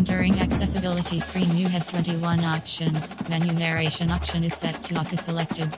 Entering accessibility screen, you have 21 options. Menu narration option is set to off is selected.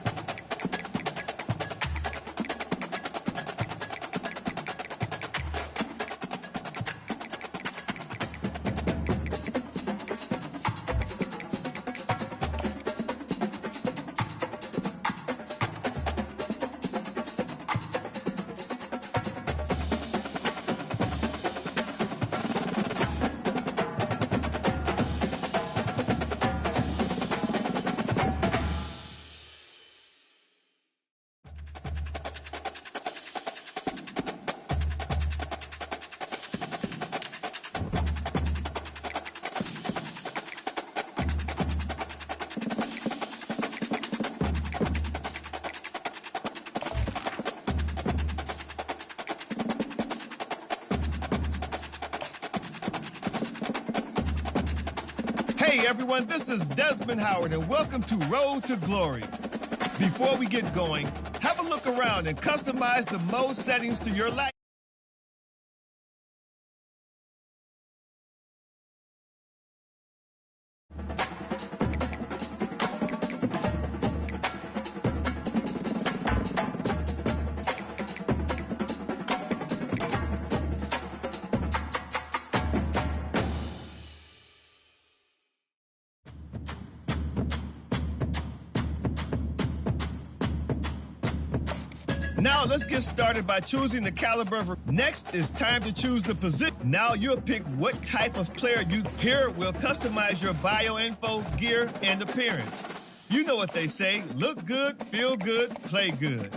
Hey everyone, this is Desmond Howard and welcome to Road to Glory. Before we get going, have a look around and customize the mode settings to your liking. Now let's get started by choosing the caliber. Next, it's time to choose the position. Now you'll pick what type of player you. Here we'll customize your bio info, gear, and appearance. You know what they say, look good, feel good, play good.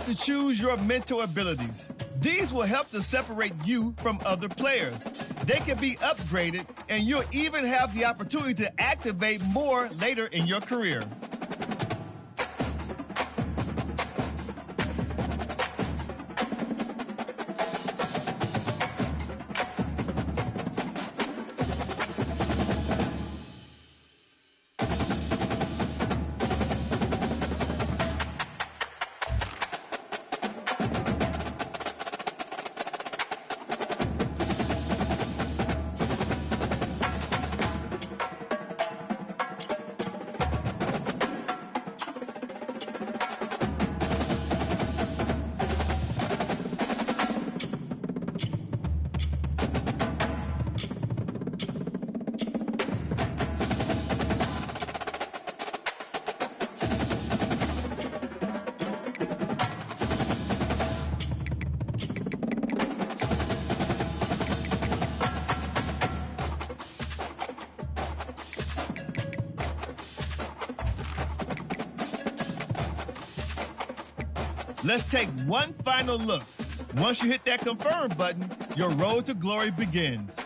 to choose your mental abilities. These will help to separate you from other players. They can be upgraded, and you'll even have the opportunity to activate more later in your career. Let's take one final look. Once you hit that confirm button, your road to glory begins.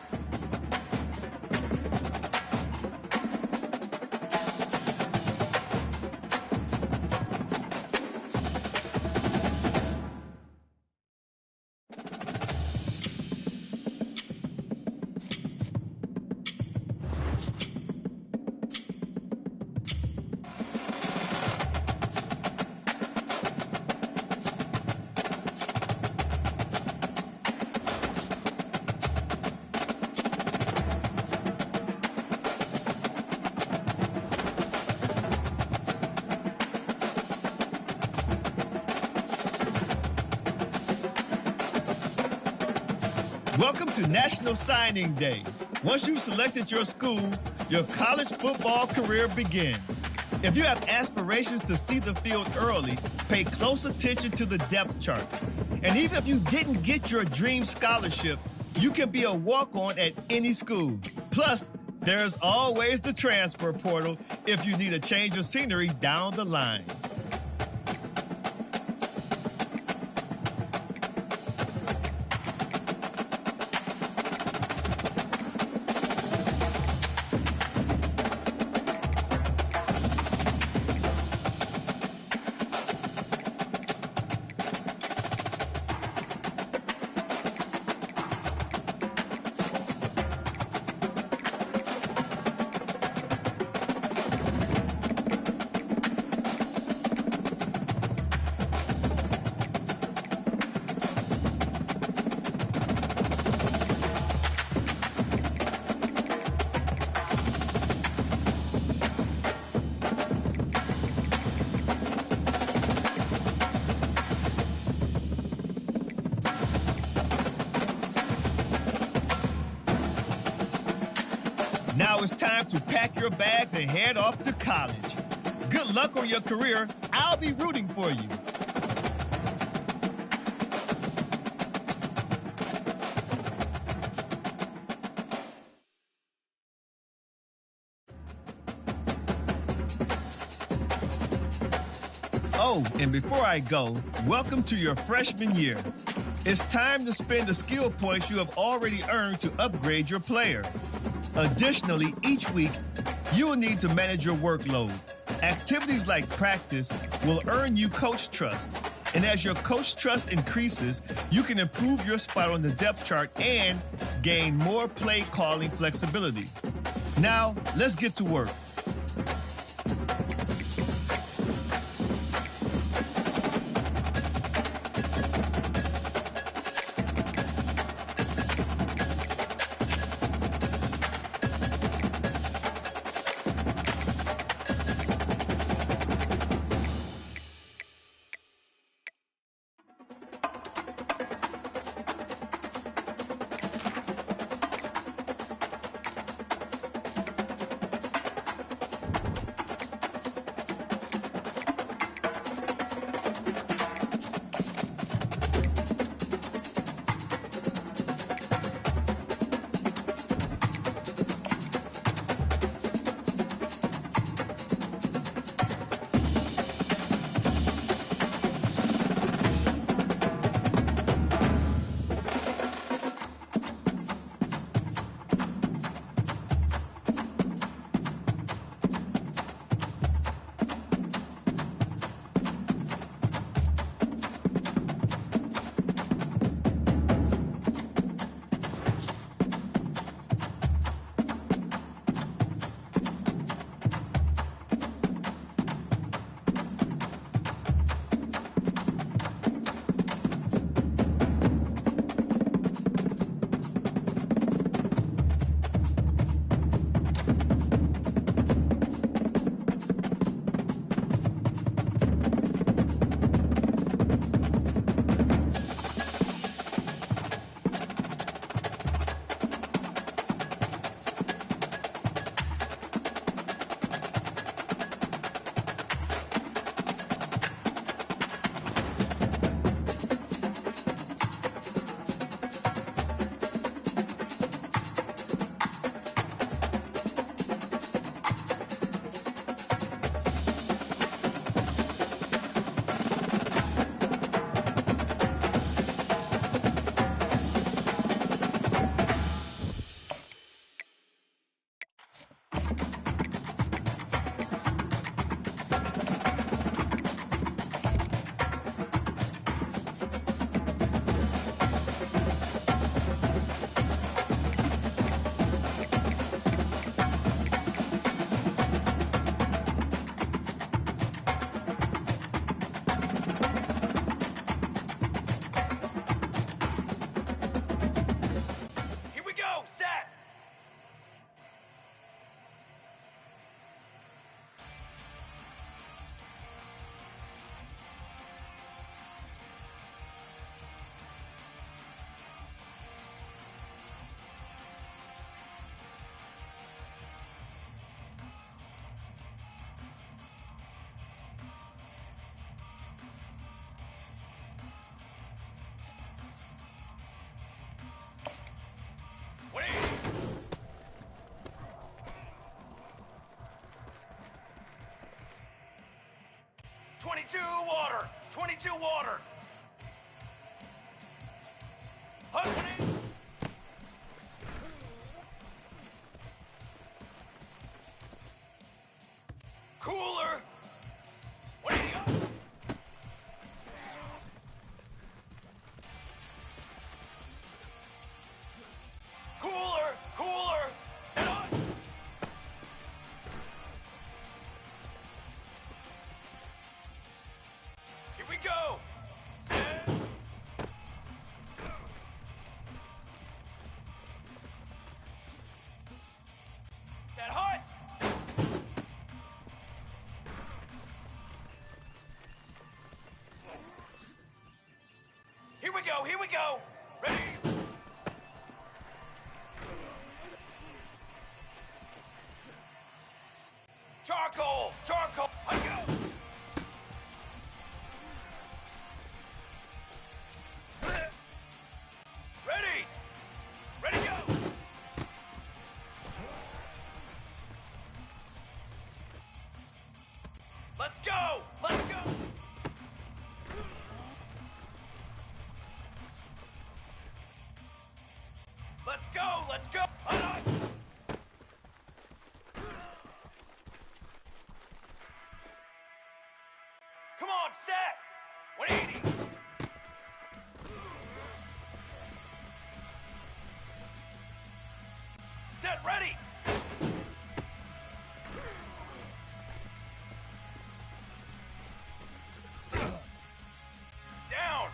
Welcome to National Signing Day. Once you've selected your school, your college football career begins. If you have aspirations to see the field early, pay close attention to the depth chart. And even if you didn't get your dream scholarship, you can be a walk-on at any school. Plus, there's always the transfer portal if you need a change of scenery down the line. Now it's time to pack your bags and head off to college. Good luck on your career. I'll be rooting for you. Oh, and before I go, welcome to your freshman year. It's time to spend the skill points you have already earned to upgrade your player. Additionally, each week, you will need to manage your workload. Activities like practice will earn you coach trust. And as your coach trust increases, you can improve your spot on the depth chart and gain more play calling flexibility. Now, let's get to work. 22 water! 22 water! Cooler! What do you got? Cooler! Cooler! Set on! Here we go! Set! Set hot! Here we go, here we go! Ready? Charcoal! Charcoal! I go! Ready! Ready, go! Let's go! Let's go! Let's go! Let's go! Come on, set! 180! Set, ready! Down!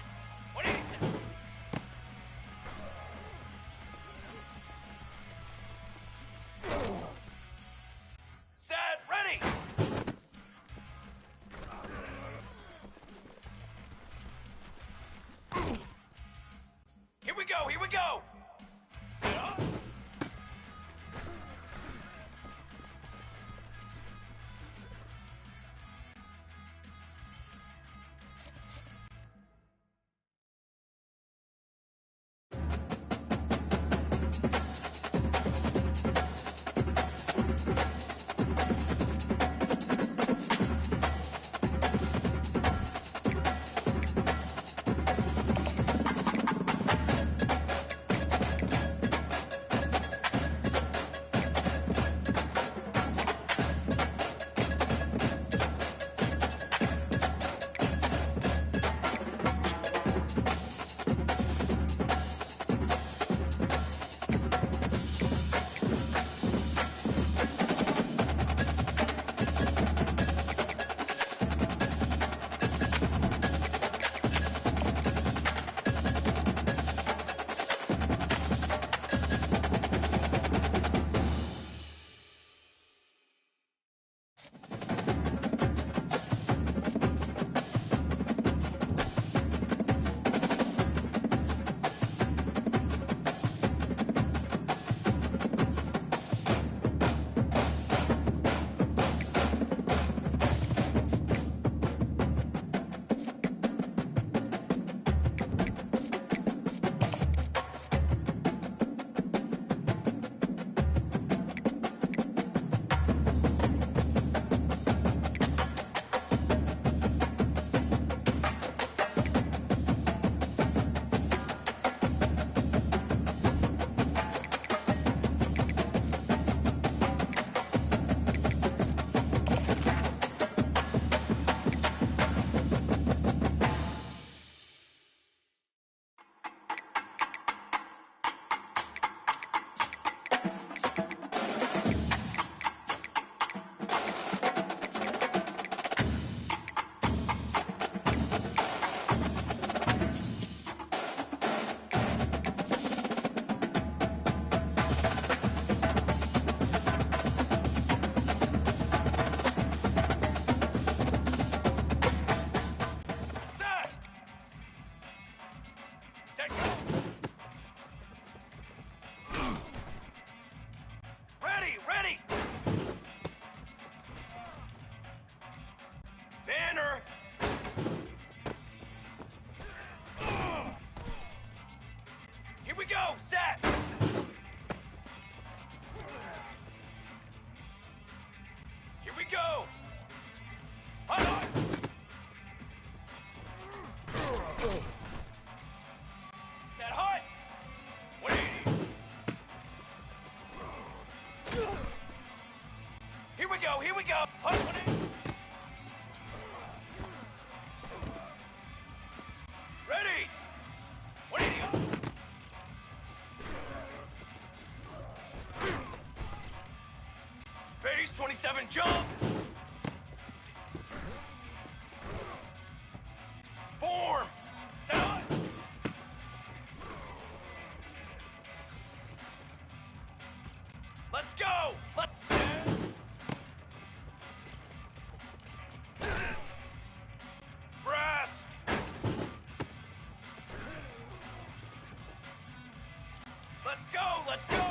180! Set, ready! Here we go, here we go! Set up! go, here we go. Hunt it. Ready. 180. Phase 27 jump. Form. Set on. Let's go. Let's. Brass. Let's go. Let's go.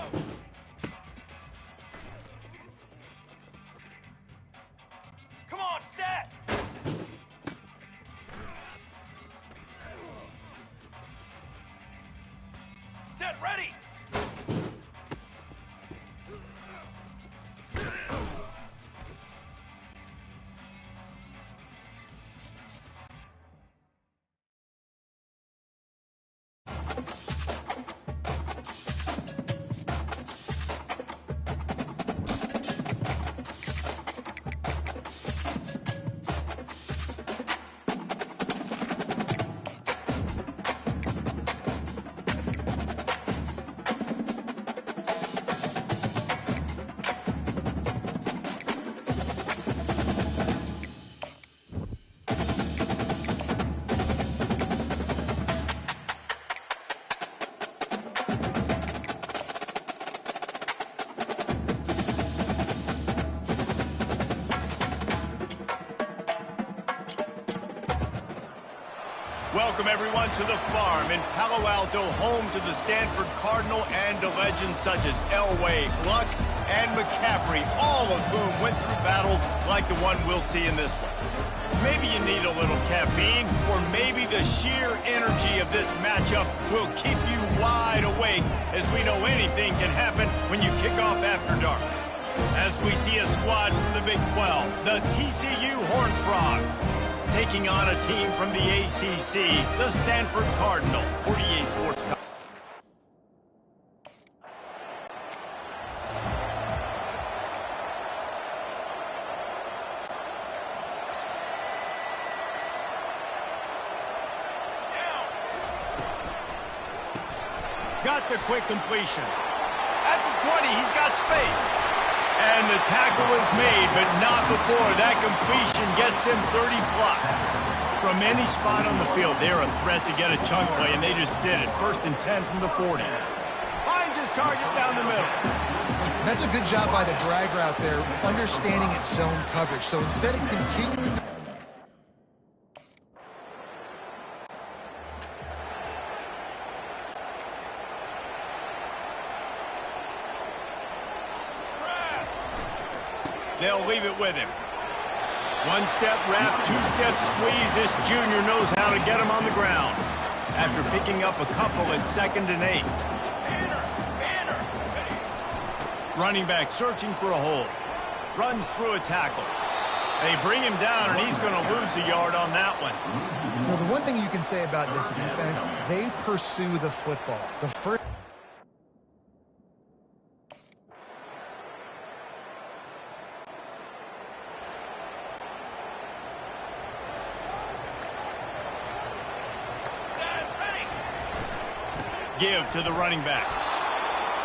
Come on, set. Set, ready. Welcome, everyone, to the farm in Palo Alto, home to the Stanford Cardinal and to legends such as Elway, Luck, and McCaffrey, all of whom went through battles like the one we'll see in this one. Maybe you need a little caffeine, or maybe the sheer energy of this matchup will keep you wide awake, as we know anything can happen when you kick off after dark. As we see a squad from the Big 12, the TCU Horned Frogs, taking on a team from the ACC, the Stanford Cardinal, 48 Sports. Got the quick completion. At the 20, he's got space. And the tackle is made, but not before that completion gets them 30-plus. From any spot on the field, they're a threat to get a chunk play, and they just did it. 1st and 10 from the 40. Finds his target down the middle. That's a good job by the drag route there, understanding its zone coverage. So instead of continuing to... They'll leave it with him. One-step wrap, two-step squeeze. This junior knows how to get him on the ground. After picking up a couple at 2nd and 8. Running back searching for a hole. Runs through a tackle. They bring him down, and he's going to lose a yard on that one. Well, the one thing you can say about this defense, they pursue the football. The first... Give to the running back.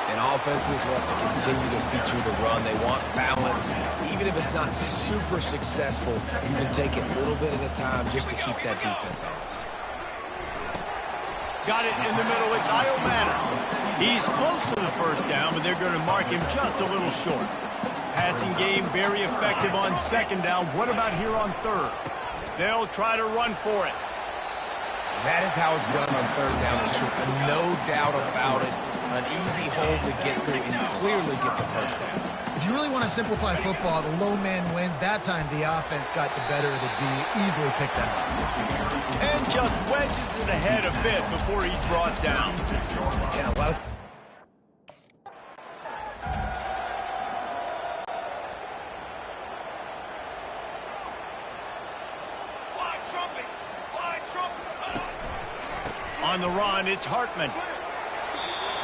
And offenses want to continue to feature the run. They want balance. Even if it's not super successful, you can take it little bit at a time just to keep that defense honest. Got it in the middle. It's Iomata. He's close to the 1st down, but they're going to mark him just a little short. Passing game very effective on 2nd down. What about here on 3rd? They'll try to run for it. That is how it's done on 3rd down and short. No doubt about it. An easy hole to get through and clearly get the 1st down. If you really want to simplify football, the low man wins. That time, the offense got the better of the D. Easily picked that up. And just wedges it ahead a bit before he's brought down. Yeah, a lot of... On the run, it's Hartman.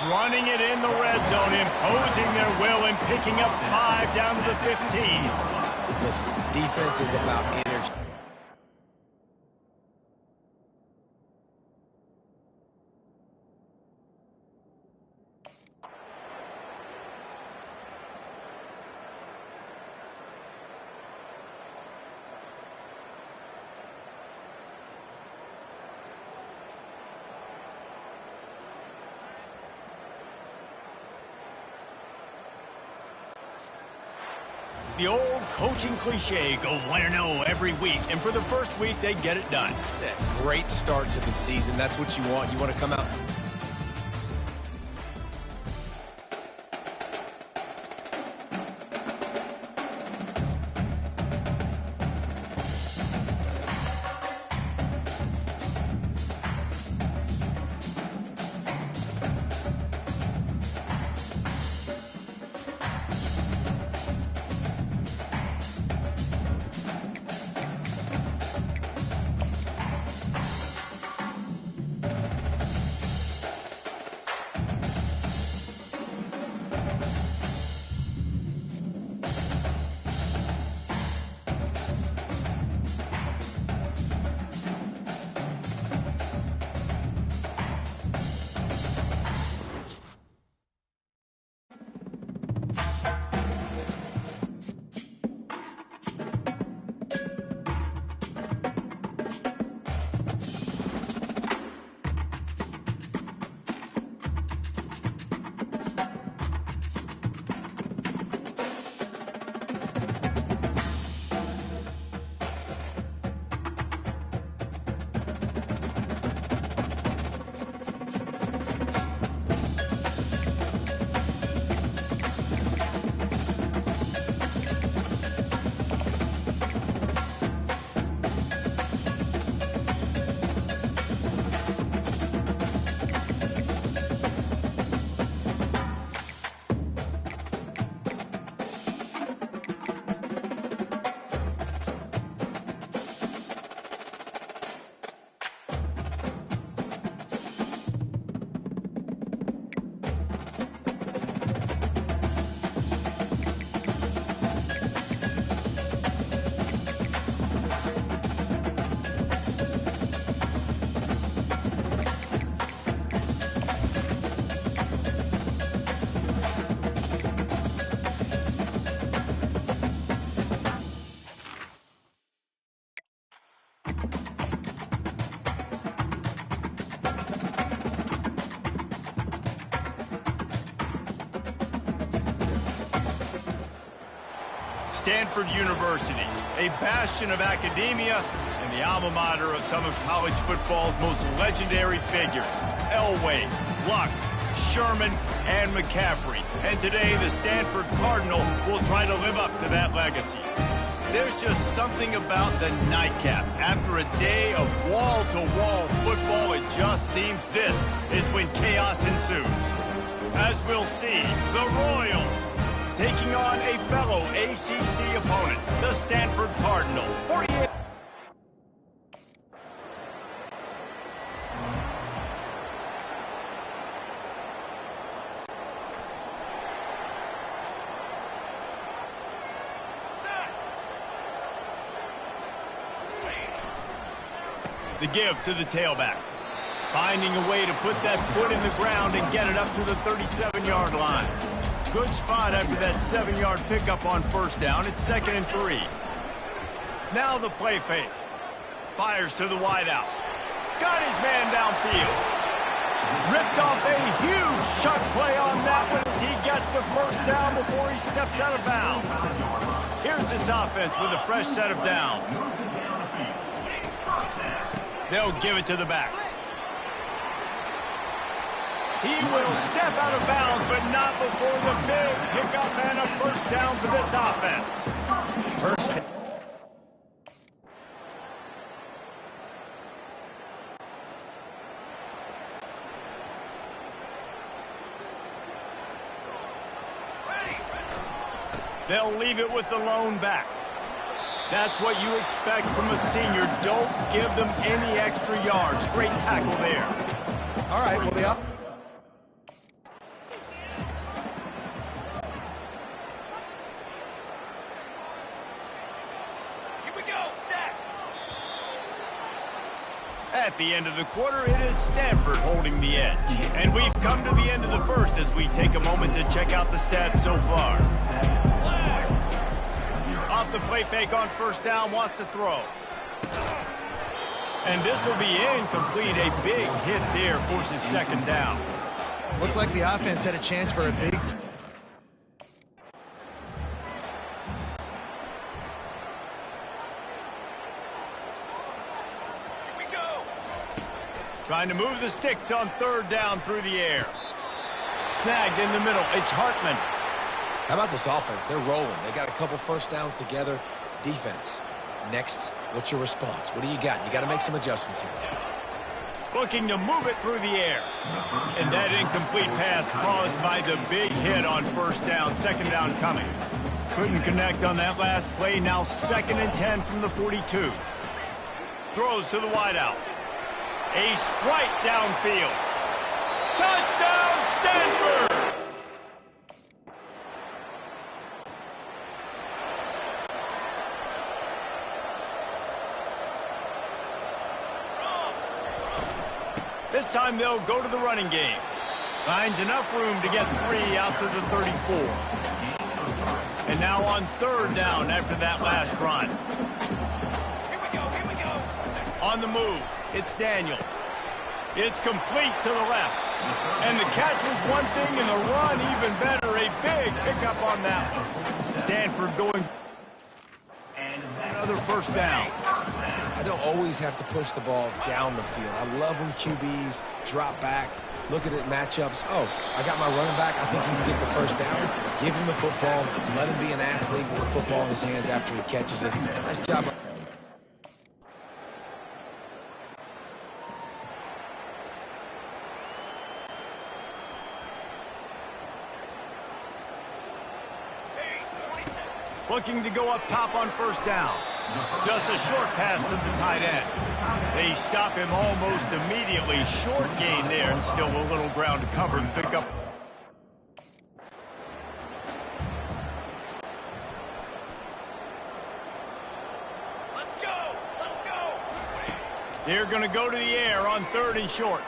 Running it in the red zone, imposing their will and picking up 5 down to the 15. Listen, defense is about energy. The old coaching cliche, go 1-0 every week, and for the first week, they get it done. Yeah, great start to the season. That's what you want. You want to come out. Stanford University, a bastion of academia and the alma mater of some of college football's most legendary figures, Elway, Luck, Sherman, and McCaffrey. And today, the Stanford Cardinal will try to live up to that legacy. There's just something about the nightcap. After a day of wall-to-wall football, it just seems this is when chaos ensues. As we'll see, the Royals taking on a fellow ACC opponent, the Stanford Cardinal. 48. The give to the tailback. Finding a way to put that foot in the ground and get it up to the 37-yard line. Good spot after that 7-yard pickup on first down. It's 2nd and 3. Now the play fake. Fires to the wideout. Got his man downfield. Ripped off a huge chuck play on that one as he gets the first down before he steps out of bounds. Here's this offense with a fresh set of downs. They'll give it to the back. He will step out of bounds, but not before the big pickup and a first down for this offense. First down. They'll leave it with the lone back. That's what you expect from a senior. Don't give them any extra yards. Great tackle there. All right, well, At the end of the quarter, it is Stanford holding the edge. And we've come to the end of the first as we take a moment to check out the stats so far. Off the play fake on first down, wants to throw. And this will be incomplete. A big hit there forces second down. Looked like the offense had a chance for a big... Trying to move the sticks on third down through the air. Snagged in the middle. It's Hartman. How about this offense? They're rolling. They got a couple first downs together. Defense. Next, what's your response? What do you got? You got to make some adjustments here. Looking to move it through the air. And that incomplete pass caused by the big hit on first down. Second down coming. Couldn't connect on that last play. Now 2nd and 10 from the 42. Throws to the wideout. A strike downfield. Touchdown, Stanford! This time they'll go to the running game. Finds enough room to get 3 out to the 34. And now on third down after that last run. Here we go. On the move, it's Daniels. It's complete to the left. And the catch was one thing, and the run even better. A big pickup on that one. Stanford going another first down. I don't always have to push the ball down the field. I love when QBs drop back, look at it matchups. Oh, I got my running back. I think he can get the first down. Give him the football. Let him be an athlete with the football in his hands after he catches it. Nice job. Looking to go up top on first down. Just a short pass to the tight end. They stop him almost immediately. Short gain there, and still a little ground to cover and pick up. Let's go. They're going to go to the air on 3rd and short.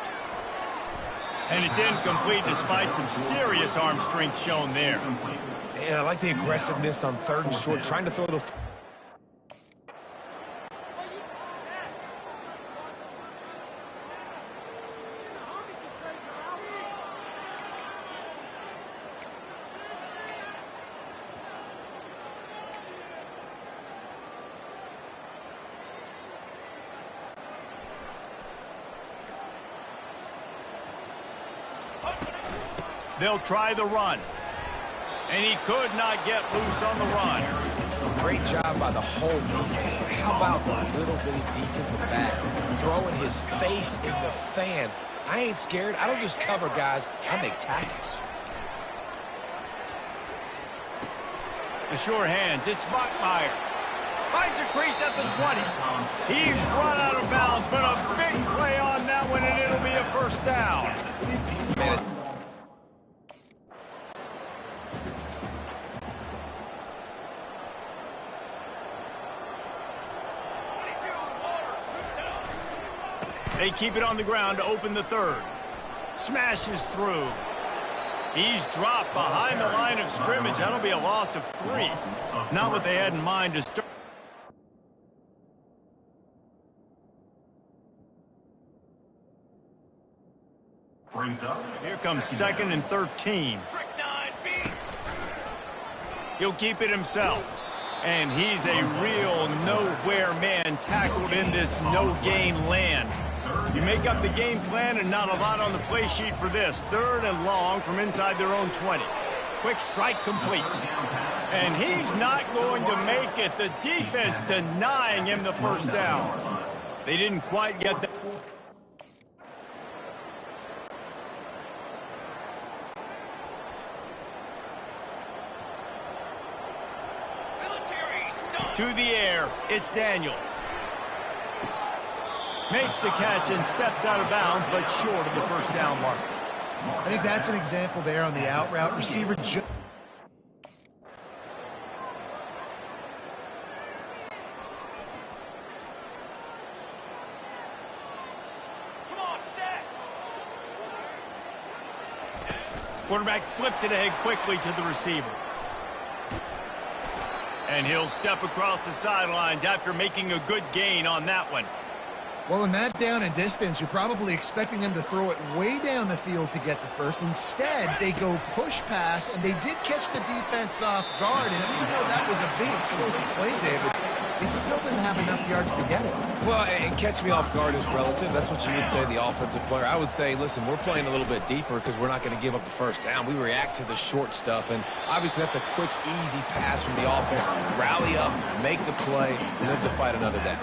And it's incomplete despite some serious arm strength shown there. And I like the aggressiveness on 3rd and short, trying to throw the... They'll try the run. And he could not get loose on the run. Great job by the whole defense. But how about the little bitty defensive back throwing his face in the fan? I ain't scared. I don't just cover guys. I make tackles. The sure hands. It's Bachmeier. Finds a crease at the 20. He's run out of bounds, but a big play on that one, and it'll be a first down. Man, it's They keep it on the ground to open the 3rd. Smashes through. He's dropped behind the line of scrimmage. That'll be a loss of 3. Not what they had in mind to start. Here comes 2nd and 13. He'll keep it himself. And he's a real nowhere man tackled in this no-gain land. You make up the game plan and not a lot on the play sheet for this. 3rd and long from inside their own 20. Quick strike complete. And he's not going to make it. The defense denying him the first down. They didn't quite get that. To the air, it's Daniels. Makes the catch and steps out of bounds, but short of the first down mark. I think that's an example there on the out route. Receiver Quarterback flips it ahead quickly to the receiver. And he'll step across the sidelines after making a good gain on that one. Well, in that down and distance, you're probably expecting them to throw it way down the field to get the first. Instead, they go push pass, and they did catch the defense off guard. And even though that was a big explosive play, David, they still didn't have enough yards to get it. Well, and catch me off guard is relative. That's what you would say, the offensive player. I would say, listen, we're playing a little bit deeper because we're not going to give up the first down. We react to the short stuff, and obviously that's a quick, easy pass from the offense. Rally up, make the play, and then to fight another down.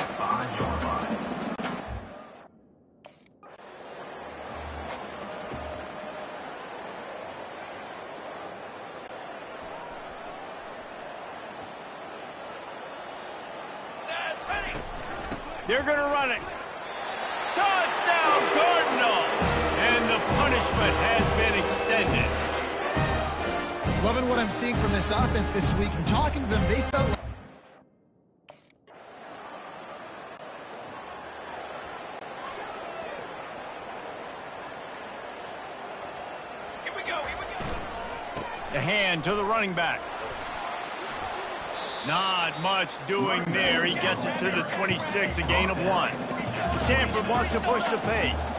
They're going to run it. Touchdown, Cardinal! And the punishment has been extended. Loving what I'm seeing from this offense this week. And talking to them, they felt like... Here we go, here we go. The hand to the running back. Not much doing there. He gets it to the 26, a gain of 1. Stanford wants to push the pace.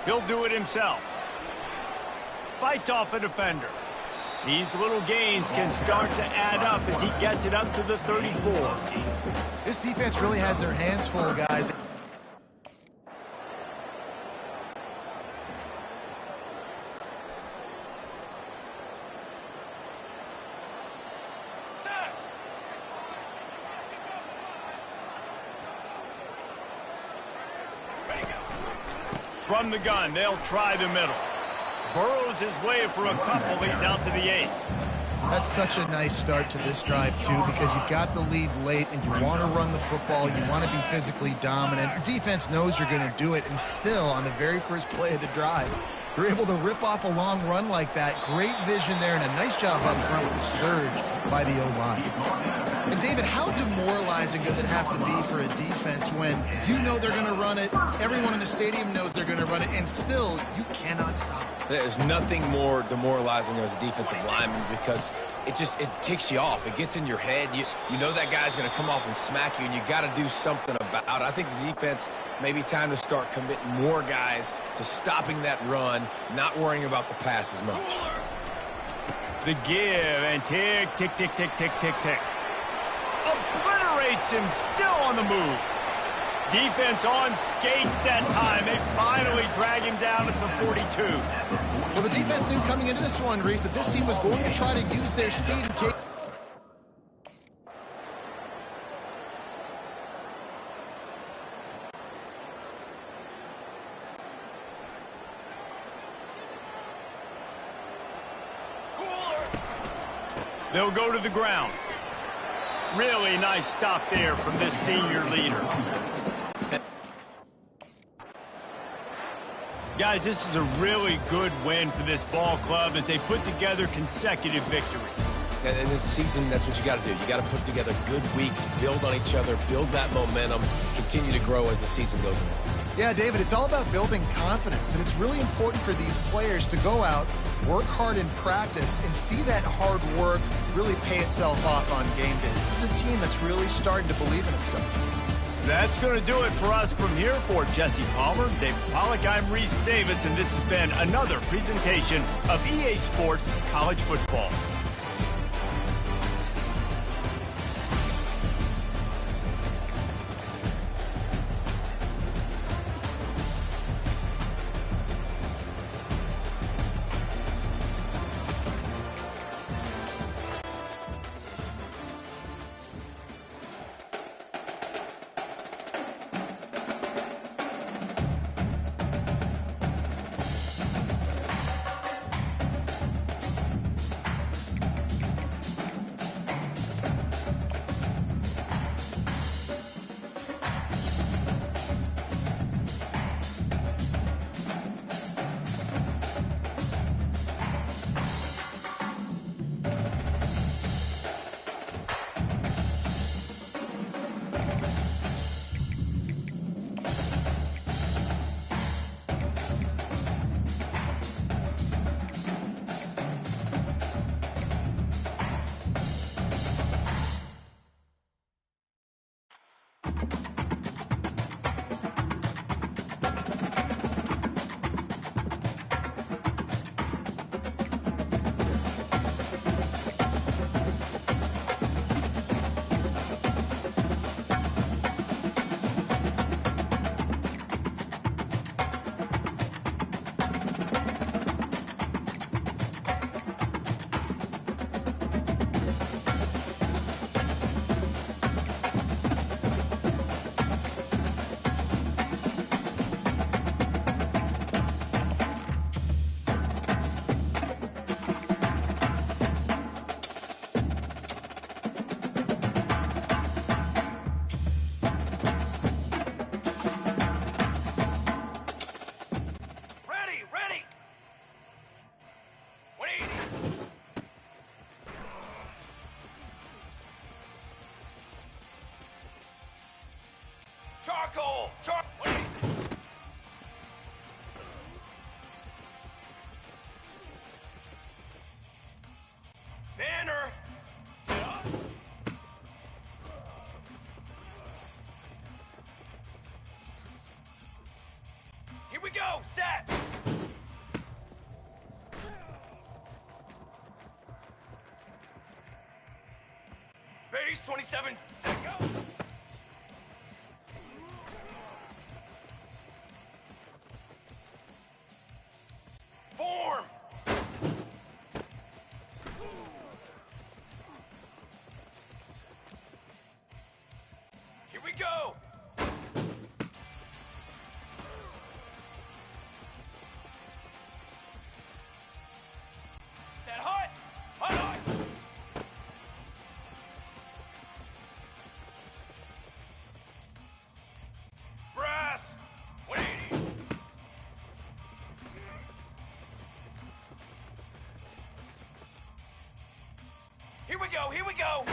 He'll do it himself. Fights off a defender. These little gains can start to add up as he gets it up to the 34. This defense really has their hands full, guys. From the gun, they'll try the middle. Burrows his way for a couple. He's out to the 8. That's such a nice start to this drive, too, because you've got the lead late and you want to run the football. You want to be physically dominant. The defense knows you're going to do it, and still, on the very first play of the drive, you're able to rip off a long run like that. Great vision there, and a nice job up front with the surge by the O-line. And, David, how demoralizing does it have to be for a defense when you know they're going to run it, everyone in the stadium knows they're going to run it, and still you cannot stop it? There's nothing more demoralizing as a defensive lineman because it ticks you off. It gets in your head. You know that guy's going to come off and smack you, and you got to do something about it. I think the defense may be time to start committing more guys to stopping that run, not worrying about the pass as much. The give, and tick, tick, tick, tick, tick, tick, tick. Obliterates him, still on the move. Defense on skates that time. They finally drag him down at the 42. Well, the defense knew coming into this one, Reese, that this team was going to try to use their speed to take... They'll go to the ground. Really nice stop there from this senior leader. Guys, this is a really good win for this ball club as they put together consecutive victories. And in this season, that's what you got to do. You got to put together good weeks, build on each other, build that momentum, continue to grow as the season goes on. Yeah, David, it's all about building confidence, and it's really important for these players to go out, work hard in practice, and see that hard work really pay itself off on game day. This is a team that's really starting to believe in itself. That's going to do it for us from here. For Jesse Palmer, David Pollack, I'm Reese Davis, and this has been another presentation of EA Sports College Football. Banner. Set up. Here we go. Set. Base 27. Set go. Form. Here we go. Set hut. Hut, hut. Brass. 180. Here we go, here we go!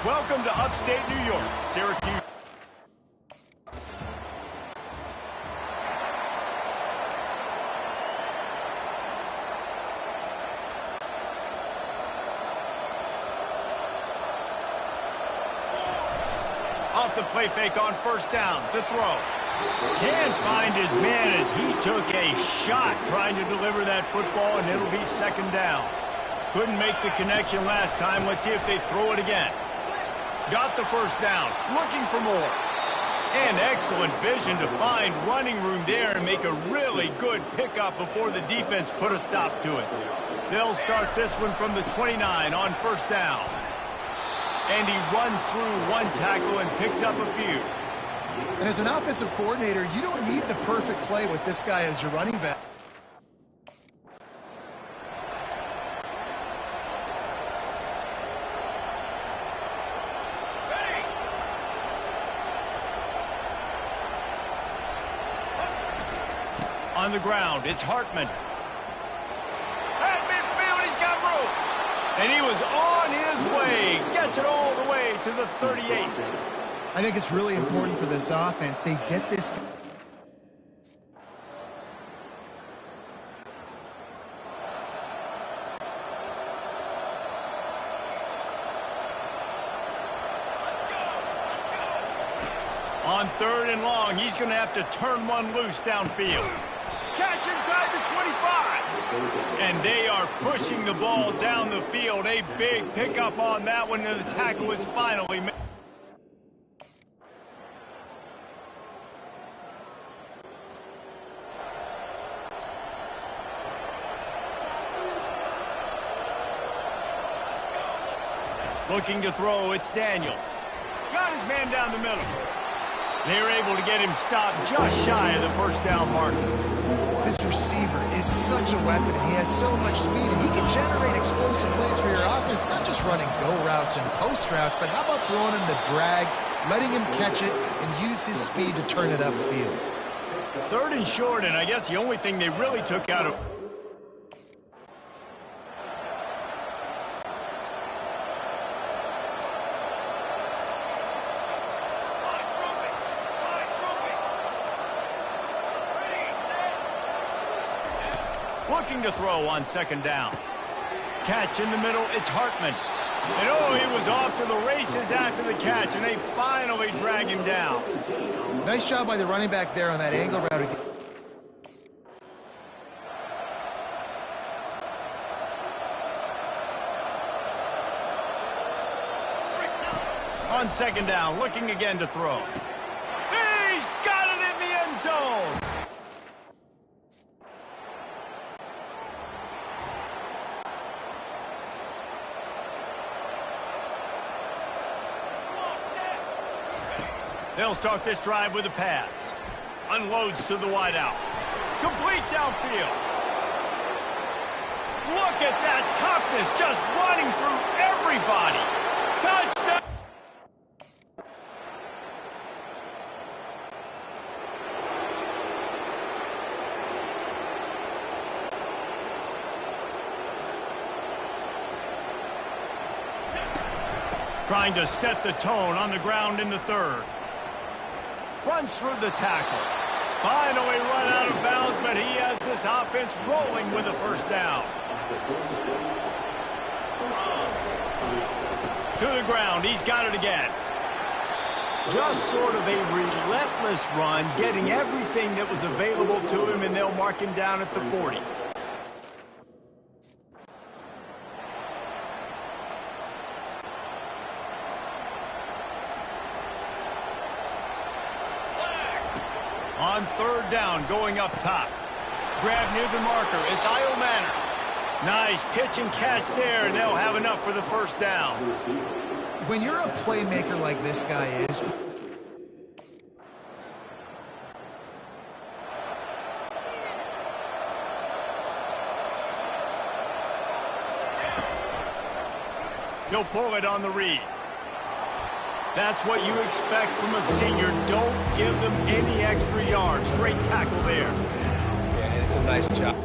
Welcome to upstate New York, Syracuse. Off the play fake on first down, to throw. Can't find his man as he took a shot trying to deliver that football, and it'll be second down. Couldn't make the connection last time. Let's see if they throw it again. Got the first down, looking for more. And excellent vision to find running room there and make a really good pickup before the defense put a stop to it. They'll start this one from the 29 on first down. And he runs through one tackle and picks up a few. And as an offensive coordinator, you don't need the perfect play with this guy as your running back. On the ground, it's Hartman. At midfield, he's got room. And he was on his way. Gets it all the way to the 38. I think it's really important for this offense. They get this. On third and long, he's going to have to turn one loose downfield. catch inside the 25. And they are pushing the ball down the field. A big pickup on that one, and the tackle is finally made. Looking to throw, it's Daniels. Got his man down the middle. They're able to get him stopped just shy of the first down marker. This receiver is such a weapon, and he has so much speed, and he can generate explosive plays for your offense, not just running go routes and post routes, but how about throwing him the drag, letting him catch it, and use his speed to turn it upfield. 3rd and short, and I guess the only thing they really took out of... Looking to throw on 2nd down. Catch in the middle, it's Hartman. And oh, he was off to the races after the catch, and they finally drag him down. Nice job by the running back there on that angle route. On 2nd down, looking again to throw. He's got it in the end zone. They'll start this drive with a pass. Unloads to the wideout. Complete downfield. Look at that toughness, just running through everybody. Touchdown! Trying to set the tone on the ground in the 3rd. Runs through the tackle. Finally run out of bounds, but he has this offense rolling with a 1st down. To the ground, he's got it again. Just sort of a relentless run, getting everything that was available to him, and they'll mark him down at the 40. On 3rd down, going up top. Grab near the marker. It's Io Manor. Nice pitch and catch there, and they'll have enough for the 1st down. When you're a playmaker like this guy is, he'll pull it on the read. That's what you expect from a senior. Don't give them any extra yards. Great tackle there. Yeah, and it's a nice job.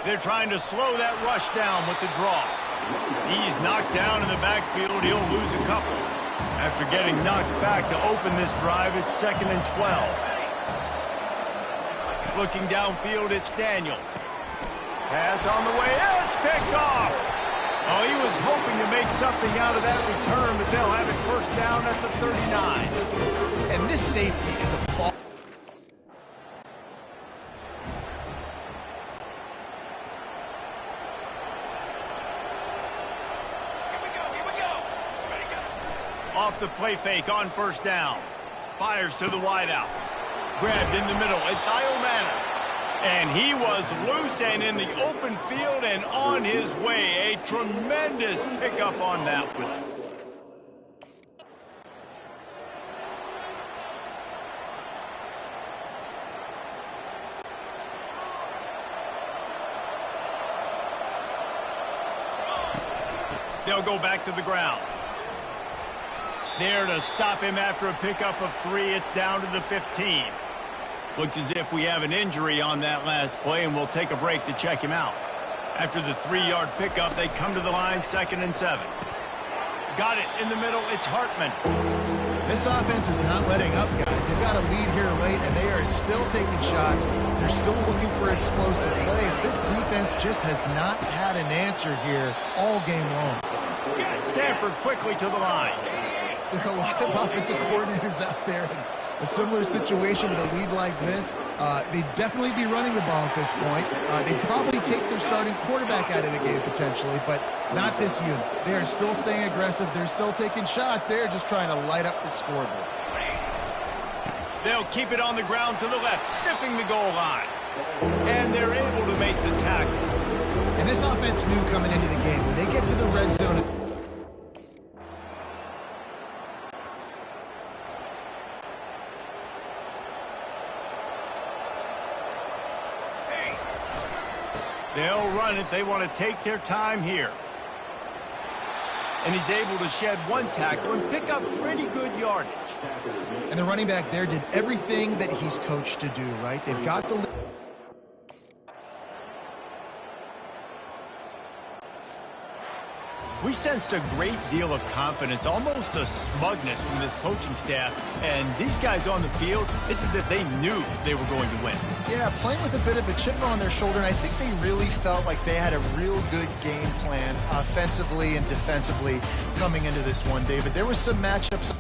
They're trying to slow that rush down with the draw. He's knocked down in the backfield. He'll lose a couple. After getting knocked back to open this drive, it's 2nd and 12. Looking downfield, it's Daniels. Pass on the way. It's picked off. Oh, he was hoping to make something out of that return, but they'll have it 1st down at the 39. and this safety is a ball. Off the play fake on 1st down. Fires to the wideout. Grabbed in the middle. It's Io Manor. And he was loose and in the open field and on his way. A tremendous pickup on that one. They'll go back to the ground. There to stop him after a pickup of 3. It's down to the 15. Looks as if we have an injury on that last play, and we'll take a break to check him out. After the 3-yard pickup, they come to the line, 2nd and 7. Got it in the middle. It's Hartman. This offense is not letting up, guys. They've got a lead here late, and they are still taking shots. They're still looking for explosive plays. This defense just has not had an answer here all game long. Stanford quickly to the line. There are a lot of offensive coordinators out there in a similar situation with a lead like this. They'd definitely be running the ball at this point. They'd probably take their starting quarterback out of the game potentially, but not this unit. They are still staying aggressive. They're still taking shots. They're just trying to light up the scoreboard. They'll keep it on the ground to the left, sniffing the goal line. And they're able to make the tackle. And this offense knew coming into the game, when they get to the red zone, they'll run it. They want to take their time here. And he's able to shed one tackle and pick up pretty good yardage. and the running back there did everything that he's coached to do, right? They've got the... We sensed a great deal of confidence, almost a smugness from this coaching staff. And these guys on the field, it's as if they knew they were going to win. Yeah, playing with a bit of a chip on their shoulder, and I think they really felt like they had a real good game plan offensively and defensively coming into this one, David. There was some matchups...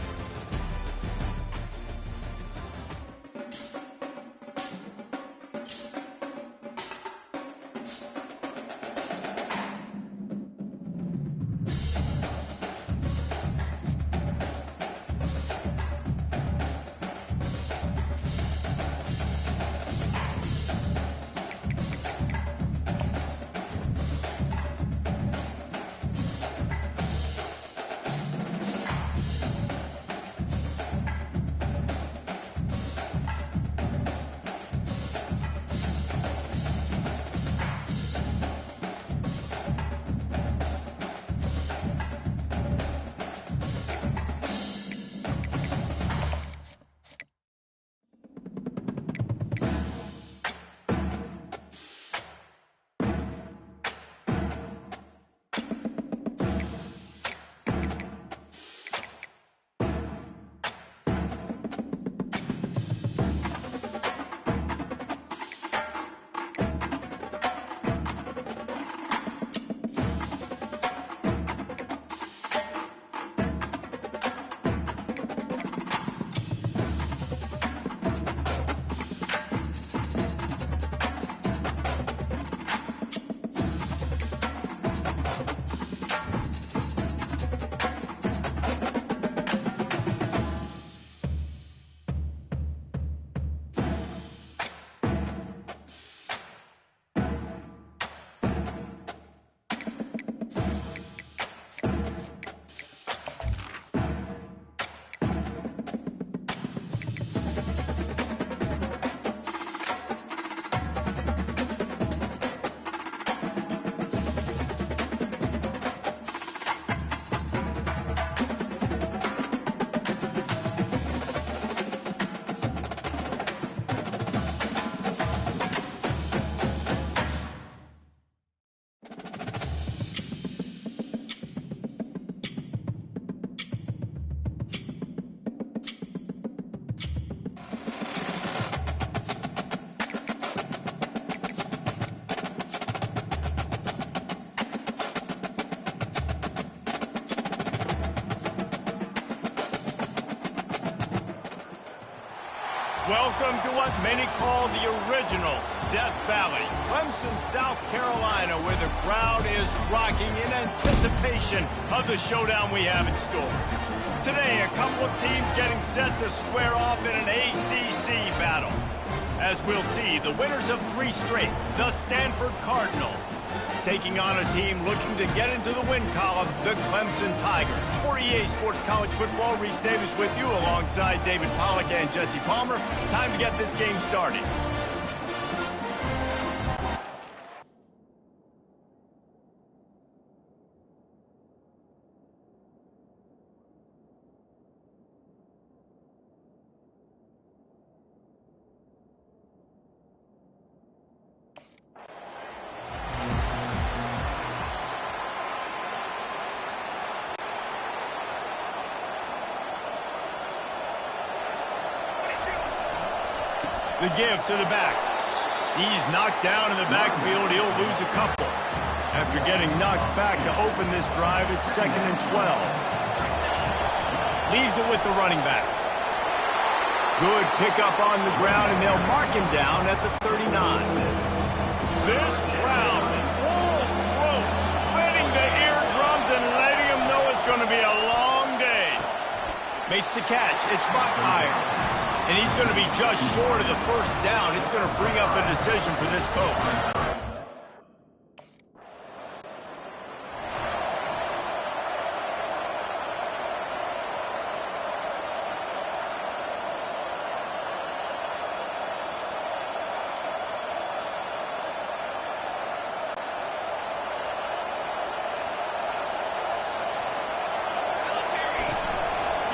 Welcome to what many call the original Death Valley, Clemson, South Carolina, where the crowd is rocking in anticipation of the showdown we have in store. Today, a couple of teams getting set to square off in an ACC battle. As we'll see, the winners of 3 straight, the Stanford Cardinal, taking on a team looking to get into the win column, the Clemson Tigers. For EA Sports College Football, Reese Davis with you alongside David Pollack and Jesse Palmer. Time to get this game started. The give to the back. He's knocked down in the backfield. He'll lose a couple. After getting knocked back to open this drive, it's 2nd and 12. Leaves it with the running back. Good pickup on the ground, and they'll mark him down at the 39. This crowd, full throat, splitting the eardrums and letting him know it's going to be a long day. Makes the catch. It's Buckmeyer. And he's going to be just short of the first down. It's going to bring up a decision for this coach.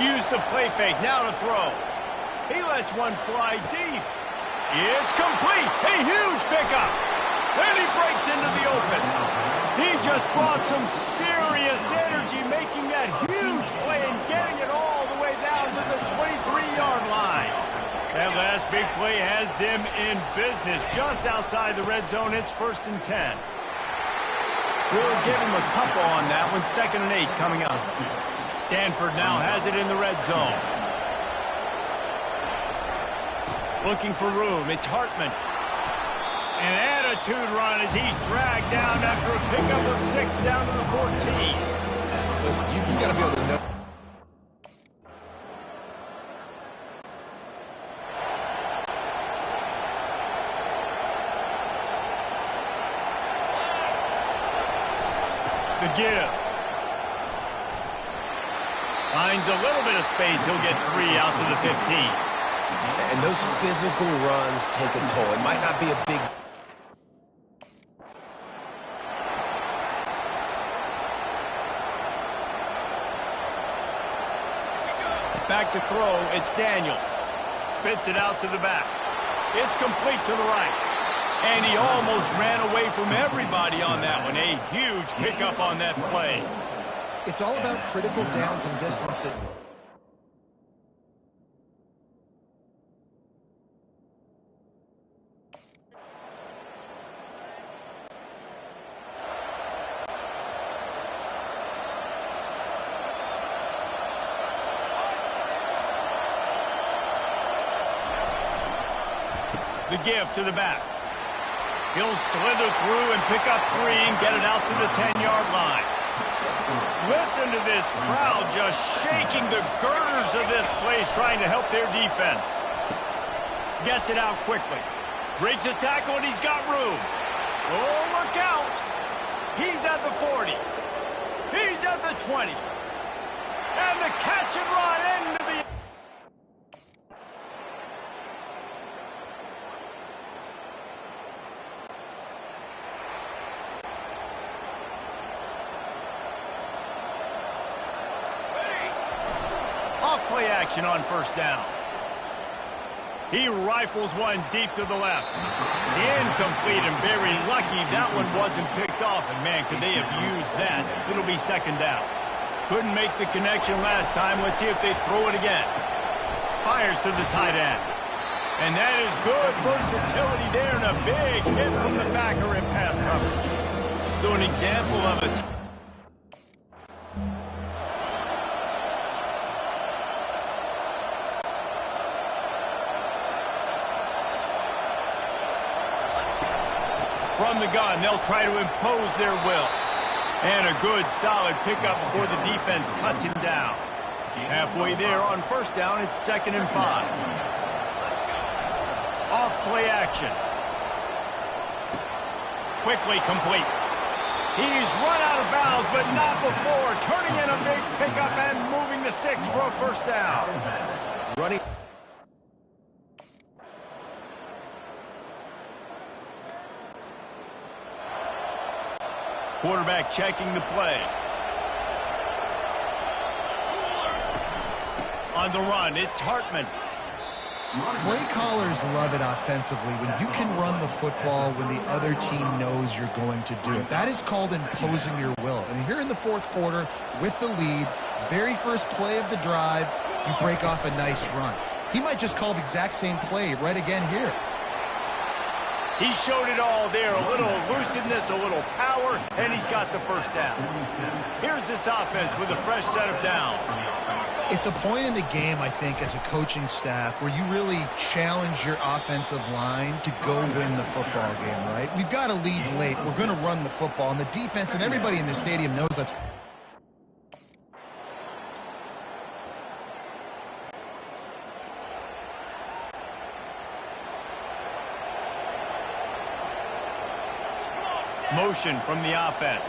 Use the play fake, now to throw. He lets one fly deep. It's complete. A huge pickup. Then he breaks into the open. He just brought some serious energy, making that huge play and getting it all the way down to the 23-yard line. That last big play has them in business just outside the red zone. It's 1st and 10. We'll give him a couple on that one. 2nd and 8 coming up. Stanford now has it in the red zone. Looking for room. It's Hartman. An attitude run as he's dragged down after a pickup of 6 down to the 14. Listen, you got to be able to know. The give. Finds a little bit of space. He'll get 3 out to the 15. And those physical runs take a toll. It might not be a big... Back to throw. It's Daniels. Spits it out to the back. It's complete to the right. And he almost ran away from everybody on that one. A huge pickup on that play. It's all about critical downs and distance. The give to the back. He'll slither through and pick up 3 and get it out to the 10-yard line. Listen to this crowd just shaking the girders of this place, trying to help their defense. Gets it out quickly. Breaks a tackle, and he's got room. Oh, look out. He's at the 40. He's at the 20. And the catch and run into the... Off-play action on 1st down. He rifles one deep to the left. Incomplete, and very lucky that one wasn't picked off. And, man, could they have used that? It'll be 2nd down. Couldn't make the connection last time. Let's see if they throw it again. Fires to the tight end. And that is good versatility there, and a big hit from the backer in pass coverage. So an example of it. From the gun, they'll try to impose their will. And a good, solid pickup before the defense cuts him down. Halfway there on 1st down, it's 2nd and 5. Off-play action. Quickly complete. He's run out of bounds, but not before. Turning in a big pickup and moving the sticks for a 1st down. Running. Quarterback checking the play. On the run, it's Hartman. Play callers love it offensively when you can run the football when the other team knows you're going to do it. That is called imposing your will. And here in the 4th quarter with the lead, very first play of the drive, you break off a nice run. he might just call the exact same play right again here. He showed it all there, a little elusiveness, a little power, and he's got the first down. Here's this offense with a fresh set of downs. It's a point in the game, I think, as a coaching staff where you really challenge your offensive line to go win the football game, right? We've got a lead late. We're going to run the football, and the defense and everybody in the stadium knows that's... Motion from the offense.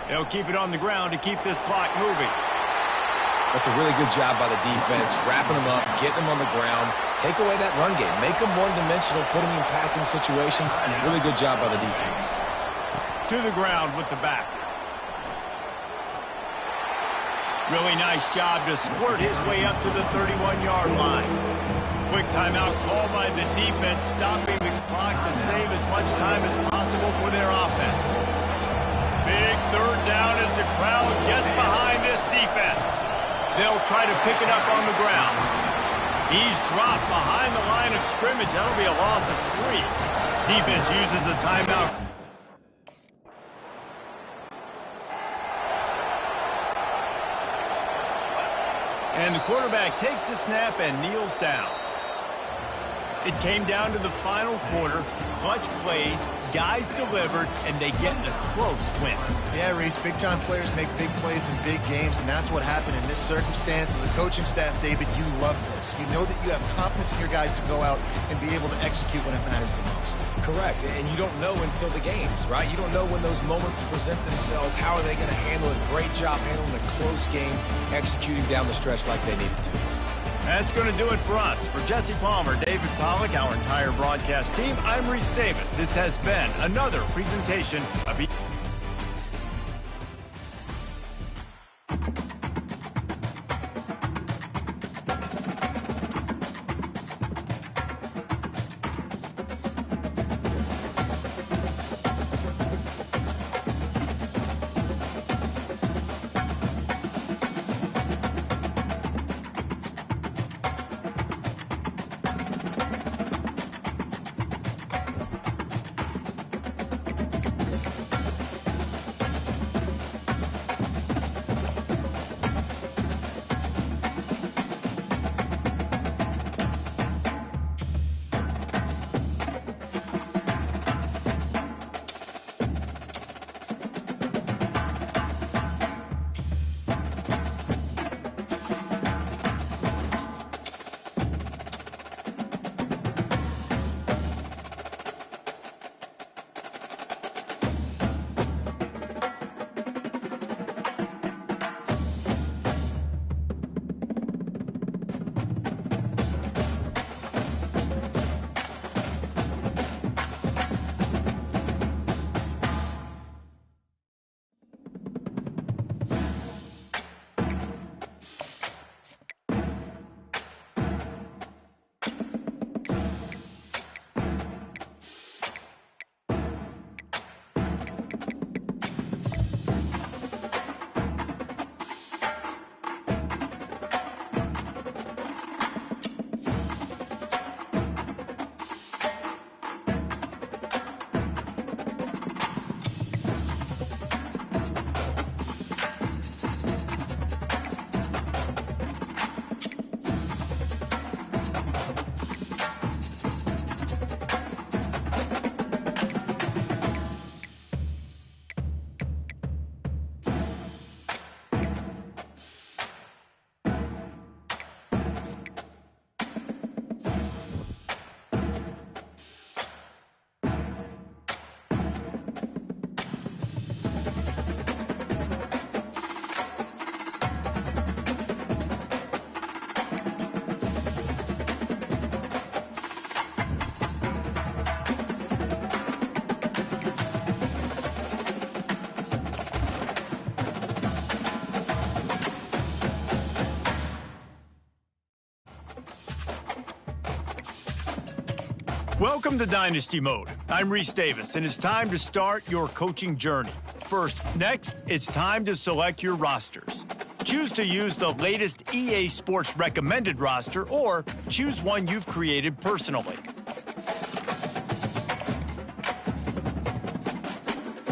They'll keep it on the ground to keep this clock moving. That's a really good job by the defense, wrapping them up, getting them on the ground. Take away that run game. Make them one-dimensional, put them in passing situations. Really good job by the defense. To the ground with the back. Really nice job to squirt his way up to the 31-yard line. Quick timeout call by the defense, stopping the clock to save as much time as possible for their offense. Big third down as the crowd gets behind this defense. They'll try to pick it up on the ground. He's dropped behind the line of scrimmage. That'll be a loss of 3. Defense uses a timeout. And the quarterback takes the snap and kneels down. It came down to the final quarter. Clutch plays, guys delivered, and they get a close win. Yeah, Reese, big-time players make big plays in big games, and that's what happened in this circumstance. As a coaching staff, David, you love this. You know that you have confidence in your guys to go out and be able to execute when it matters the most. Correct, and you don't know until the games, right? You don't know when those moments present themselves. How are they going to handle it? Great job handling a close game, executing down the stretch like they needed to. That's going to do it for us. For Jesse Palmer, David Pollack, our entire broadcast team, I'm Reese Davis. This has been another presentation of... Welcome to Dynasty Mode. I'm Reese Davis, and it's time to start your coaching journey. Next, it's time to select your rosters. Choose to use the latest EA Sports recommended roster or choose one you've created personally.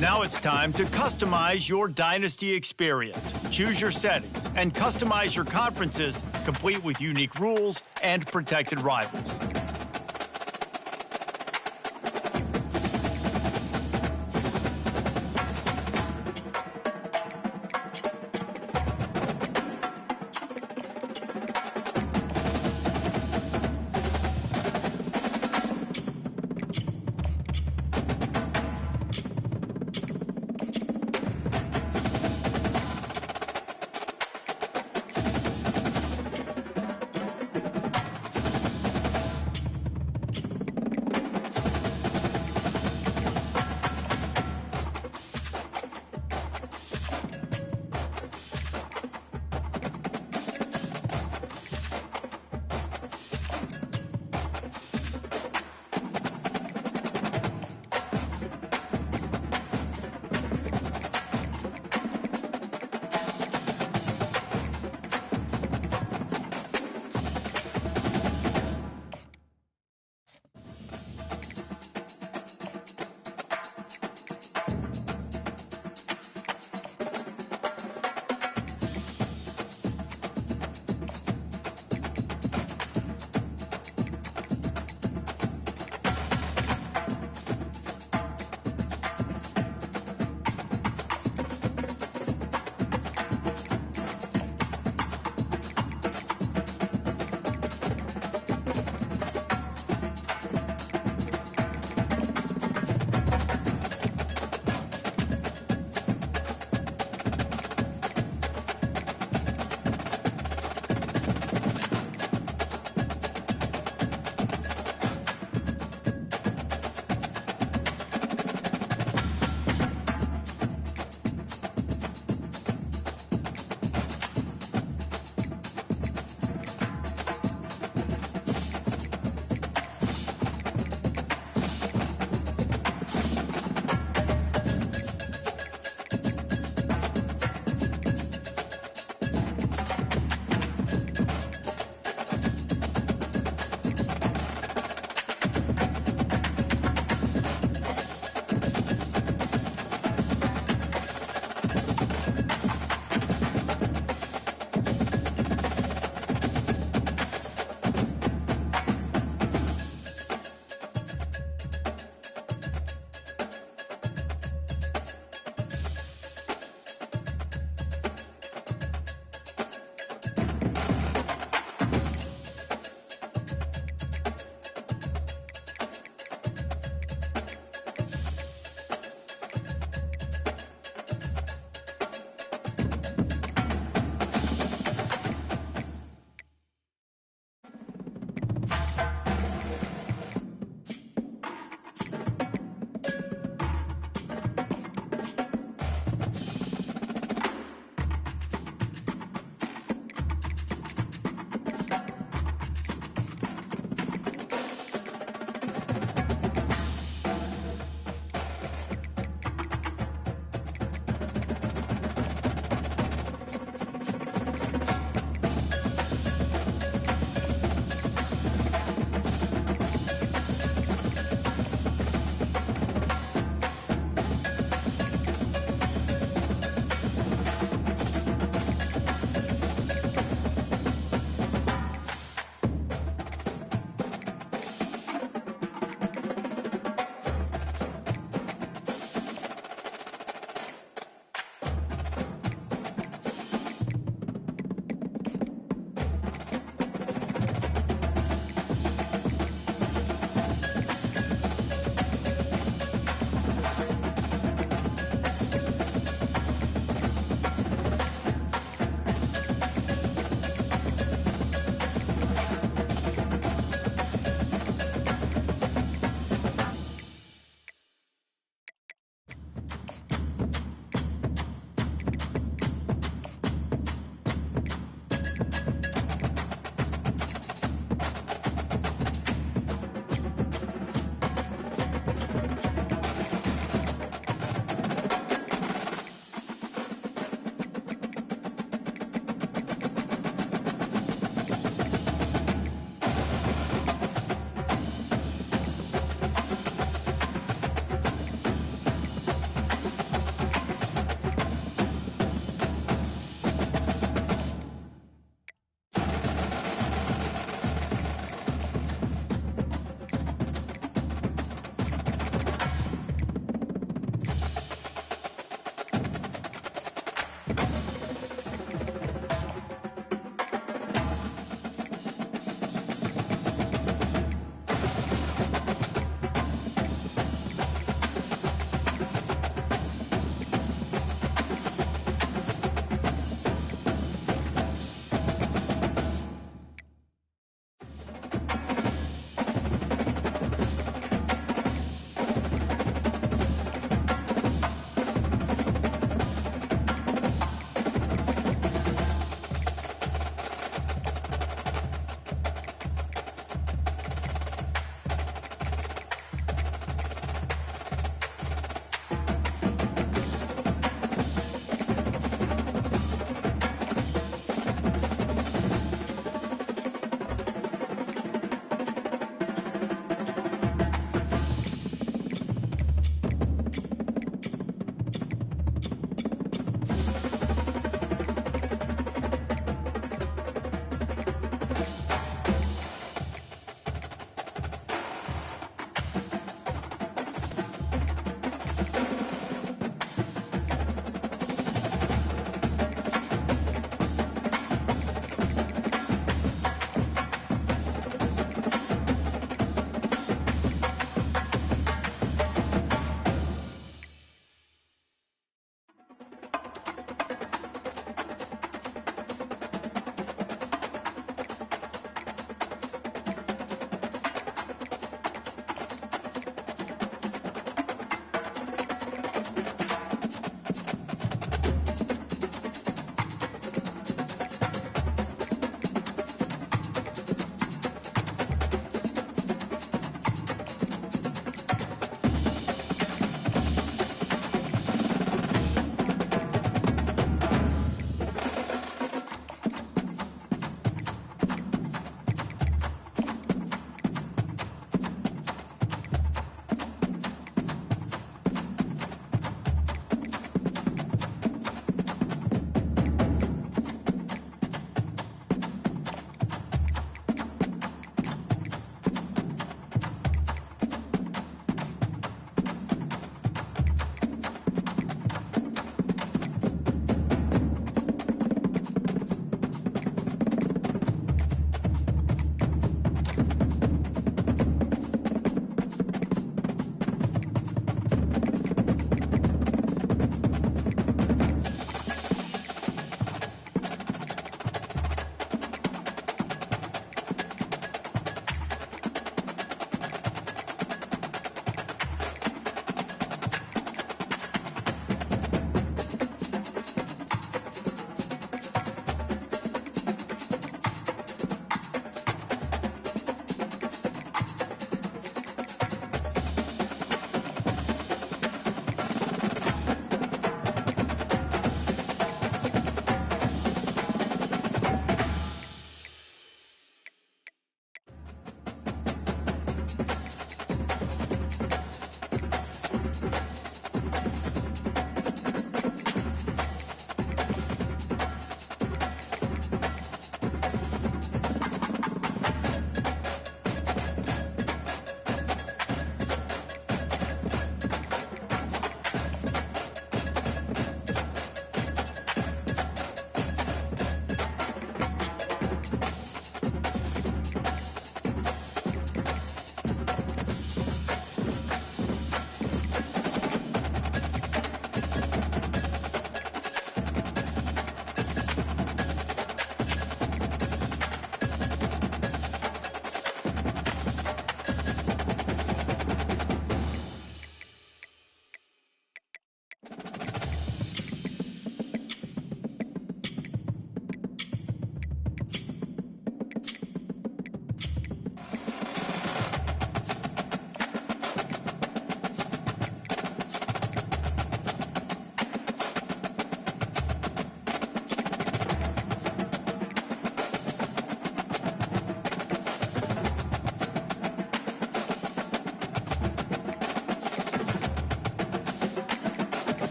Now it's time to customize your Dynasty experience. Choose your settings and customize your conferences, complete with unique rules and protected rivals.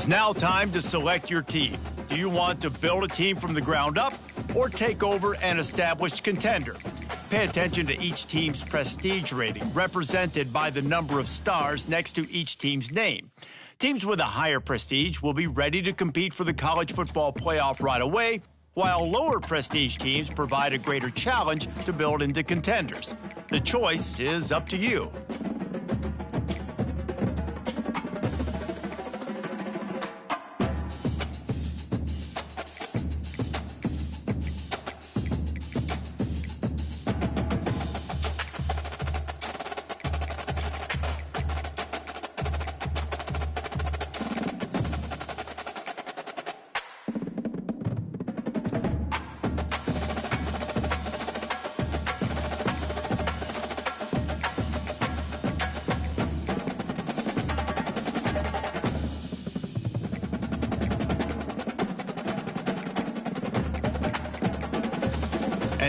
now time to select your team. Do you want to build a team from the ground up or take over an established contender? Pay attention to each team's prestige rating, represented by the number of stars next to each team's name. Teams with a higher prestige will be ready to compete for the college football playoff right away, while lower prestige teams provide a greater challenge to build into contenders. The choice is up to you.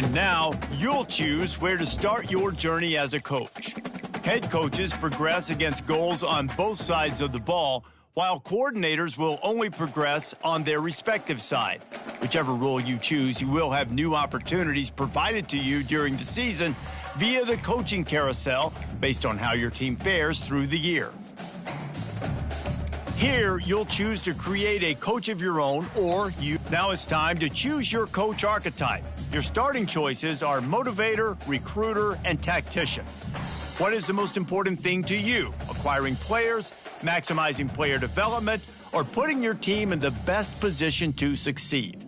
And now, you'll choose where to start your journey as a coach. Head coaches progress against goals on both sides of the ball, while coordinators will only progress on their respective side. Whichever role you choose, you will have new opportunities provided to you during the season via the coaching carousel based on how your team fares through the year. Here, you'll choose to create a coach of your own, or Now it's time to choose your coach archetype. Your starting choices are motivator, recruiter, and tactician. What is the most important thing to you? Acquiring players, maximizing player development, or putting your team in the best position to succeed?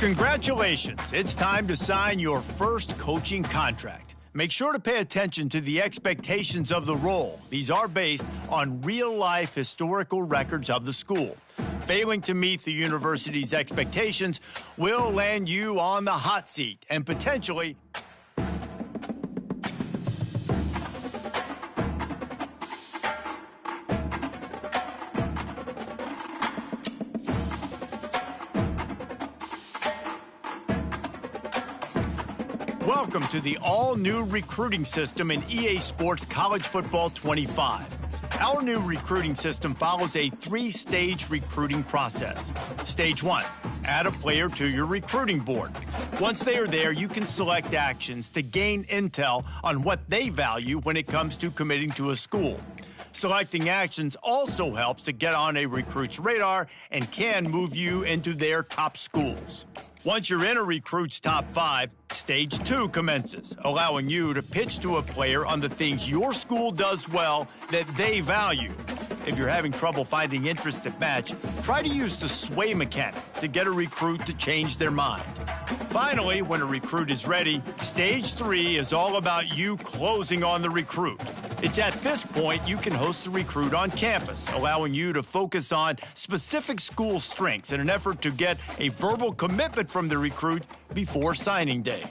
Congratulations, it's time to sign your first coaching contract. Make sure to pay attention to the expectations of the role. These are based on real-life historical records of the school. Failing to meet the university's expectations will land you on the hot seat and potentially Welcome to the all-new recruiting system in EA Sports College Football 25. Our new recruiting system follows a three-stage recruiting process. Stage 1, add a player to your recruiting board. Once they are there, you can select actions to gain intel on what they value when it comes to committing to a school. Selecting Actions also helps to get on a recruit's radar and can move you into their top schools. Once you're in a recruit's top 5, Stage 2 commences, allowing you to pitch to a player on the things your school does well that they value. If you're having trouble finding interest that match, try to use the sway mechanic to get a recruit to change their mind. Finally, when a recruit is ready, Stage 3 is all about you closing on the recruit. It's at this point you can host the recruit on campus, allowing you to focus on specific school strengths in an effort to get a verbal commitment from the recruit before signing day.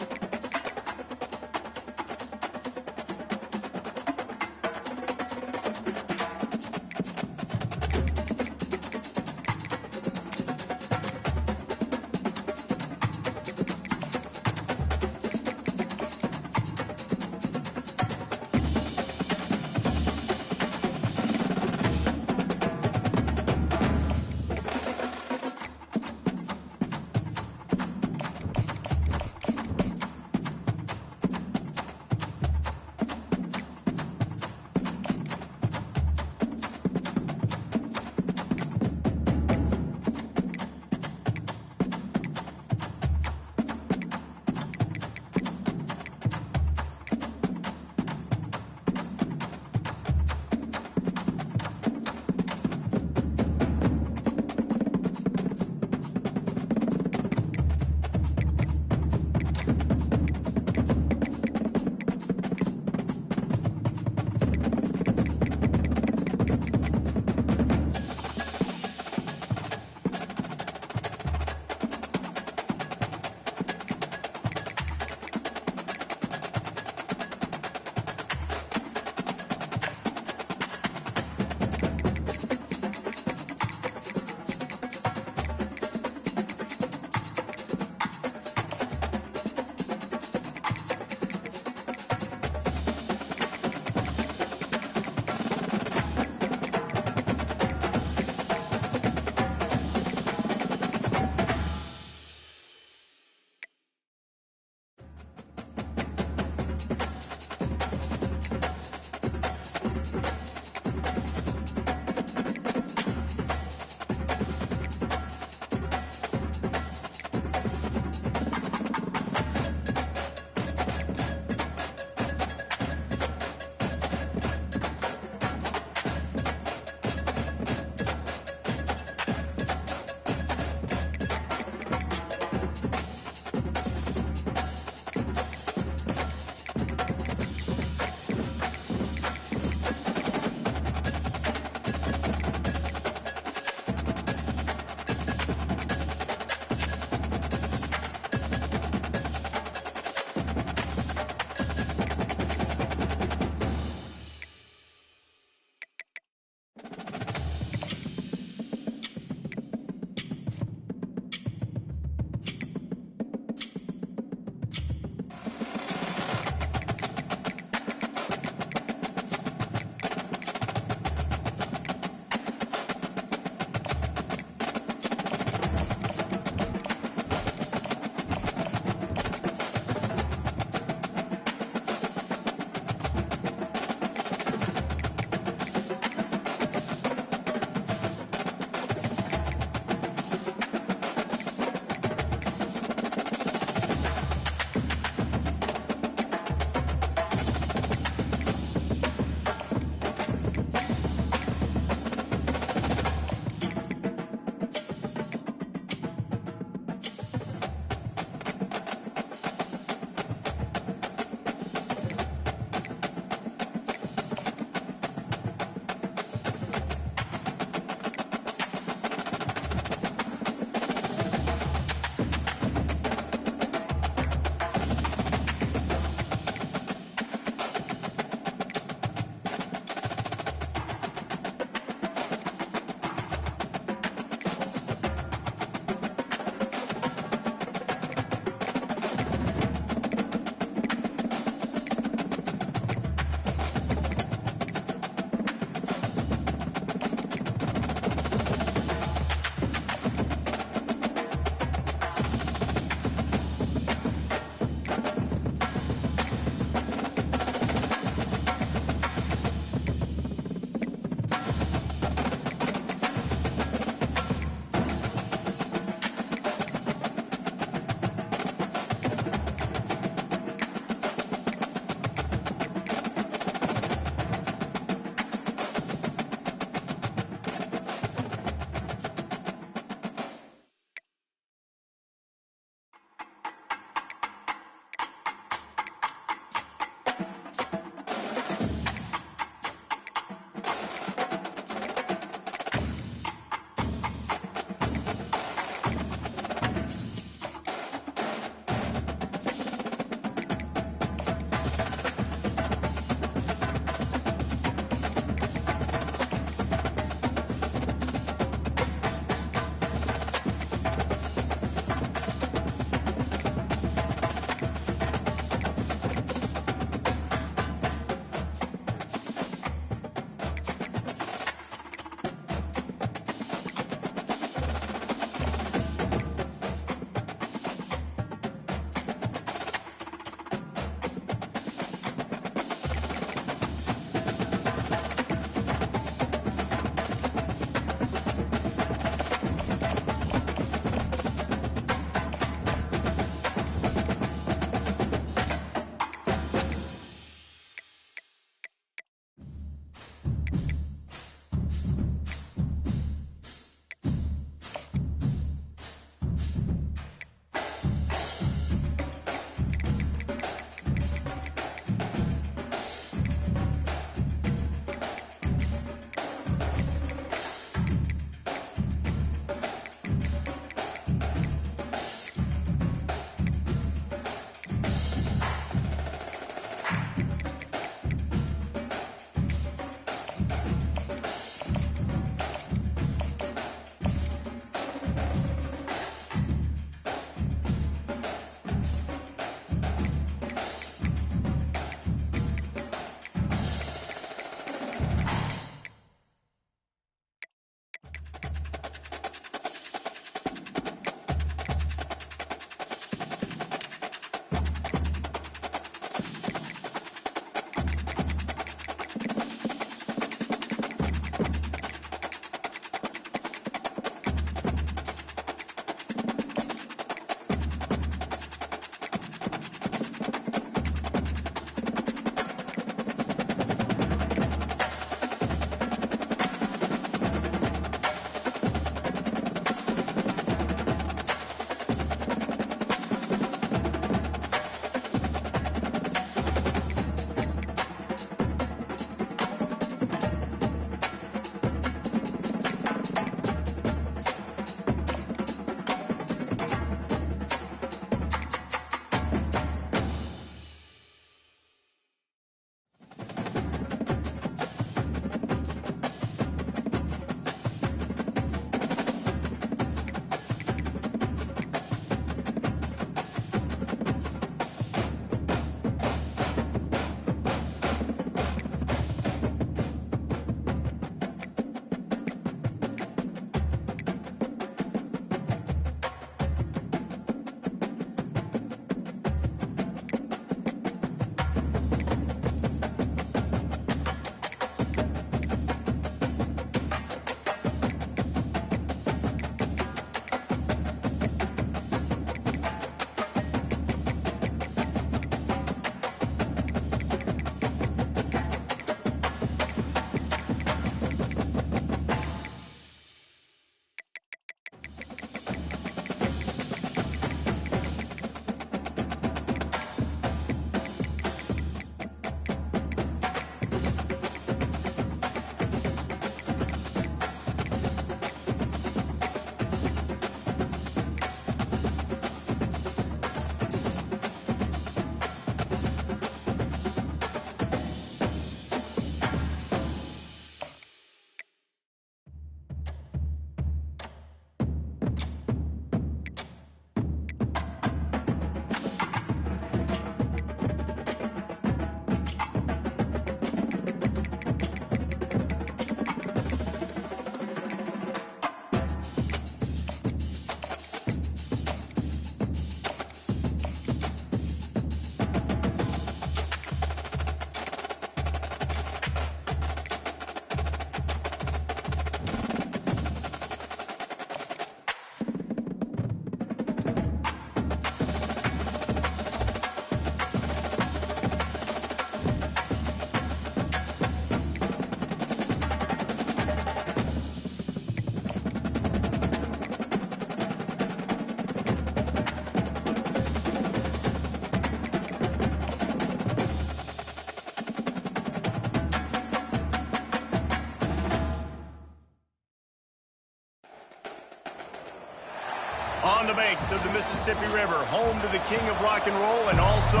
On the banks of the Mississippi River, home to the king of rock and roll and also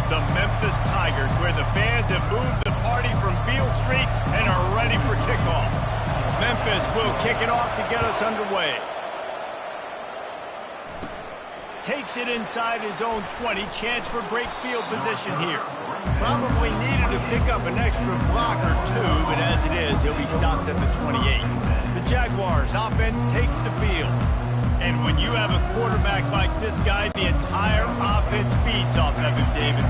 the Memphis Tigers, where the fans have moved the party from Beale Street and are ready for kickoff. Memphis will kick it off to get us underway. Takes it inside his own 20. Chance for great field position here. Probably needed to pick up an extra block or two, but as it is, he'll be stopped at the 28. The Jaguars offense takes the field. And when you have a quarterback like this guy, the entire offense feeds off of him, David.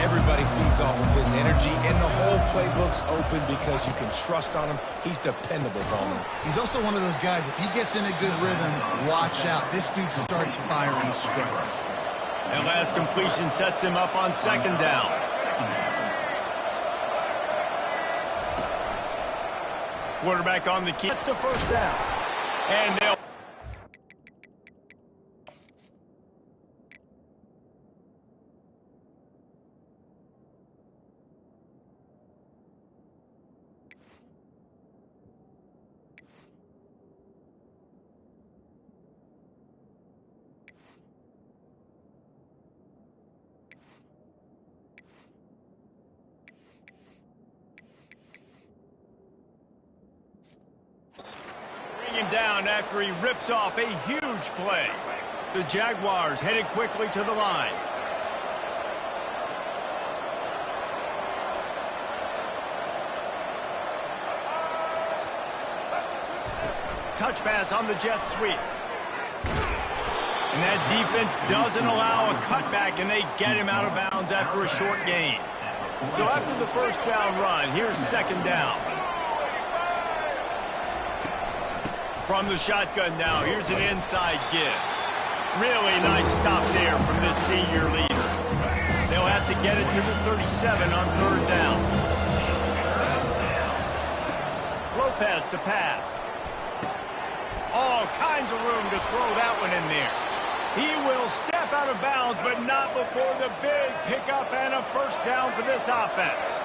Everybody feeds off of his energy, and the whole playbook's open because you can trust on him. He's dependable, Coleman. He's also one of those guys, if he gets in a good rhythm, watch out. This dude starts firing strikes. That last completion sets him up on second down. Quarterback on the key. That's the first down. And they'll... him down after he rips off a huge play. The Jaguars headed quickly to the line. Touch pass on the jet sweep. And that defense doesn't allow a cutback, and they get him out of bounds after a short gain. So after the first down run, here's second down. From the shotgun now, here's an inside give. Really nice stop there from this senior leader. They'll have to get it to the 37 on third down. Lopez to pass. All kinds of room to throw that one in there. He will step out of bounds, but not before the big pickup and a first down for this offense.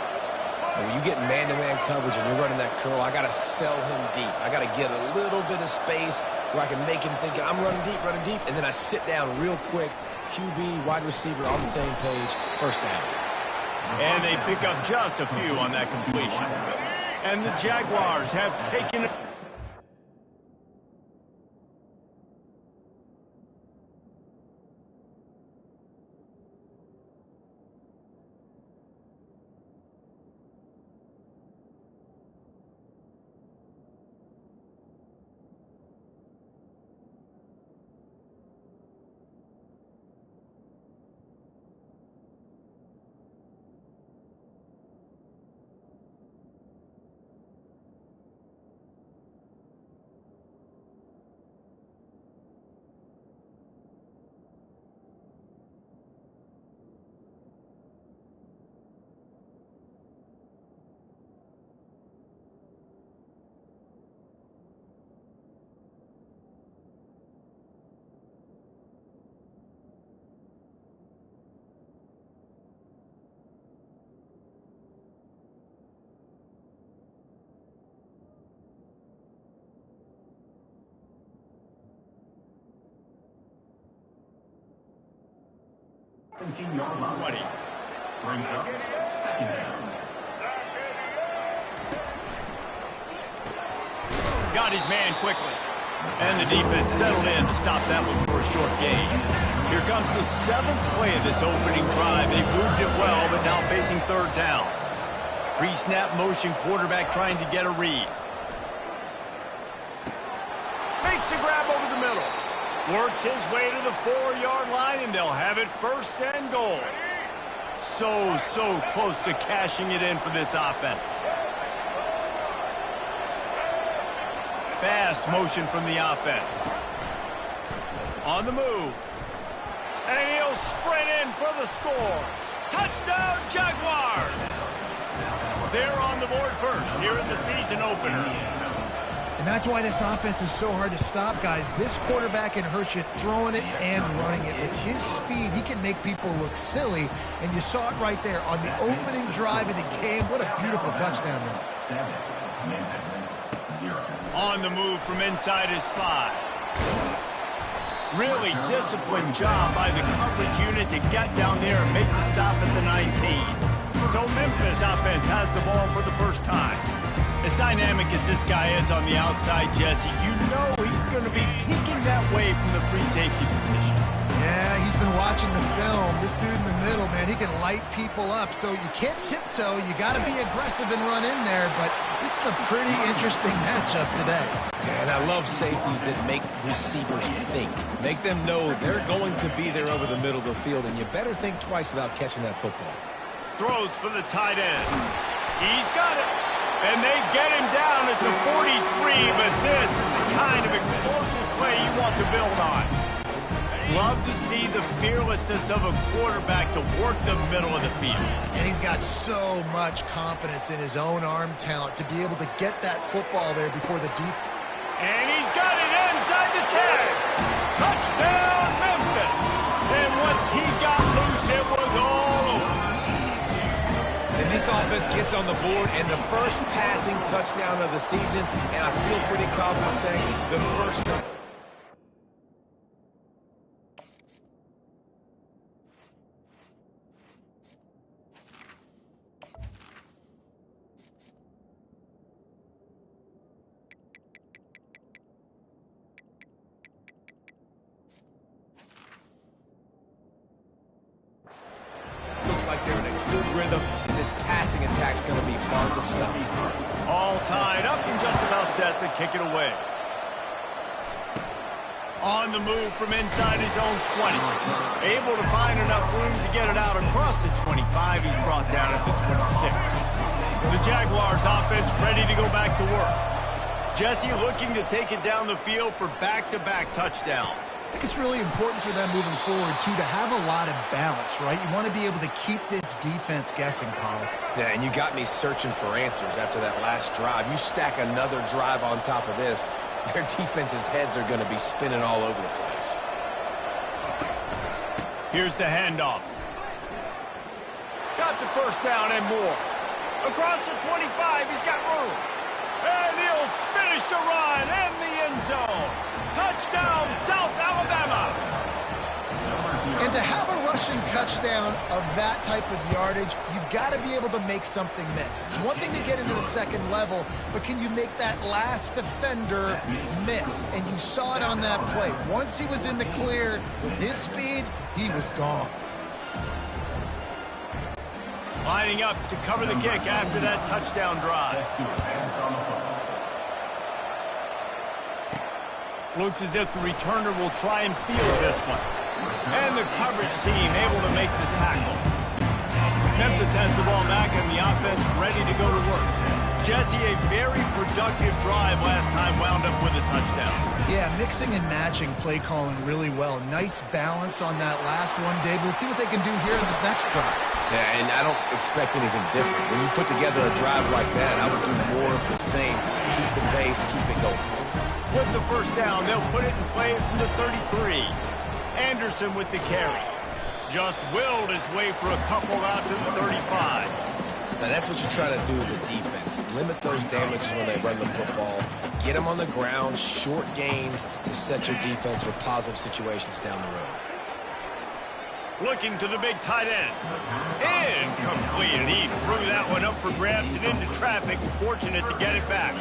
When you get man-to-man coverage and you're running that curl, I got to sell him deep. I got to get a little bit of space where I can make him think I'm running deep, and then I sit down real quick. QB, wide receiver on the same page, first down. And they pick up just a few on that completion. And the Jaguars have taken it. Brings up second down. Got his man quickly. And the defense settled in to stop that one for a short gain. Here comes the seventh play of this opening drive. They moved it well, but now facing third down. Pre-snap motion, quarterback trying to get a read. Makes the grab over the middle. Works his way to the 4-yard line, and they'll have it first and goal. So close to cashing it in for this offense. Fast motion from the offense. On the move. And he'll sprint in for the score. Touchdown, Jaguars! They're on the board first here in the season opener. And that's why this offense is so hard to stop, guys. This quarterback can hurt you throwing it and running it. With his speed, he can make people look silly. And you saw it right there on the opening drive of the game. What a beautiful touchdown run. 7, Memphis, 0. On the move from inside his 5. Really disciplined job by the coverage unit to get down there and make the stop at the 19. So Memphis offense has the ball for the first time. As dynamic as this guy is on the outside, Jesse, you know he's going to be peeking that way from the free safety position. Yeah, he's been watching the film. This dude in the middle, man, he can light people up. So you can't tiptoe. You got to be aggressive and run in there. But this is a pretty interesting matchup today. And I love safeties that make receivers think. Make them know they're going to be there over the middle of the field, and you better think twice about catching that football. Throws for the tight end. He's got it. And they get him down at the 43, but this is the kind of explosive play you want to build on. Love to see the fearlessness of a quarterback to work the middle of the field. And he's got so much confidence in his own arm talent to be able to get that football there before the defense. And he's got it inside the 10. Touchdown, Memphis. And once he got loose, it was all over. And this offense gets on the board, and the first passing touchdown of the season, and I feel pretty confident saying the first one. Looks like they're in a good rhythm, and this passing attack's going to be hard to stop. All tied up and just about set to kick it away. On the move from inside his own 20. Able to find enough room to get it out across the 25. He's brought down at the 26. The Jaguars offense ready to go back to work. Jesse looking to take it down the field for back-to-back touchdowns. I think it's really important for them moving forward, too, to have a lot of balance, right? You want to be able to keep this defense guessing, Pollock. Yeah, and you got me searching for answers after that last drive. You stack another drive on top of this, their defense's heads are going to be spinning all over the place. Here's the handoff. Got the first down and more. Across the 25, he's got room. And he'll finish the run in the end zone. Touchdown, South Alabama. And to have a rushing touchdown of that type of yardage, you've got to be able to make something miss. It's one thing to get into the second level, but can you make that last defender miss? And you saw it on that play. Once he was in the clear, with his speed, he was gone. Lining up to cover the kick after that touchdown drive. Looks as if the returner will try and field this one. And the coverage team able to make the tackle. Memphis has the ball back and the offense ready to go to work. Jesse, a very productive drive last time, wound up with a touchdown. Yeah, mixing and matching play calling really well. Nice balance on that last one, Dave. Let's see what they can do here in this next drive. Yeah, and I don't expect anything different. When you put together a drive like that, I would do more of the same. Keep the pace, keep it going. With the first down, they'll put it in play from the 33. Anderson with the carry. Just willed his way for a couple out to the 35. Now, that's what you try to do as a defense. Limit those damages when they run the football. Get them on the ground, short gains to set your defense for positive situations down the road. Looking to the big tight end. Incomplete, and he threw that one up for grabs and into traffic. Fortunate to get it back.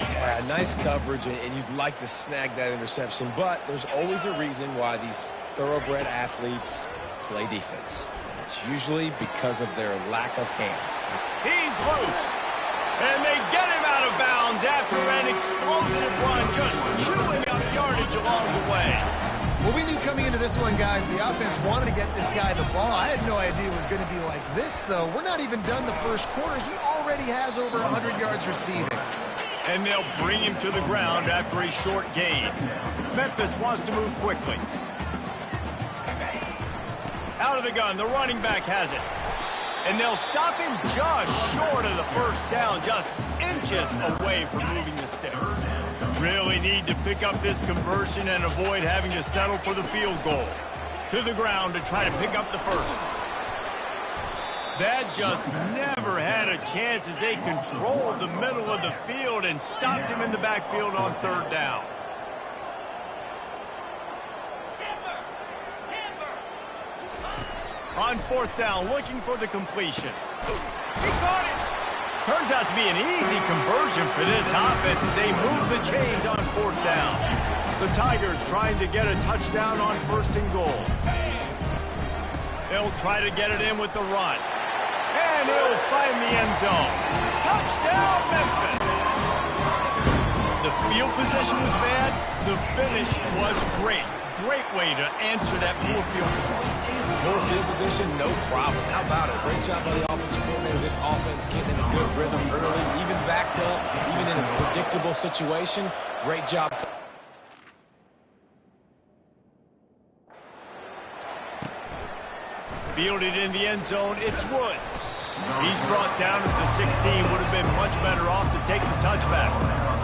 Yeah, nice coverage, and you'd like to snag that interception, but there's always a reason why these thoroughbred athletes play defense. And it's usually because of their lack of hands. He's loose, and they get him out of bounds after an explosive run, just chewing up yardage along the way. Well, we knew coming into this one, guys, the offense wanted to get this guy the ball. I had no idea it was going to be like this, though. We're not even done the first quarter. He already has over 100 yards receiving. And they'll bring him to the ground after a short gain. Memphis wants to move quickly. Out of the gun, the running back has it. And they'll stop him just short of the first down, just inches away from moving the sticks. Really need to pick up this conversion and avoid having to settle for the field goal. To the ground to try to pick up the first. That just never had a chance as they controlled the middle of the field and stopped him in the backfield on third down. On 4th down, looking for the completion. He caught it! Turns out to be an easy conversion for this offense as they move the chains on 4th down. The Tigers trying to get a touchdown on 1st and goal. They'll try to get it in with the run. And he'll find the end zone. Touchdown, Memphis! The field position was bad. The finish was great. Great way to answer that poor field position. Poor field position, no problem. How about it? Great job by the offensive coordinator. This offense getting in a good rhythm early, even backed up, even in a predictable situation. Great job. Fielded in the end zone, it's Woods. He's brought down at the 16. Would have been much better off to take the touchback.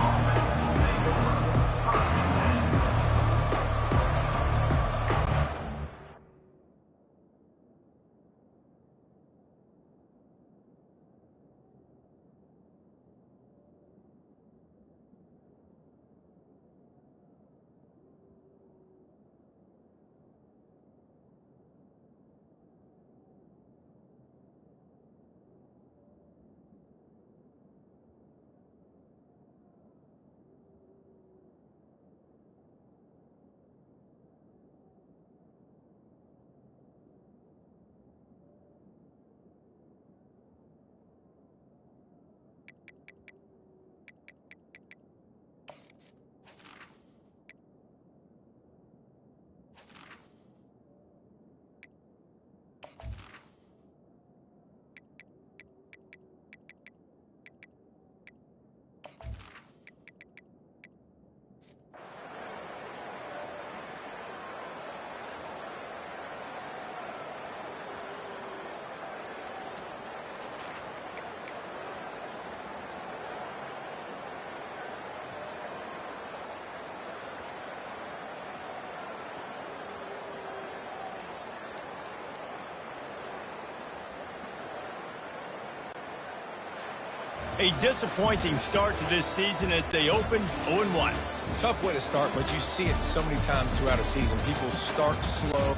A disappointing start to this season as they open 0-1. Tough way to start, but you see it so many times throughout a season. People start slow.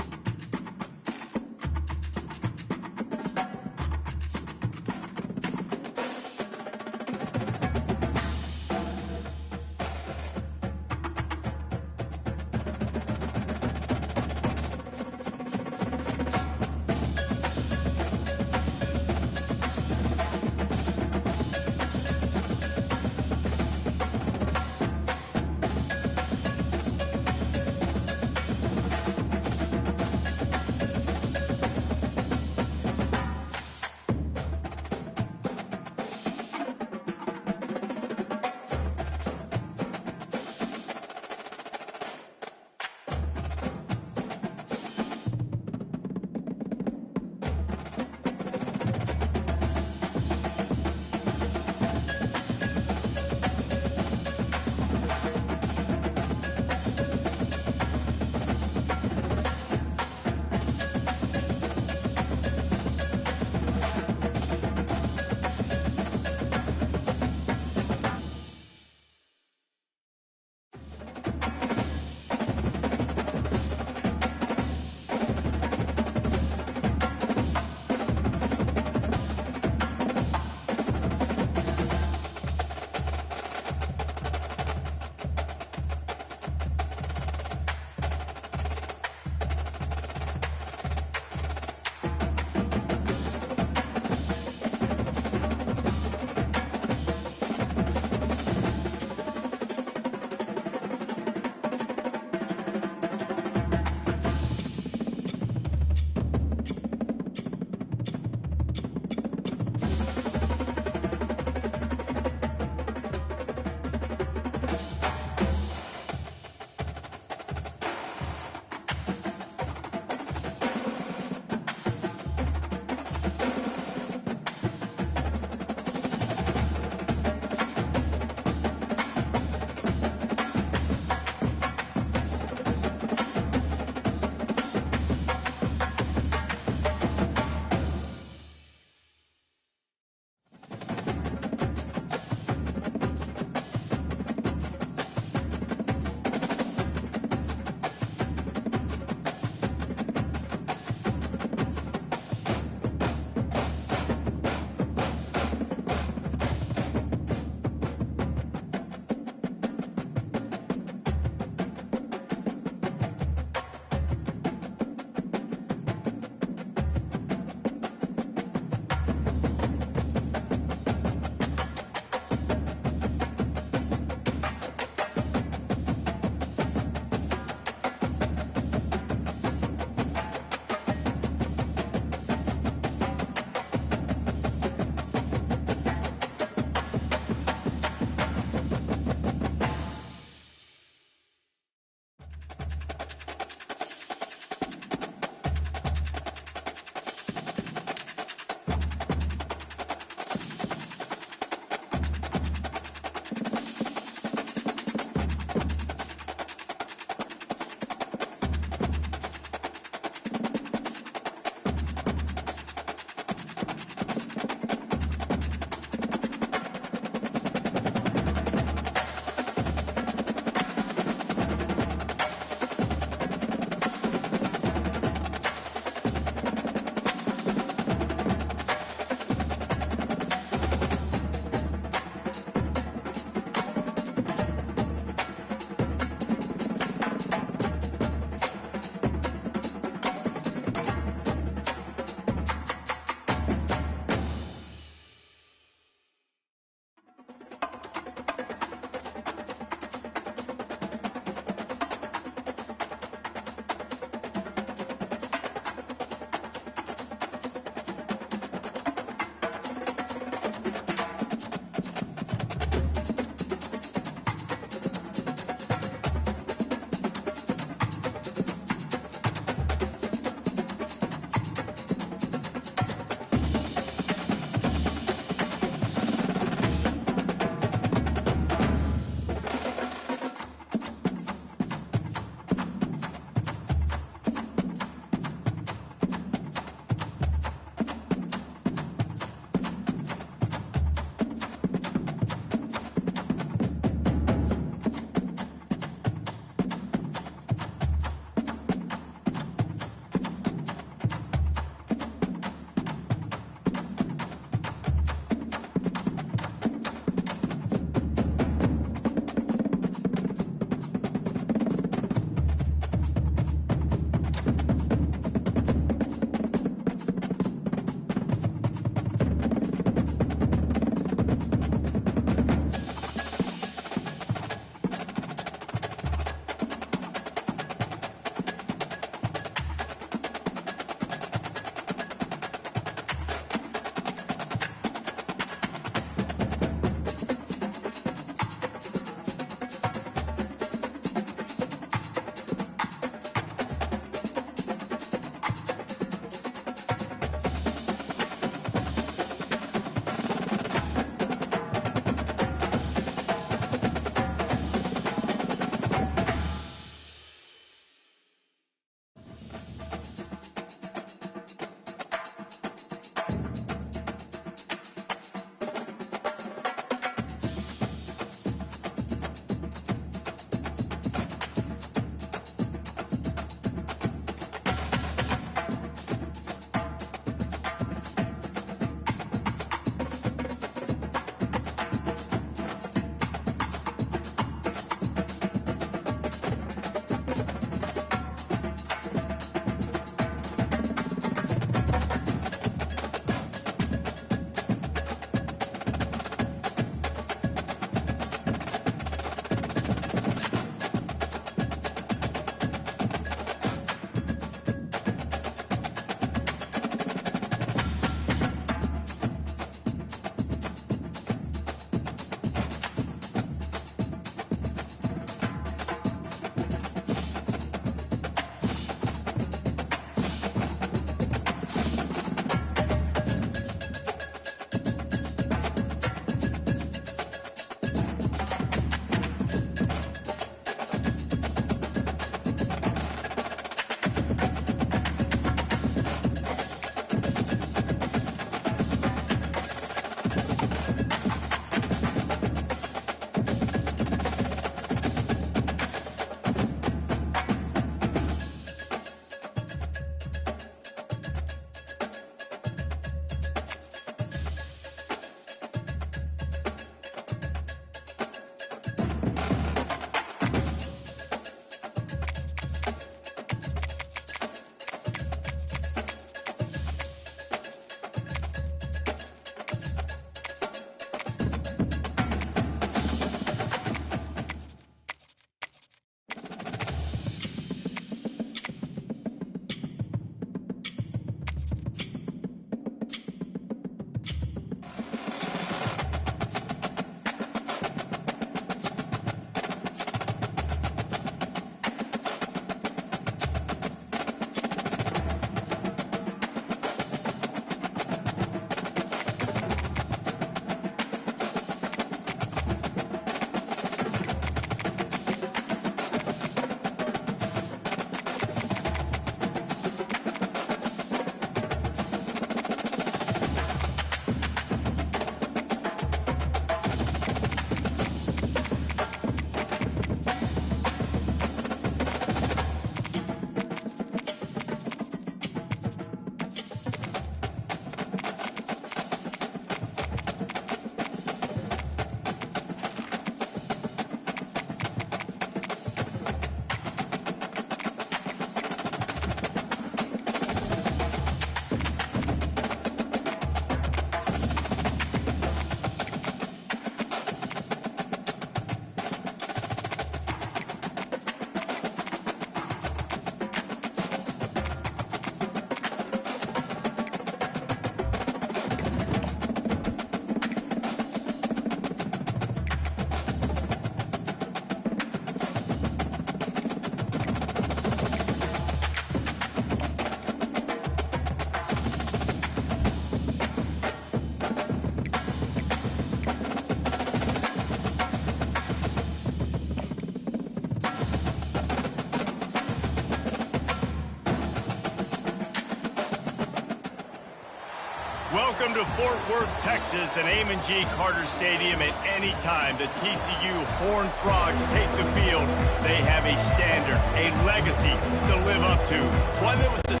Welcome to Fort Worth, Texas, and Amon G. Carter Stadium. At any time the TCU Horned Frogs take the field, they have a standard, a legacy to live up to. One that was the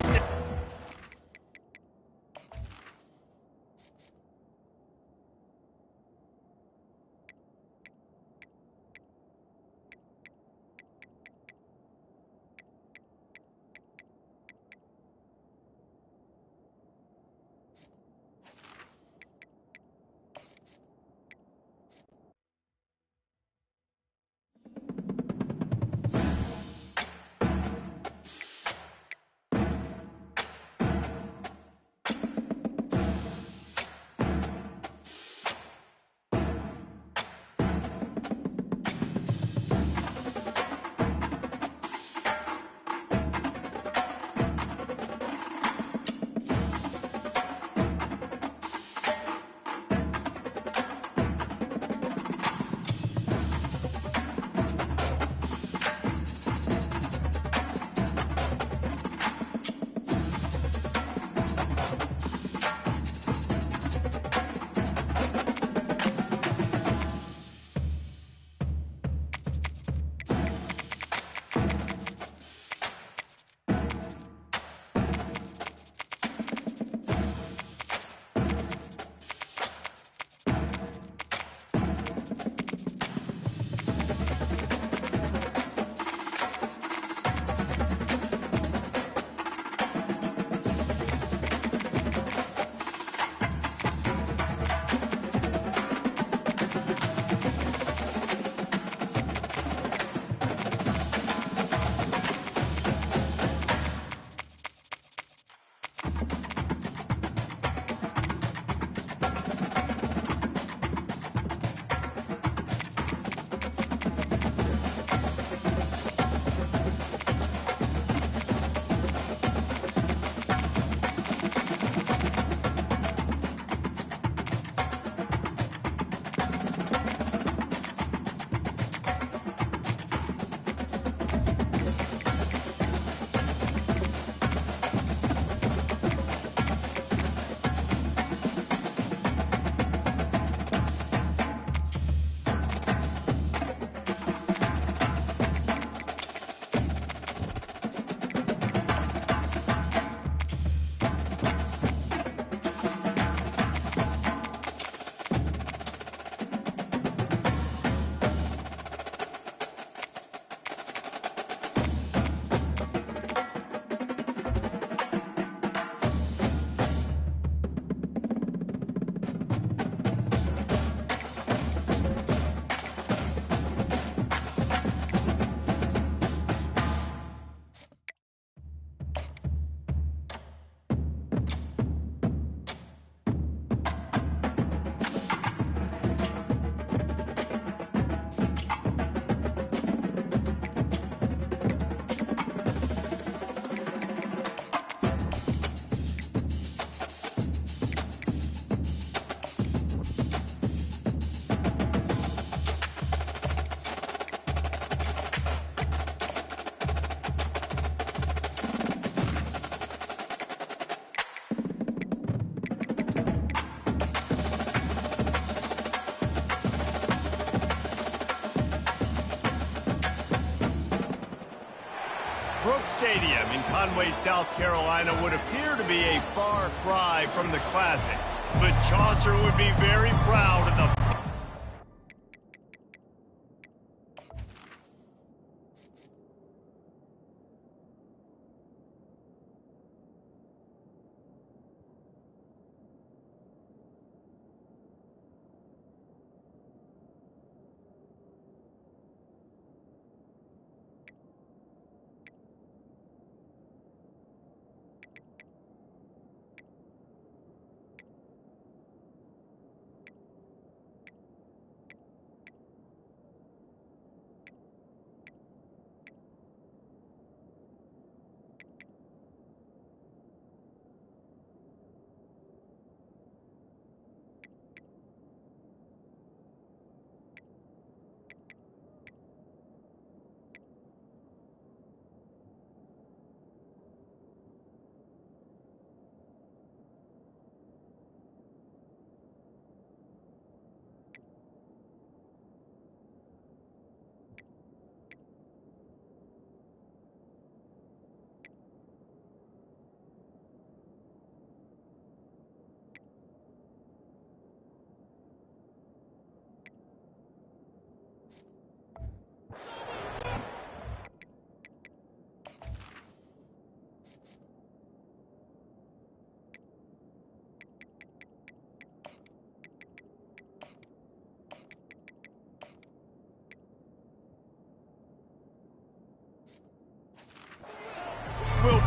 Brooks Stadium in Conway, South Carolina would appear to be a far cry from the classics, but Chaucer would be very proud of the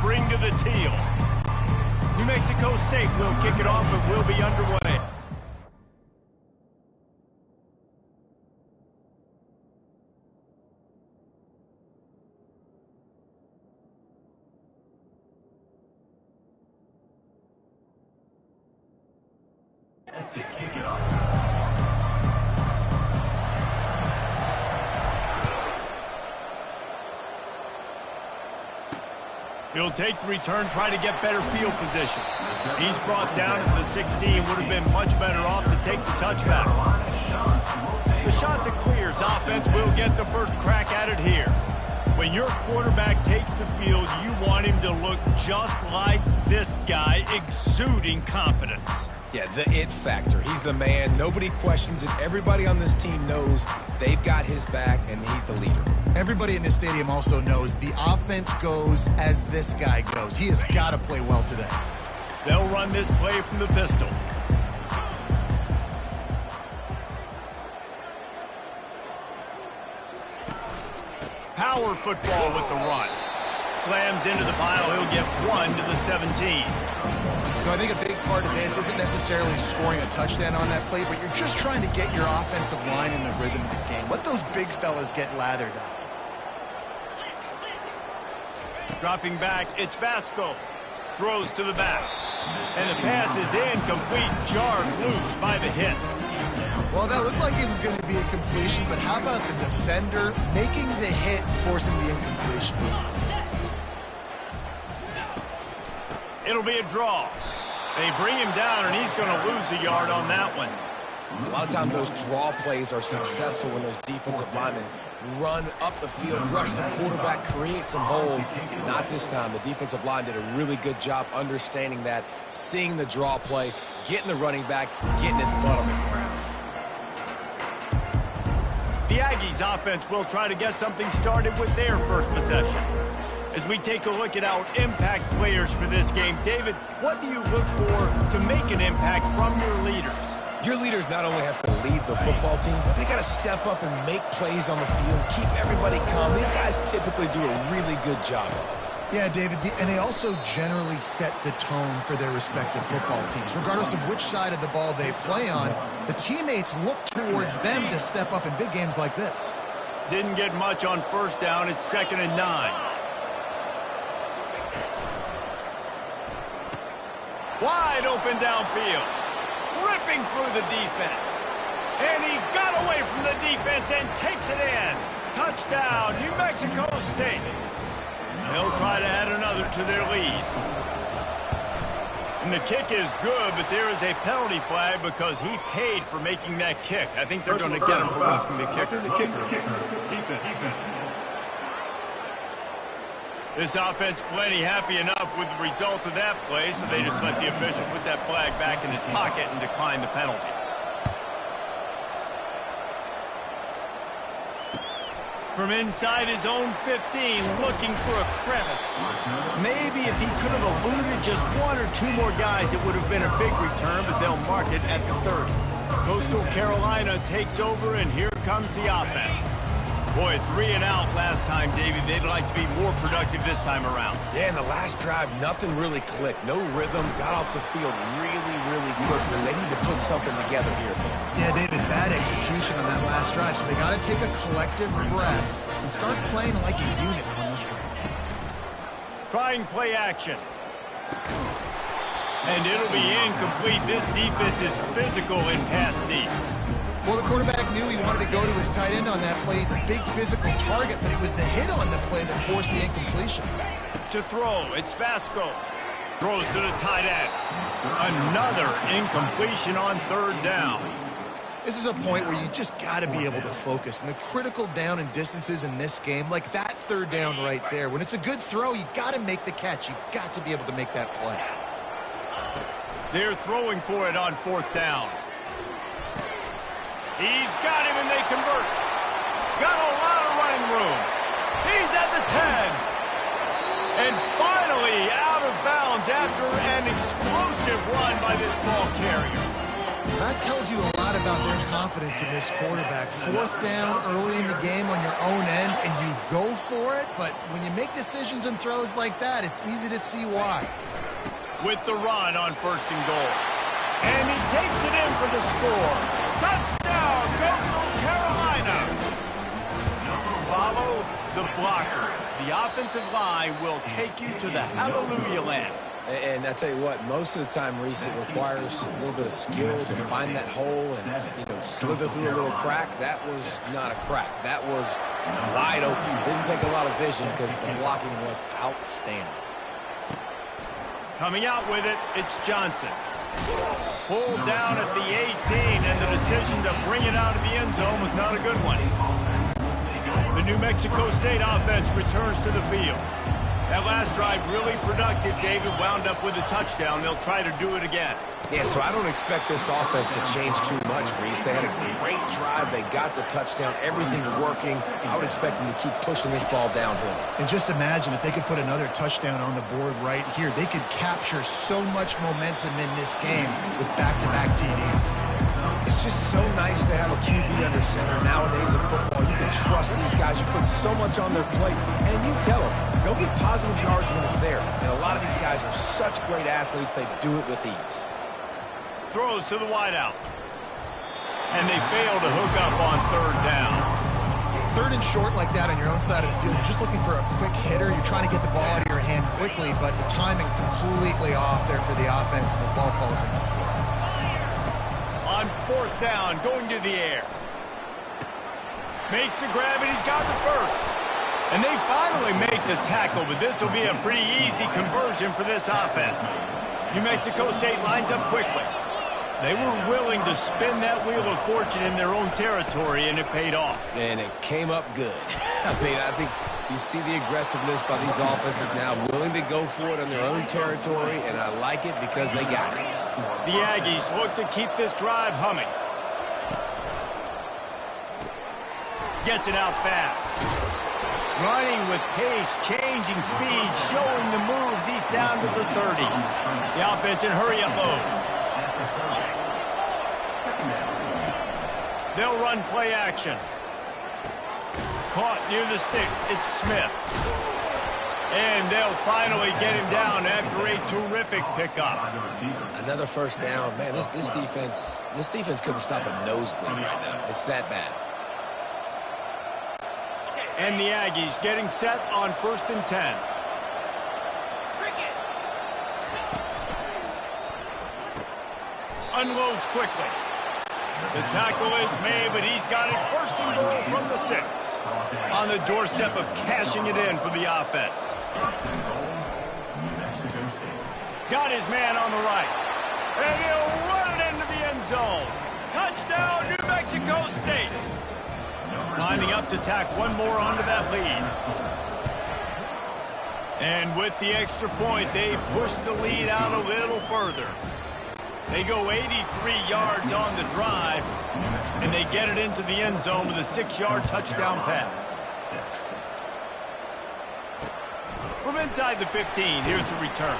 bring to the teal. New Mexico State will kick it off and will be underway. To kick it off. He'll take the return, try to get better field position. He's brought down at the 16, would have been much better off to take the touchback. The shot to clears, offense will get the first crack at it here. When your quarterback takes the field, you want him to look just like this guy, exuding confidence. Yeah, the it factor. He's the man. Nobody questions it. Everybody on this team knows they've got his back, and he's the leader. Everybody in this stadium also knows the offense goes as this guy goes. He has got to play well today. They'll run this play from the pistol. Power football with the run. Slams into the pile. He'll get 1 to the 17. So I think a big part of this isn't necessarily scoring a touchdown on that play, but you're just trying to get your offensive line in the rhythm of the game. Let those big fellas get lathered up. Dropping back, it's Basco. Throws to the back. And the pass is incomplete, jarred loose by the hit. Well, that looked like it was going to be a completion, but how about the defender making the hit and forcing the incompletion? It'll be a draw. They bring him down, and he's going to lose a yard on that one. A lot of times those draw plays are successful when those defensive linemen run up the field, rush the quarterback, create some holes. Not this time. The defensive line did a really good job understanding that, seeing the draw play, getting the running back, getting his butt on the ground. The Aggies offense will try to get something started with their first possession. As we take a look at our impact players for this game, David, what do you look for to make an impact from your leaders? Your leaders not only have to lead the football team, but they got to step up and make plays on the field, keep everybody calm. These guys typically do a really good job of it. Yeah, David, and they also generally set the tone for their respective football teams. Regardless of which side of the ball they play on, the teammates look towards them to step up in big games like this. Didn't get much on first down. It's 2nd and 9. Wide open downfield. Ripping through the defense. And he got away from the defense and takes it in. Touchdown, New Mexico State. They'll try to add another to their lead. And the kick is good, but there is a penalty flag because he paid for making that kick. I think they're going to get him for roughing the kicker. Defense. This offense plenty happy enough with the result of that play, so they just let the official put that flag back in his pocket and decline the penalty. From inside his own 15, looking for a crevice. Maybe if he could have eluded just 1 or 2 more guys, it would have been a big return, but they'll mark it at the 30. Coastal Carolina takes over, and here comes the offense. Boy, 3 and out last time, David. They'd like to be more productive this time around. Yeah, in the last drive, nothing really clicked. No rhythm, got off the field really, really quickly. They need to put something together here. Yeah, David, bad execution on that last drive, so they got to take a collective breath and start playing like a unit on this drive. Trying play action. And it'll be incomplete. This defense is physical in pass deep. Well, the quarterback knew he wanted to go to his tight end on that play. He's a big physical target, but it was the hit on the play that forced the incompletion. To throw, it's Basco. Throws to the tight end. Another incompletion on 3rd down. This is a point where you just got to be able to focus. And the critical down and distances in this game, like that 3rd down right there, when it's a good throw, you got to make the catch. You've got to be able to make that play. They're throwing for it on 4th down. He's got him, and they convert. Got a lot of running room. He's at the 10. And finally out of bounds after an explosive run by this ball carrier. That tells you a lot about their confidence in this quarterback. 4th down early in the game on your own end, and you go for it, but when you make decisions and throws like that, it's easy to see why. With the run on 1st and goal. And he takes it in for the score. Touchdown, Coastal Carolina. Follow the blockers. The offensive line will take you to the hallelujah land. And I tell you what, most of the time, Reese, it requires a little bit of skill to find that hole and, slither through a little crack. That was not a crack. That was wide open. Didn't take a lot of vision because the blocking was outstanding. Coming out with it, it's Johnson. Pulled down at the 18, and the decision to bring it out of the end zone was not a good one. The New Mexico State offense returns to the field. That last drive really productive. David wound up with a touchdown. They'll try to do it again. Yeah, so I don't expect this offense to change too much, Reese. They had a great drive. They got the touchdown. Everything working. I would expect them to keep pushing this ball downhill. And just imagine if they could put another touchdown on the board right here. They could capture so much momentum in this game with back-to-back TDs. It's just so nice to have a QB under center nowadays in football. You can trust these guys. You put so much on their plate, and you tell them, go get positive yards when it's there. And a lot of these guys are such great athletes, they do it with ease. Throws to the wideout. And they fail to hook up on 3rd down. 3rd and short like that on your own side of the field, you're just looking for a quick hitter. You're trying to get the ball out of your hand quickly, but the timing completely off there for the offense, and the ball falls in. On 4th down, going to the air. Makes the grab, and he's got the first. And they finally make the tackle, but this will be a pretty easy conversion for this offense. New Mexico State lines up quickly. They were willing to spin that wheel of fortune in their own territory, and it paid off. And it came up good. I think you see the aggressiveness by these offenses now, willing to go for it on their own territory, and I like it because they got it. The Aggies look to keep this drive humming. Gets it out fast. Running with pace, changing speed, showing the moves. He's down to the 30. The offense in hurry-up mode. They'll run play action. Caught near the sticks. It's Smith. And they'll finally get him down after a terrific pickup. Another 1st down. Man, this defense couldn't stop a nosebleed right now. It's that bad. And the Aggies getting set on 1st and 10. Unloads quickly. The tackle is made, but he's got it 1st and goal from the 6. On the doorstep of cashing it in for the offense. Got his man on the right. And he'll run it into the end zone. Touchdown, New Mexico State. Lining up to tack one more onto that lead. And with the extra point, they push the lead out a little further. They go 83 yards on the drive, and they get it into the end zone with a 6-yard touchdown pass. From inside the 15, here's the return.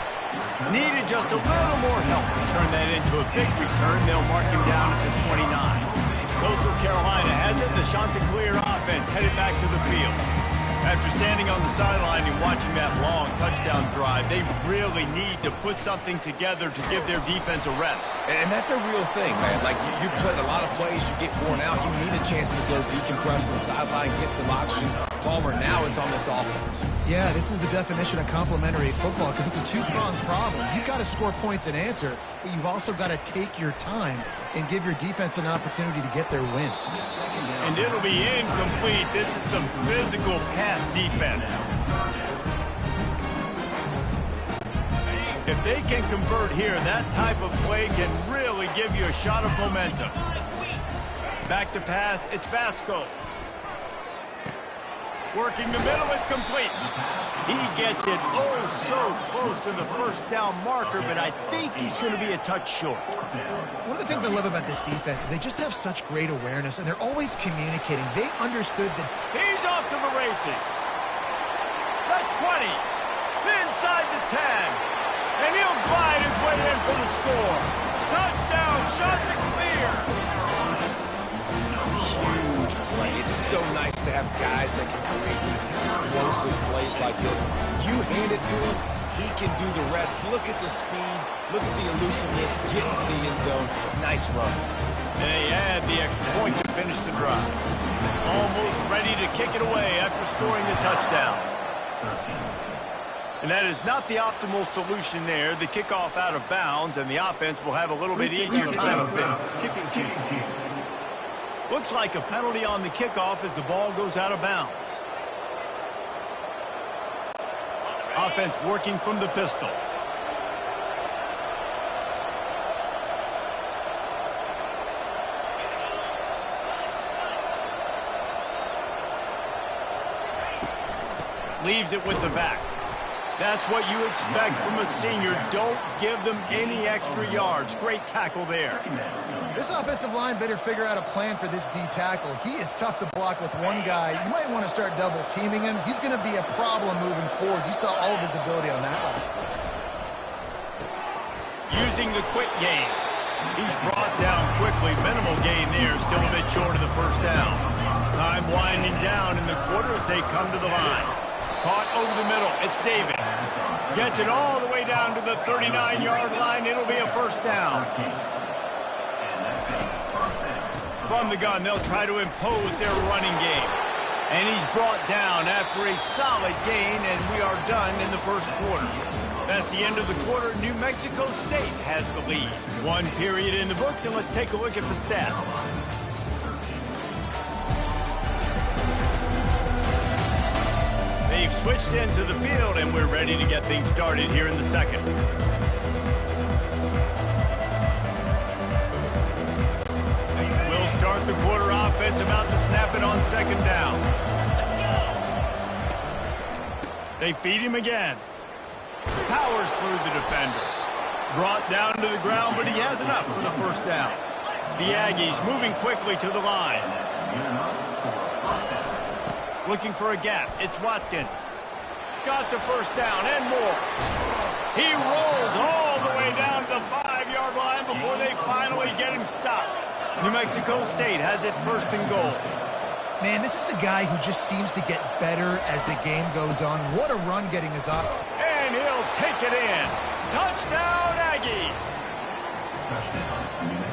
Needed just a little more help to turn that into a big return. They'll mark him down at the 29. Coastal Carolina has it. The Chanticleer offense headed back to the field. After standing on the sideline and watching that long touchdown drive, they really need to put something together to give their defense a rest. And that's a real thing, man. Like, you played a lot of plays, you get worn out, you need a chance to go decompress on the sideline, get some oxygen. Palmer, now it's on this offense. Yeah, this is the definition of complementary football because it's a two-pronged problem. You've got to score points and answer, but you've also got to take your time and give your defense an opportunity to get their win. And it'll be incomplete. This is some physical pass defense. If they can convert here, that type of play can really give you a shot of momentum. Back to pass, it's Vasco. Working the middle, it's complete. He gets it so close to the 1st down marker, but I think he's going to be a touch short. One of the things I love about this defense is they just have such great awareness, and they're always communicating. They understood that... He's off to the races. The 20. Inside the 10. And he'll glide his way in for the score. Touchdown, shot to clear. Huge play. It's so nice to have guys that can create these explosive plays like this. You hand it to him, he can do the rest. Look at the speed. Look at the elusiveness. Get into the end zone. Nice run. They add the extra point to finish the drive. Almost ready to kick it away after scoring the touchdown. And that is not the optimal solution there. The kickoff out of bounds, and the offense will have a little bit easier time of things. Looks like a penalty on the kickoff as the ball goes out of bounds. Offense working from the pistol. Leaves it with the back. That's what you expect from a senior. Don't give them any extra yards. Great tackle there. This offensive line better figure out a plan for this D tackle. He is tough to block with one guy. You might want to start double teaming him. He's going to be a problem moving forward. You saw all of his ability on that last play. Using the quick game. He's brought down quickly. Minimal gain there. Still a bit short of the first down. Time winding down in the quarter as they come to the line. Caught over the middle. It's David. Gets it all the way down to the 39-yard line. It'll be a first down. From the gun, they'll try to impose their running game. And he's brought down after a solid gain, and we are done in the first quarter. That's the end of the quarter. New Mexico State has the lead. One period in the books, and let's take a look at the stats. They've switched into the field, and we're ready to get things started here in the second. We'll start the quarter offense about to snap it on second down. They feed him again. Powers through the defender. Brought down to the ground, but he has enough for the first down. The Aggies moving quickly to the line. Looking for a gap. It's Watkins. Got the first down and more. He rolls all the way down to the 5-yard line before they finally get him stopped. New Mexico State has it first and goal. Man, this is a guy who just seems to get better as the game goes on. What a run getting his up. And he'll take it in. Touchdown, Aggies.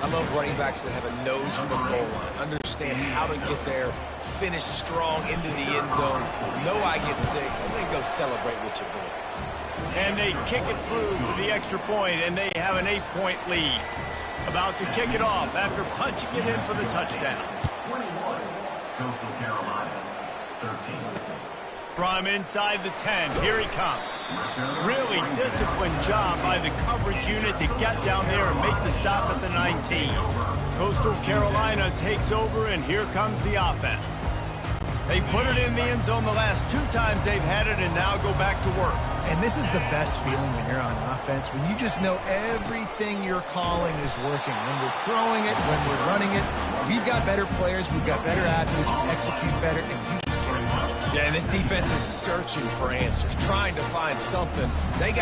I love running backs that have a nose for the goal line. Understand how to get there, finish strong into the end zone. Know I get 6, and then go celebrate with your boys. And they kick it through for the extra point, and they have an 8-point lead. About to kick it off after punching it in for the touchdown. 21, Coastal Carolina, 13. From inside the 10, here he comes. Really disciplined job by the coverage unit to get down there and make the stop at the 19. Coastal Carolina takes over, and here comes the offense. They put it in the end zone the last 2 times they've had it, and now go back to work. And this is the best feeling when you're on offense, when you just know everything you're calling is working. When we're throwing it, when we're running it, we've got better players, we've got better athletes, we execute better, and you just can't stop us. Yeah, and this defense is searching for answers, trying to find something. I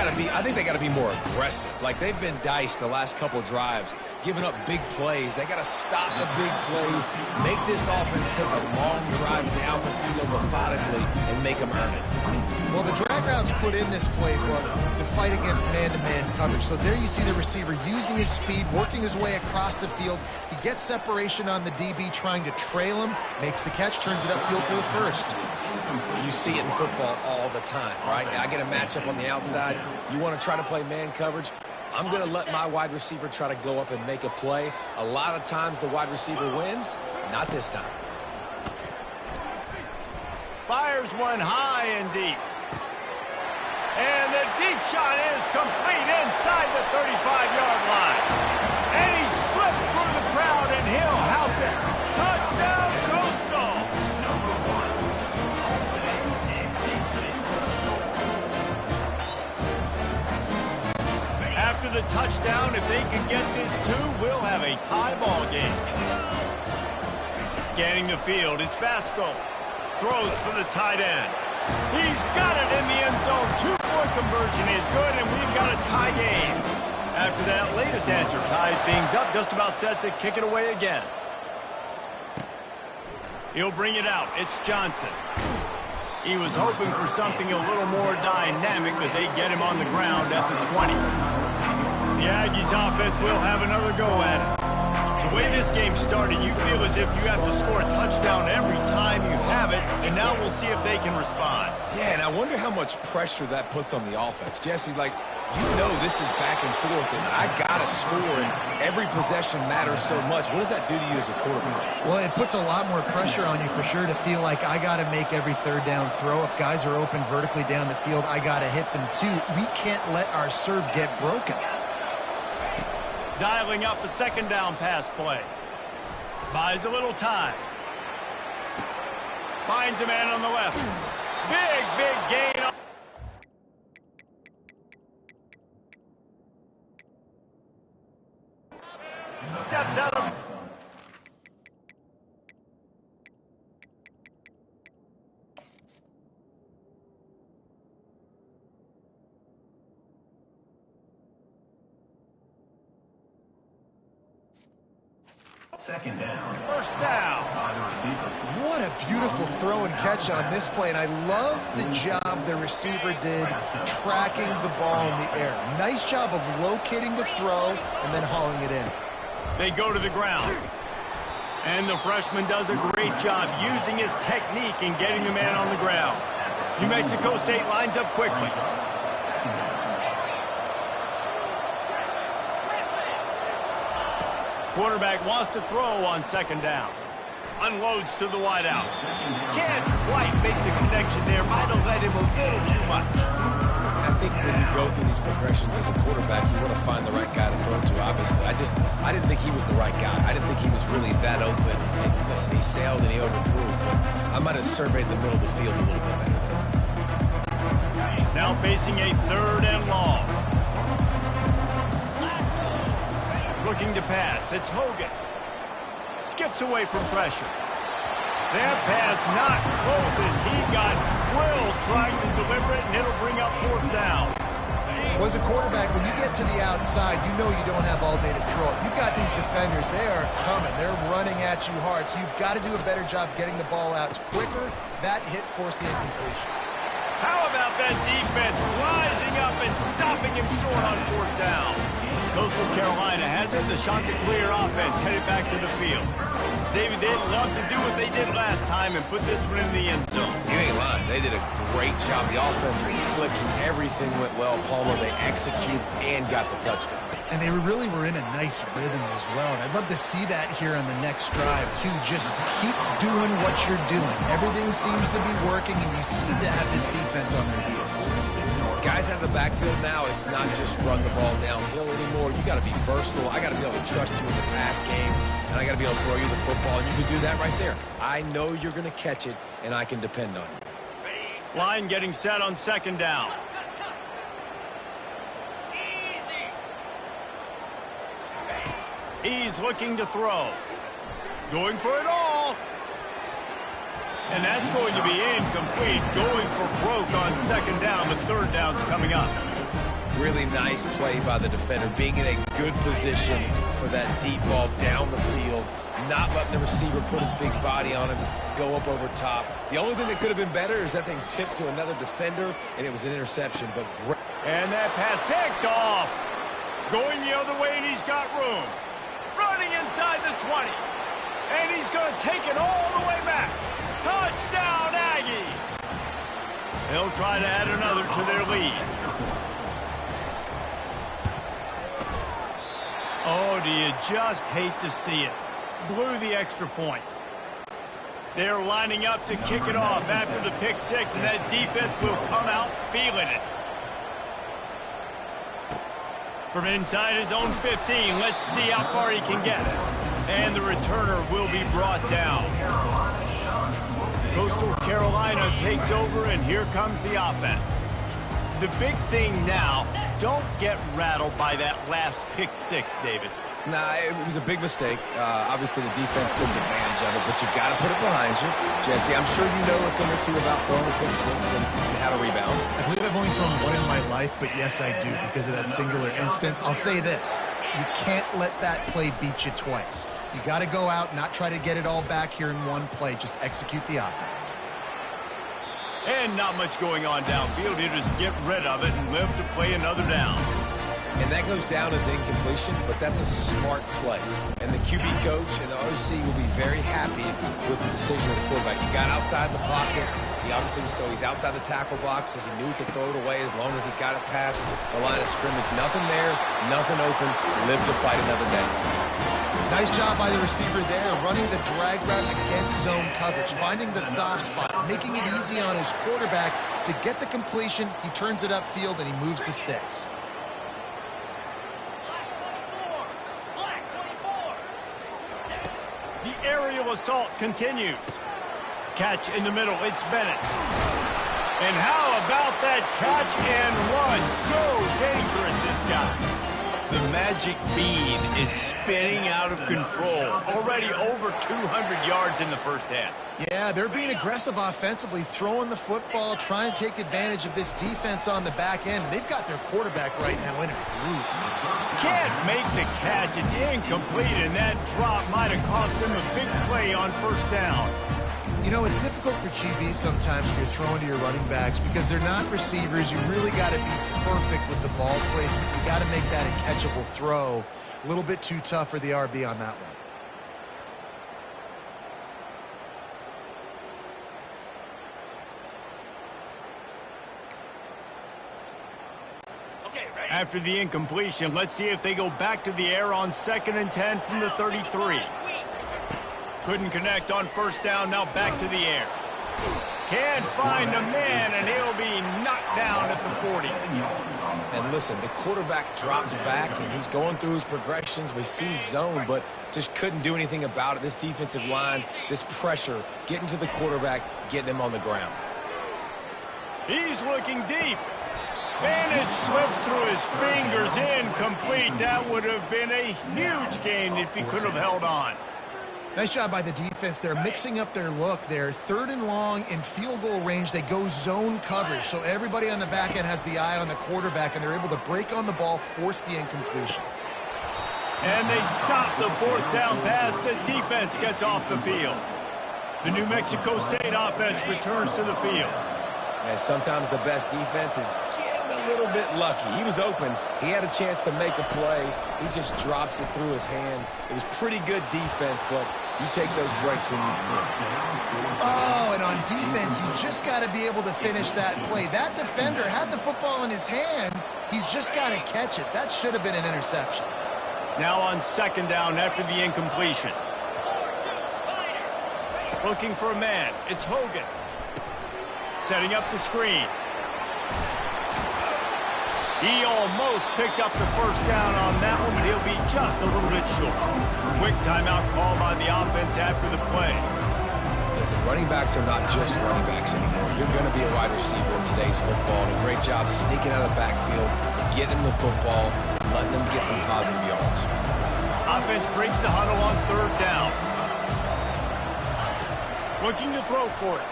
think they got to be more aggressive. Like, they've been diced the last couple drives, giving up big plays. They got to stop the big plays, make this offense take a long drive down the field methodically, and make them earn it. Well, the drag routes put in this playbook to fight against man-to-man coverage. So there you see the receiver using his speed, working his way across the field. He gets separation on the DB, trying to trail him, makes the catch, turns it upfield for the first. You see it in football all the time, right? I get a matchup on the outside. You want to try to play man coverage? I'm going to let my wide receiver try to go up and make a play. A lot of times the wide receiver wins. Not this time. Fires one high and deep. And the deep shot is complete inside the 35-yard line. And he slipped through the crowd, and he'll house it. Touchdown, Coastal! After the touchdown, if they can get this 2, we'll have a tie ball game. Scanning the field, it's Vasco. Throws for the tight end. He's got it in the end zone. 2-point conversion is good, and we've got a tie game. After that latest answer tied things up, just about set to kick it away again. He'll bring it out. It's Johnson. He was hoping for something a little more dynamic, but they get him on the ground at the 20. The Aggies offense will have another go at it. The way this game started, you feel as if you have to score a touchdown every time you have it, and now we'll see if they can respond. Yeah, and I wonder how much pressure that puts on the offense. Jesse, like, you know this is back and forth, and I got to score, and every possession matters so much. What does that do to you as a quarterback? Well, it puts a lot more pressure on you for sure to feel like I got to make every third down throw. If guys are open vertically down the field, I got to hit them too. We can't let our serve get broken. Dialing up a second down pass play. Buys a little time. Finds a man on the left. Big gain. Steps out of... Second down. First down. By the receiver. What a beautiful throw and catch on this play, and I love the job the receiver did tracking the ball in the air. Nice job of locating the throw and then hauling it in. They go to the ground. And the freshman does a great job using his technique and getting the man on the ground. New Mexico State lines up quickly. Quarterback wants to throw on second down. Unloads to the wideout. Can't quite make the connection there. Might have led him a little too much. I think when you go through these progressions as a quarterback, you want to find the right guy to throw to, obviously. I didn't think he was the right guy. I didn't think he was really that open. And listen, he sailed and he overthrew. But I might have surveyed the middle of the field a little bit better. Now facing a third and long. Looking to pass. It's Hogan. Skips away from pressure. That pass not close as he got drilled trying to deliver it, and it'll bring up fourth down. Well, as a quarterback, when you get to the outside, you know you don't have all day to throw it. You've got these defenders. They are coming. They're running at you hard, so you've got to do a better job getting the ball out quicker. That hit forced the incompletion. How about that defense rising up and stopping him short on fourth down? Coastal Carolina has it. The Chanticleer offense headed back to the field. David, they'd love to do what they did last time and put this one in the end zone. You ain't lying. They did a great job. The offense was clicking. Everything went well. Palmer, they executed and got the touchdown. And they really were in a nice rhythm as well. And I'd love to see that here on the next drive, too. Just keep doing what you're doing. Everything seems to be working, and you seem to have this defense on their heels. Guys out of the backfield now, it's not just run the ball downhill anymore. You got to be versatile. I got to be able to trust you in the pass game, and I got to be able to throw you the football, and you can do that right there. I know you're going to catch it, and I can depend on you. Line getting set on second down. He's looking to throw. Going for it all. And that's going to be incomplete. Going for broke on second down. The third down's coming up. Really nice play by the defender, being in a good position for that deep ball down the field, not letting the receiver put his big body on him, go up over top. The only thing that could have been better is that thing tipped to another defender, and it was an interception. But great. And that pass picked off. Going the other way, and he's got room. Running inside the 20. And he's going to take it all the way back. Touchdown, Aggies! They'll try to add another to their lead. Oh, do you just hate to see it? Blew the extra point. They're lining up to kick it off after the pick six, and that defense will come out feeling it. From inside his own 15, let's see how far he can get. And the returner will be brought down. Coastal Carolina takes over, and here comes the offense. The big thing now, don't get rattled by that last pick six, David. Nah, it was a big mistake. Obviously, the defense took advantage of it, but you got to put it behind you. Jesse, I'm sure you know a thing or two about throwing a pick six and how to rebound. I believe I've only thrown one in my life, but yes, I do because of that singular instance. I'll say this. You can't let that play beat you twice. You got to go out, not try to get it all back here in one play. Just execute the offense. And not much going on downfield. You just get rid of it and live to play another down. And that goes down as incompletion, but that's a smart play. And the QB coach and the OC will be very happy with the decision of the quarterback. He got outside the pocket. He obviously was he's outside the tackle boxes. He knew he could throw it away as long as he got it past the line of scrimmage. Nothing there, nothing open. Live to fight another day. Nice job by the receiver there, running the drag route against zone coverage, finding the soft spot, making it easy on his quarterback to get the completion. He turns it upfield and he moves the sticks. The aerial assault continues. Catch in the middle. It's Bennett. And how about that catch and run? So dangerous, this guy. The magic bean is spinning out of control. Already over 200 yards in the first half. Yeah, they're being aggressive offensively, throwing the football, trying to take advantage of this defense on the back end. They've got their quarterback right now in a groove. Can't make the catch. It's incomplete, and that drop might have cost them a big play on first down. You know, it's difficult for QBs sometimes when you're throwing to your running backs because they're not receivers. You really got to be perfect with the ball placement. You got to make that a catchable throw. A little bit too tough for the RB on that one. After the incompletion, let's see if they go back to the air on 2nd and 10 from the 33. Couldn't connect on first down, now back to the air. Can't find a man, and he'll be knocked down at the 40. And listen, the quarterback drops back, and he's going through his progressions. We see zone, but just couldn't do anything about it. This defensive line, this pressure, getting to the quarterback, getting him on the ground. He's looking deep. And it slips through his fingers, incomplete. That would have been a huge gain if he could have held on. Nice job by the defense. They're mixing up their look there. 3rd and long in field goal range. They go zone coverage. So everybody on the back end has the eye on the quarterback, and they're able to break on the ball, force the incompletion. And they stop the 4th down pass. The defense gets off the field. The New Mexico State offense returns to the field. And sometimes the best defense is a little bit lucky. He was open. He had a chance to make a play. He just drops it through his hand. It was pretty good defense, but you take those breaks when you can. Oh, and on defense, you just got to be able to finish that play. That defender had the football in his hands. He's just got to catch it. That should have been an interception. Now on 2nd down after the incompletion. Looking for a man. It's Hogan. Setting up the screen. He almost picked up the first down on that one, but he'll be just a little bit short. Quick timeout call by the offense after the play. Listen, running backs are not just running backs anymore. You're going to be a wide receiver in today's football. And a great job sneaking out of the backfield, getting the football, letting them get some positive yards. Offense breaks the huddle on 3rd down. Looking to throw for it.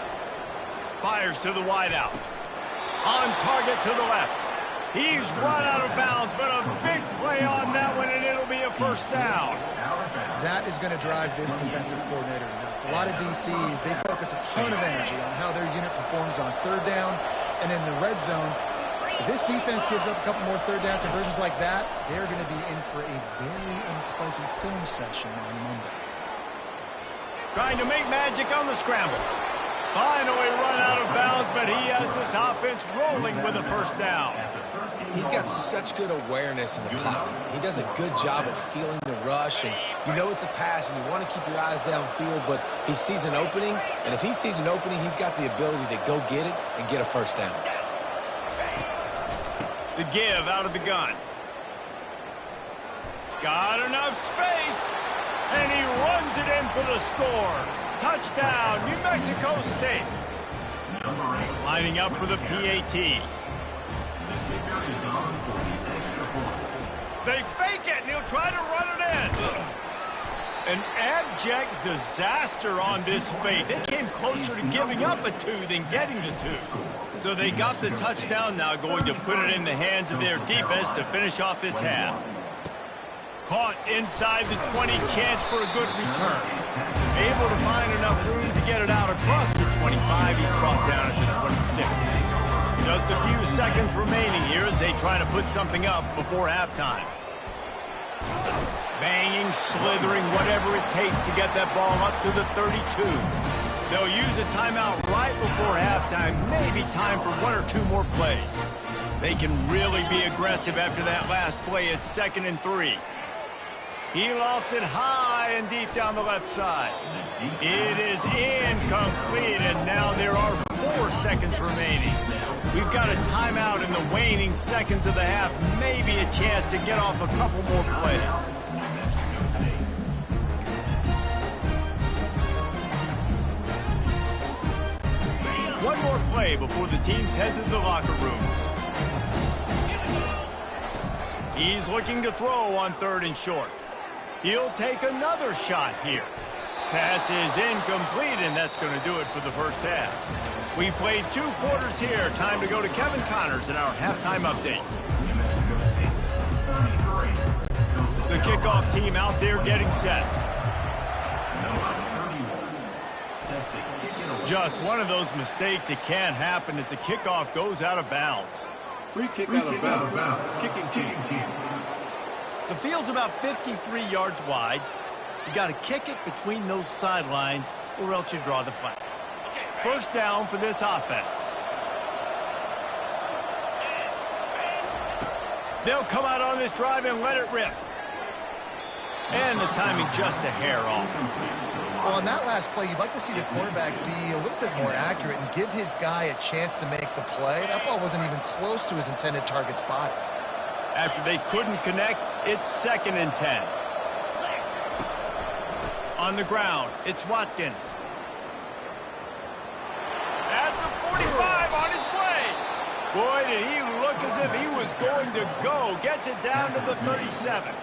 Fires to the wideout. On target to the left. He's run out of bounds, but a big play on that one, and it'll be a first down. That is going to drive this defensive coordinator nuts. A lot of DCs, they focus a ton of energy on how their unit performs on 3rd down and in the red zone. If this defense gives up a couple more 3rd down conversions like that, they're going to be in for a very unpleasant film session on Monday. Trying to make magic on the scramble. Finally run out of bounds, but he has this offense rolling with a first down. He's got such good awareness in the pocket. He does a good job of feeling the rush, and you know it's a pass, and you want to keep your eyes downfield, but he sees an opening, and if he sees an opening, he's got the ability to go get it and get a first down. The give out of the gun. Got enough space, and he runs it in for the score. Touchdown, New Mexico State. Lining up for the PAT. They fake it, and he'll try to run it in. An abject disaster on this fade. They came closer to giving up a 2 than getting the 2. So they got the touchdown, now going to put it in the hands of their defense to finish off this half. Caught inside the 20, chance for a good return. Able to find enough room to get it out across the 25. He's brought down at the 26. Just a few seconds remaining here as they try to put something up before halftime. Banging, slithering, whatever it takes to get that ball up to the 32. They'll use a timeout right before halftime, maybe time for 1 or 2 more plays. They can really be aggressive after that last play at 2nd and 3. He lost it high and deep down the left side. It is incomplete, and now there are 4 seconds remaining. We've got a timeout in the waning seconds of the half, maybe a chance to get off a couple more plays. One more play before the teams head to the locker rooms. He's looking to throw on 3rd and short. He'll take another shot here. Pass is incomplete, and that's going to do it for the first half. We've played 2 quarters here. Time to go to Kevin Connors in our halftime update. The kickoff team out there getting set. Just one of those mistakes that can't happen as the kickoff goes out of bounds. Free kick out of bounds. Kicking team. The field's about 53 yards wide. You got to kick it between those sidelines or else you draw the flag. First down for this offense. They'll come out on this drive and let it rip. And the timing just a hair off. Well, on that last play, you'd like to see the quarterback be a little bit more accurate and give his guy a chance to make the play. That ball wasn't even close to his intended target's body. After they couldn't connect, it's 2nd and 10. On the ground, it's Watkins. At the 45, on his way. Boy, did he look as if he was going to go. Gets it down to the 37.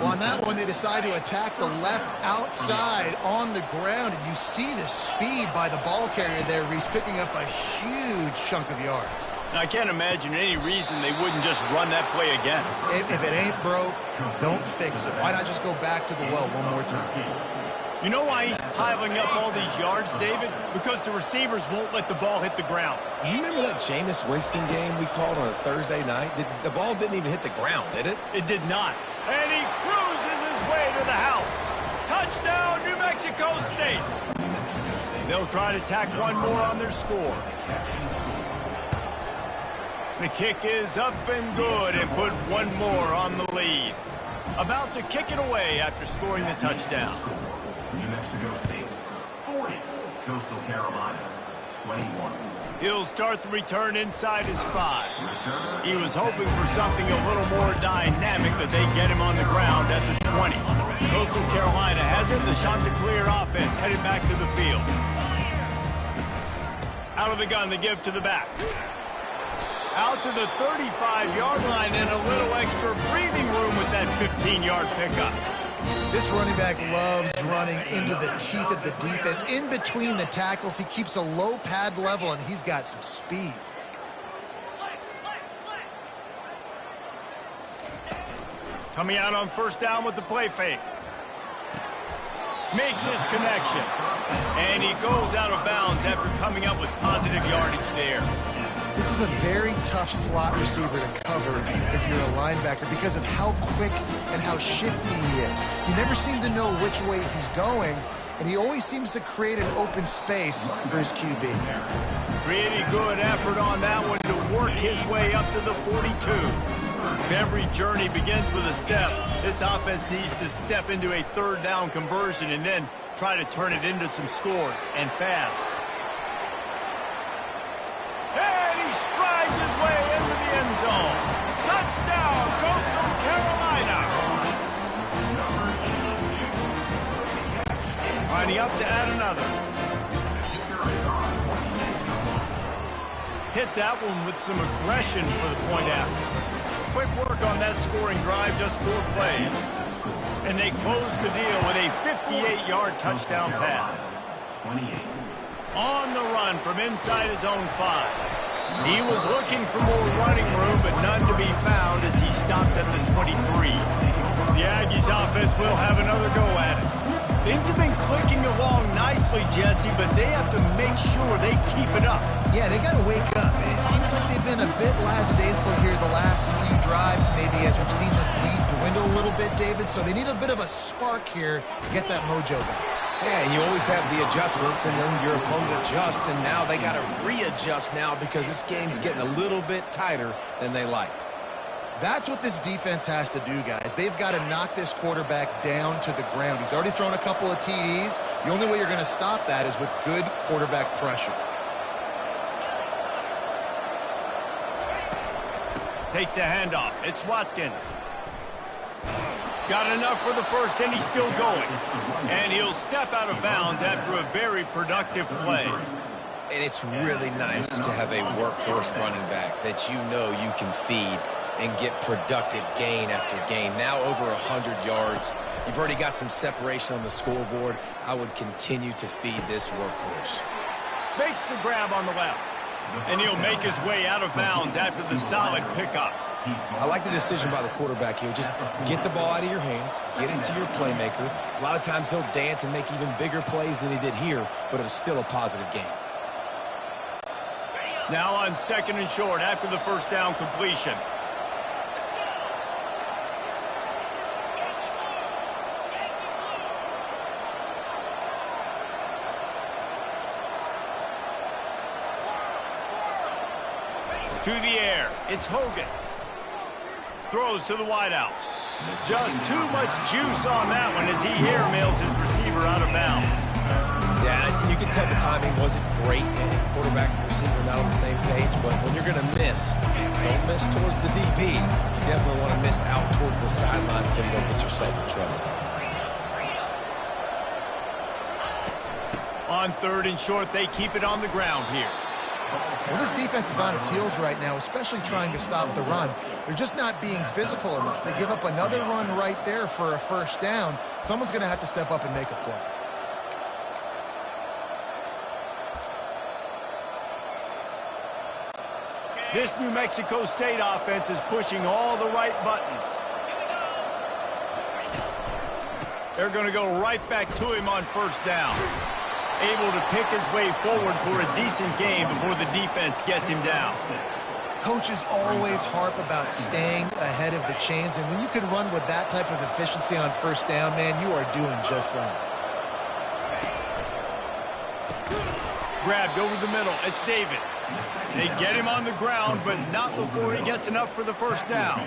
Well, on that one, they decide to attack the left outside on the ground, and you see the speed by the ball carrier there, Reese, picking up a huge chunk of yards. Now, I can't imagine any reason they wouldn't just run that play again. If it ain't broke, don't fix it. Why not just go back to the well one more time? You know why he's piling up all these yards, David? Because the receivers won't let the ball hit the ground. You remember that Jameis Winston game we called on a Thursday night? The ball didn't even hit the ground, did it? It did not. And he cruises his way to the house. Touchdown, New Mexico State. They'll try to tack one more on their score. The kick is up and good and put one more on the lead. About to kick it away after scoring the touchdown. New Mexico State, 40. Coastal Carolina, 21. He'll start the return inside his 5. He was hoping for something a little more dynamic, that they get him on the ground at the 20. Coastal Carolina has it. The Chanticleer offense headed back to the field. Out of the gun, they give to the back. Out to the 35-yard line and a little extra breathing room with that 15-yard pickup. This running back loves running into the teeth of the defense. In between the tackles, he keeps a low pad level, and he's got some speed. Coming out on first down with the play fake. Makes his connection. And he goes out of bounds after coming up with positive yardage there. This is a very tough slot receiver to cover if you're a linebacker because of how quick and how shifty he is. You never seem to know which way he's going, and he always seems to create an open space for his QB. Pretty good effort on that one to work his way up to the 42. If every journey begins with a step, this offense needs to step into a third down conversion and then try to turn it into some scores, and fast. And he strides his way into the end zone. Touchdown, Coastal Carolina. Lining up to add another. Hit that one with some aggression for the point after. Quick work on that scoring drive, just 4 plays. And they close the deal with a 58-yard touchdown pass. 28. On the run from inside his own 5. He was looking for more running room, but none to be found as he stopped at the 23. The Aggies offense will have another go at it. Things have been clicking along nicely, Jesse, but they have to make sure they keep it up. Yeah, they got to wake up. It seems like they've been a bit lackadaisical here the last few drives, maybe as we've seen this lead dwindle a little bit, David. So they need a bit of a spark here to get that mojo back. Yeah, and you always have the adjustments, and then your opponent adjusts, and now they got to readjust now because this game's getting a little bit tighter than they liked. That's what this defense has to do, guys. They've got to knock this quarterback down to the ground. He's already thrown a couple of TDs. The only way you're going to stop that is with good quarterback pressure. Takes a handoff. It's Watkins. Got enough for the first, and he's still going. And he'll step out of bounds after a very productive play. And it's really nice to have a workhorse running back that you know you can feed and get productive gain after gain. Now over 100 yards. You've already got some separation on the scoreboard. I would continue to feed this workhorse. Makes the grab on the left. And he'll make his way out of bounds after the solid pickup. I like the decision by the quarterback here. Just get the ball out of your hands, get it to your playmaker. A lot of times he'll dance and make even bigger plays than he did here, but it was still a positive game. Now on 2nd and short after the first down completion. To the air, it's Hogan. Throws to the wideout. Just too much juice on that one as he airmails his receiver out of bounds. Yeah, you can tell the timing wasn't great. Quarterback and receiver not on the same page, but when you're going to miss, don't miss towards the DB. You definitely want to miss out towards the sideline so you don't get yourself in trouble. On 3rd and short, they keep it on the ground here. Well, this defense is on its heels right now, especially trying to stop the run. They're just not being physical enough. They give up another run right there for a first down. Someone's going to have to step up and make a play. This New Mexico State offense is pushing all the right buttons. They're going to go right back to him on first down. Able to pick his way forward for a decent game before the defense gets him down. Coaches always harp about staying ahead of the chains, and when you can run with that type of efficiency on first down, man, you are doing just that. Grabbed over the middle. It's David. They get him on the ground, but not before he gets enough for the first down.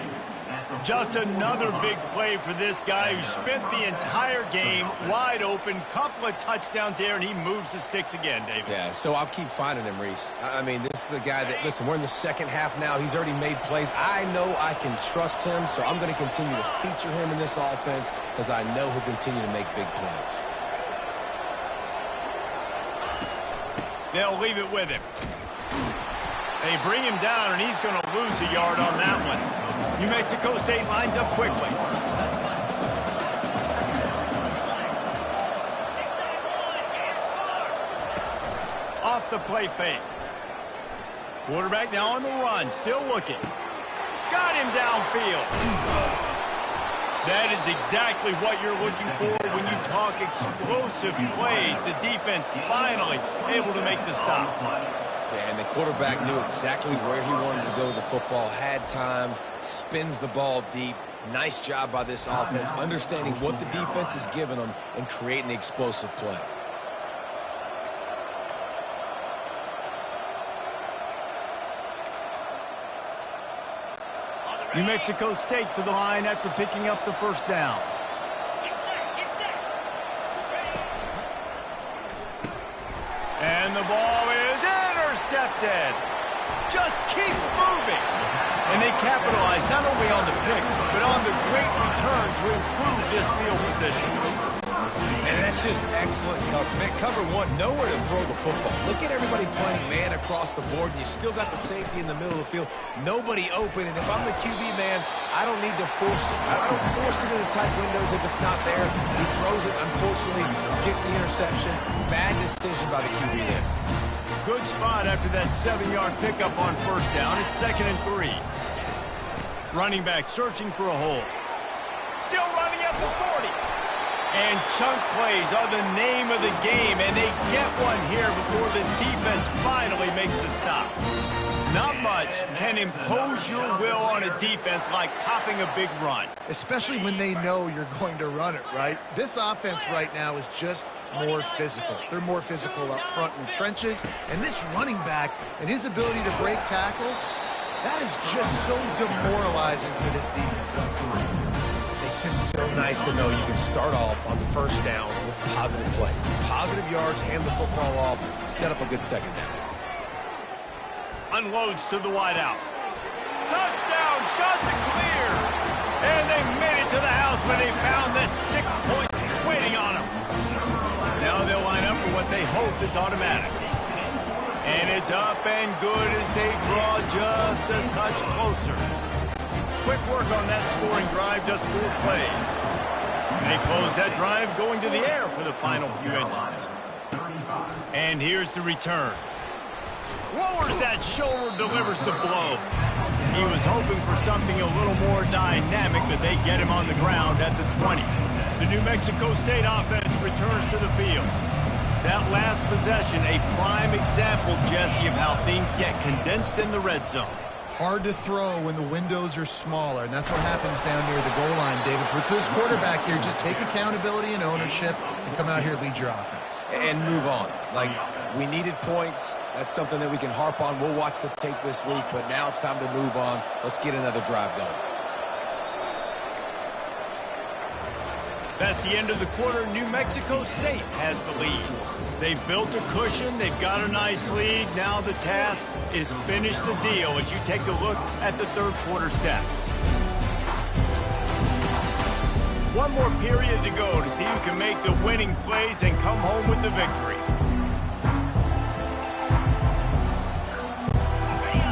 Just another big play for this guy who spent the entire game wide open, couple of touchdowns there, and he moves the sticks again, David. Yeah, so I'll keep finding him, Reese. I mean, this is the guy that, listen, we're in the second half now. He's already made plays. I know I can trust him, so I'm going to continue to feature him in this offense because I know he'll continue to make big plays. They'll leave it with him. They bring him down, and he's going to lose a yard on that one. New Mexico State lines up quickly. Off the play fake. Quarterback now on the run, still looking. Got him downfield. That is exactly what you're looking for when you talk explosive plays. The defense finally able to make the stop. Yeah, and the quarterback knew exactly where he wanted to go with the football, had time, spins the ball deep. Nice job by this offense, understanding what the defense is giving them and creating the explosive play. New Mexico State to the line after picking up the first down. And the ball is intercepted. Just keeps moving. And they capitalize not only on the pick, but on the great return to improve this field position. And that's just excellent cover. Man, cover one, nowhere to throw the football. Look at everybody playing man across the board, and you still got the safety in the middle of the field. Nobody open, and if I'm the QB, man, I don't need to force it. I don't force it into tight windows if it's not there. He throws it, unfortunately, gets the interception. Bad decision by the QB there. Good spot after that 7-yard pickup on first down. It's 2nd and 3. Running back searching for a hole. Still running at the 40. And chunk plays are the name of the game, and they get one here before the defense finally makes a stop. Not much can impose your will on a defense like popping a big run. Especially when they know you're going to run it, right? This offense right now is just more physical. They're more physical up front in the trenches, and this running back and his ability to break tackles, that is just so demoralizing for this defense. It's just so nice to know you can start off on first down with positive plays. Positive yards, hand the football off, set up a good second down. Unloads to the wideout. Touchdown, shot to clear. And they made it to the house when they found that 6 points waiting on them. Now they'll line up for what they hope is automatic. And it's up and good as they draw just a touch closer. Quick work on that scoring drive, just 4 plays. And they close that drive going to the air for the final few inches. And here's the return. Lowers that shoulder, delivers the blow. He was hoping for something a little more dynamic, but they get him on the ground at the 20. The New Mexico State offense returns to the field. That last possession, a prime example, Jesse, of how things get condensed in the red zone. Hard to throw when the windows are smaller, and that's what happens down near the goal line, David. But for this quarterback here, just take accountability and ownership and come out here and lead your offense. And move on. Like, we needed points. That's something that we can harp on. We'll watch the tape this week, but now it's time to move on. Let's get another drive going. That's the end of the quarter. New Mexico State has the lead. They've built a cushion. They've got a nice lead. Now the task is finish the deal as you take a look at the third quarter stats. One more period to go to see who can make the winning plays and come home with the victory.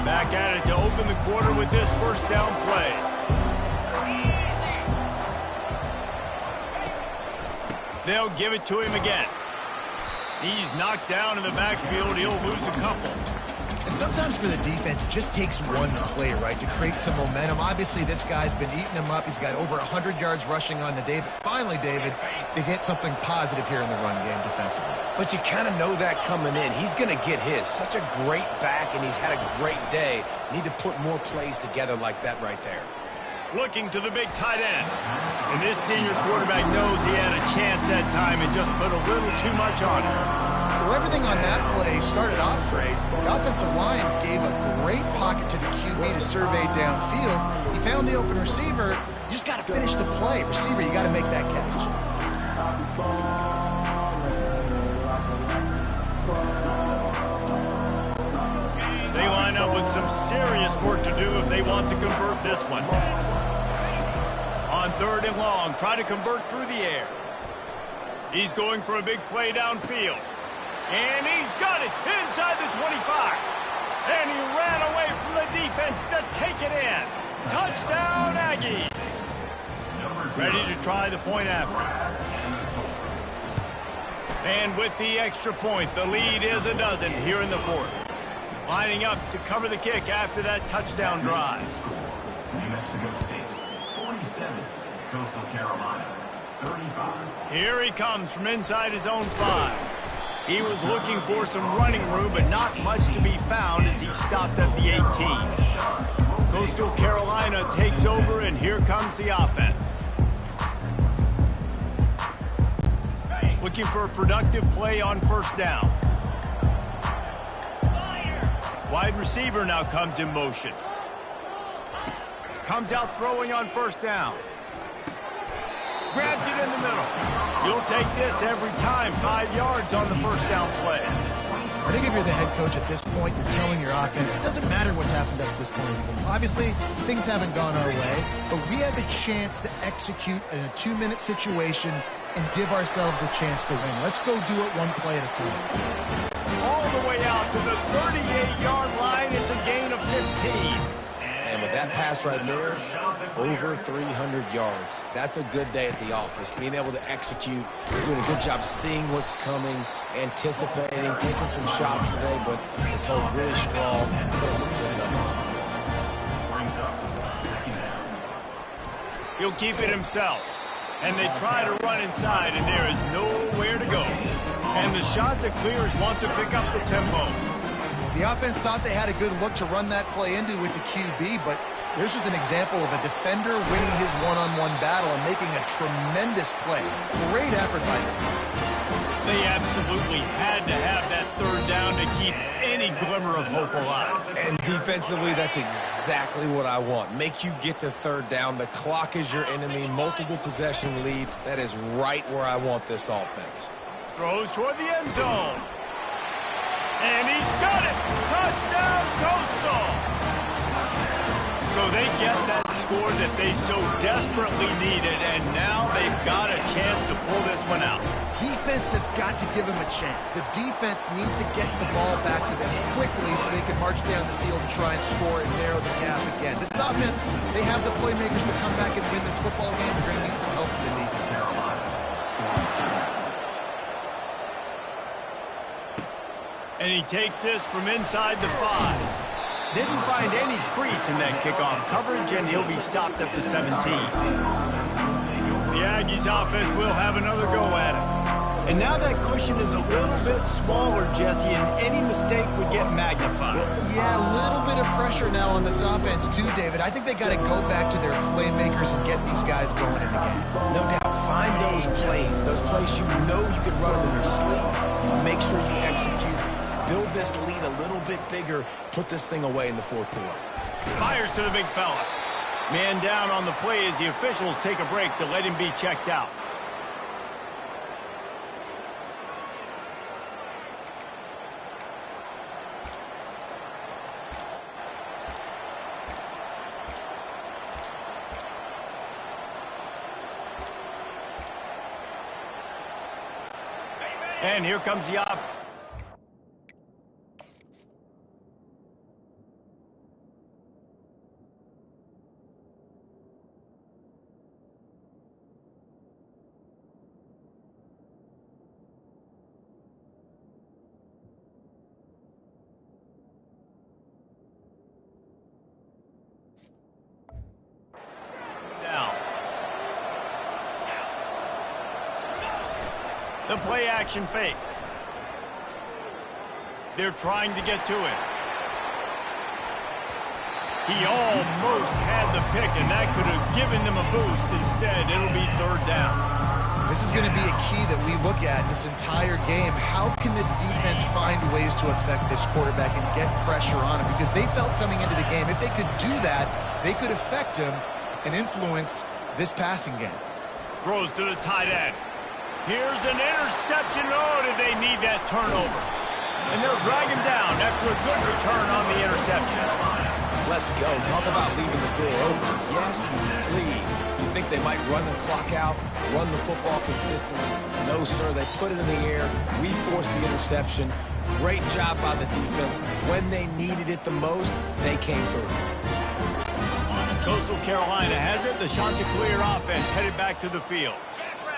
Back at it to open the quarter with this first down play. They'll give it to him again. He's knocked down in the backfield. He'll lose a couple. And sometimes for the defense, it just takes one play, right, to create some momentum. Obviously, this guy's been eating him up. He's got over 100 yards rushing on the day. But finally, David, they get something positive here in the run game defensively. But you kind of know that coming in. He's going to get his. Such a great back, and he's had a great day. Need to put more plays together like that right there. Looking to the big tight end. And this senior quarterback knows he had a chance that time and just put a little too much on it. Well, everything on that play started off great. The offensive line gave a great pocket to the QB to survey downfield. He found the open receiver. You just got to finish the play. Receiver, you got to make that catch. They line up with some serious work to do if they want to convert this one. On 3rd and long, try to convert through the air. He's going for a big play downfield. And he's got it inside the 25. And he ran away from the defense to take it in. Touchdown, Aggies. Ready to try the point after. And with the extra point, the lead is a dozen here in the 4th. Lining up to cover the kick after that touchdown drive. New Mexico State, 47, Coastal Carolina, 35. Here he comes from inside his own 5. He was looking for some running room, but not much to be found as he stopped at the 18. Coastal Carolina takes over, and here comes the offense. Looking for a productive play on first down. Wide receiver now comes in motion. Comes out throwing on first down. Grabs it in the middle. You'll take this every time. 5 yards on the first down play. I think if you're the head coach at this point, you're telling your offense, it doesn't matter what's happened up to this point. Obviously, things haven't gone our way, but we have a chance to execute in a 2-minute situation and give ourselves a chance to win. Let's go do it one play at a time. All the way out to the 38-yard line. It's a gain of 15. And with That pass right there, over 300 yards. That's a good day at the office. Being able to execute, doing a good job seeing what's coming, anticipating, taking some shots today, but his hold really strong. Put up some good numbers. He'll keep it himself. And they try to run inside, and there is nowhere to go. And the Chanticleers want to pick up the tempo. The offense thought they had a good look to run that play into with the QB, but there's just an example of a defender winning his one-on-one battle and making a tremendous play. Great effort by him. They absolutely had to have that third down to keep any glimmer of hope alive. And defensively, that's exactly what I want. Make you get to third down. The clock is your enemy. Multiple possession lead. That is right where I want this offense. Throws toward the end zone. And he's got it! Touchdown, Coastal! So they get that score that they so desperately needed, and now they've got a chance to pull this one out. Defense has got to give them a chance. The defense needs to get the ball back to them quickly so they can march down the field and try and score and narrow the gap again. This offense, they have the playmakers to come back and win this football game. They're going to need some help from the defense. And he takes this from inside the 5. Didn't find any crease in that kickoff coverage, and he'll be stopped at the 17. The Aggies offense will have another go at it. And now that cushion is a little bit smaller, Jesse, and any mistake would get magnified. Yeah, a little bit of pressure now on this offense too, David. I think they got to go back to their playmakers and get these guys going in the game. No doubt. Find those plays you know you could run them in your sleep. Make sure you execute. Build this lead a little bit bigger. Put this thing away in the fourth quarter. Fires to the big fella. Man down on the play as the officials take a break to let him be checked out. And here comes the off. The play action fake. They're trying to get to it. He almost had the pick, and that could have given them a boost. Instead, it'll be third down. This is going to be a key that we look at this entire game. How can this defense find ways to affect this quarterback and get pressure on him? Because they felt coming into the game, if they could do that, they could affect him and influence this passing game. Throws to the tight end. Here's an interception. Oh, did they need that turnover? And they'll drag him down after a good return on the interception. Let's go. Talk about leaving the door open. Yes, please. You think they might run the clock out, run the football consistently? No, sir. They put it in the air. We forced the interception. Great job by the defense. When they needed it the most, they came through. Coastal Carolina has it. The Chanticleer offense headed back to the field.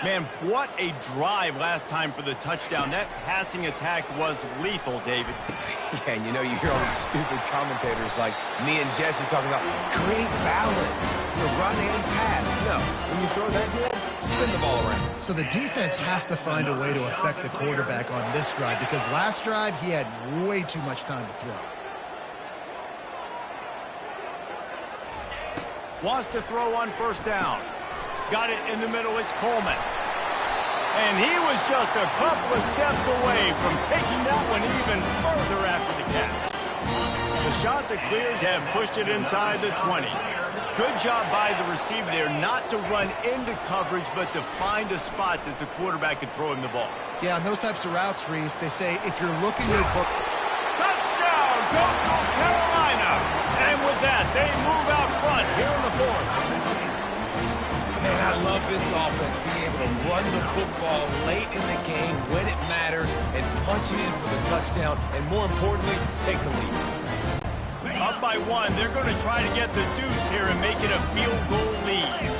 Man, what a drive last time for the touchdown. That passing attack was lethal, David. Yeah, and you know, you hear all these stupid commentators like me and Jesse talking about create balance, run and pass. No, when you throw that deal, spin the ball around. So the defense has to find a way to affect the quarterback on this drive because last drive he had way too much time to throw. Wants to throw on first down. Got it in the middle, it's Coleman. And he was just a couple of steps away from taking that one even further after the catch. The Chanticleers have pushed it inside the 20. Good job by the receiver there not to run into coverage, but to find a spot that the quarterback could throw him the ball. Yeah, on those types of routes, Reese, they say if you're looking to book... Touchdown, Coastal Carolina! And with that, they move out front here in the fourth. Man, I love this offense, being able to run the football late in the game when it matters and punch it in for the touchdown, and more importantly, take the lead. Up by by 1. They're going to try to get the deuce here and make it a field goal lead.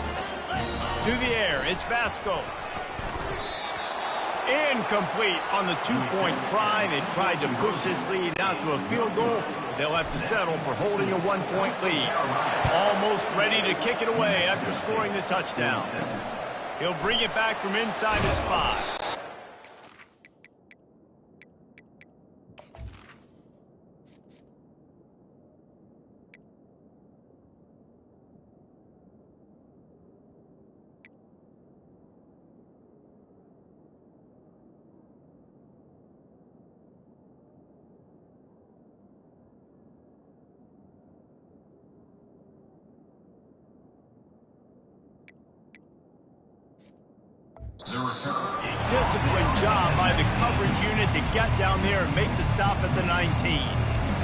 To the air, it's Vasco. Incomplete on the two-point try. They tried to push this lead out to a field goal. They'll have to settle for holding a one-point lead. Almost ready to kick it away after scoring the touchdown. He'll bring it back from inside his 5. Disciplined job by the coverage unit to get down there and make the stop at the 19.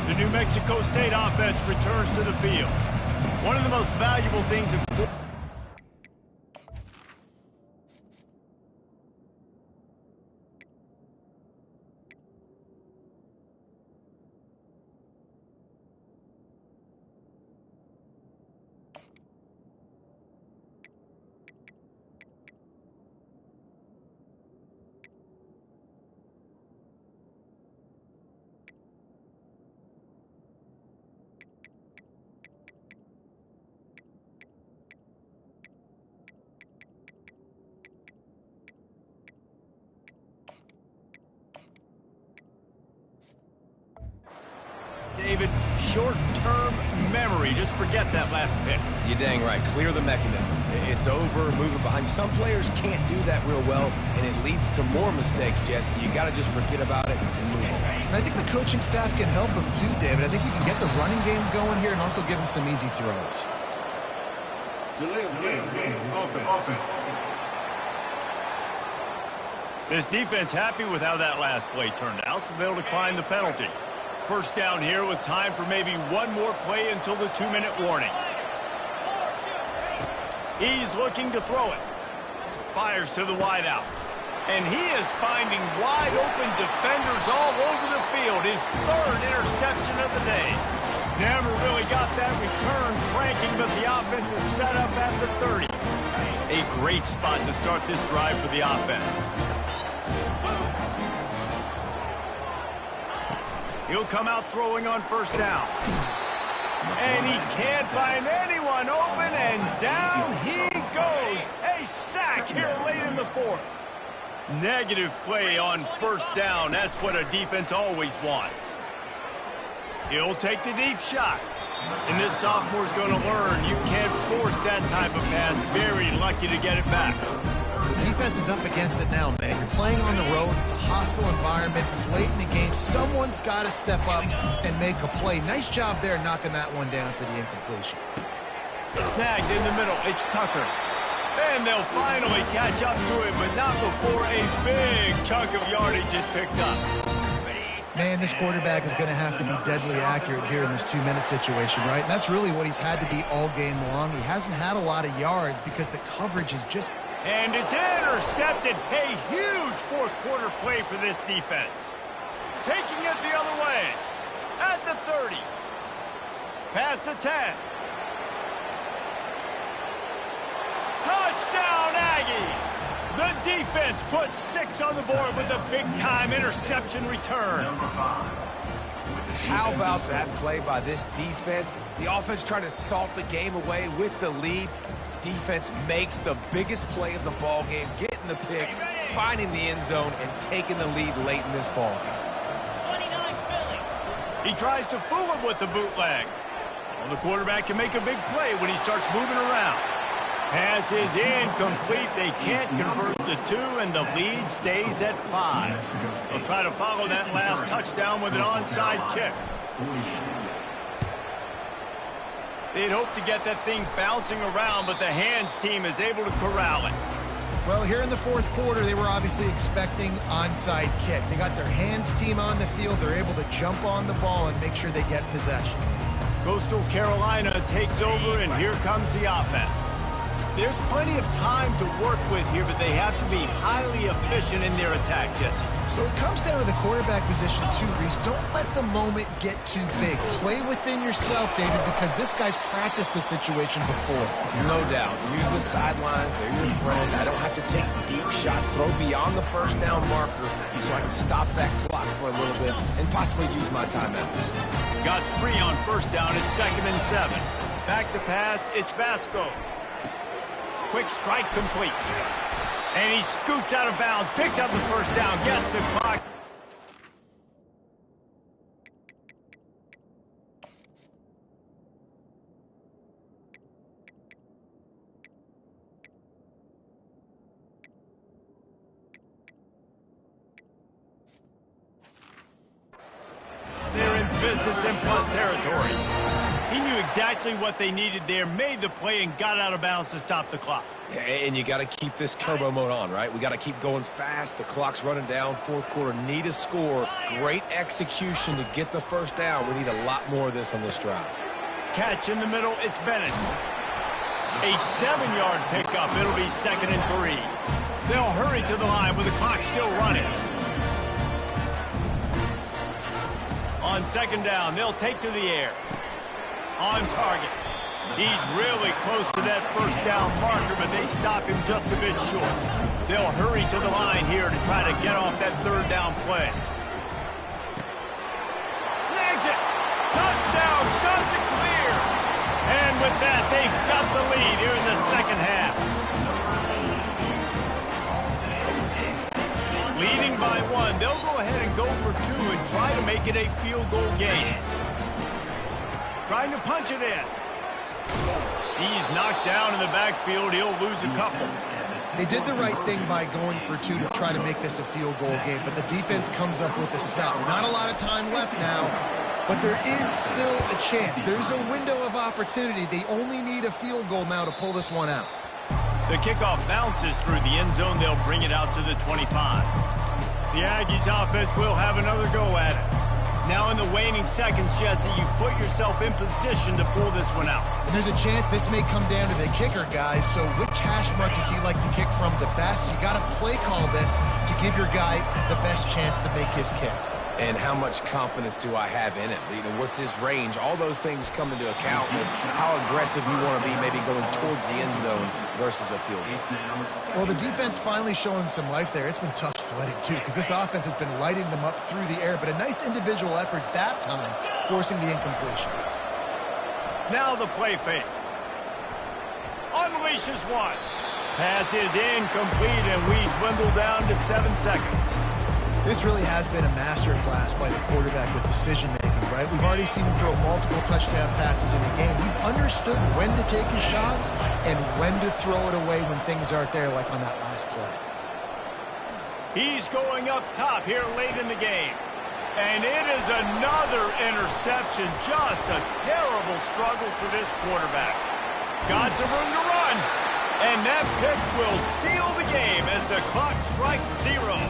The New Mexico State offense returns to the field. One of the most valuable things in David, short-term memory. Just forget that last pick. You're dang right. Clear the mechanism. It's over, moving behind. Some players can't do that real well, and it leads to more mistakes, Jesse. You got to just forget about it and move on. And I think the coaching staff can help him too, David. I think you can get the running game going here and also give him some easy throws. Delay of game. Offense. This defense happy with how that last play turned out, so they'll decline the penalty. First down here with time for maybe one more play until the 2-minute warning. He's looking to throw it. Fires to the wideout. And he is finding wide open defenders all over the field. His 3rd interception of the day. Never really got that return cranking, but the offense is set up at the 30. A great spot to start this drive for the offense. He'll come out throwing on first down. And he can't find anyone open, and down he goes. A sack here late in the 4th. Negative play on first down. That's what a defense always wants. He'll take the deep shot. And this sophomore's going to learn you can't force that type of pass. Very lucky to get it back. The defense is up against it now, man. You're playing on the road. It's a hostile environment. It's late in the game. Someone's got to step up and make a play. Nice job there knocking that one down for the incompletion. Snagged in the middle. It's Tucker. And they'll finally catch up to him, but not before a big chunk of yardage is picked up. Man, this quarterback is going to have to be deadly accurate here in this 2-minute situation, right? And that's really what he's had to be all game long. He hasn't had a lot of yards because the coverage is just... And it's intercepted. A huge fourth-quarter play for this defense. Taking it the other way. At the 30. Past the 10. Touchdown, Aggies! The defense puts 6 on the board with a big-time interception return. How about that play by this defense? The offense trying to salt the game away with the lead. Defense makes the biggest play of the ball game, getting the pick, finding the end zone, and taking the lead late in this ball game. He tries to fool him with the bootleg. Well, the quarterback can make a big play when he starts moving around. Pass is incomplete. They can't convert the 2, and the lead stays at 5. They'll try to follow that last touchdown with an onside kick. They'd hope to get that thing bouncing around, but the hands team is able to corral it. Well, here in the 4th quarter, they were obviously expecting onside kick. They got their hands team on the field. They're able to jump on the ball and make sure they get possession. Coastal Carolina takes over, and here comes the offense. There's plenty of time to work with here, but they have to be highly efficient in their attack, Jesse. So it comes down to the quarterback position too, Reese. Don't let the moment get too big. Play within yourself, David, because this guy's practiced the situation before. No doubt. Use the sidelines. They're your friend. I don't have to take deep shots, throw beyond the first down marker so I can stop that clock for a little bit and possibly use my timeouts. Got 3 on first down. It's 2nd and 7. Back to pass. It's Vasco. Quick strike complete. And he scoots out of bounds, picks up the first down, gets the clock. They're in business and plus territory. He knew exactly what they needed there, made the play, and got out of bounds to stop the clock. Yeah, and you got to keep this turbo mode on, right? We got to keep going fast. The clock's running down. Fourth quarter, need a score. Great execution to get the first down. We need a lot more of this on this drive. Catch in the middle, it's Bennett. A 7-yard pickup. It'll be 2nd and 3. They'll hurry to the line with the clock still running. On 2nd down, they'll take to the air. On target. He's really close to that first down marker, but they stop him just a bit short. They'll hurry to the line here to try to get off that 3rd down play. Snags it. Touchdown. Shot to clear. And with that, they've got the lead here in the second half. Leading by 1. They'll go ahead and go for 2 and try to make it a field goal game. Trying to punch it in. He's knocked down in the backfield. He'll lose a couple. They did the right thing by going for 2 to try to make this a field goal game, but the defense comes up with a stop. Not a lot of time left now, but there is still a chance. There's a window of opportunity. They only need a field goal now to pull this one out. The kickoff bounces through the end zone. They'll bring it out to the 25. The Aggies offense will have another go at it. Now in the waning seconds, Jesse, you've put yourself in position to pull this one out. And there's a chance this may come down to the kicker, guys. So which hash mark does he like to kick from the best? You got to play call this to give your guy the best chance to make his kick. And how much confidence do I have in it? You know, what's his range? All those things come into account with how aggressive you want to be, maybe going towards the end zone versus a field goal. Well, the defense finally showing some life there. It's been tough sledding, too, because this offense has been lighting them up through the air, but a nice individual effort that time, forcing the incompletion. Now the play fake. Unleashes 1. Pass is incomplete, and we dwindle down to 7 seconds. This really has been a master class by the quarterback with decision-making, right? We've already seen him throw multiple touchdown passes in the game. He's understood when to take his shots and when to throw it away when things aren't there, like on that last play. He's going up top here late in the game. And it is another interception. Just a terrible struggle for this quarterback. Got some room to run. And that pick will seal the game as the clock strikes 0.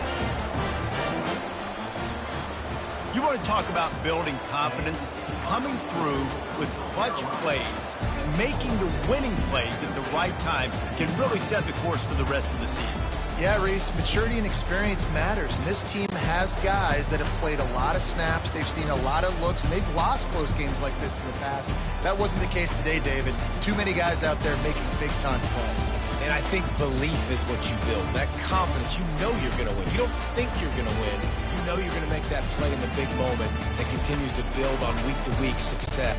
You want to talk about building confidence? Coming through with clutch plays, making the winning plays at the right time can really set the course for the rest of the season. Yeah, Reese, maturity and experience matters, and this team has guys that have played a lot of snaps, they've seen a lot of looks, and they've lost close games like this in the past. That wasn't the case today, David. Too many guys out there making big-time plays. And I think belief is what you build. That confidence, you know you're going to win. You don't think you're going to win. You know you're going to make that play in the big moment that continues to build on week-to-week success.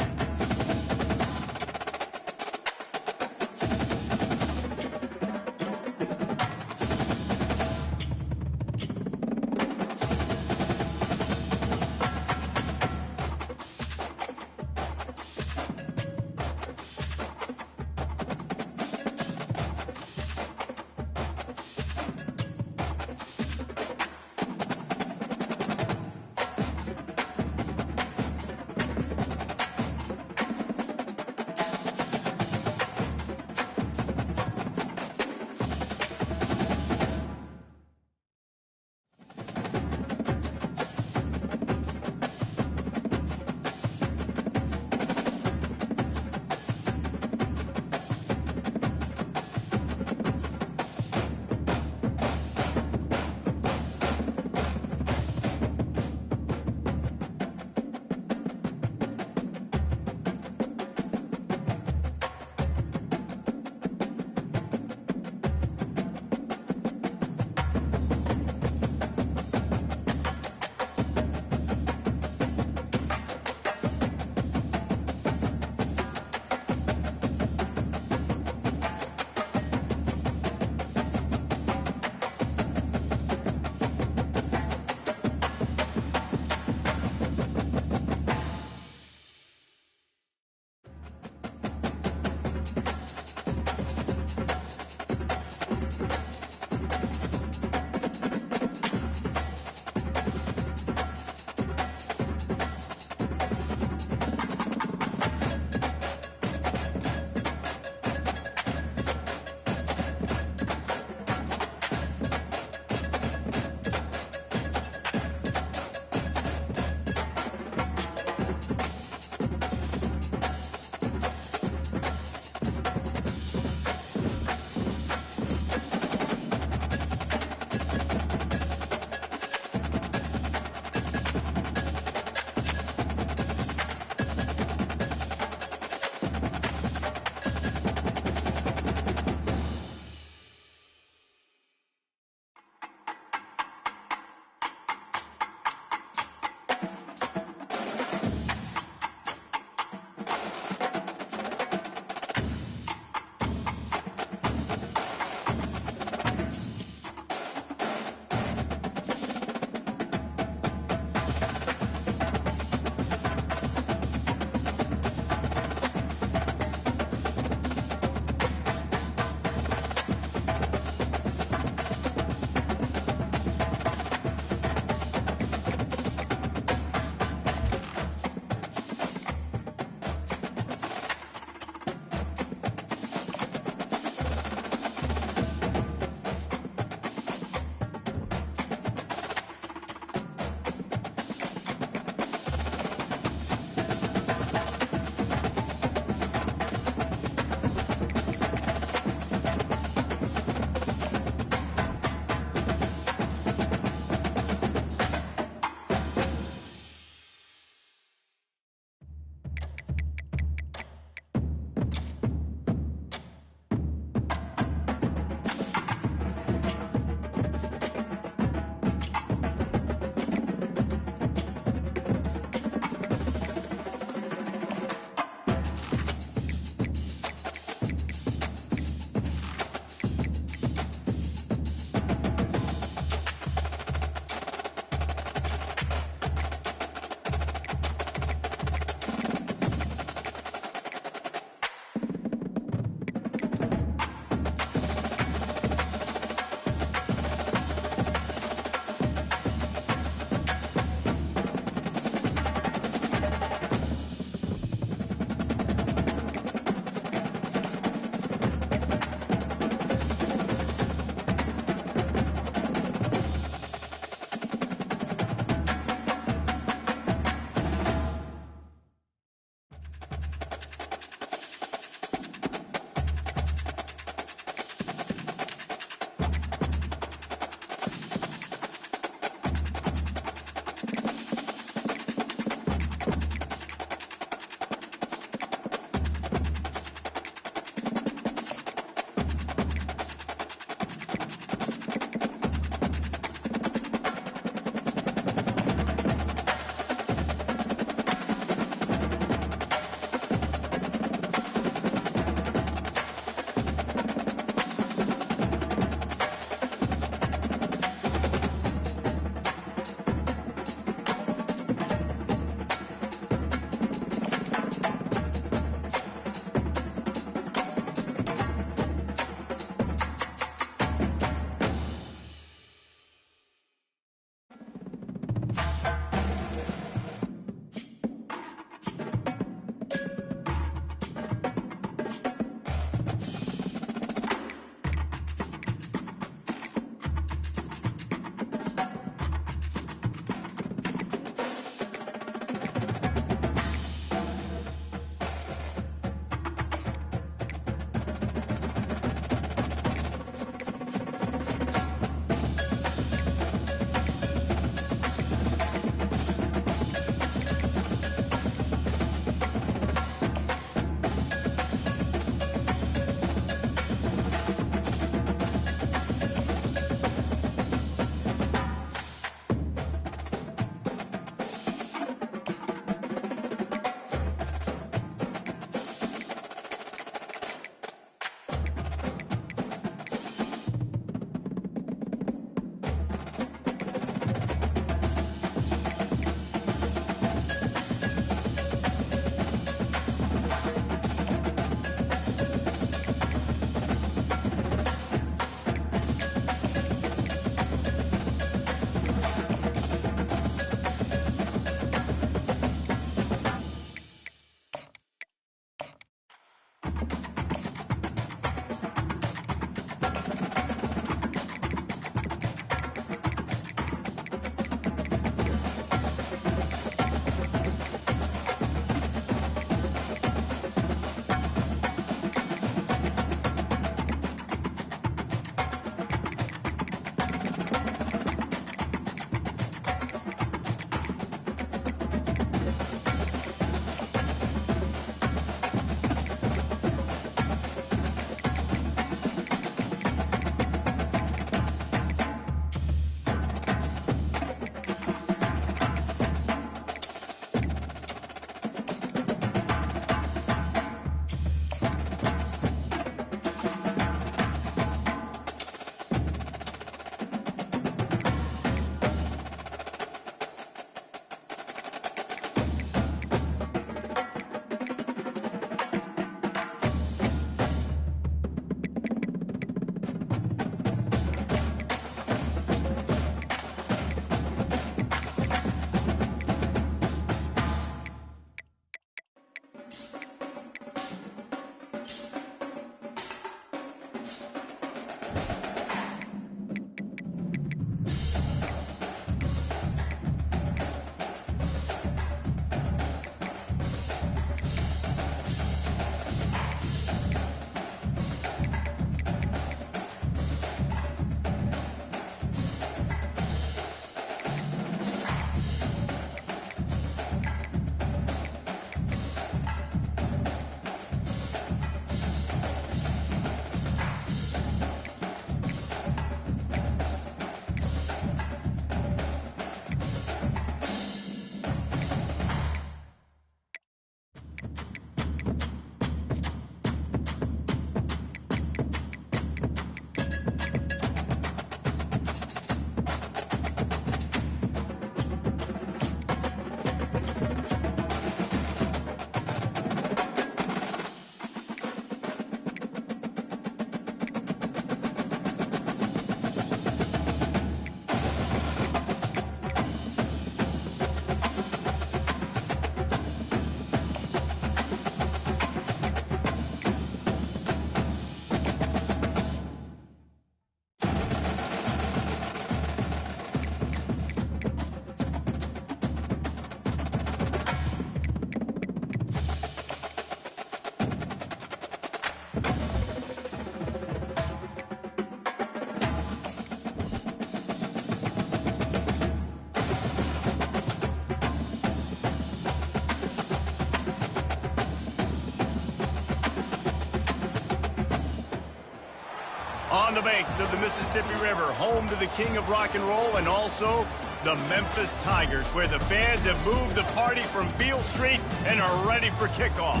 On the banks of the Mississippi River, home to the king of rock and roll and also the Memphis Tigers, where the fans have moved the party from Beale Street and are ready for kickoff.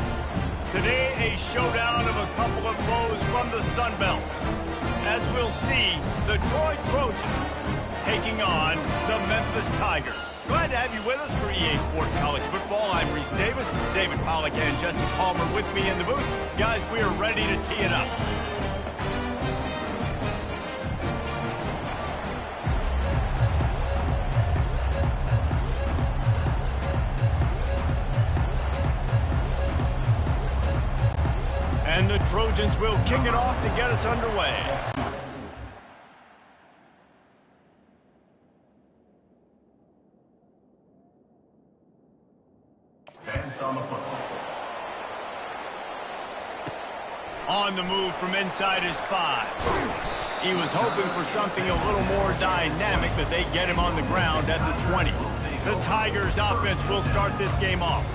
Today, a showdown of a couple of foes from the Sun Belt. As we'll see, the Troy Trojans taking on the Memphis Tigers. Glad to have you with us for EA Sports College Football. I'm Reese Davis, David Pollack and Jesse Palmer with me in the booth. Guys, we are ready to tee it up. And the Trojans will kick it off to get us underway. Fans on the football. On the move from inside his 5. He was hoping for something a little more dynamic, but they get him on the ground at the 20. The Tigers offense will start this game off.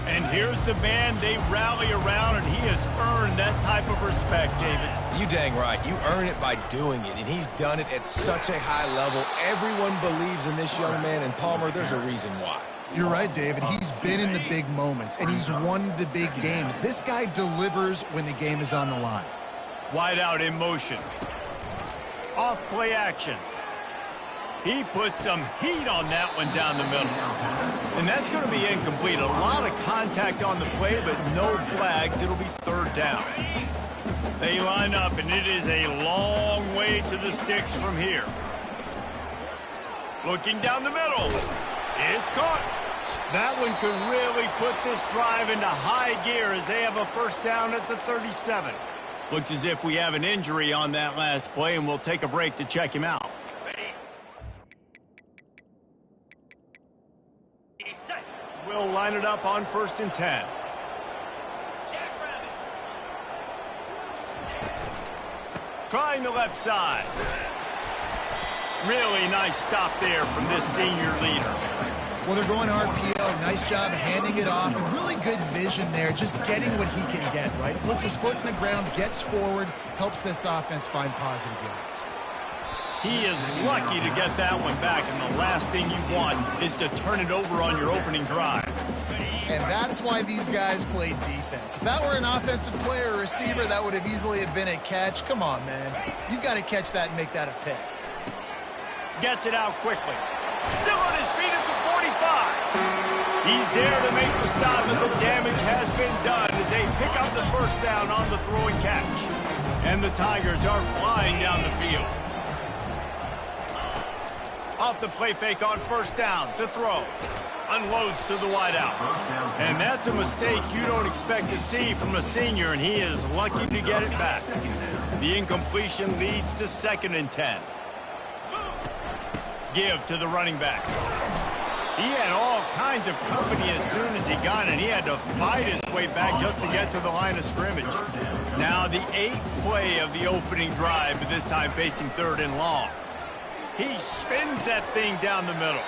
And here's the man they rally around, and he has earned that type of respect, David. You dang right. You earn it by doing it, and he's done it at such a high level. Everyone believes in this young man, and Palmer, there's a reason why. You're right, David. He's been in the big moments, and he's won the big games. This guy delivers when the game is on the line. Wide out in motion. Off play action. He put some heat on that one down the middle. And that's going to be incomplete. A lot of contact on the play, but no flags. It'll be third down. They line up, and it is a long way to the sticks from here. Looking down the middle. It's caught. That one could really put this drive into high gear as they have a first down at the 37. Looks as if we have an injury on that last play, and we'll take a break to check him out. We'll line it up on 1st and 10. Trying the left side. Really nice stop there from this senior leader. Well, they're going RPO. Nice job handing it off. Really good vision there, just getting what he can get, right? Puts his foot in the ground, gets forward, helps this offense find positive yards. He is lucky to get that one back, and the last thing you want is to turn it over on your opening drive. And that's why these guys played defense. If that were an offensive player or receiver, that would have easily have been a catch. Come on, man. You've got to catch that and make that a pick. Gets it out quickly. Still on his feet at the 45. He's there to make the stop, and the damage has been done as they pick up the first down on the throw and catch. And the Tigers are flying down the field. Off the play fake on 1st down to throw. Unloads to the wideout. And that's a mistake you don't expect to see from a senior, and he is lucky to get it back. The incompletion leads to 2nd and 10. Give to the running back. He had all kinds of company as soon as he got it. He had to fight his way back just to get to the line of scrimmage. Now the 8th play of the opening drive, but this time facing 3rd and long. He spins that thing down the middle.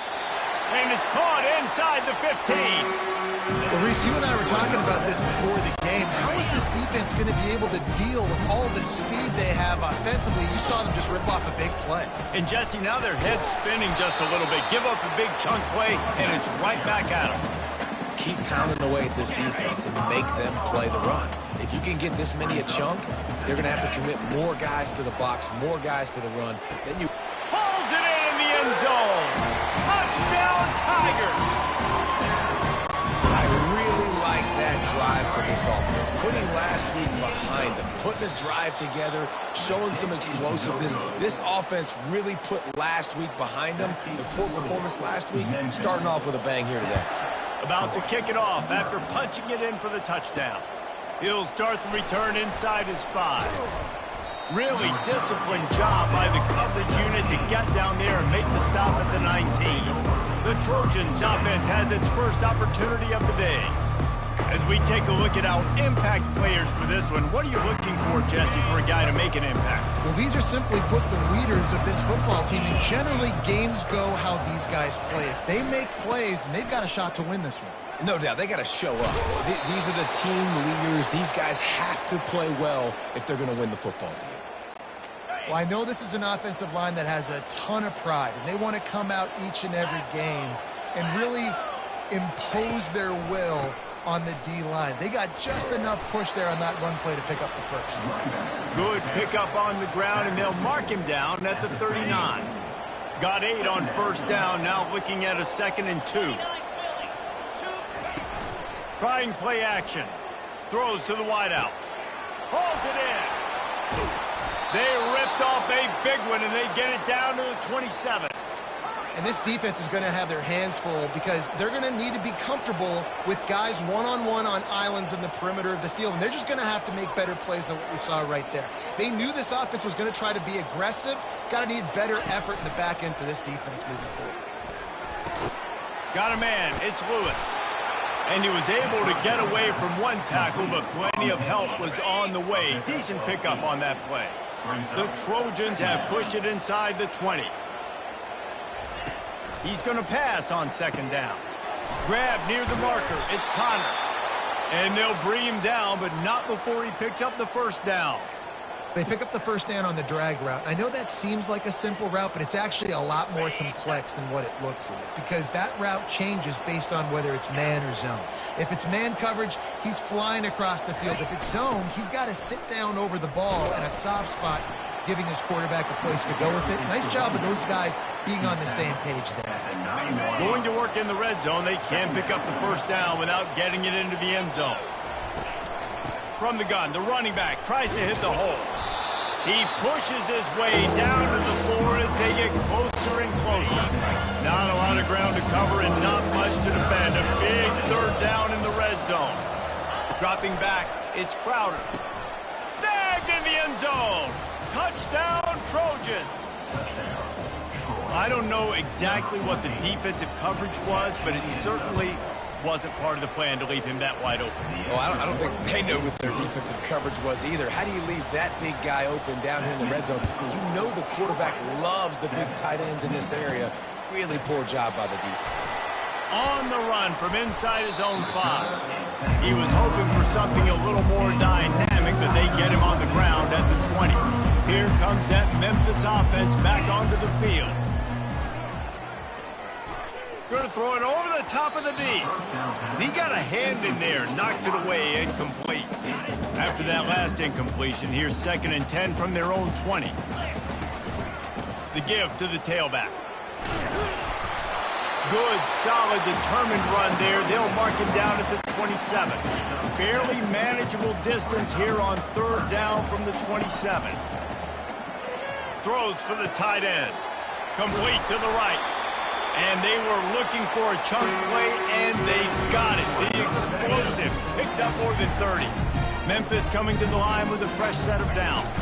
And it's caught inside the 15. Well, Reese, you and I were talking about this before the game. How is this defense going to be able to deal with all the speed they have offensively? You saw them just rip off a big play. And, Jesse, now their head's spinning just a little bit. Give up a big chunk play, and it's right back at them. Keep pounding away at this defense and make them play the run. If you can get this many a chunk, they're going to have to commit more guys to the box, more guys to the run. Then you... Pulls it in the end zone. Touchdown, Tigers. I really like that drive for this offense. Putting last week behind them, putting a drive together, showing some explosiveness. This offense really put last week behind them. The poor performance last week, starting off with a bang here today. About to kick it off after punching it in for the touchdown. He'll start the return inside his 5. Really disciplined job by the coverage unit to get down there and make the stop at the 19. The Trojans offense has its first opportunity of the day. As we take a look at our impact players for this one, what are you looking for, Jesse, for a guy to make an impact? Well, these are simply put the leaders of this football team, and generally games go how these guys play. If they make plays, then they've got a shot to win this one. No doubt, they got to show up. These are the team leaders. These guys have to play well if they're going to win the football game. Well, I know this is an offensive line that has a ton of pride, and they want to come out each and every game and really impose their will on the D-line. They got just enough push there on that run play to pick up the first. Good pickup on the ground, and they'll mark him down at the 39. Got 8 on first down, now looking at a 2nd and 2. Trying play action. Throws to the wideout. Hauls it in. They ripped off a big one, and they get it down to the 27. And this defense is going to have their hands full because they're going to need to be comfortable with guys one-on-one on islands in the perimeter of the field. And they're just going to have to make better plays than what we saw right there. They knew this offense was going to try to be aggressive. Got to need better effort in the back end for this defense moving forward. Got a man. It's Lewis. And he was able to get away from one tackle, but plenty of help was on the way. Decent pickup on that play. The Trojans have pushed it inside the 20. He's going to pass on 2nd down. Grab near the marker. It's Connor. And they'll bring him down, but not before he picks up the first down. They pick up the first down on the drag route. I know that seems like a simple route, but it's actually a lot more complex than what it looks like because that route changes based on whether it's man or zone. If it's man coverage, he's flying across the field. If it's zone, he's got to sit down over the ball in a soft spot, giving his quarterback a place to go with it. Nice job of those guys being on the same page there. Going to work in the red zone, they can pick up the first down without getting it into the end zone. From the gun, the running back tries to hit the hole. He pushes his way down to the floor as they get closer and closer. Not a lot of ground to cover and not much to defend. A big 3rd down in the red zone. Dropping back, it's Crowder. Snagged in the end zone. Touchdown, Trojans. I don't know exactly what the defensive coverage was, but it certainly wasn't part of the plan to leave him that wide open. Oh, I don't think they know what their defensive coverage was either. How do you leave that big guy open down here in the red zone? You know the quarterback loves the big tight ends in this area. Really poor job by the defense. On the run from inside his own 5. He was hoping for something a little more dynamic, but they get him on the ground at the 20. Here comes that Memphis offense back onto the field. Going to throw it over the top of the D. He got a hand in there, knocks it away, incomplete. After that last incompletion, here's 2nd and 10 from their own 20. The give to the tailback. Good, solid, determined run there. They'll mark him down at the 27. Fairly manageable distance here on 3rd down from the 27. Throws for the tight end. Complete to the right. And they were looking for a chunk play, and they got it. The explosive picks up more than 30. Memphis coming to the line with a fresh set of downs.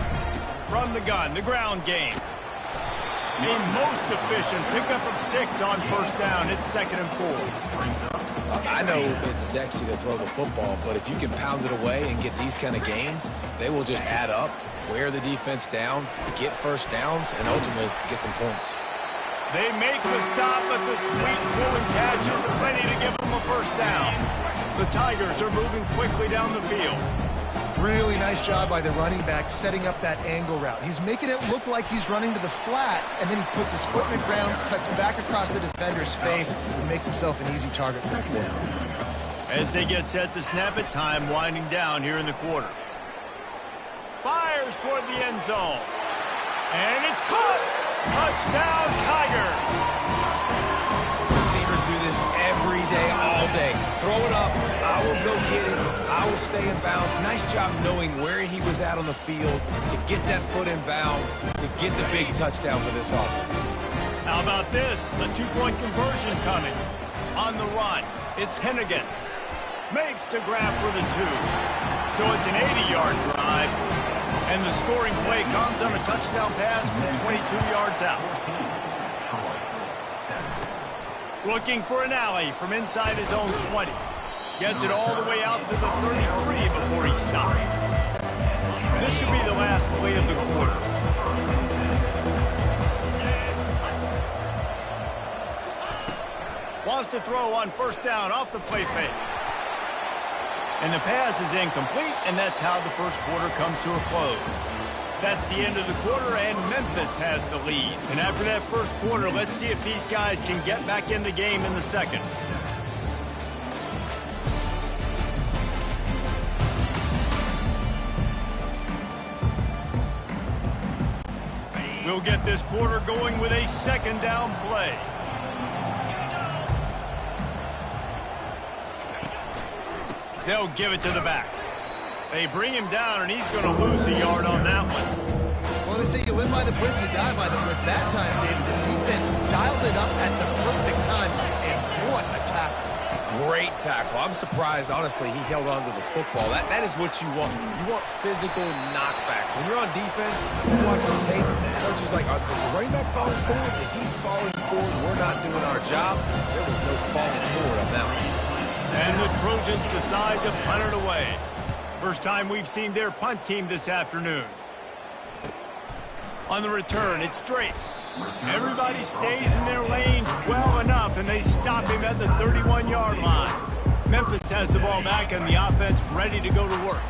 From the gun, the ground game. A most efficient pickup of 6 on first down. It's 2nd and 4. I know it's sexy to throw the football, but if you can pound it away and get these kind of gains, they will just add up, wear the defense down, get first downs, and ultimately get some points. They make the stop, but the sweet throwing catch is ready to give them a first down. The Tigers are moving quickly down the field. Really nice job by the running back setting up that angle route. He's making it look like he's running to the flat, and then he puts his foot in the ground, cuts back across the defender's face, and makes himself an easy target for the quarterback. As they get set to snap it, time winding down here in the quarter. Fires toward the end zone. And it's caught! Touchdown, Tigers! Receivers do this every day, all day. Throw it up, I will go get it, I will stay in bounds. Nice job knowing where he was at on the field to get that foot in bounds, to get the big touchdown for this offense. How about this? A 2-point conversion coming. On the run, it's Hennigan. Makes the grab for the 2. So it's an 80-yard drive. And the scoring play comes on a touchdown pass from 22 yards out. Looking for an alley from inside his own 20. Gets it all the way out to the 33 before he stopped. This should be the last play of the quarter. Wants to throw on first down off the play fake. And the pass is incomplete, and that's how the first quarter comes to a close. That's the end of the quarter, and Memphis has the lead. And after that first quarter, let's see if these guys can get back in the game in the second. We'll get this quarter going with a second down play. They'll give it to the back. They bring him down, and he's going to lose a yard on that one. Well, they say you live by the blitz, you die by the blitz. That time, David, the defense dialed it up at the perfect time, and what a tackle. Great tackle. I'm surprised, honestly, he held on to the football. That is what you want. You want physical knockbacks. When you're on defense, you watch the tape, coach is like, is the running back falling forward? If he's falling forward, we're not doing our job. There was no falling forward on that one. And the Trojans decide to punt it away. First time we've seen their punt team this afternoon. On the return, it's Drake. Everybody stays in their lanes well enough, and they stop him at the 31-yard line. Memphis has the ball back, and the offense ready to go to work.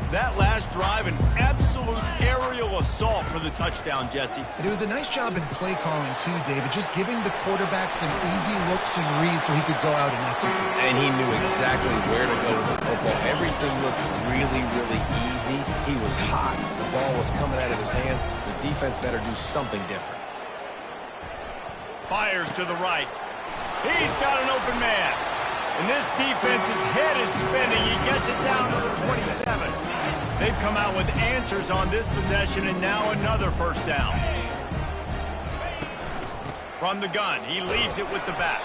That last drive, an absolute aerial assault for the touchdown, Jesse. And it was a nice job in play calling, too, David, just giving the quarterback some easy looks and reads so he could go out and execute. And he knew exactly where to go with the football. Everything looked really, really easy. He was hot. The ball was coming out of his hands. The defense better do something different. Fires to the right. He's got an open man. And this defense's head is spinning. He gets it down to the 27. They've come out with answers on this possession, and now another first down. From the gun, he leaves it with the back.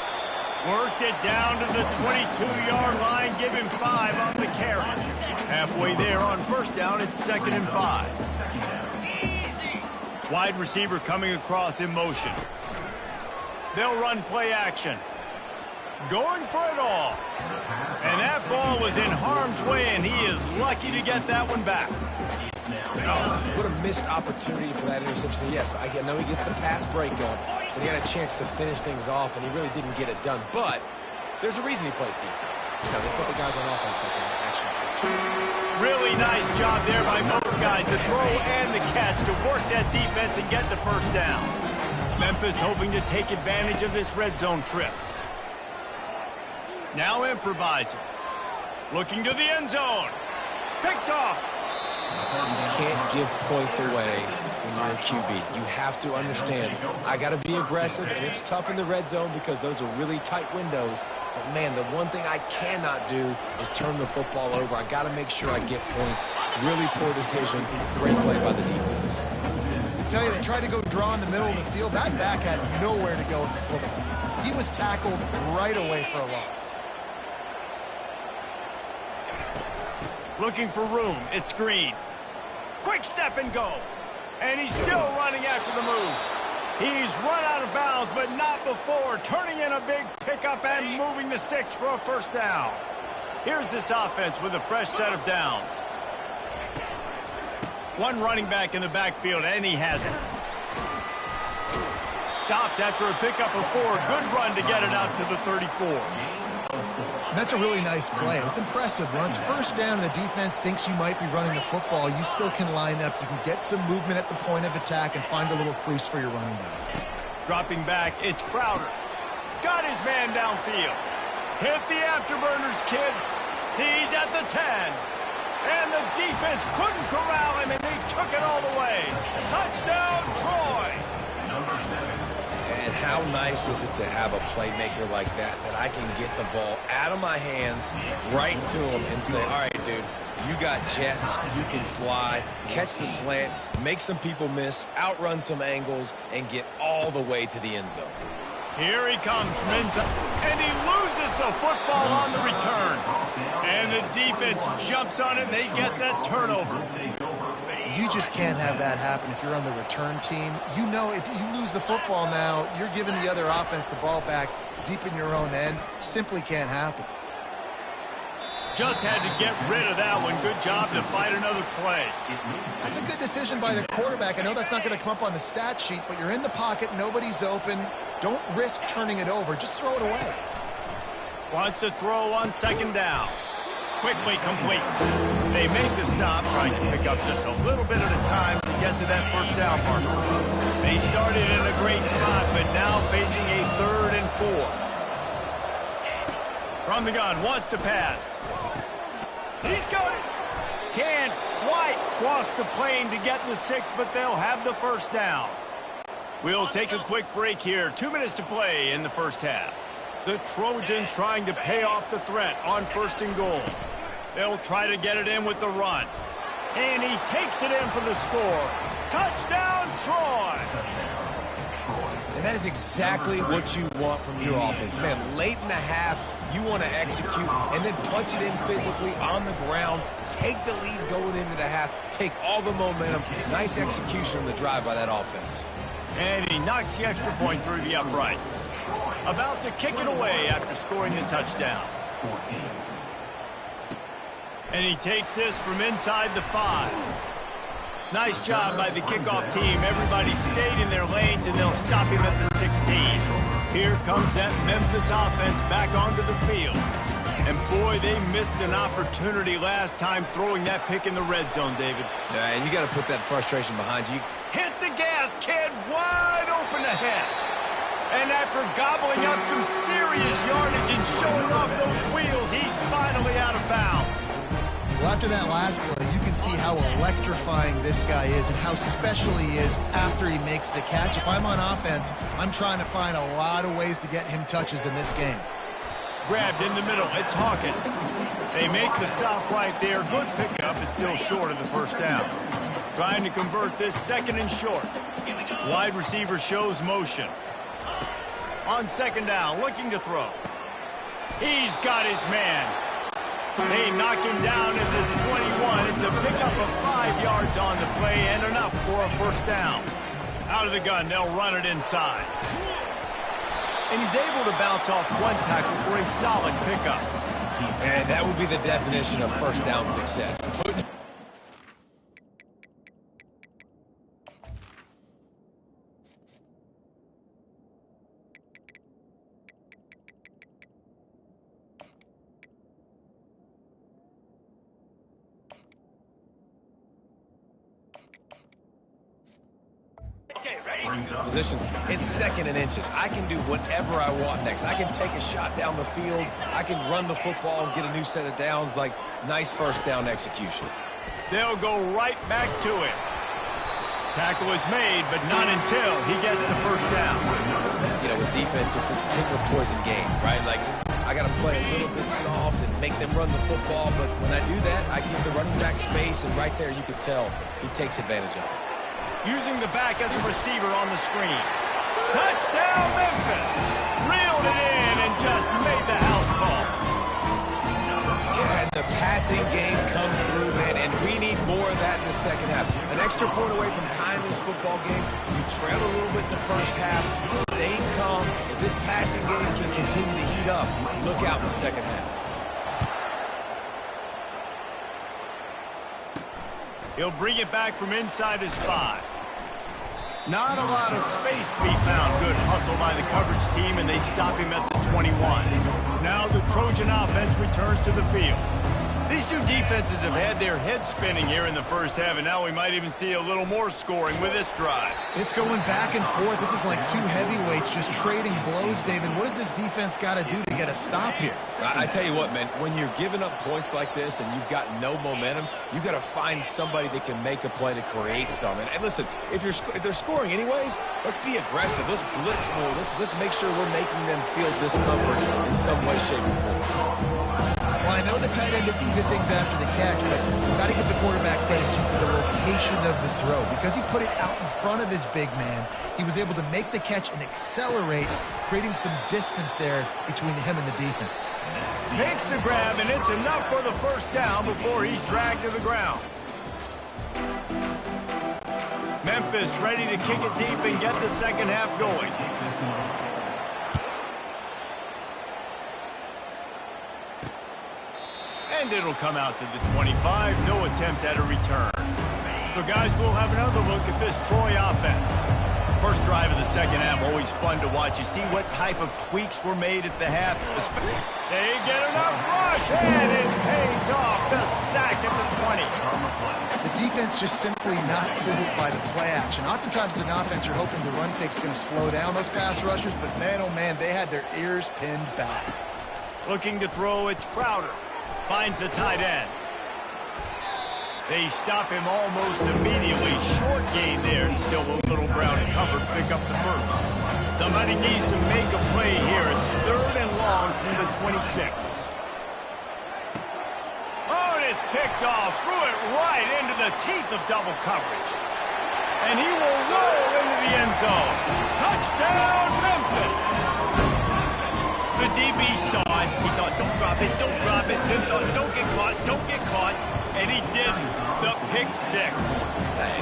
Worked it down to the 22-yard line. Give him 5 on the carry. Halfway there on first down, it's 2nd and 5. Wide receiver coming across in motion. They'll run play action. Going for it all. And that ball was in harm's way, and he is lucky to get that one back. Oh, what a missed opportunity for that interception. Yes, I know he gets the pass break going, but he had a chance to finish things off, and he really didn't get it done. But there's a reason he plays defense. You know, they put the guys on offense like in action. Really nice job there by both guys, the throw and the catch, to work that defense and get the first down. Memphis hoping to take advantage of this red zone trip. Now improvising. Looking to the end zone. Picked off. You can't give points away when you're a QB. You have to understand, I got to be aggressive, and it's tough in the red zone because those are really tight windows. But, man, the one thing I cannot do is turn the football over. I got to make sure I get points. Really poor decision. Great play by the defense. I tell you, they tried to go draw in the middle of the field. That back had nowhere to go with the football. He was tackled right away for a loss. Looking for room. It's Green. Quick step and go. And he's still running after the move. He's run out of bounds, but not before turning in a big pickup and moving the sticks for a first down. Here's this offense with a fresh set of downs. One running back in the backfield, and he has it. Stopped after a pickup of 4. Good run to get it out to the 34. And that's a really nice play. It's impressive. When it's first down and the defense thinks you might be running the football, you still can line up. You can get some movement at the point of attack and find a little crease for your running back. Dropping back, it's Crowder. Got his man downfield. Hit the afterburners, kid. He's at the 10. And the defense couldn't corral him, and they took it all the way. Touchdown, Troy. Number 7. And how nice is it to have a playmaker like that I can get the ball out of my hands right to him and say, all right, dude, you got jets, you can fly, catch the slant, make some people miss, outrun some angles, and get all the way to the end zone. Here he comes from inside, and he loses the football on the return. And the defense jumps on it, and they get that turnover. You just can't have that happen if you're on the return team. You know if you lose the football now, you're giving the other offense the ball back deep in your own end. Simply can't happen. Just had to get rid of that one. Good job to fight another play. That's a good decision by the quarterback. I know that's not going to come up on the stat sheet, but you're in the pocket, nobody's open. Don't risk turning it over. Just throw it away. Wants to throw on second down. Quickly complete. They make the stop, trying to pick up just a little bit at a time to get to that first down marker. They started in a great spot, but now facing a 3rd and 4. From the gun, wants to pass. He's got it. Can't quite cross the plane to get the 6, but they'll have the first down. We'll take a quick break here. 2 minutes to play in the first half. The Trojans trying to pay off the threat on 1st and goal. They'll try to get it in with the run. And he takes it in for the score. Touchdown, Troy! And that is exactly what you want from your offense. Man, late in the half, you want to execute and then punch it in physically on the ground. Take the lead going into the half. Take all the momentum. Nice execution on the drive by that offense. And he knocks the extra point through the uprights. About to kick it away after scoring the touchdown. And he takes this from inside the 5. Nice job by the kickoff team. Everybody stayed in their lanes, and they'll stop him at the 16. Here comes that Memphis offense back onto the field. And boy, they missed an opportunity last time throwing that pick in the red zone, David. Yeah, and you got to put that frustration behind you. Hit the gas, kid, wide open ahead. And after gobbling up some serious yardage and showing off those wheels, he's finally out of bounds. Well, after that last play, you can see how electrifying this guy is and how special he is after he makes the catch. If I'm on offense, I'm trying to find a lot of ways to get him touches in this game. Grabbed in the middle. It's Hawkins. They make the stop right there. Good pickup. It's still short of the first down. Trying to convert this 2nd and short. Wide receiver shows motion. On 2nd down, looking to throw. He's got his man. They knock him down at the 21. It's a pickup of 5 yards on the play and enough for a first down. Out of the gun, they'll run it inside. And he's able to bounce off 1 tackle for a solid pickup. And that would be the definition of first down success. Position. It's 2nd and inches. I can do whatever I want next. I can take a shot down the field. I can run the football and get a new set of downs. Like, nice first down execution. They'll go right back to him. Tackle is made, but not until he gets the first down. You know, with defense, it's this pick or poison game, right? Like, I got to play a little bit soft and make them run the football, but when I do that, I give the running back space, and right there you can tell he takes advantage of it. Using the back as a receiver on the screen. Touchdown, Memphis! Reeled it in and just made the house call. Yeah, and the passing game comes through, man, and we need more of that in the second half. An extra point away from tying this football game. You trail a little bit in the first half, stay calm. If this passing game can continue to heat up, look out in the second half. He'll bring it back from inside his 5. Not a lot of space to be found. Good hustle by the coverage team, and they stop him at the 21. Now the Trojan offense returns to the field. These two defenses have had their heads spinning here in the first half, and now we might even see a little more scoring with this drive. It's going back and forth. This is like 2 heavyweights just trading blows, David. What does this defense got to do to get a stop here? I tell you what, man, when you're giving up points like this and you've got no momentum, you've got to find somebody that can make a play to create something. And listen, if they're scoring anyways, let's be aggressive. Let's blitz more. Let's make sure we're making them feel discomfort in some way, shape, or form. Well, I know the tight end did some good things after the catch, but you've got to give the quarterback credit to the location of the throw. Because he put it out in front of his big man, he was able to make the catch and accelerate, creating some distance there between him and the defense. Makes the grab, and it's enough for the first down before he's dragged to the ground. Memphis ready to kick it deep and get the second half going. And it'll come out to the 25. No attempt at a return. So, guys, we'll have another look at this Troy offense. First drive of the second half, always fun to watch. You see what type of tweaks were made at the half. They get enough rush, and it pays off. The sack at the 20. the defense just simply not fooled by the play action. Oftentimes as an offense, you're hoping the run fake's going to slow down those pass rushers, but man, oh man, they had their ears pinned back. Looking to throw, it's Crowder. Finds the tight end. They stop him almost immediately. Short gain there, and still a little ground covered. Pick up the first. Somebody needs to make a play here. It's 3rd and long from the 26. Oh, and it's picked off. Threw it right into the teeth of double coverage. And he will roll into the end zone. Touchdown, Memphis! The DB saw it. He thought, don't drop it, don't drop it. Then thought, don't get caught, don't get caught. And he didn't. The pick 6.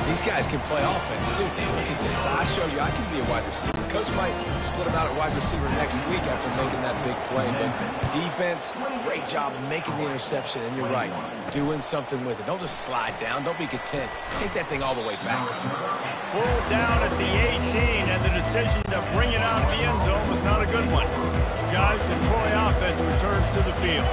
These guys can play offense, too. Hey, look at this. I showed you I can be a wide receiver. Coach might split him out at wide receiver next week after making that big play. But defense, great job making the interception. And you're right, doing something with it. Don't just slide down. Don't be content. Take that thing all the way back. Pulled down at the 18, and the decision to bring it out of the end zone was not a good one. Guys, the Troy offense returns to the field.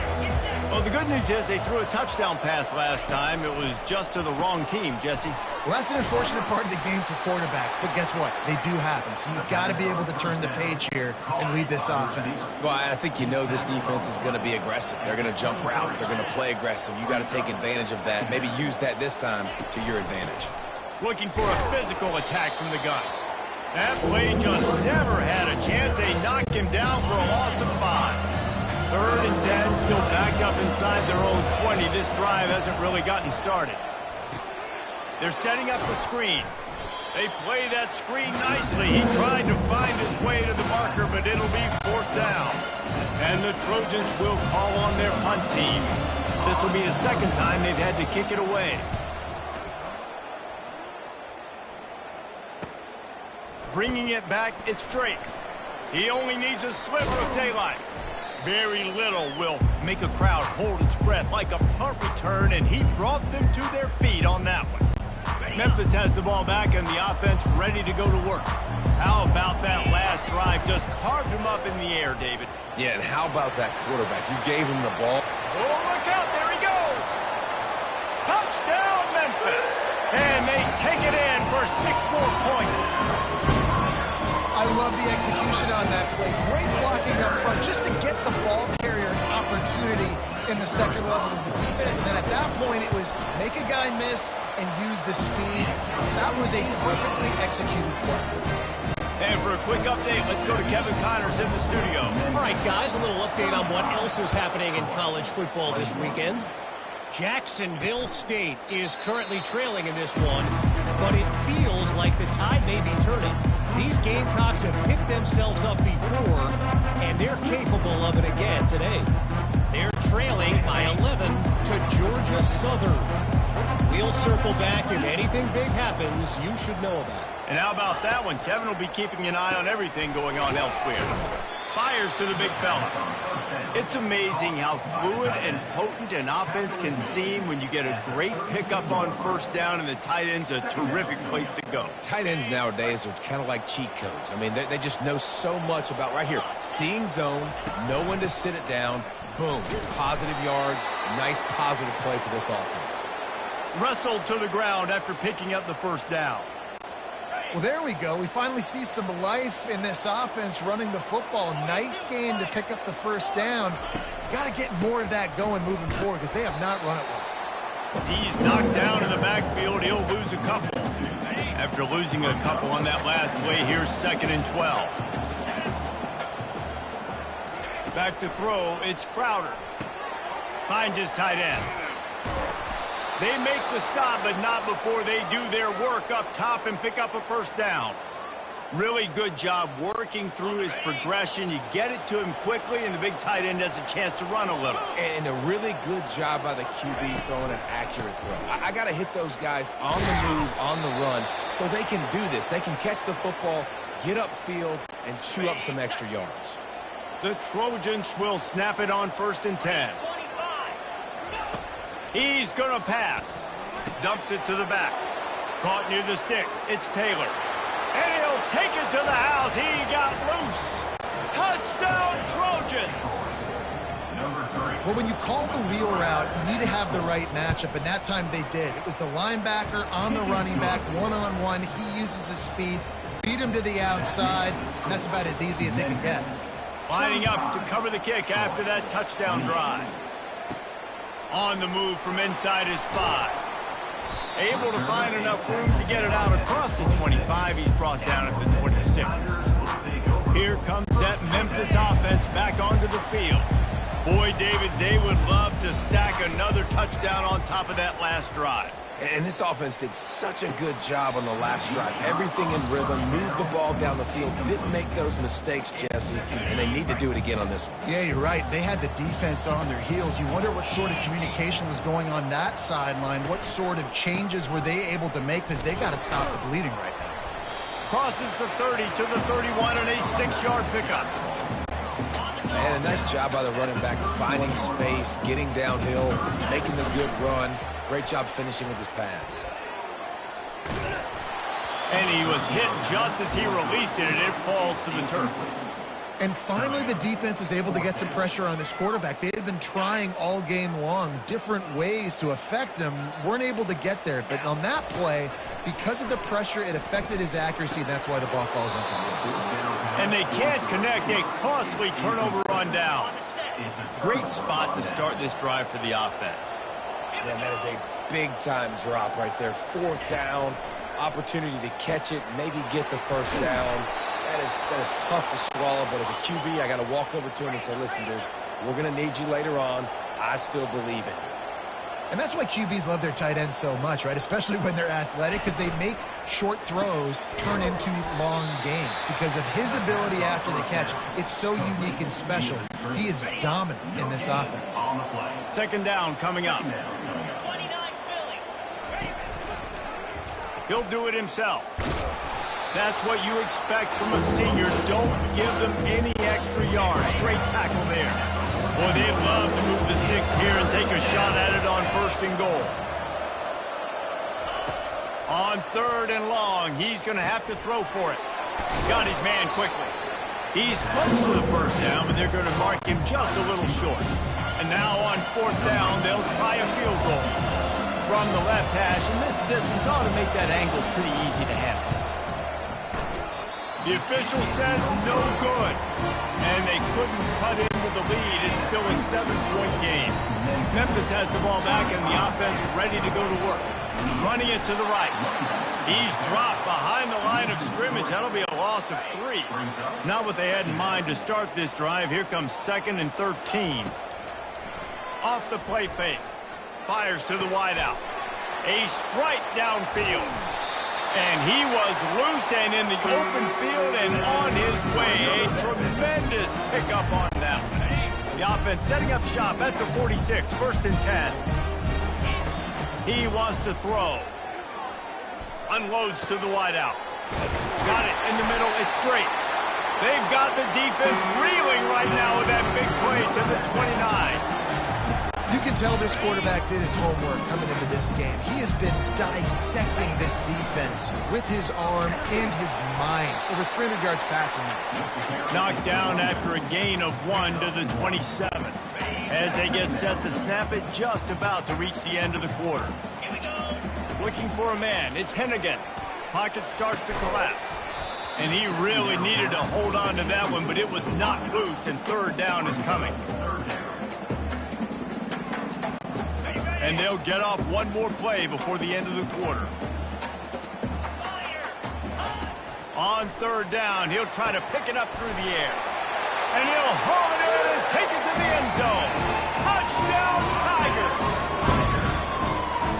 Well, the good news is they threw a touchdown pass last time. It was just to the wrong team, Jesse. Well, that's an unfortunate part of the game for quarterbacks, but guess what? They do happen, so you've got to be able to turn the page here and lead this offense. Well, I think you know this defense is going to be aggressive. They're going to jump routes. They're going to play aggressive. You got to take advantage of that. Maybe use that this time to your advantage. Looking for a physical attack from the gun. That play just never had a chance. They knocked him down for a loss of 5. 3rd and 10, still backed up inside their own 20. This drive hasn't really gotten started. They're setting up the screen. They play that screen nicely. He tried to find his way to the marker, but it'll be 4th down. And the Trojans will call on their punt team. This will be the 2nd time they've had to kick it away. Bringing it back, it's Drake. He only needs a sliver of daylight. Very little will make a crowd hold its breath like a punt return, and he brought them to their feet on that one. Memphis has the ball back and the offense ready to go to work. How about that last drive? Just carved him up in the air, David. Yeah, and how about that quarterback? You gave him the ball. Oh, look out. There he goes. Touchdown, Memphis. And they take it in for 6 more points. I love the execution on that play. Great blocking up front just to get the ball carrier an opportunity in the 2nd level of the defense. And then at that point, it was make a guy miss and use the speed. That was a perfectly executed play. And for a quick update, let's go to Kevin Connors in the studio. All right, guys, a little update on what else is happening in college football this weekend. Jacksonville State is currently trailing in this one, but it feels like the tide may be turning. These Gamecocks have picked themselves up before, and they're capable of it again today. They're trailing by 11 to Georgia Southern. We'll circle back. If anything big happens, you should know about it. And how about that one? Kevin will be keeping an eye on everything going on elsewhere. Fires to the big fella. It's amazing how fluid and potent an offense can seem when you get a great pickup on 1st down, and the tight end's a terrific place to go. Tight ends nowadays are kind of like cheat codes. I mean, they just know so much about right here. Seeing zone, know when to sit it down, boom, positive yards, nice positive play for this offense. Wrestled to the ground after picking up the 1st down. Well, there we go. We finally see some life in this offense running the football. Nice game to pick up the 1st down. Got to get more of that going moving forward because they have not run it well. He's knocked down in the backfield. He'll lose a couple. After losing a couple on that last play, here's 2nd and 12. Back to throw, it's Crowder. Finds his tight end. They make the stop, but not before they do their work up top and pick up a 1st down. Really good job working through his progression. You get it to him quickly, and the big tight end has a chance to run a little. And a really good job by the QB throwing an accurate throw. I got to hit those guys on the move, on the run, so they can do this. They can catch the football, get upfield, and chew up some extra yards. The Trojans will snap it on 1st and 10. He's going to pass. Dumps it to the back. Caught near the sticks. It's Taylor. And he'll take it to the house. He got loose. Touchdown, Trojans. Number 3. Well, when you call the wheel route, you need to have the right matchup, and that time they did. It was the linebacker on the running back, one-on-one. He uses his speed, beat him to the outside, and that's about as easy as it can get. Lining up to cover the kick after that touchdown drive. On the move from inside his 5. Able to find enough room to get it out across the 25. He's brought down at the 26. Here comes that Memphis offense back onto the field. Boy, David, they would love to stack another touchdown on top of that last drive. And this offense did such a good job on the last drive. Everything in rhythm, moved the ball down the field, didn't make those mistakes, Jesse, and they need to do it again on this one. Yeah, you're right. They had the defense on their heels. You wonder what sort of communication was going on that sideline. What sort of changes were they able to make, because they got to stop the bleeding right now. Crosses the 30 to the 31 and a 6-yard pickup. And a nice job by the running back, finding space, getting downhill, making the good run. Great job finishing with his pads. And he was hit just as he released it, and it falls to the turf. And finally, the defense is able to get some pressure on this quarterback. They had been trying all game long different ways to affect him, weren't able to get there. But on that play, because of the pressure, it affected his accuracy, and that's why the ball falls incomplete. And they can't connect a costly turnover on down. Great spot to start this drive for the offense. Yeah, that is a big-time drop right there. 4th down, opportunity to catch it, maybe get the first down. That is tough to swallow, but as a QB, I got to walk over to him and say, listen, dude, we're going to need you later on. I still believe in you. And that's why QBs love their tight ends so much, right? Especially when they're athletic, because they make short throws turn into long games. Because of his ability after the catch, it's so unique and special. He is dominant in this offense. 2nd down coming up. He'll do it himself. That's what you expect from a senior. Don't give them any extra yards. Great tackle there. Boy, they'd love to move the sticks here and take a shot at it on 1st and goal. On 3rd and long, he's going to have to throw for it. Got his man quickly. He's close to the 1st down, but they're going to mark him just a little short. And now on 4th down, they'll try a field goal from the left hash, and this distance ought to make that angle pretty easy to handle. The official says no good, and they couldn't cut into the lead. It's still a 7-point game. Memphis has the ball back, and the offense ready to go to work. Running it to the right. He's dropped behind the line of scrimmage. That'll be a loss of 3. Not what they had in mind to start this drive. Here comes 2nd and 13. Off the play fake. Fires to the wideout. A strike downfield. And he was loose and in the open field and on his way. A tremendous pickup on that one. The offense setting up shop at the 46. 1st and 10. He wants to throw. Unloads to the wideout. Got it in the middle. It's straight. They've got the defense reeling right now with that big play to the 29. You can tell this quarterback did his homework coming into this game. He has been dissecting this defense with his arm and his mind. Over 300 yards passing. Knocked down after a gain of 1 to the 27. As they get set to snap it, just about to reach the end of the quarter. Looking for a man. It's Hennigan. Pocket starts to collapse. And he really needed to hold on to that one, but it was knocked loose, and 3rd down is coming. And they'll get off one more play before the end of the quarter. On 3rd down, he'll try to pick it up through the air. And he'll haul it in and take it to the end zone. Touchdown, Tigers!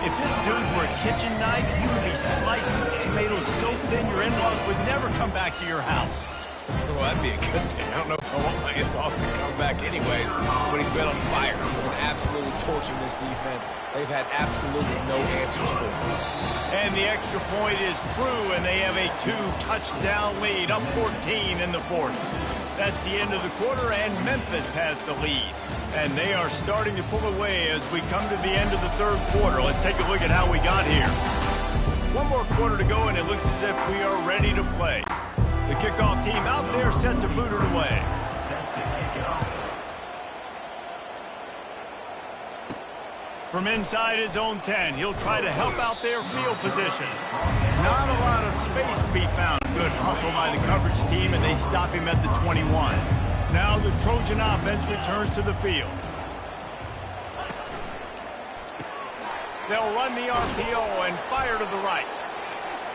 If this dude were a kitchen knife, you would be slicing tomatoes so thin your in-laws would never come back to your house. Well, that'd be a good thing. I don't know if I want my in-laws to come back anyways, but he's been on fire. He's been absolutely torching this defense. They've had absolutely no answers for him. And the extra point is true, and they have a 2-touchdown lead, up 14 in the 4th. That's the end of the quarter, and Memphis has the lead. And they are starting to pull away as we come to the end of the 3rd quarter. Let's take a look at how we got here. One more quarter to go, and it looks as if we are ready to play. The kickoff team out there set to boot it away. From inside his own 10, he'll try to help out their field position. Not a lot of space to be found. Good hustle by the coverage team, and they stop him at the 21. Now the Trojan offense returns to the field. They'll run the RPO and fire to the right.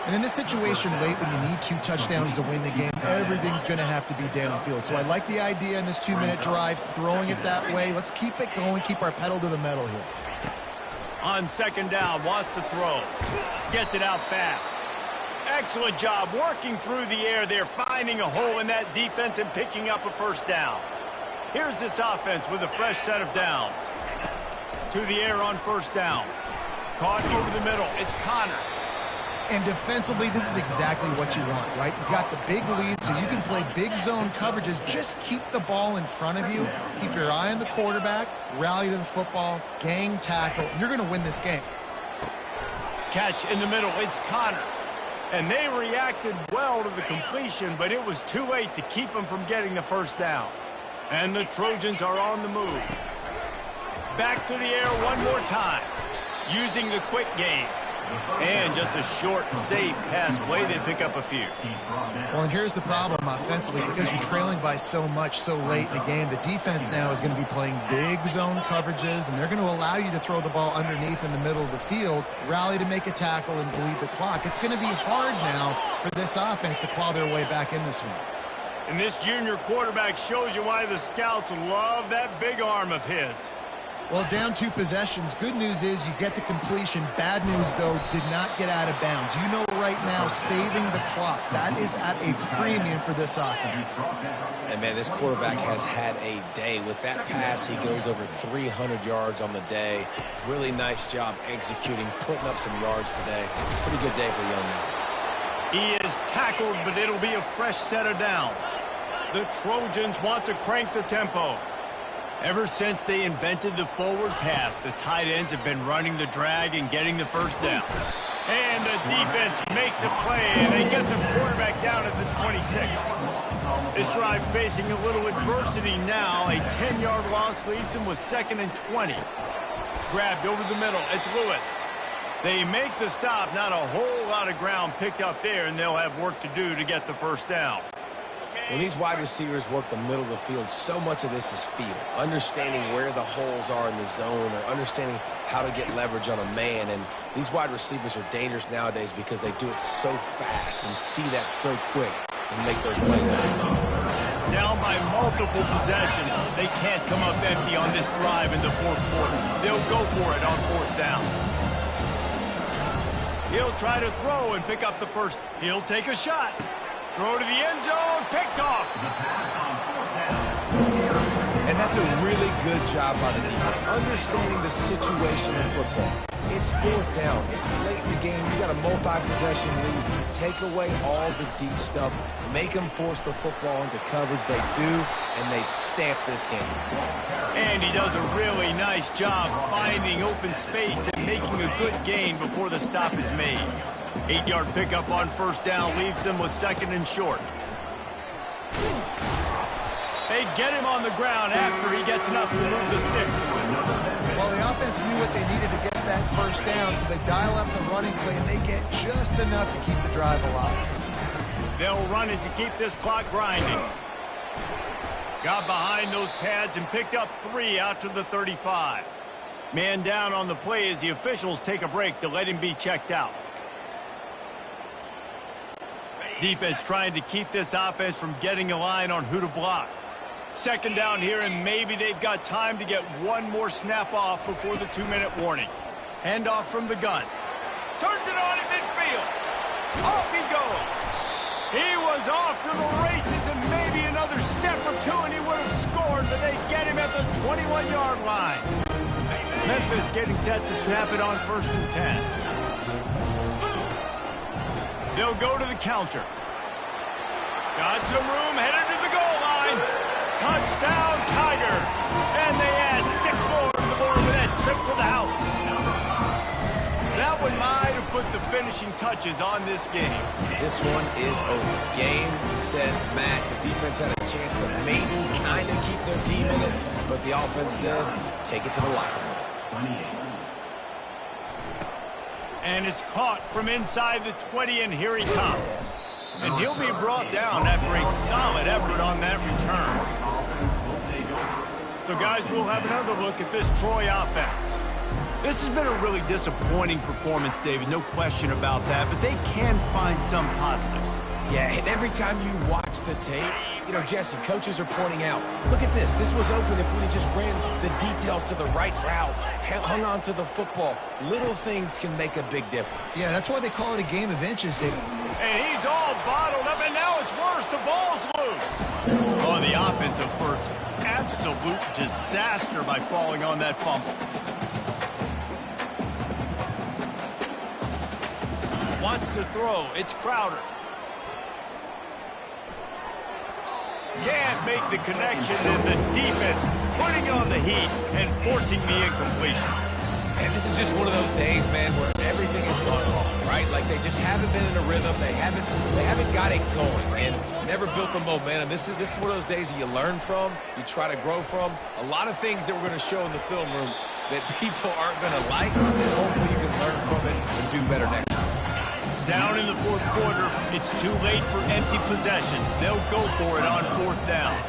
And in this situation late when you need 2 touchdowns to win the game, everything's going to have to be downfield. So I like the idea in this 2-minute drive, throwing it that way. Let's keep it going, keep our pedal to the metal here. On second down, wants to throw. Gets it out fast. Excellent job working through the air there, finding a hole in that defense and picking up a first down. Here's this offense with a fresh set of downs. To the air on first down. Caught over the middle. It's Connor. And defensively, this is exactly what you want, right? You got the big lead, so you can play big zone coverages. Just keep the ball in front of you. Keep your eye on the quarterback. Rally to the football. Gang tackle. You're going to win this game. Catch in the middle. It's Connor. And they reacted well to the completion, but it was too late to keep them from getting the first down. And the Trojans are on the move. Back to the air one more time. Using the quick game. And just a short, safe pass play, they pick up a few. Well, and here's the problem offensively. Because you're trailing by so much so late in the game, the defense now is going to be playing big zone coverages, and they're going to allow you to throw the ball underneath in the middle of the field, rally to make a tackle, and bleed the clock. It's going to be hard now for this offense to claw their way back in this one. And this junior quarterback shows you why the scouts love that big arm of his. Well, down 2 possessions. Good news is you get the completion. Bad news, though, did not get out of bounds. You know right now, saving the clock. That is at a premium for this offense. And, man, this quarterback has had a day. With that pass, he goes over 300 yards on the day. Really nice job executing, putting up some yards today. Pretty good day for the young man. He is tackled, but it'll be a fresh set of downs. The Trojans want to crank the tempo. Ever since they invented the forward pass, the tight ends have been running the drag and getting the first down. And the defense makes a play, and they get the quarterback down at the 26. This drive facing a little adversity now. A 10-yard loss leaves them with 2nd and 20. Grabbed over the middle. It's Lewis. They make the stop. Not a whole lot of ground picked up there, and they'll have work to do to get the first down. When these wide receivers work the middle of the field, so much of this is feel. Understanding where the holes are in the zone, or understanding how to get leverage on a man. And these wide receivers are dangerous nowadays because they do it so fast and see that so quick and make those plays on the field. Down by multiple possessions. They can't come up empty on this drive in the 4th quarter. They'll go for it on 4th down. He'll try to throw and pick up the first. He'll take a shot. Throw to the end zone, picked off. And that's a really good job by the defense, understanding the situation in football. It's 4th down. It's late in the game. You got a multi-possession lead. Take away all the deep stuff. Make them force the football into coverage. They do, and they stamp this game. And he does a really nice job finding open space and making a good gain before the stop is made. 8-yard pickup on first down leaves them with 2nd and short. They get him on the ground after he gets enough to move the sticks. Well, the offense knew what they needed to get that first down, so they dial up the running play, and they get just enough to keep the drive alive. They'll run it to keep this clock grinding. Got behind those pads and picked up 3 out to the 35. Man down on the play as the officials take a break to let him be checked out. Defense trying to keep this offense from getting a line on who to block. 2nd down here, and maybe they've got time to get one more snap off before the 2-minute warning. Handoff from the gun. Turns it on in midfield. Off he goes. He was off to the races, and maybe another step or 2, and he would have scored, but they get him at the 21-yard line. Memphis getting set to snap it on 1st and 10. They'll go to the counter. Got some room, headed to the goal line. Touchdown, Tiger. And they add 6 more to the board with that trip to the house. That one might have put the finishing touches on this game. This one is over. Game, set, match. The defense had a chance to maybe kind of keep their team in it, but the offense said, take it to the locker room. And it's caught from inside the 20, and here he comes. And he'll be brought down after a solid effort on that return. So, guys, we'll have another look at this Troy offense. This has been a really disappointing performance, David, no question about that, but they can find some positives. Yeah, and every time you watch the tape, you know, Jesse, coaches are pointing out, look at this. This was open if we had just ran the details to the right route, hung on to the football. Little things can make a big difference. Yeah, that's why they call it a game of inches, David. And he's all bottled up, and now it's worse. The ball's loose. Oh, the offense averts absolute disaster by falling on that fumble. Wants to throw. It's Crowder. Can't make the connection, and the defense putting on the heat and forcing the incompletion. And this is just one of those days, man, where everything has gone wrong, right? Like they just haven't been in a rhythm. They haven't got it going and never built the momentum. This is one of those days that you learn from, you try to grow from. A lot of things that we're going to show in the film room that people aren't going to like. Hopefully you can learn from it and do better next time. Down in the fourth quarter, it's too late for empty possessions. They'll go for it on fourth down.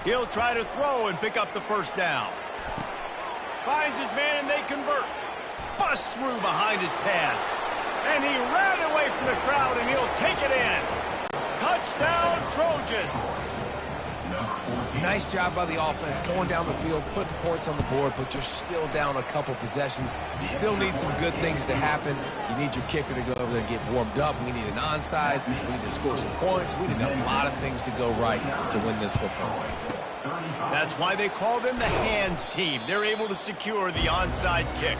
He'll try to throw and pick up the first down. Finds his man and they convert. Busts through behind his pad. And he ran away from the crowd and he'll take it in. Touchdown, Trojans. Nice job by the offense going down the field, putting points on the board, but you're still down a couple possessions. Still need some good things to happen. You need your kicker to go over there and get warmed up. We need an onside. We need to score some points. We need a lot of things to go right to win this football game. That's why they call them the hands team. They're able to secure the onside kick.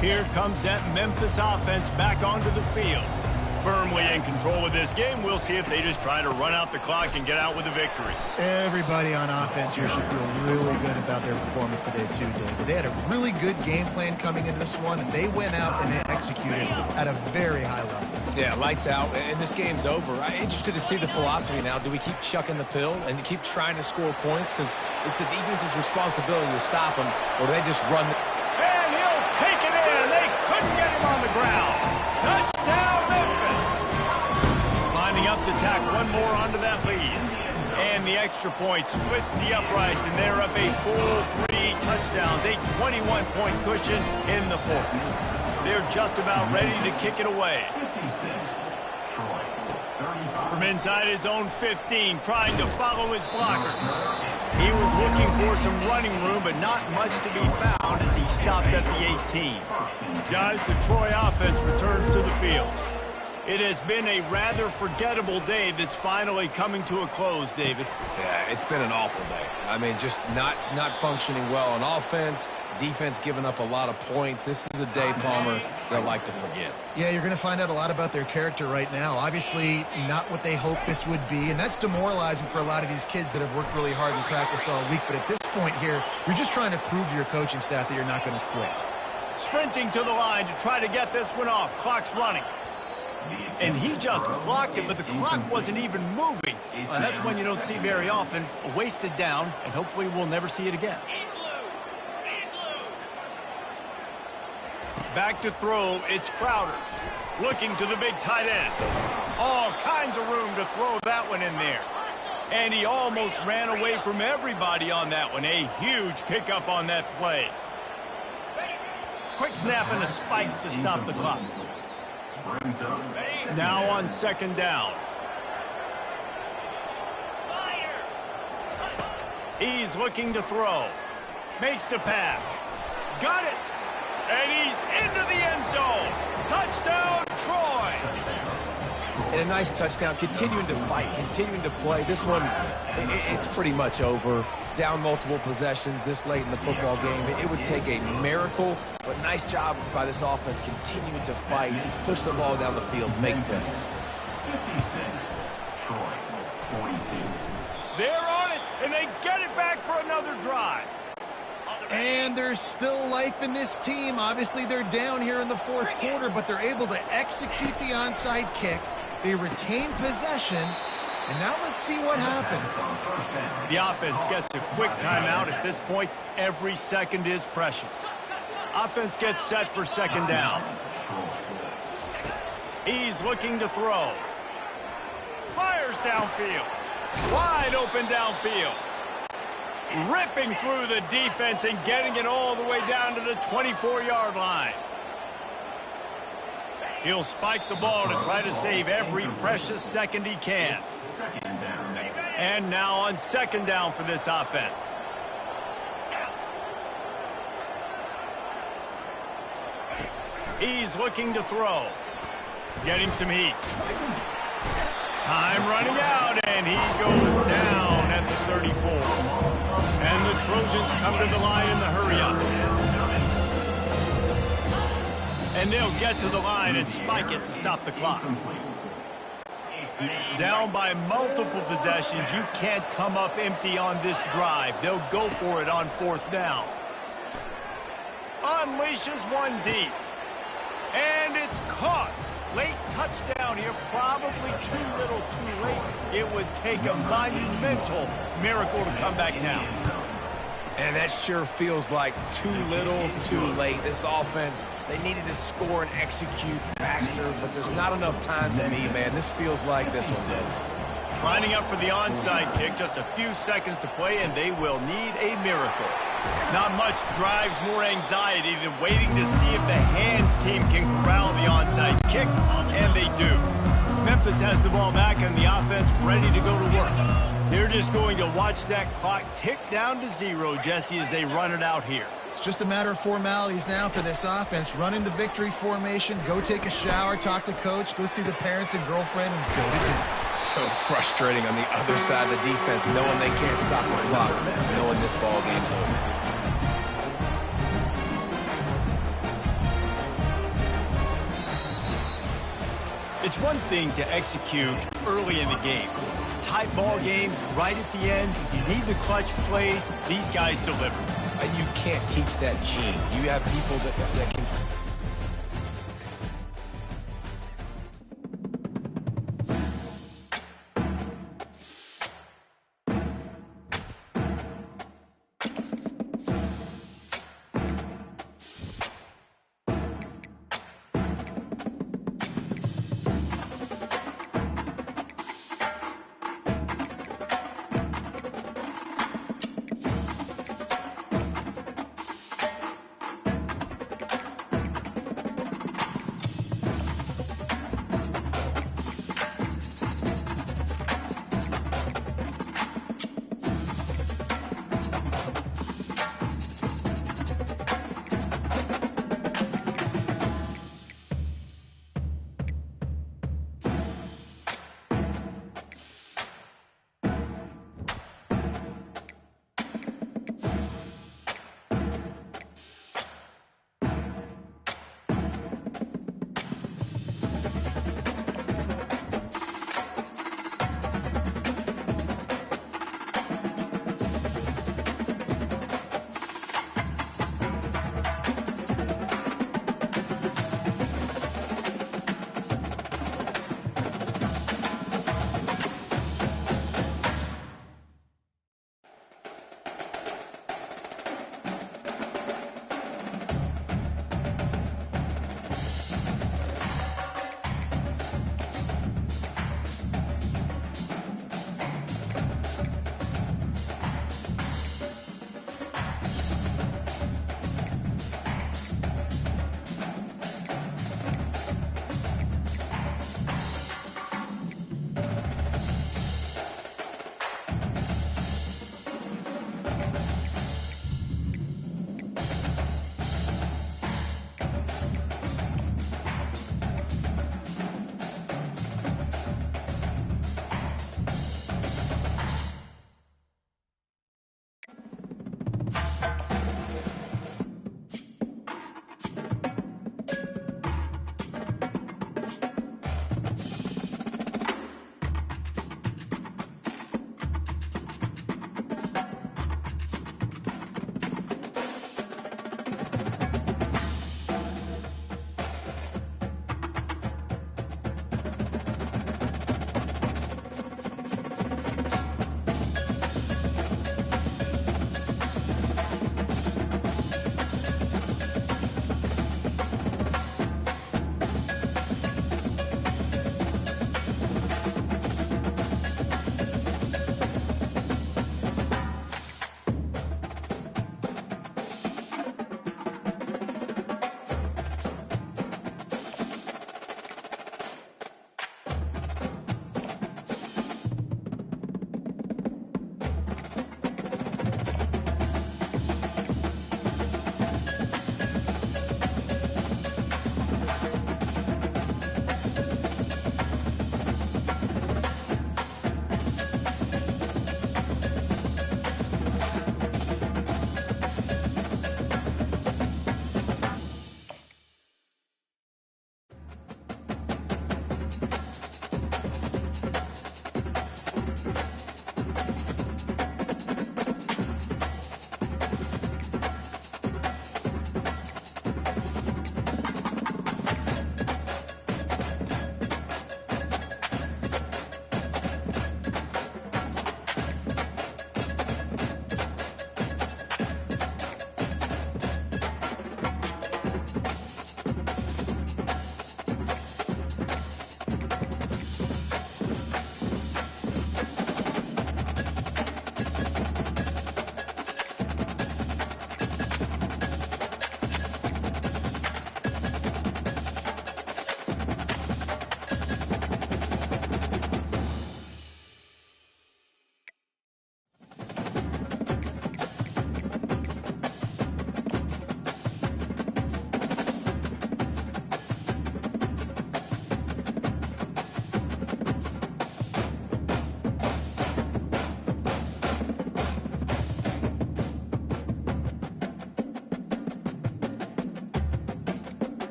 Here comes that Memphis offense back onto the field. Firmly in control of this game. We'll see if they just try to run out the clock and get out with a victory. Everybody on offense here should feel really good about their performance today too, David. They had a really good game plan coming into this one, and they went out and they executed at a very high level. Yeah, lights out, and this game's over. I'm interested to see the philosophy now. Do we keep chucking the pill and keep trying to score points? Because it's the defense's responsibility to stop them, or do they just run the... And he'll take it in. They couldn't get him on the ground. Touchdown, Memphis. Lining up to tack one more onto that lead. And the extra point splits the uprights, and they're up a full 3 touchdowns, a 21-point cushion in the fourth. They're just about ready to kick it away. From inside his own 15, trying to follow his blockers. He was looking for some running room, but not much to be found as he stopped at the 18. Guys, the Troy offense returns to the field. It has been a rather forgettable day that's finally coming to a close, David. Yeah, it's been an awful day. I mean, just not functioning well on offense, defense giving up a lot of points. This is a day, Palmer, they'll like to forget. Yeah, you're going to find out a lot about their character right now. Obviously, not what they hoped this would be, and that's demoralizing for a lot of these kids that have worked really hard in practice all week. But at this point here, you're just trying to prove to your coaching staff that you're not going to quit. Sprinting to the line to try to get this one off. Clock's running. And he just clocked it, but the clock wasn't even moving. That's one you don't see very often. A wasted down, and hopefully we'll never see it again. Back to throw, it's Crowder. Looking to the big tight end. All kinds of room to throw that one in there. And he almost ran away from everybody on that one. A huge pickup on that play. Quick snap and a spike to stop the clock. Now on second down. He's looking to throw. Makes the pass. Got it. And he's into the end zone. Touchdown, Troy. And a nice touchdown. Continuing to fight, continuing to play. This one, it's pretty much over. Down multiple possessions this late in the football game. It would take a miracle, but nice job by this offense continuing to fight, push the ball down the field, make plays. They're on it, and they get it back for another drive. And there's still life in this team. Obviously, they're down here in the fourth quarter, but they're able to execute the onside kick. They retain possession. And now let's see what happens. The offense gets a quick timeout at this point. Every second is precious. Offense gets set for second down. He's looking to throw. Fires downfield. Wide open downfield. Ripping through the defense and getting it all the way down to the 24-yard line. He'll spike the ball to try to save every precious second he can. And now on second down for this offense. He's looking to throw. Getting some heat. Time running out, and he goes down at the 34. And the Trojans come to the line in the hurry-up. And they'll get to the line and spike it to stop the clock. Down by multiple possessions, you can't come up empty on this drive. They'll go for it on fourth down. Unleashes one deep. And it's caught. Late touchdown here, probably too little too late. It would take a monumental miracle to come back down. And that sure feels like too little, too late. This offense, they needed to score and execute faster, but there's not enough time to me, man. This feels like this one's over. Lining up for the onside kick, just a few seconds to play, and they will need a miracle. Not much drives more anxiety than waiting to see if the hands team can corral the onside kick, and they do. Memphis has the ball back and the offense ready to go to work. They're just going to watch that clock tick down to 0, Jesse, as they run it out here. It's just a matter of formalities now for this offense. Running the victory formation, go take a shower, talk to coach, go see the parents and girlfriend, and go to dinner. So frustrating on the other side of the defense, knowing they can't stop the clock, knowing this ball game's over. It's one thing to execute early in the game. Tight ball game, right at the end, you need the clutch plays. These guys deliver. You can't teach that gene. You have people that can...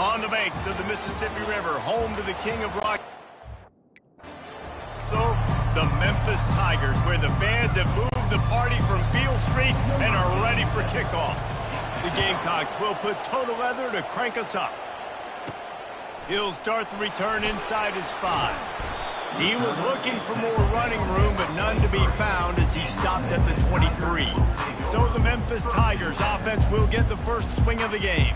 On the banks of the Mississippi River, home to the king of rock. So, the Memphis Tigers, where the fans have moved the party from Beale Street and are ready for kickoff. The Gamecocks will put total leather to crank us up. He'll start the return inside his 5. He was looking for more running room, but none to be found as he stopped at the 23. So the Memphis Tigers offense will get the first swing of the game.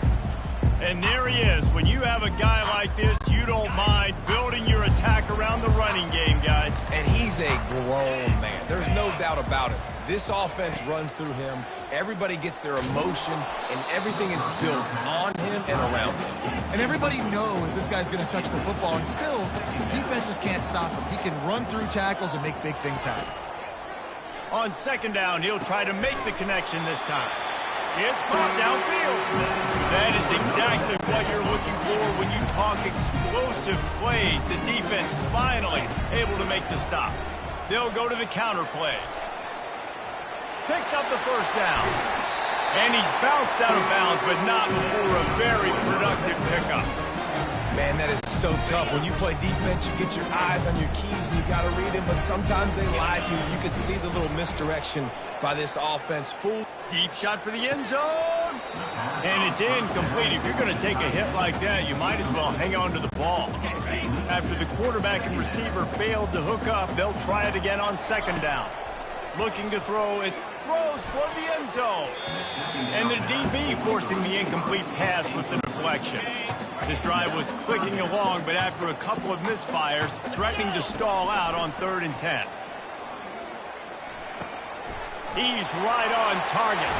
And there he is. When you have a guy like this, you don't mind building your attack around the running game, guys. And he's a grown man. There's no doubt about it. This offense runs through him. Everybody gets their emotion, and everything is built on him and around him. And everybody knows this guy's going to touch the football, and still, defenses can't stop him. He can run through tackles and make big things happen. On second down, he'll try to make the connection this time. It's caught downfield. That is exactly what you're looking for when you talk explosive plays. The defense finally able to make the stop. They'll go to the counter play. Picks up the first down. And he's bounced out of bounds, but not before a very productive pickup. Man, that is so tough. When you play defense, you get your eyes on your keys and you got to read them, but sometimes they lie to you. You can see the little misdirection by this offense. Full deep shot for the end zone. And it's incomplete. If you're going to take a hit like that, you might as well hang on to the ball. After the quarterback and receiver failed to hook up, they'll try it again on second down. Looking to throw, it throws for the end zone. And the DB forcing the incomplete pass with the deflection. This drive was clicking along, but after a couple of misfires, threatening to stall out on 3rd and 10. He's right on target.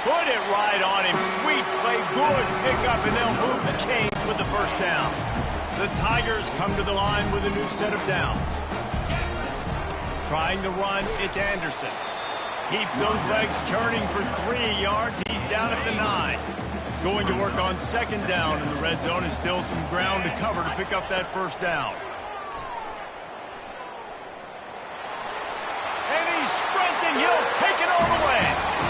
Put it right on him. Sweet play, good pickup, and they'll move the chains with the first down. The Tigers come to the line with a new set of downs. Trying to run, it's Anderson. Keeps those legs churning for 3 yards. He's down at the 9. Going to work on second down in the red zone, and still some ground to cover to pick up that first down. And he's sprinting. He'll take it all the way.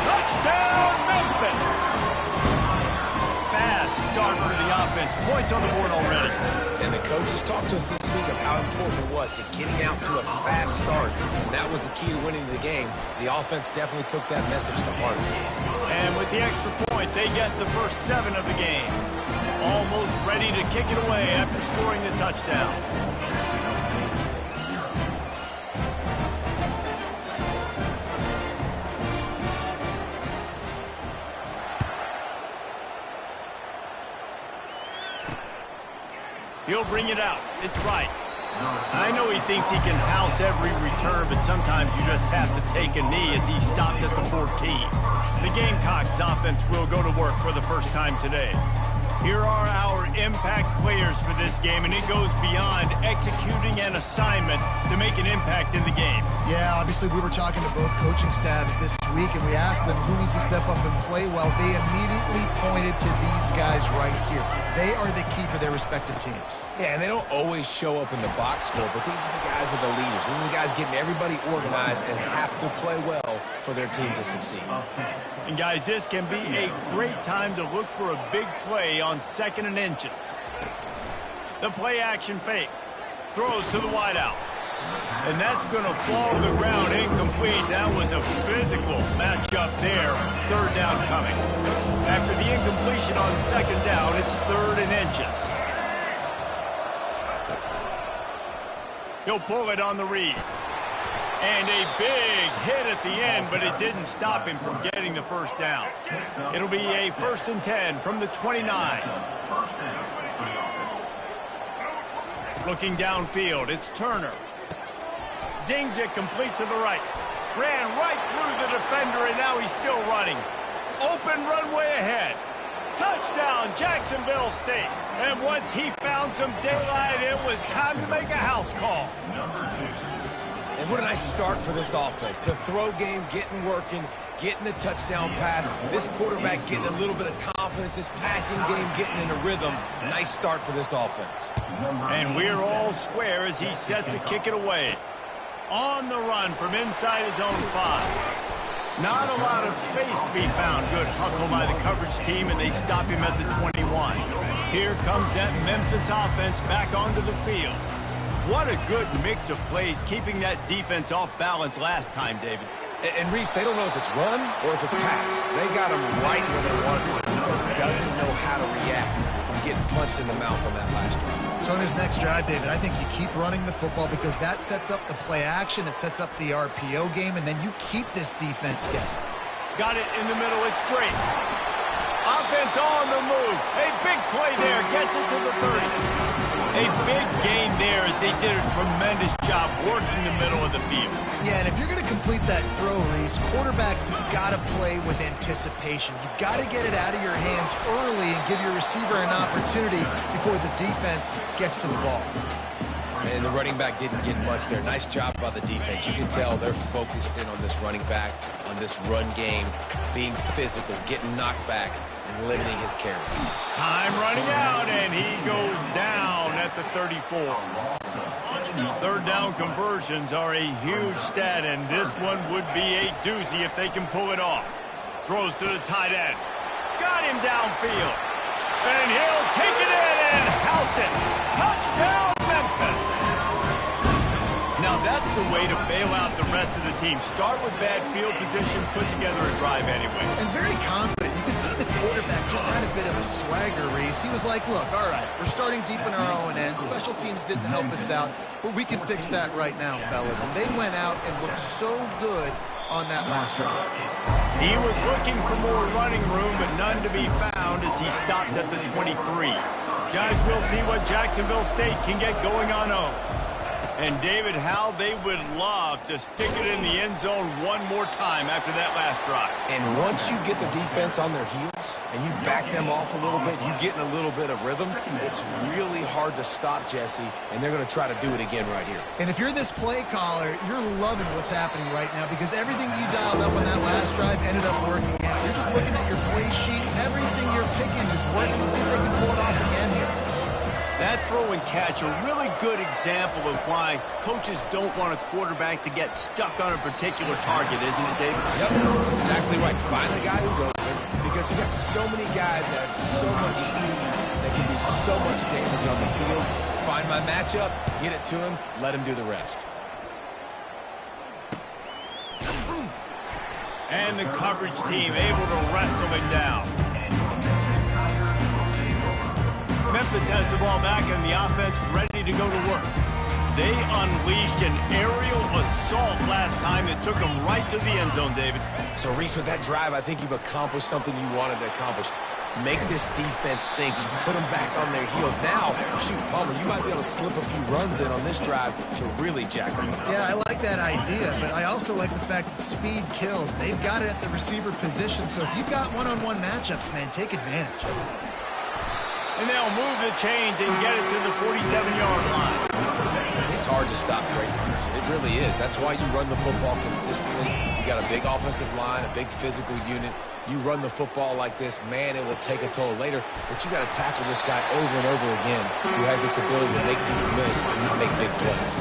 Touchdown, Memphis. Fast start for the offense. Points on the board already. And the coaches talked to us this week of how important it was to getting out to a fast start. And that was the key to winning the game. The offense definitely took that message to heart. And with the extra point, they get the first 7 of the game. Almost ready to kick it away after scoring the touchdown. He'll bring it out. It's right. I know he thinks he can house every return, but sometimes you just have to take a knee as he stopped at the 14. The Gamecocks offense will go to work for the first time today. Here are our impact players for this game, and it goes beyond executing an assignment to make an impact in the game. Yeah, obviously we were talking to both coaching staffs this week, and we asked them who needs to step up and play well. They immediately pointed to these guys right here. They are the key for their respective teams. Yeah, and they don't always show up in the box score, but these are the guys that are the leaders. These are the guys getting everybody organized and have to play well for their team to succeed. And guys, this can be a great time to look for a big play on 2nd and inches. The play action fake. Throws to the wideout. And that's going to fall to the ground incomplete. That was a physical matchup there. 3rd down coming. After the incompletion on 2nd down, it's 3rd and inches. He'll pull it on the read. And a big hit at the end, but it didn't stop him from getting the first down. It'll be a 1st and 10 from the 29. Looking downfield, it's Turner. Zings it complete to the right. Ran right through the defender, and now he's still running. Open runway ahead. Touchdown, Jacksonville State. And once he found some daylight, it was time to make a house call. And what a nice start for this offense. The throw game getting working, getting the touchdown pass. This quarterback getting a little bit of confidence. This passing game getting in a rhythm. Nice start for this offense. And we're all square as he's set to kick it away. On the run from inside his own 5. Not a lot of space to be found. Good hustle by the coverage team, and they stop him at the 21. one. Here comes that Memphis offense back onto the field. What a good mix of plays, keeping that defense off balance last time, David. And Reese, they don't know if it's run or if it's pass. They got them right where they want it. This defense doesn't know how to react from getting punched in the mouth on that last drive. So on this next drive, David, I think you keep running the football because that sets up the play action, it sets up the RPO game, and then you keep this defense guessing. Got it in the middle, it's straight. Offense on the move. A big play there, gets it to the 30. A big gain there as they did a tremendous job working the middle of the field. Yeah, and if you're going to complete that throw, Reese, quarterbacks have got to play with anticipation. You've got to get it out of your hands early and give your receiver an opportunity before the defense gets to the ball. And the running back didn't get much there. Nice job by the defense. You can tell they're focused in on this running back, on this run game, being physical, getting knockbacks, and limiting his carries. Time running out, and he goes down at the 34. Third down conversions are a huge stat, and this one would be a doozy if they can pull it off. Throws to the tight end. Got him downfield. And he'll take it in and house it. Touchdown, Memphis. Now that's the way to bail out the rest of the team. Start with bad field position, put together a drive anyway. And very confident. You can see the quarterback just had a bit of a swagger, Reese. He was like, look, all right, we're starting deep in our own end. Special teams didn't help us out, but we can fix that right now, fellas. And they went out and looked so good on that last drive. He was looking for more running room, but none to be found as he stopped at the 23. Guys, we'll see what Jacksonville State can get going on home. And David, how they would love to stick it in the end zone one more time after that last drive. And once you get the defense on their heels and you back them off a little bit, you get in a little bit of rhythm, it's really hard to stop, Jesse, and they're going to try to do it again right here. And if you're this play caller, you're loving what's happening right now because everything you dialed up on that last drive ended up working out. You're just looking at your play sheet. Everything you're picking is working. Let's see if they can pull it off again here. That throw and catch, a really good example of why coaches don't want a quarterback to get stuck on a particular target, isn't it, David? Yep, that's exactly right. Find the guy who's open because you got so many guys that have so much speed that can do so much damage on the field. Find my matchup, get it to him, let him do the rest. And the coverage team able to wrestle him down. Memphis has the ball back and the offense ready to go to work. They unleashed an aerial assault last time that took them right to the end zone, David. So, Reese, with that drive, I think you've accomplished something you wanted to accomplish. Make this defense think. You put them back on their heels. Now, shoot, Palmer, you might be able to slip a few runs in on this drive to really jack them up. Yeah, I like that idea, but I also like the fact that speed kills. They've got it at the receiver position, so if you've got one-on-one matchups, man, take advantage. And they'll move the chains and get it to the 47-yard line. It's hard to stop great runners. It really is. That's why you run the football consistently. You got a big offensive line, a big physical unit. You run the football like this, man, it will take a toll later. But you got to tackle this guy over and over again who has this ability to make people miss and not make big plays.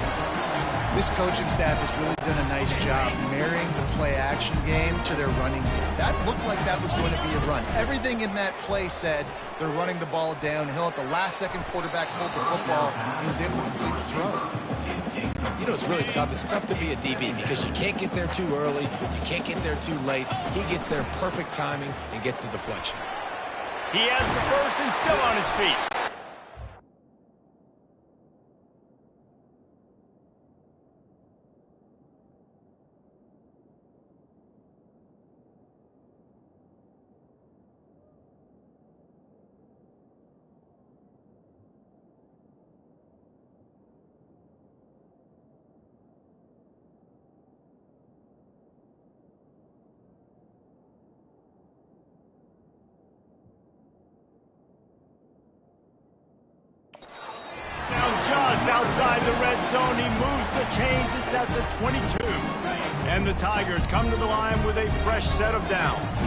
This coaching staff has really done a nice job marrying the play-action game to their running game. That looked like that was going to be a run. Everything in that play said they're running the ball downhill. At the last second, quarterback pulled the football and was able to complete the throw. You know, it's really tough. It's tough to be a DB because you can't get there too early. You can't get there too late. He gets there perfect timing and gets the deflection. He has the first and still on his feet. Just outside the red zone, he moves the chains. It's at the 22. And the Tigers come to the line with a fresh set of downs.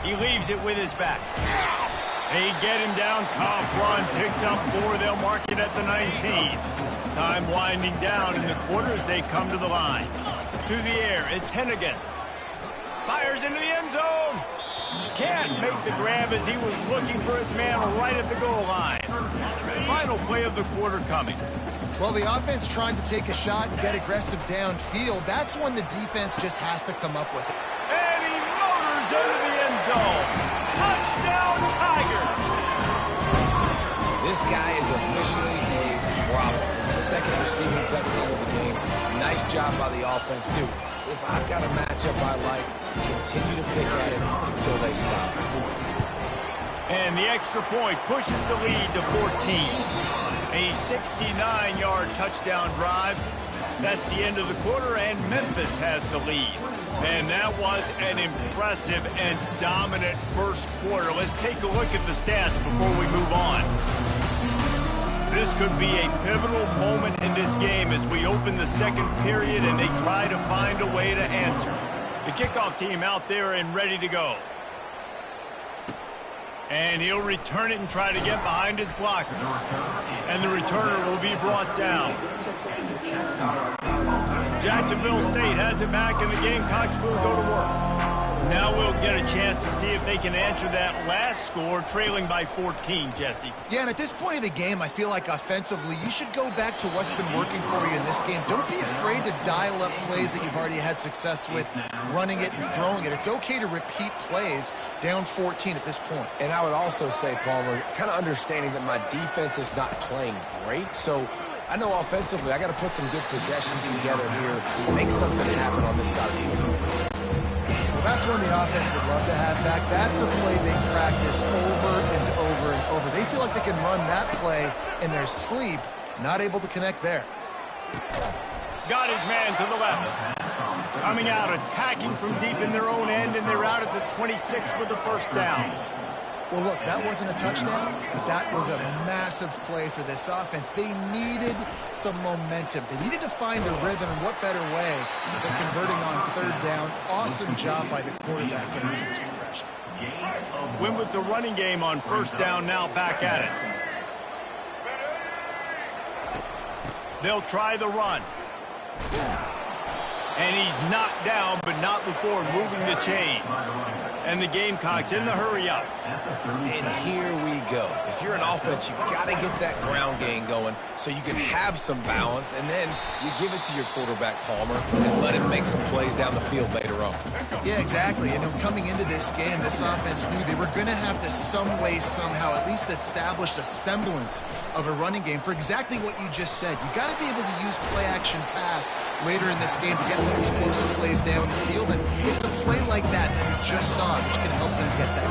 He leaves it with his back. They get him down, tough run, picks up 4. They'll mark it at the 19. Time winding down in the quarters. They come to the line. To the air, it's Hennigan. Fires into the end zone. Can't make the grab as he was looking for his man right at the goal line. Final play of the quarter coming. Well, the offense trying to take a shot and get aggressive downfield. That's when the defense just has to come up with it. And he motors into the end zone. Touchdown, Tigers! This guy is officially a problem. His second receiving touchdown of the game. Nice job by the offense, too. If I've got a matchup I like, continue to pick at it until they stop. And the extra point pushes the lead to 14. A 69-yard touchdown drive. That's the end of the quarter, and Memphis has the lead. And that was an impressive and dominant first quarter. Let's take a look at the stats before we move on. This could be a pivotal moment in this game as we open the second period and they try to find a way to answer. The kickoff team out there and ready to go. And he'll return it and try to get behind his blockers. And the returner will be brought down. Jacksonville State has it back, and the Gamecocks will go to work. Now we'll get a chance to see if they can answer that last score, trailing by 14, Jesse. Yeah, and at this point of the game, I feel like offensively, you should go back to what's been working for you in this game. Don't be afraid to dial up plays that you've already had success with, running it and throwing it. It's okay to repeat plays down 14 at this point. And I would also say, Palmer, kind of understanding that my defense is not playing great, so I know offensively I got to put some good possessions together here, make something happen on this side of the field. That's one the offense would love to have back. That's a play they practice over and over and over. They feel like they can run that play in their sleep, not able to connect there. Got his man to the left. Coming out, attacking from deep in their own end, and they're out at the 26 with the first down. Well, look, that wasn't a touchdown, but that was a massive play for this offense. They needed some momentum. They needed to find a rhythm, and what better way than converting on third down. Awesome job by the quarterback getting to his progression. Went with the running game on first down, now back at it. They'll try the run. And he's knocked down, but not before moving the chains. And the Gamecocks in the hurry up. And here we go. If you're an offense, you got to get that ground game going so you can have some balance, and then you give it to your quarterback, Palmer, and let him make some plays down the field later on. Yeah, exactly. And coming into this game, this offense knew they were going to have to some way, somehow, at least establish a semblance of a running game for exactly what you just said. You got to be able to use play-action pass later in this game to get some explosive plays down the field, and it's a play like that we just saw which can help them get that.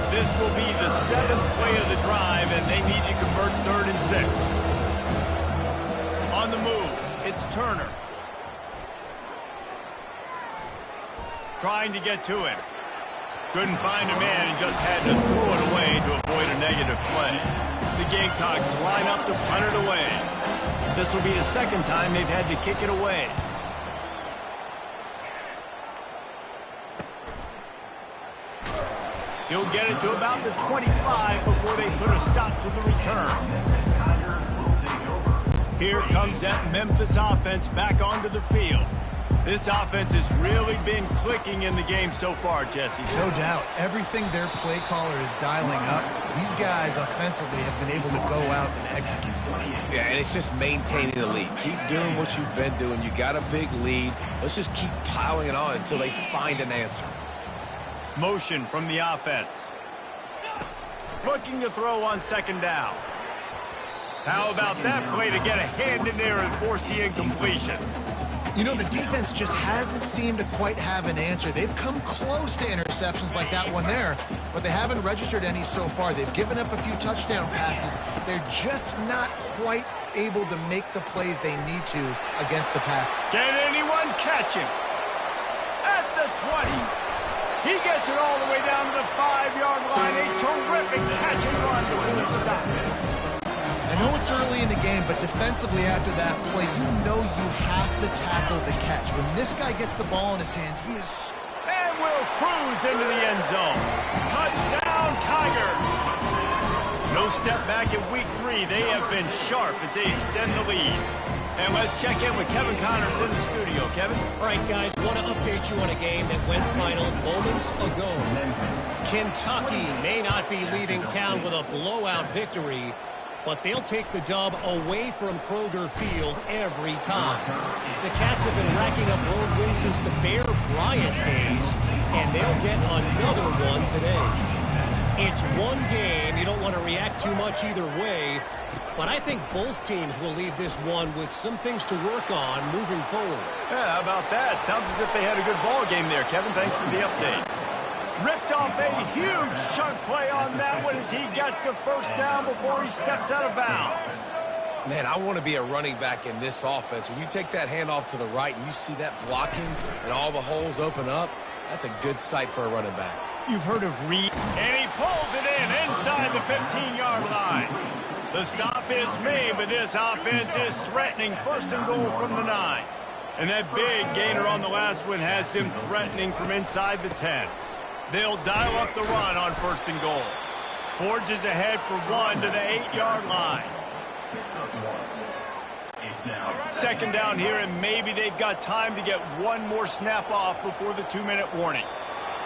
This will be the 7th play of the drive, and they need to convert 3rd and 6. On the move, it's Turner. Trying to get to him. Couldn't find a man and just had to throw it away to avoid a negative play. The Gamecocks line up to punt it away. This will be the 2nd time they've had to kick it away. He'll get it to about the 25 before they put a stop to the return. Here comes that Memphis offense back onto the field. This offense has really been clicking in the game so far, Jesse. No doubt. Everything their play caller is dialing up, these guys offensively have been able to go out and execute. Yeah, and it's just maintaining the lead. Keep doing what you've been doing. You got a big lead. Let's just keep piling it on until they find an answer. Motion from the offense. Looking to throw on 2nd down. How about that play to get a hand in there and force the incompletion? You know, the defense just hasn't seemed to quite have an answer. They've come close to interceptions like that one there, but they haven't registered any so far. They've given up a few touchdown passes. They're just not quite able to make the plays they need to against the pass. Can anyone catch him? At the 20. He gets it all the way down to the 5-yard line. A terrific catch and run before he stops. I know it's early in the game, but defensively after that play, you know you have to tackle the catch. When this guy gets the ball in his hands, he is... And will cruise into the end zone. Touchdown, Tigers! No step back in week 3. They have been sharp as they extend the lead. And let's check in with Kevin Connors in the studio. Kevin. All right, guys, want to update you on a game that went final moments ago. Kentucky may not be leaving town with a blowout victory, but they'll take the dub away from Kroger Field every time. The Cats have been racking up road wins since the Bear Bryant days, and they'll get another one today. It's one game. You don't want to react too much either way, but I think both teams will leave this one with some things to work on moving forward. Yeah, how about that? Sounds as if they had a good ball game there, Kevin. Thanks for the update. Ripped off a huge chunk play on that one as he gets the first down before he steps out of bounds. Man, I want to be a running back in this offense. When you take that handoff to the right and you see that blocking and all the holes open up, that's a good sight for a running back. You've heard of Reed. And he pulls it in inside the 15-yard line. The stop is made, but this offense is threatening first and goal from the 9. And that big gainer on the last one has them threatening from inside the 10. They'll dial up the run on first and goal. Forges ahead for 1 to the 8-yard line. Second down here, and maybe they've got time to get one more snap off before the 2-minute warning.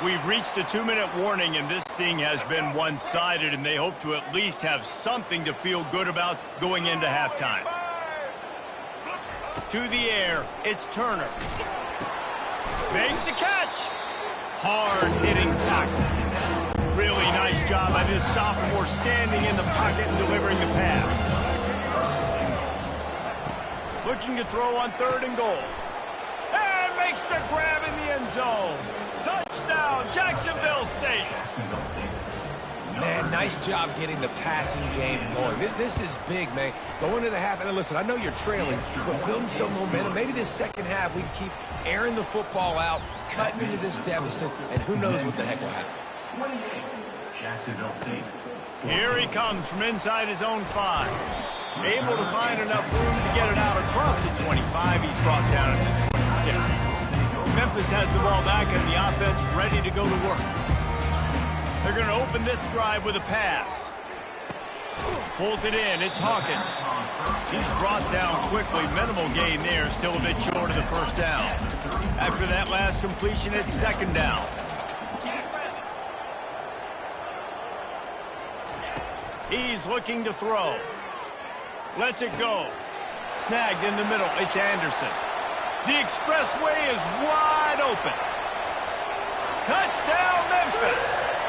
We've reached the 2-minute warning, and this thing has been one-sided, and they hope to at least have something to feel good about going into halftime. To the air, it's Turner. Makes the catch. Hard-hitting tackle. Really nice job by this sophomore standing in the pocket and delivering the pass. Looking to throw on third and goal. And makes the grab in the end zone. Touchdown, Jacksonville State. Man, nice job getting the passing game going. This is big, man. Going into the half, and listen, I know you're trailing, but building some momentum. Maybe this second half we can keep airing the football out, cutting into this deficit, and who knows what the heck will happen. Jacksonville State. Here he comes from inside his own 5. Able to find enough room to get it out across the 25. He's brought down at the 26. Memphis has the ball back and the offense ready to go to work. They're going to open this drive with a pass. Pulls it in. It's Hawkins. He's brought down quickly. Minimal gain there. Still a bit short of the first down. After that last completion, it's second down. He's looking to throw. Lets it go. Snagged in the middle. It's Anderson. The expressway is wide open. Touchdown, Memphis.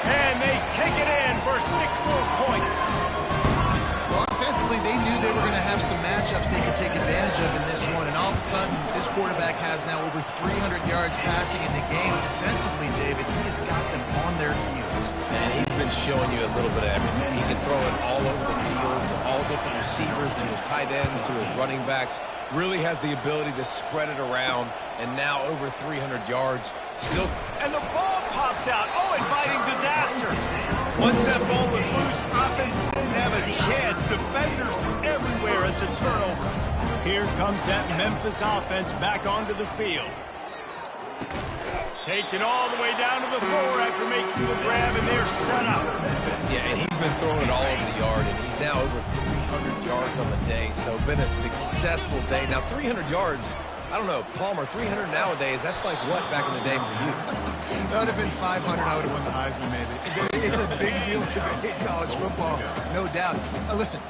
And they take it in for 6 more points. Well, offensively, they knew they were going to have some matchups they could take advantage of in this one. And all of a sudden, this quarterback has now over 300 yards passing in the game. Defensively, David, he has got them on their heels. Man, he's been showing you a little bit of everything. He can throw it all over the field to all different receivers, to his tight ends, to his running backs. Really has the ability to spread it around, and now over 300 yards. Still, and the ball pops out. Oh, inviting disaster. Once that ball was loose, offense didn't have a chance. Defenders everywhere. It's a turnover. Here comes that Memphis offense back onto the field. Takes it all the way down to the floor after making the grab, and they're set up. Yeah, and he's been throwing it all over the yard, and he's now over 300 yards on the day, so been a successful day. Now, 300 yards, I don't know, Palmer, 300 nowadays, that's like what back in the day for you? That would have been 500. I would have won the Heisman, maybe. It's a big deal today in college football, no doubt. Listen,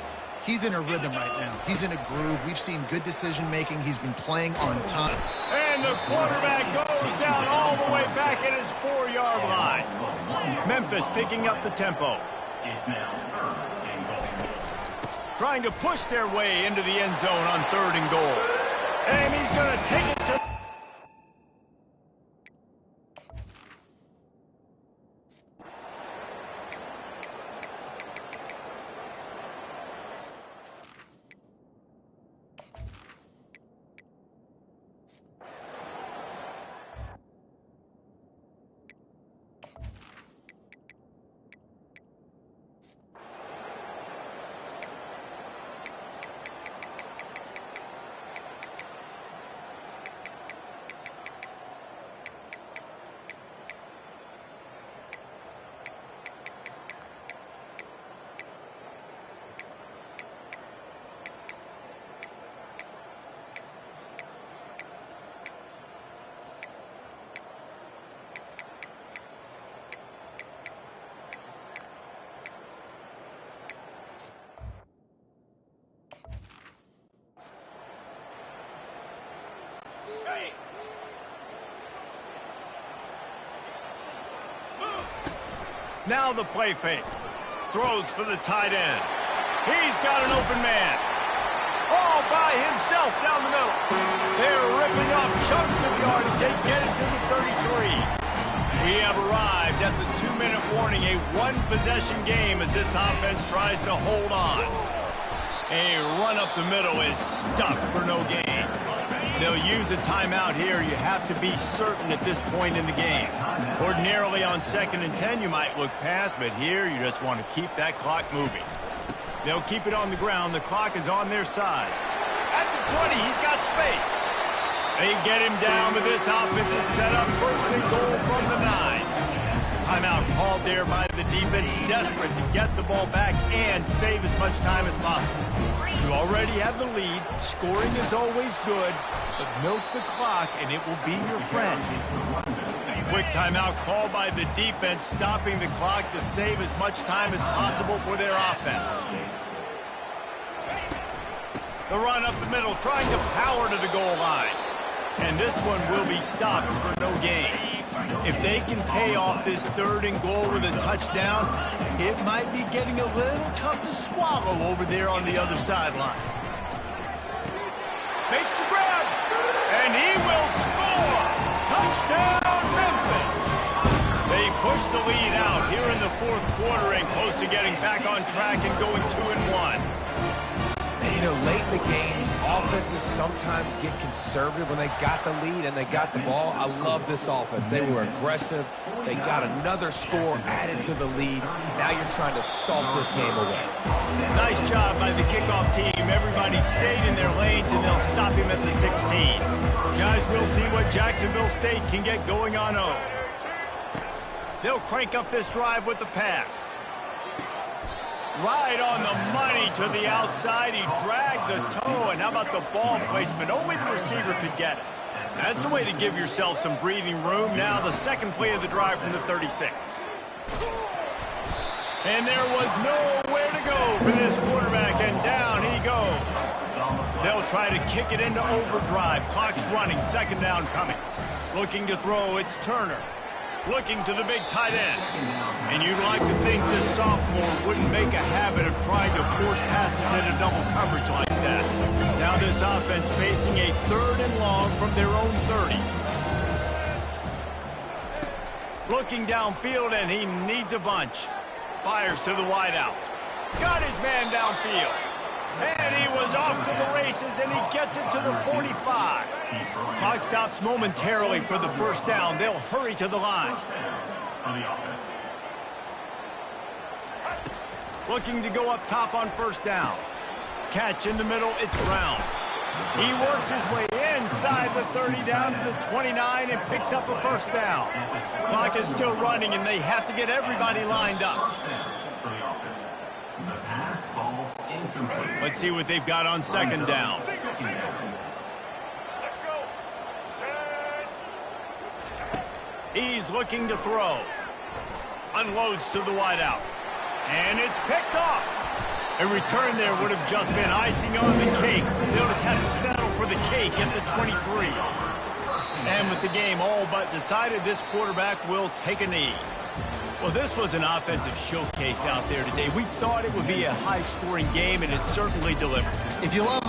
he's in a rhythm right now. He's in a groove. We've seen good decision-making. He's been playing on time. And the quarterback goes down all the way back at his 4-yard line. Memphis picking up the tempo. Trying to push their way into the end zone on third and goal. And he's going to take it to... Now the play fake. Throws for the tight end. He's got an open man. All by himself down the middle. They're ripping off chunks of yardage. They get it to the 33. We have arrived at the 2-minute warning, a one-possession game as this offense tries to hold on. A run up the middle is stuck for no gain. They'll use a timeout here. You have to be certain at this point in the game. Ordinarily on 2nd and 10, you might look past, but here you just want to keep that clock moving. They'll keep it on the ground. The clock is on their side. At the 20, he's got space. They get him down, but this offense is set up 1st and goal from the 9. Timeout called there by the defense, desperate to get the ball back and save as much time as possible. You already have the lead. Scoring is always good, but milk the clock and it will be your friend. Quick timeout called by the defense, stopping the clock to save as much time as possible for their offense. The run up the middle, trying to power to the goal line. And this one will be stopped for no gain. If they can pay off this 3rd and goal with a touchdown, it might be getting a little tough to swallow over there on the other sideline. Makes the grab, and he will score! Touchdown, Memphis! They push the lead out here in the 4th quarter and close to getting back on track and going 2-1. You know, late in the games, offenses sometimes get conservative when they got the lead and they got the ball. I love this offense. They were aggressive. They got another score added to the lead. Now you're trying to salt this game away. Nice job by the kickoff team. Everybody stayed in their lanes, and they'll stop him at the 16. Guys, we'll see what Jacksonville State can get going on home. They'll crank up this drive with the pass. Right on the money to the outside. He dragged the toe, and how about the ball placement? Only the receiver could get it. That's the way to give yourself some breathing room. Now the 2nd play of the drive from the 36. And there was nowhere to go for this quarterback, and down he goes. They'll try to kick it into overdrive. Clock's running, 2nd down coming. Looking to throw, it's Turner. Looking to the big tight end. And you'd like to think this sophomore wouldn't make a habit of trying to force passes into double coverage like that. Now this offense facing a 3rd and long from their own 30. Looking downfield, and he needs a bunch. Fires to the wideout. Got his man downfield. And he was off to the races, and he gets it to the 45. Clock stops momentarily for the 1st down. They'll hurry to the line. Looking to go up top on 1st down. Catch in the middle, it's Brown. He works his way inside the 30 down to the 29 and picks up a 1st down. Clock is still running, and they have to get everybody lined up. Let's see what they've got on 2nd down. He's looking to throw. Unloads to the wideout. And it's picked off. A return there would have just been icing on the cake. They'll just have to settle for the cake at the 23. And with the game all but decided, this quarterback will take a knee. Well, this was an offensive showcase out there today. We thought it would be a high-scoring game, and it certainly delivered. If you love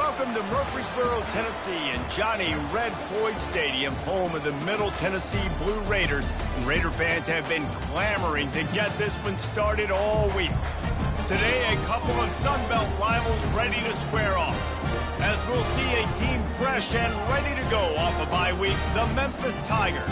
Welcome to Murfreesboro, Tennessee, and Johnny Red Floyd Stadium, home of the Middle Tennessee Blue Raiders. And Raider fans have been clamoring to get this one started all week. Today, a couple of Sun Belt rivals ready to square off. As we'll see a team fresh and ready to go off a bye week, the Memphis Tigers,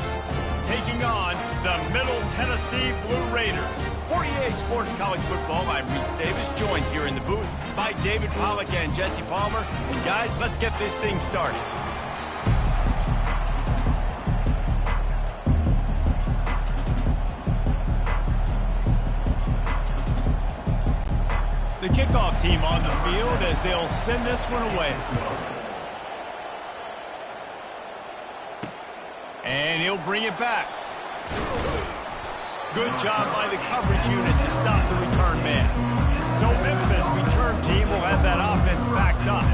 taking on the Middle Tennessee Blue Raiders. 48 Sports College Football, I'm Reese Davis, joined here in the booth by David Pollack and Jesse Palmer. And guys, let's get this thing started. The kickoff team on the field as they'll send this one away. And he'll bring it back. Good job by the coverage unit to stop the return man. So Memphis return team will have that offense backed up.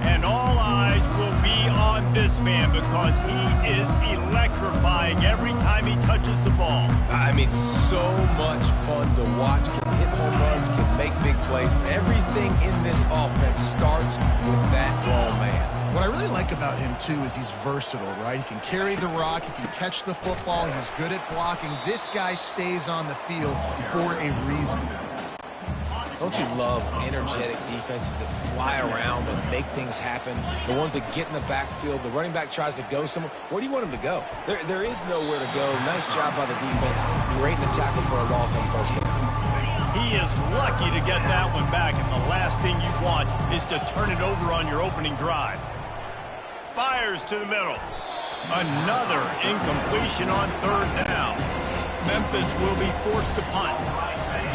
And all eyes will be on this man because he is electrifying every time he touches the ball. I mean, so much fun to watch. Can hit home runs, can make big plays. Everything in this offense starts with that ball man. What I really like about him, too, is he's versatile, right? He can carry the rock, he can catch the football, he's good at blocking. This guy stays on the field for a reason. Don't you love energetic defenses that fly around and make things happen? The ones that get in the backfield, the running back tries to go somewhere. Where do you want him to go? There is nowhere to go. Nice job by the defense. Great in the tackle for a loss on first down. He is lucky to get that one back, and the last thing you want is to turn it over on your opening drive. Fires to the middle. Another incompletion on third down. Memphis will be forced to punt.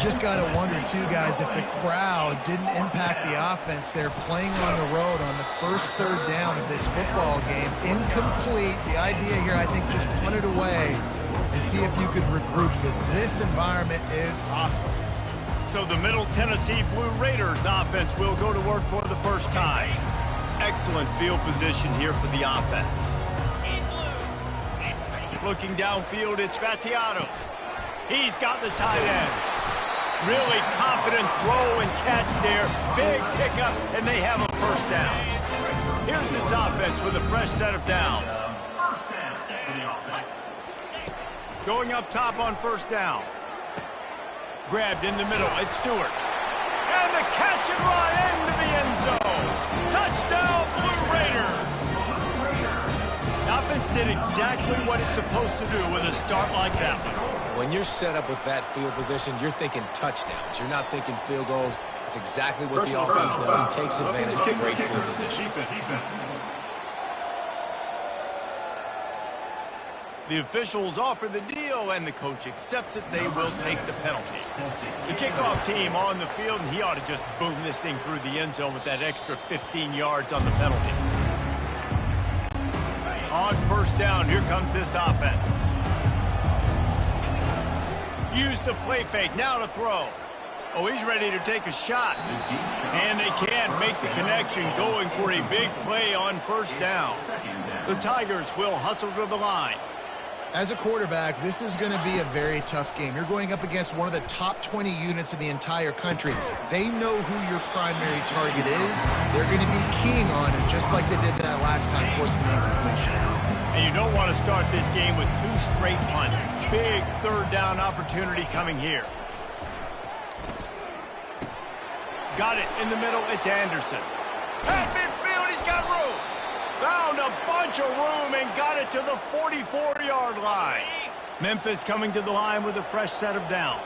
Just got to wonder, too, guys, if the crowd didn't impact the offense. They're playing on the road on the first third down of this football game. Incomplete. The idea here, I think, just punt it away and see if you could regroup, because this environment is hostile. So the Middle Tennessee Blue Raiders offense will go to work for the first time. Excellent field position here for the offense. Looking downfield, it's Battiato. He's got the tight end. Really confident throw and catch there. Big pickup, and they have a first down. Here's this offense with a fresh set of downs. Going up top on first down. Grabbed in the middle, it's Stewart. And the catch and run into the end zone. Touchdown, Blue Raiders. The offense did exactly what it's supposed to do with a start like that one. When you're set up with that field position, you're thinking touchdowns. You're not thinking field goals. It's exactly what the offense does. Takes advantage of great field position. The officials offer the deal, and the coach accepts it. They will take the penalty. The kickoff team on the field, and he ought to just boom this thing through the end zone with that extra 15 yards on the penalty. On first down, here comes this offense. Use the play fake, now to throw. Oh, he's ready to take a shot. And they can't make the connection, going for a big play on first down. The Tigers will hustle to the line. As a quarterback, this is going to be a very tough game. You're going up against one of the top 20 units in the entire country. They know who your primary target is. They're going to be keying on him, just like they did that last time, forcing the incompletion. And you don't want to start this game with two straight punts. Big third down opportunity coming here. Got it in the middle. It's Anderson. At midfield, he's got room. Found a bunch of room and got it to the 44-yard line. Memphis coming to the line with a fresh set of downs.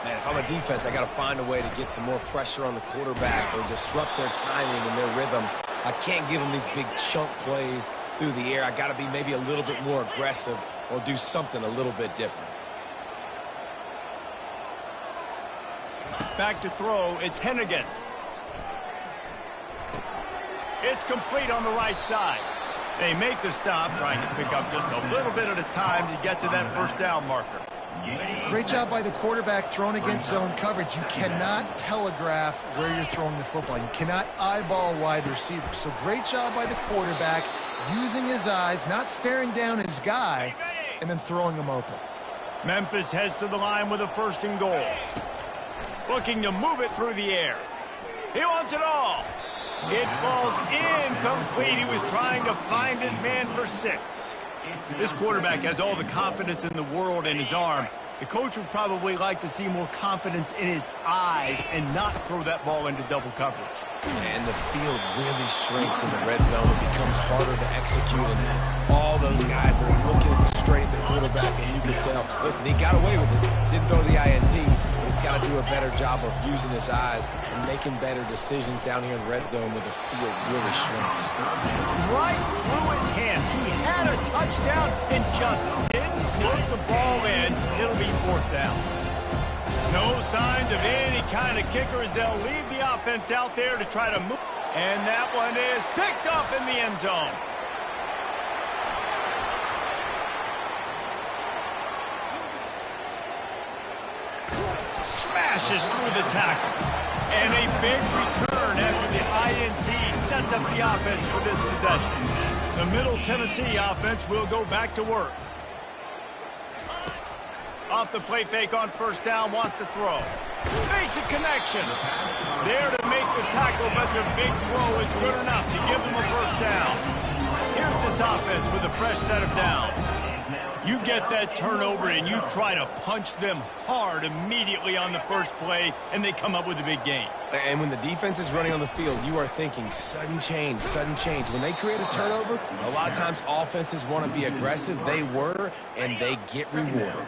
Man, if I'm a defense, I got to find a way to get some more pressure on the quarterback or disrupt their timing and their rhythm. I can't give them these big chunk plays through the air. I got to be maybe a little bit more aggressive or do something a little bit different. Back to throw, it's Hennigan. It's complete on the right side. They make the stop, trying to pick up just a little bit at a time to get to that first down marker. Great job by the quarterback thrown against zone coverage. You cannot telegraph where you're throwing the football. You cannot eyeball wide receivers. So great job by the quarterback using his eyes, not staring down his guy, and then throwing him open. Memphis heads to the line with a first and goal. Looking to move it through the air. He wants it all. It falls incomplete. He was trying to find his man for 6. This quarterback has all the confidence in the world in his arm. The coach would probably like to see more confidence in his eyes and not throw that ball into double coverage. And the field really shrinks in the red zone. It becomes harder to execute, and all those guys are looking straight at the quarterback, and you can tell, listen, he got away with it. Didn't throw the INT, but he's got to do a better job of using his eyes and making better decisions down here in the red zone where the field really shrinks. Right through his hands. He had a touchdown and just didn't put the ball in. It'll be 4th down. No signs of any kind of kicker as they'll leave the offense out there to try to move. And that one is picked up in the end zone. Smashes through the tackle. And a big return after the INT sets up the offense for this possession. The Middle Tennessee offense will go back to work. Off the play fake on 1st down, wants to throw. Makes a connection. There to make the tackle, but the big throw is good enough to give them a 1st down. Here's this offense with a fresh set of downs. You get that turnover and you try to punch them hard immediately on the first play, and they come up with a big gain. And when the defense is running on the field, you are thinking sudden change, sudden change. When they create a turnover, a lot of times offenses want to be aggressive. They were, and they get rewarded.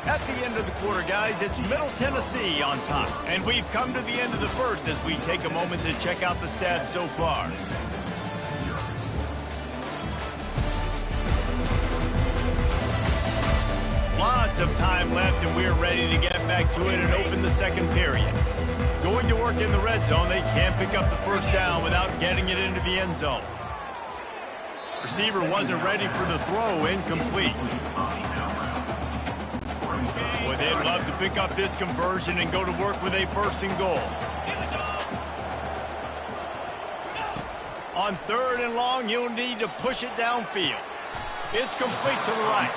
At the end of the quarter, guys, it's Middle Tennessee on top. And we've come to the end of the first as we take a moment to check out the stats so far. Lots of time left, and we're ready to get back to it and open the second period. Going to work in the red zone, they can't pick up the 1st down without getting it into the end zone. Receiver wasn't ready for the throw, incomplete. Boy, they'd love to pick up this conversion and go to work with a 1st and goal. On 3rd and long, you'll need to push it downfield. It's complete to the right.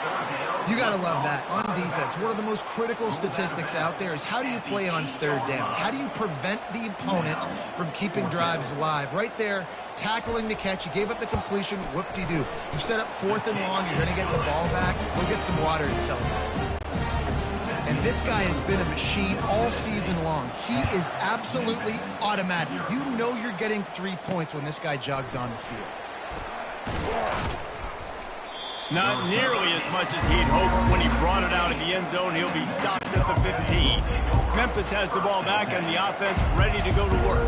You got to love that. On defense, one of the most critical statistics out there is how do you play on 3rd down? How do you prevent the opponent from keeping drives alive? Right there, tackling the catch. You gave up the completion. Whoop-de-doo. You set up 4th and long. You're going to get the ball back. Go get some water and celebrate. And this guy has been a machine all season long. He is absolutely automatic. You know you're getting 3 points when this guy jogs on the field. Not nearly as much as he'd hoped when he brought it out in the end zone. He'll be stopped at the 15. Memphis has the ball back and the offense ready to go to work.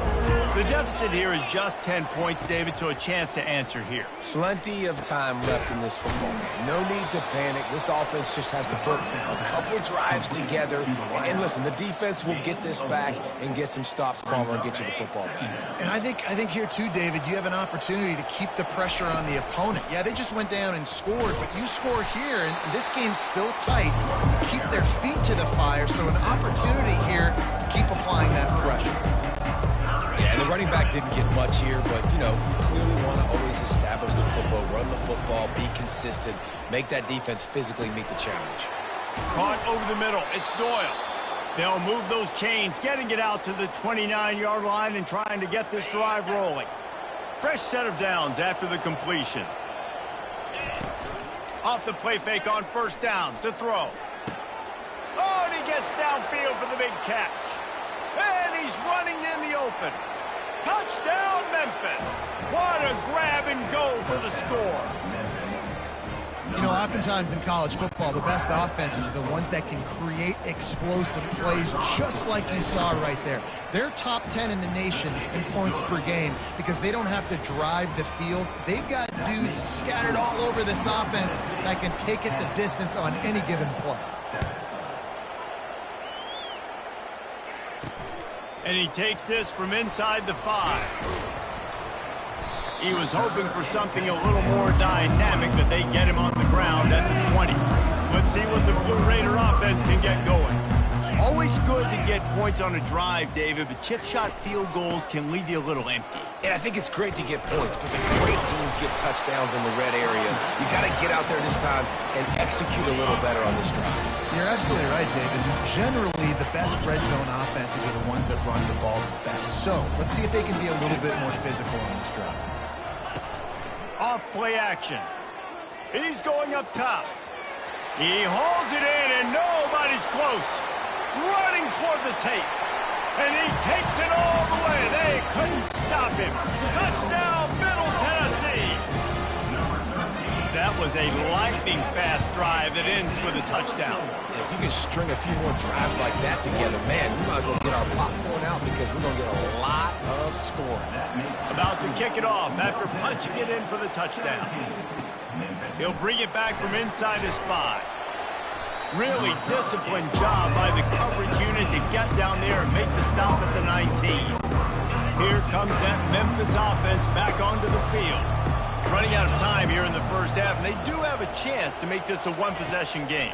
The deficit here is just 10 points, David, so a chance to answer here. Plenty of time left in this football game. No need to panic. This offense just has to put a couple drives together. And listen, the defense will get this back and get some stops, Palmer, and get you the football back. And I think here too, David, you have an opportunity to keep the pressure on the opponent. Yeah, they just went down and scored, but you score here, and this game's still tight. You keep their feet to the fire, so an opportunity here to keep applying that pressure. Yeah, and the running back didn't get much here, but, you know, you clearly want to always establish the tempo, run the football, be consistent, make that defense physically meet the challenge. Caught over the middle. It's Doyle. They'll move those chains, getting it out to the 29-yard line and trying to get this drive rolling. Fresh set of downs after the completion. Off the play fake on 1st down to throw. Oh, and he gets downfield for the big catch. And he's running in the open. Touchdown, Memphis. What a grab and go for the score. You know, oftentimes in college football, the best offenses are the ones that can create explosive plays, just like you saw right there. They're top 10 in the nation in points per game because they don't have to drive the field. They've got dudes scattered all over this offense that can take it the distance on any given play. And he takes this from inside the 5. He was hoping for something a little more dynamic, but they get him on the ground at the 20. Let's see what the Blue Raider offense can get going. Always good to get points on a drive, David, but chip shot field goals can leave you a little empty. And I think it's great to get points, but the great teams get touchdowns in the red area. You got to get out there this time and execute a little better on this drive. You're absolutely right, David. Generally, the best red zone offenses are the ones that run the ball the best. So let's see if they can be a little bit more physical on this drive. Off play action. He's going up top. He hauls it in, and nobody's close. Running toward the tape. And he takes it all the way. They couldn't stop him. Touchdown, Middle Tennessee. That was a lightning-fast drive that ends with a touchdown. If you can string a few more drives like that together, man, we might as well get our popcorn out because we're going to get a lot of scoring. About to kick it off after punching it in for the touchdown. He'll bring it back from inside his 5. Really disciplined job by the coverage unit to get down there and make the stop at the 19. Here comes that Memphis offense back onto the field. Running out of time here in the first half, and they do have a chance to make this a one-possession game.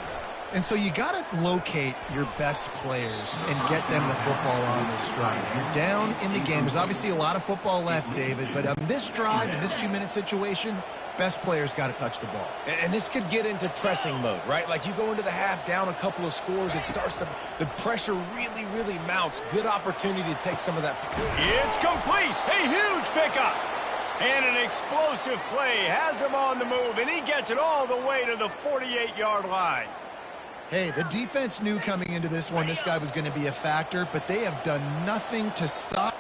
And so you got to locate your best players and get them the football on this drive. You're down in the game. There's obviously a lot of football left, David, but on this drive, in this 2-minute situation, best players got to touch the ball. And this could get into pressing mode, right? Like you go into the half down a couple of scores, it starts to, the pressure really, really mounts. Good opportunity to take some of that. It's complete. A huge pickup. And an explosive play has him on the move, and he gets it all the way to the 48-yard line. Hey, the defense knew coming into this one this guy was going to be a factor, but they have done nothing to stop.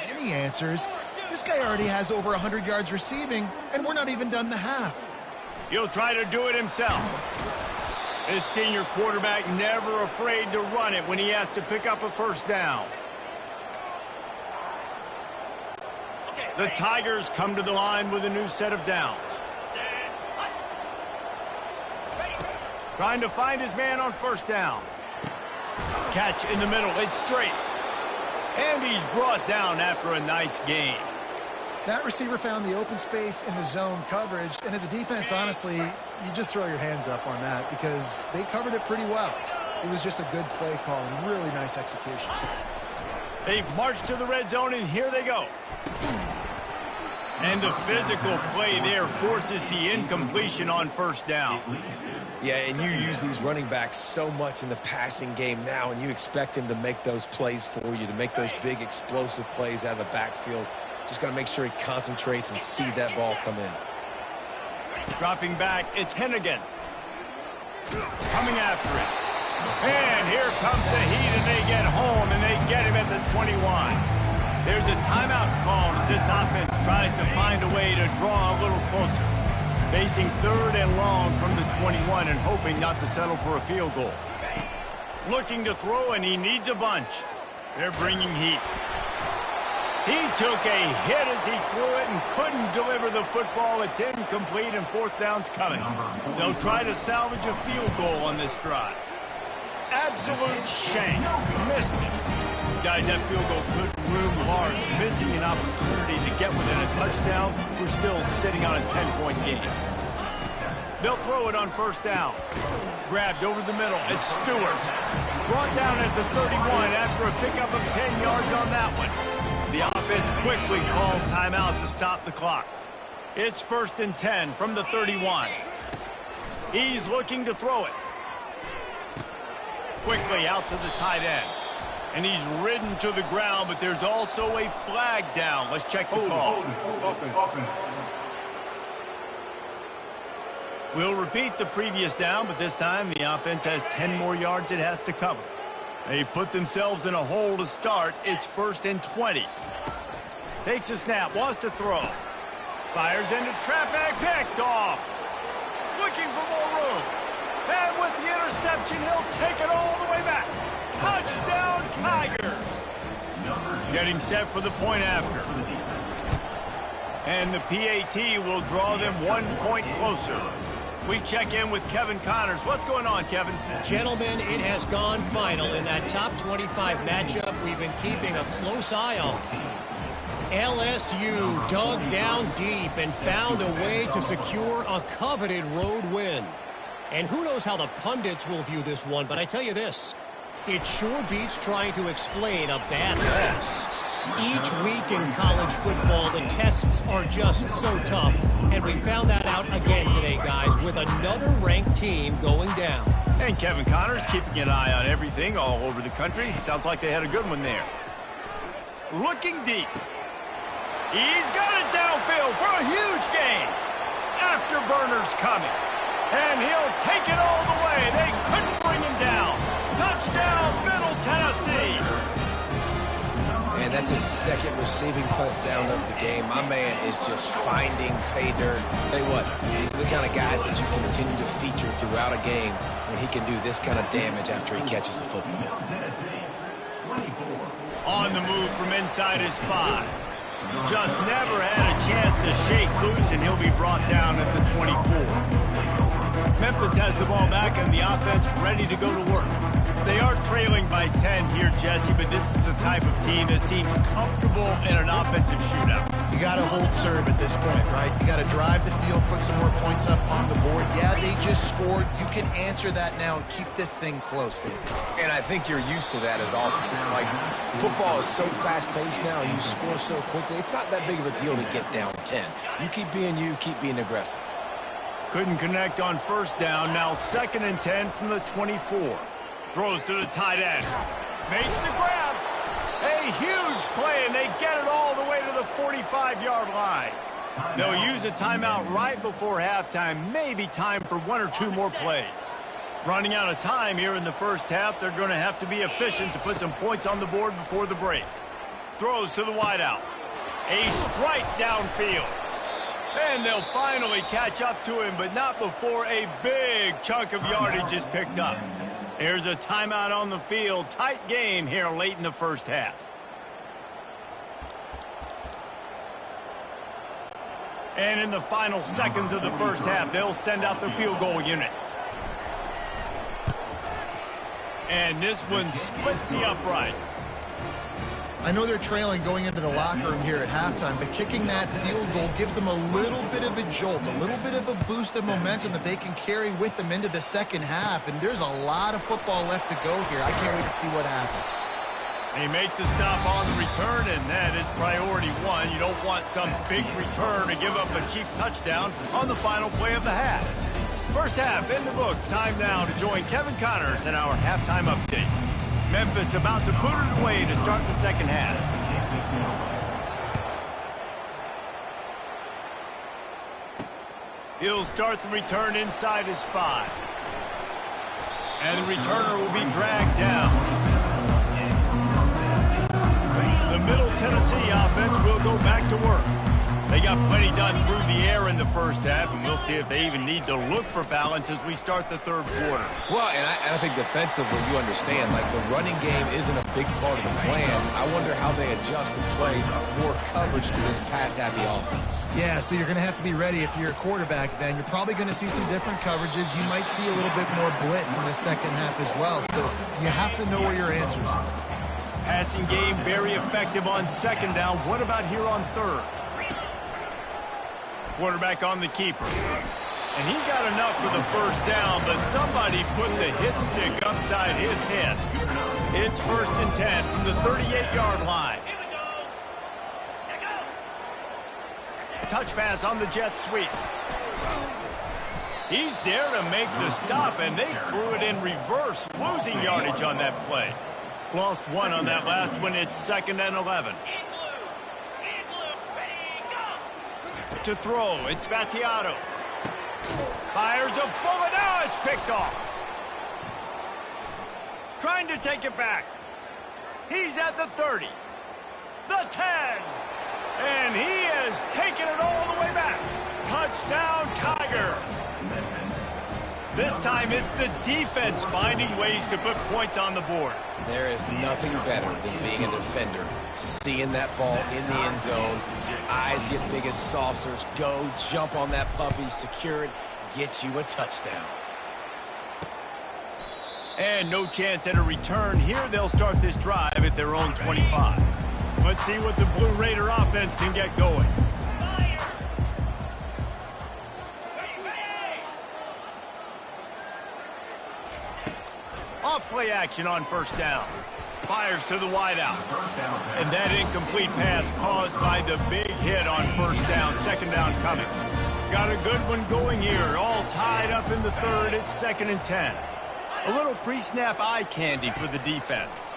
Any answers? This guy already has over 100 yards receiving, and we're not even done the half. He'll try to do it himself. This senior quarterback never afraid to run it when he has to pick up a first down. The Tigers come to the line with a new set of downs. Trying to find his man on first down. Catch in the middle. It's straight. And he's brought down after a nice gain. That receiver found the open space in the zone coverage, and as a defense, honestly, you just throw your hands up on that because they covered it pretty well. It was just a good play call and really nice execution. They've marched to the red zone, and here they go. And the physical play there forces the incompletion on first down. Yeah, and you use these running backs so much in the passing game now, and you expect him to make those plays for you, to make those big explosive plays out of the backfield. Just got to make sure he concentrates and see that ball come in. Dropping back, it's Hennigan. Coming after it. And here comes the heat, and they get home, and they get him at the 21. There's a timeout called as this offense tries to find a way to draw a little closer. Facing 3rd and long from the 21 and hoping not to settle for a field goal. Looking to throw, and he needs a bunch. They're bringing heat. He took a hit as he threw it and couldn't deliver the football. It's incomplete, and 4th down's coming. They'll try to salvage a field goal on this drive. Absolute shank. Missed it. Guys, that field goal could loom large. Missing an opportunity to get within a touchdown. We're still sitting on a 10-point game. They'll throw it on first down. Grabbed over the middle. It's Stewart. Brought down at the 31 after a pickup of 10 yards on that one. The offense quickly calls timeout to stop the clock. It's 1st and 10 from the 31. He's looking to throw it. Quickly out to the tight end. And he's ridden to the ground, but there's also a flag down. Let's check the call. We'll repeat the previous down, but this time the offense has 10 more yards it has to cover. They put themselves in a hole to start. It's 1st and 20. Takes a snap, wants to throw. Fires into traffic, picked off. Looking for more room. And with the interception, he'll take it all the way back. Touchdown, Tigers! Getting set for the point after. And the PAT will draw them 1 point closer. We check in with Kevin Connors. What's going on, Kevin? Gentlemen, it has gone final in that top 25 matchup we've been keeping a close eye on. LSU dug down deep and found a way to secure a coveted road win. And who knows how the pundits will view this one, but I tell you this, it sure beats trying to explain a bad loss. Each week in college football, the tests are just so tough, and we found that out again today, guys, with another ranked team going down. And Kevin Connors keeping an eye on everything all over the country. Sounds like they had a good one there. Looking deep. He's got it downfield for a huge gain. Afterburner's coming. And he'll take it all the way. They couldn't bring him down. Touchdown, Middle Tennessee. And that's his second receiving touchdown of the game. My man is just finding pay dirt. Tell you what, these are the kind of guys that you can continue to feature throughout a game when he can do this kind of damage after he catches the football. On the move from inside his 5. Just never had a chance to shake loose, and he'll be brought down at the 24. Memphis has the ball back and the offense ready to go to work. They are trailing by 10 here, Jesse, but this is the type of team that seems comfortable in an offensive shootout. You got to hold serve at this point, right? You got to drive the field, put some more points up on the board. Yeah, they just scored. You can answer that now and keep this thing close, David. And I think you're used to that as offense. Like, football is so fast-paced now, and you score so quickly. It's not that big of a deal to get down 10. You keep being you, keep being aggressive. Couldn't connect on first down. Now 2nd and 10 from the 24. Throws to the tight end. Makes the grab. A huge play, and they get it all the way to the 45-yard line. They'll use a timeout right before halftime. Maybe time for 1 or 2 more plays. Running out of time here in the first half. They're going to have to be efficient to put some points on the board before the break. Throws to the wideout. A strike downfield. And they'll finally catch up to him, but not before a big chunk of yardage is picked up. Here's a timeout on the field. Tight game here late in the first half. And in the final seconds of the first half, they'll send out the field goal unit. And this one splits the uprights. I know they're trailing going into the locker room here at halftime, but kicking that field goal gives them a little bit of a jolt, a little bit of a boost of momentum that they can carry with them into the second half. And there's a lot of football left to go here. I can't wait to see what happens. They make the stop on the return, and that is priority 1. You don't want some big return to give up a cheap touchdown on the final play of the half. First half in the books. Time now to join Kevin Connors in our halftime update. Memphis about to put it away to start the second half. He'll start the return inside his 5. And the returner will be dragged down. The Middle Tennessee offense will go back to work. They got plenty done through the air in the first half, and we'll see if they even need to look for balance as we start the third quarter. Well, and I think defensively, you understand, like the running game isn't a big part of the plan. I wonder how they adjust and play more coverage to this pass-happy offense. Yeah, so you're going to have to be ready if you're a quarterback then. You're probably going to see some different coverages. You might see a little bit more blitz in the second half as well. So you have to know where your answers are. Passing game very effective on second down. What about here on third? Quarterback on the keeper. And he got enough for the first down, but somebody put the hit stick upside his head. It's 1st and 10 from the 38-yard line. Touch pass on the jet sweep. He's there to make the stop, and they threw it in reverse, losing yardage on that play. Lost 1 on that last one. It's 2nd and 11. To throw, it's Vattiato. Fires a bullet. Now it's picked off. Trying to take it back. He's at the 30. The 10. And he has taken it all the way back. Touchdown, Tigers. This time it's the defense finding ways to put points on the board. There is nothing better than being a defender. Seeing that ball in the end zone, your eyes get big as saucers. Go, jump on that puppy, secure it, get you a touchdown. And no chance at a return. Here they'll start this drive at their own 25. Let's see what the Blue Raider offense can get going. Off play action on first down. Fires to the wideout. And that incomplete pass caused by the big hit on first down. Second down coming. Got a good one going here. All tied up in the third. It's 2nd and 10. A little pre-snap eye candy for the defense.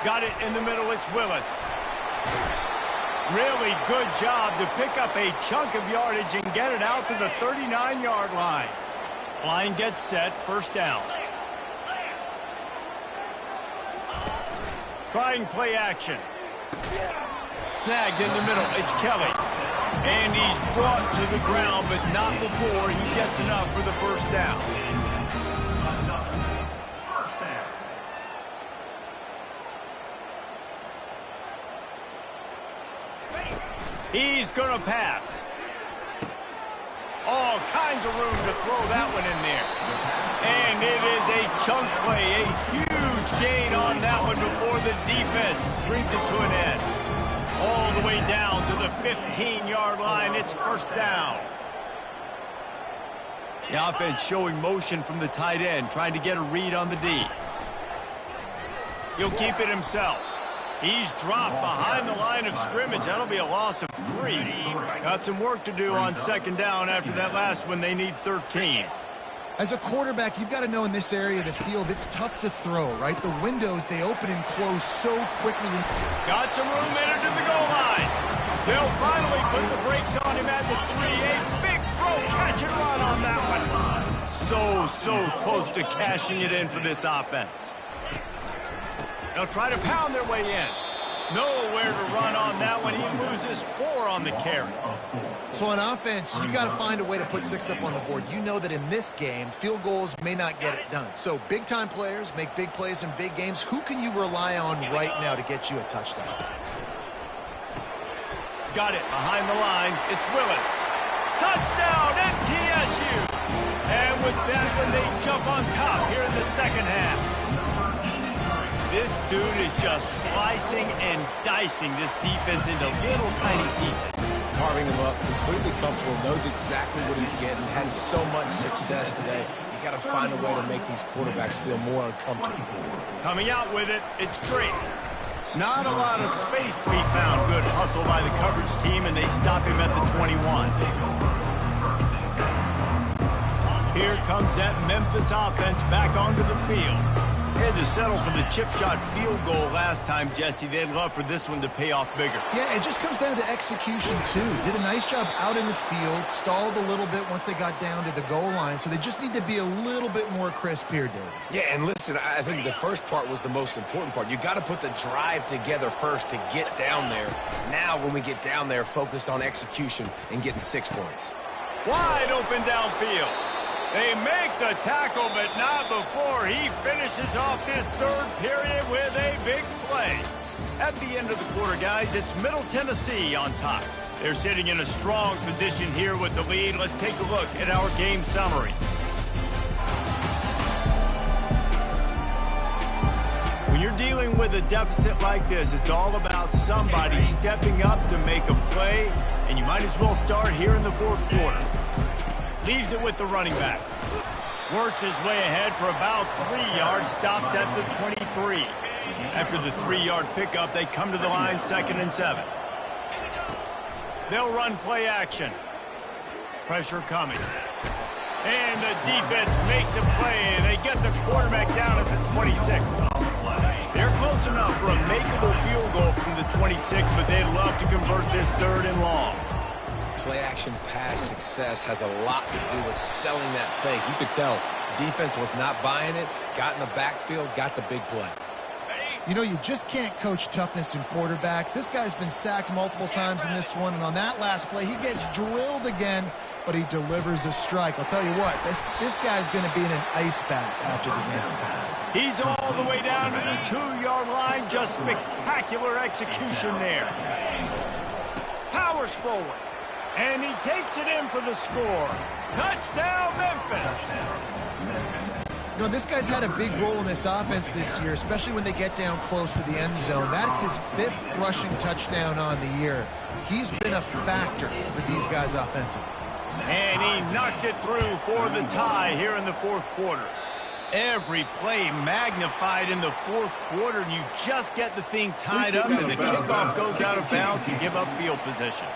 Got it in the middle. It's Willis. Really good job to pick up a chunk of yardage and get it out to the 39-yard line. Line gets set. First down. Trying play action. Snagged in the middle. It's Kelly. And he's brought to the ground, but not before he gets enough for the first down. He's going to pass. All kinds of room to throw that one in there. And it is a chunk play, a huge gain on that one before the defense brings it to an end. All the way down to the 15-yard line. It's first down. The offense showing motion from the tight end, trying to get a read on the D. He'll keep it himself. He's dropped behind the line of scrimmage. That'll be a loss of 3. Got some work to do on second down after that last one. They need 13. As a quarterback, you've got to know in this area of the field, it's tough to throw, right? The windows, they open and close so quickly. Got some room in it to the goal line. They'll finally put the brakes on him at the 3. A big throw, catch and run on that one. So close to cashing it in for this offense. They'll try to pound their way in. Nowhere to run on that one. He loses 4 on the carry. So on offense, you've got to find a way to put 6 up on the board. You know that in this game, field goals may not get it done. So big-time players make big plays in big games. Who can you rely on right now to get you a touchdown? Got it behind the line. It's Willis. Touchdown, MTSU. And with that one, they jump on top here in the second half. This dude is just slicing and dicing this defense into little tiny pieces. Carving him up, completely comfortable, knows exactly what he's getting, had so much success today. You got to find a way to make these quarterbacks feel more uncomfortable. Coming out with it, it's Drake. Not a lot of space to be found. Good hustle by the coverage team, and they stop him at the 21. Here comes that Memphis offense back onto the field. They had to settle for the chip shot field goal last time, Jesse. They'd love for this one to pay off bigger. Yeah, it just comes down to execution, too. Did a nice job out in the field, stalled a little bit once they got down to the goal line, so they just need to be a little bit more crisp here, David. Yeah, and listen, I think the first part was the most important part. You got to put the drive together first to get down there. Now, when we get down there, focus on execution and getting 6 points. Wide open downfield. They make the tackle, but not before he finishes off this third period with a big play. At the end of the quarter, guys, it's Middle Tennessee on top. They're sitting in a strong position here with the lead. Let's take a look at our game summary. When you're dealing with a deficit like this, it's all about somebody stepping up to make a play, and you might as well start here in the fourth quarter. Leaves it with the running back. Works his way ahead for about 3 yards, stopped at the 23. After the 3-yard pickup, they come to the line, 2nd and 7. They'll run play action. Pressure coming. And the defense makes a play, and they get the quarterback down at the 26. They're close enough for a makeable field goal from the 26, but they'd love to convert this 3rd and long. Play-action pass success has a lot to do with selling that fake. You could tell defense was not buying it, got in the backfield, got the big play. You know, you just can't coach toughness in quarterbacks. This guy's been sacked multiple times in this one, and on that last play, he gets drilled again. but he delivers a strike. I'll tell you what, this guy's going to be in an ice bath after the game. He's all the way down to the 2-yard line. Just spectacular execution there. Powers forward. And he takes it in for the score. Touchdown, Memphis. You know, this guy's had a big role in this offense this year, especially when they get down close to the end zone. That's his 5th rushing touchdown on the year. He's been a factor for these guys offensively. And he knocks it through for the tie here in the 4th quarter. Every play magnified in the 4th quarter, and you just get the thing tied up, and the kickoff goes out of bounds to give up field position.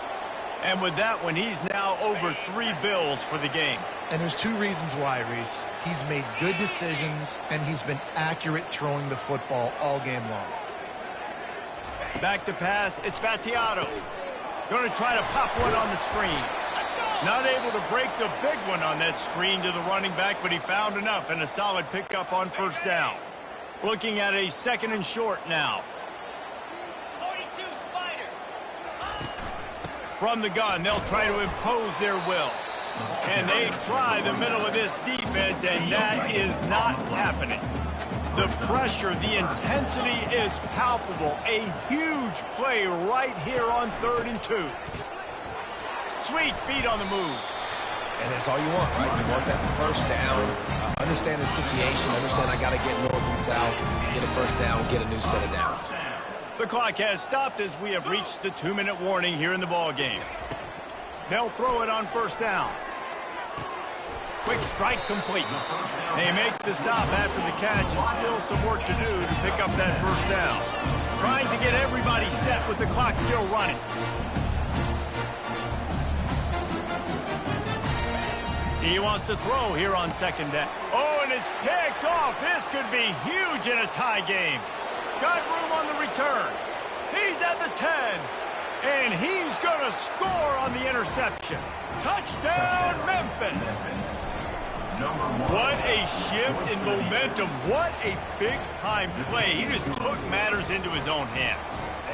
And with that one, he's now over 3 bills for the game. And there's 2 reasons why, Reese. He's made good decisions, and he's been accurate throwing the football all game long. Back to pass, it's Battiato. Going to try to pop one on the screen. Not able to break the big one on that screen to the running back, but he found enough and a solid pickup on 1st down. Looking at a 2nd and short now. 42 Spider. From the gun, they'll try to impose their will. And they try the middle of this defense, and that is not happening. The pressure, the intensity is palpable. A huge play right here on 3rd and 2. Sweet feet on the move. And that's all you want, right? You want that 1st down. Understand the situation. Understand I got to get north and south. Get a 1st down. Get a new set of downs. The clock has stopped as we have reached the 2-minute warning here in the ball game. They'll throw it on 1st down. Quick strike complete. They make the stop after the catch, and still some work to do to pick up that 1st down. Trying to get everybody set with the clock still running. He wants to throw here on 2nd down. Oh, and it's picked off. This could be huge in a tie game. Got room on the return. He's at the 10. And he's going to score on the interception. Touchdown, Memphis. What a shift in momentum. What a big-time play. He just took matters into his own hands.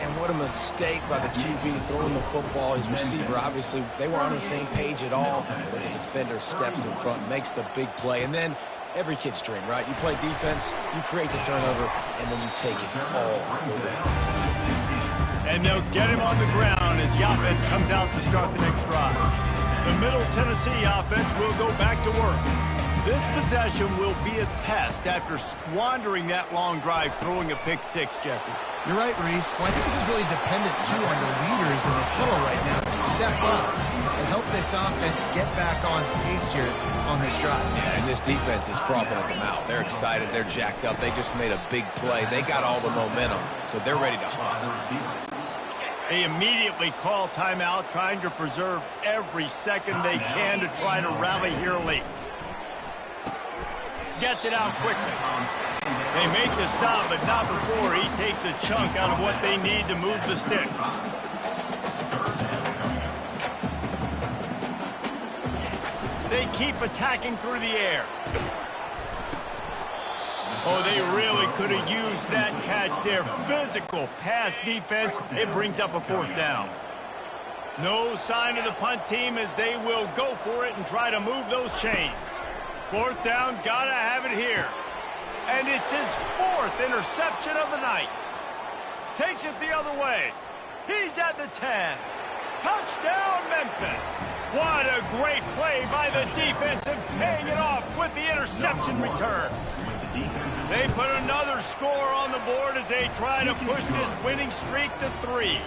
And what a mistake by the QB throwing the football. His receiver, obviously, they weren't on the same page at all. But the defender steps in front, makes the big play. And then every kid's dream, right? You play defense, you create the turnover, and then you take it all the way to the inside. And they'll get him on the ground as the offense comes out to start the next drive. The Middle Tennessee offense will go back to work. This possession will be a test after squandering that long drive throwing a pick-6, Jesse. You're right, Reese. Well, I think this is really dependent, too, on the leaders in this huddle right now to step up and help this offense get back on pace here on this drive. Yeah, and this defense is frothing at the mouth. They're excited. They're jacked up. They just made a big play. They got all the momentum, so they're ready to hunt. They immediately call timeout, trying to preserve every second they can to try to rally here late. Gets it out quickly. They make the stop, but not before he takes a chunk out of what they need to move the sticks. They keep attacking through the air. Oh, they really could have used that catch there. Physical pass defense. It brings up a 4th down. No sign of the punt team as they will go for it and try to move those chains. 4th down, gotta have it here. And it's his 4th interception of the night. Takes it the other way. He's at the 10. Touchdown, Memphis. What a great play by the defense and paying it off with the interception return. They put another score on the board as they try to push this winning streak to 3.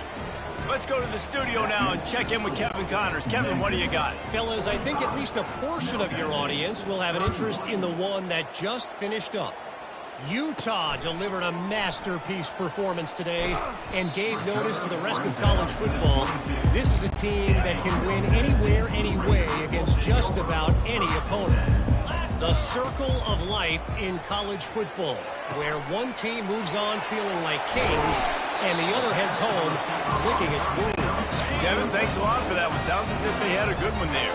Let's go to the studio now and check in with Kevin Connors. Kevin, what do you got? Fellas, I think at least a portion of your audience will have an interest in the one that just finished up. Utah delivered a masterpiece performance today and gave notice to the rest of college football. This is a team that can win anywhere, anyway against just about any opponent. The circle of life in college football, where one team moves on feeling like kings and the other heads home licking its wounds. Kevin, thanks a lot for that one. Sounds as if they had a good one there.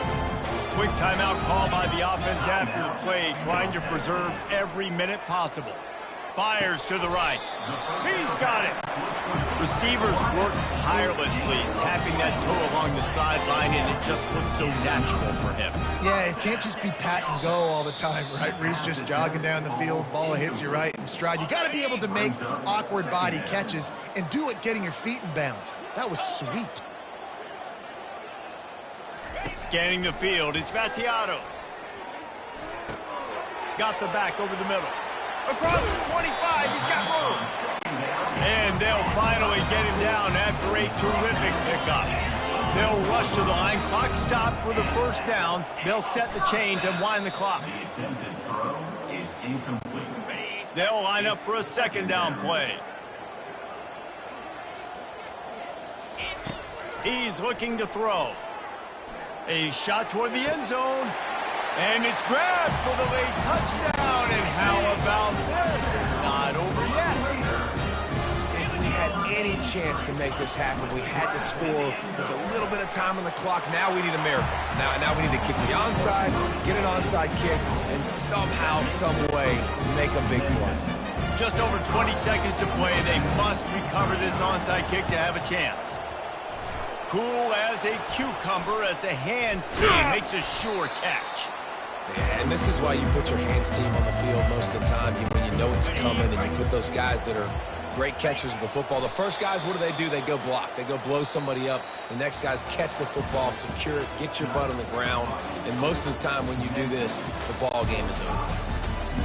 Quick timeout call by the offense after the play, trying to preserve every minute possible. fires to the right. He's got it. Receivers work tirelessly, tapping that toe along the sideline, and it just looks so natural for him. Yeah, it can't just be pat and go all the time, right? Reese just jogging down the field, ball hits you right in stride. You got to be able to make awkward body catches and do it getting your feet in bounds. That was sweet. Scanning the field, it's Vattiato. Got the back over the middle. Across the 25, he's got room. And they'll finally get him down after a terrific pickup. They'll rush to the line. Clock stopped for the first down. They'll set the chains and wind the clock. The attempted throw is incomplete. They'll line up for a second down play. He's looking to throw. A shot toward the end zone. And it's grabbed for the late touchdown. And how about this? It's not over yet. If we had any chance to make this happen, we had to score with a little bit of time on the clock. Now we need a miracle. Now we need to kick the onside, get an onside kick, and somehow, some way, make a big play. Just over 20 seconds to play. They must recover this onside kick to have a chance. Cool as a cucumber as the hands team makes a sure catch. Yeah, and this is why you put your hands team on the field most of the time when you know it's coming, and you put those guys that are great catchers of the football. The first guys, what do? They go block. They go blow somebody up. The next guys catch the football, secure it, get your butt on the ground. And most of the time when you do this, the ball game is over.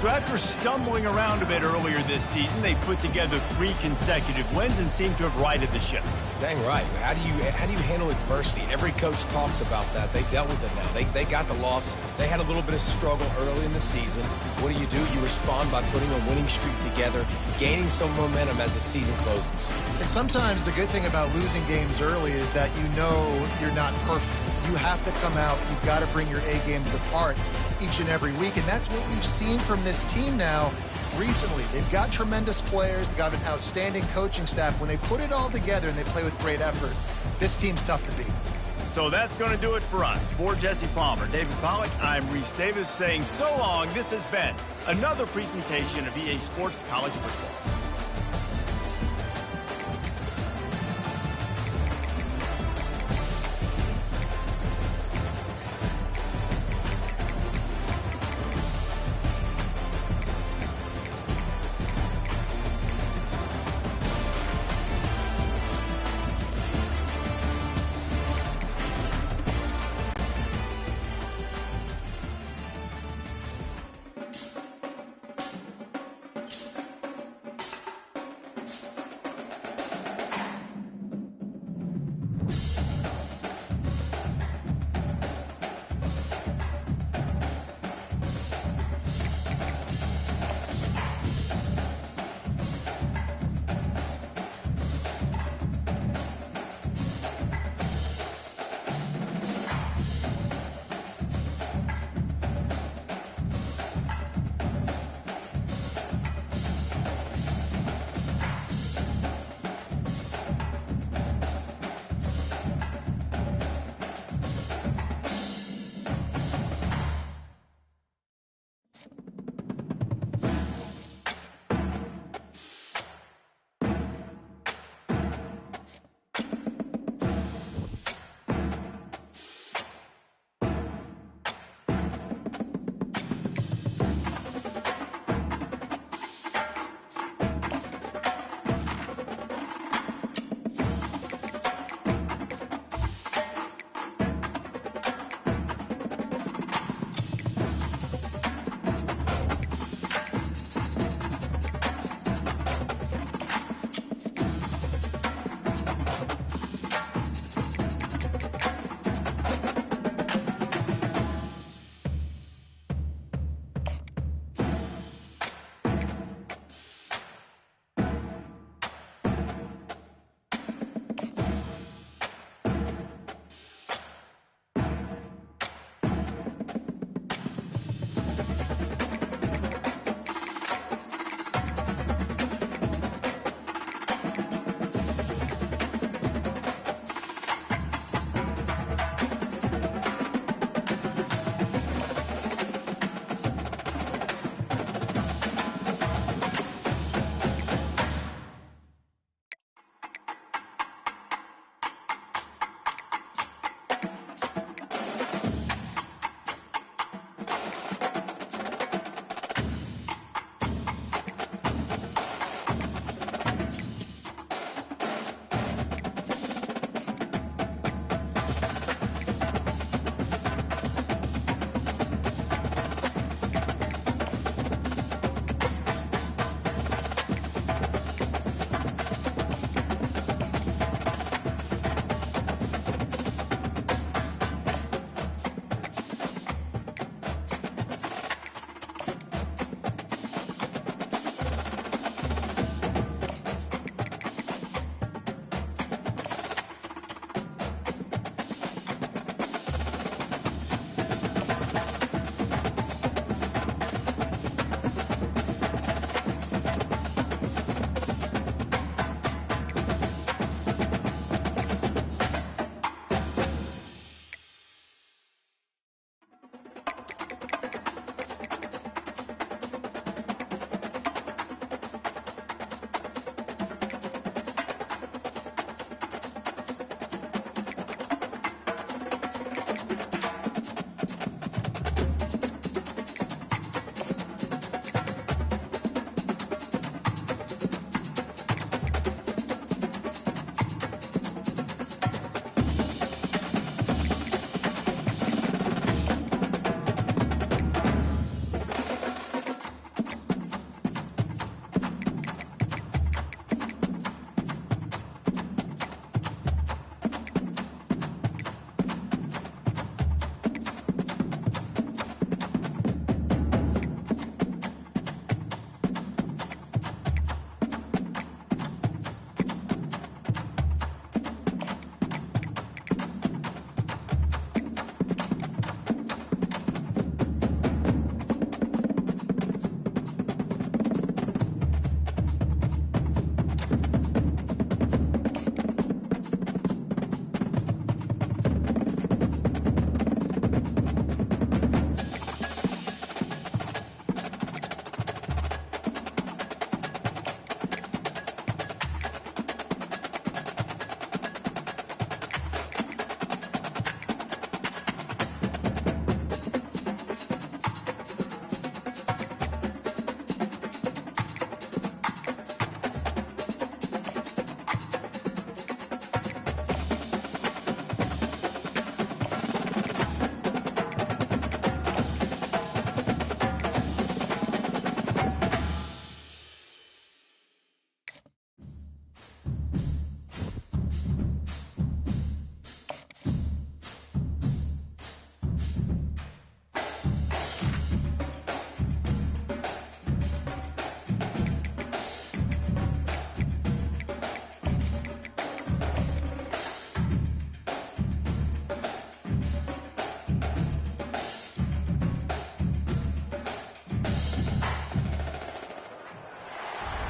So after stumbling around a bit earlier this season, they put together 3 consecutive wins and seem to have righted the ship. Dang right. How do you handle adversity? Every coach talks about that. They dealt with it now. They got the loss. They had a little bit of struggle early in the season. What do? You respond by putting a winning streak together, gaining some momentum as the season closes. And sometimes the good thing about losing games early is that you know you're not perfect. You have to come out. You've got to bring your A game to the part each and every week. And that's what we've seen from this team now recently. They've got tremendous players. They've got an outstanding coaching staff. When they put it all together and they play with great effort, this team's tough to beat. So that's going to do it for us. For Jesse Palmer, David Pollack, I'm Reese Davis saying so long. This has been another presentation of EA Sports College Football.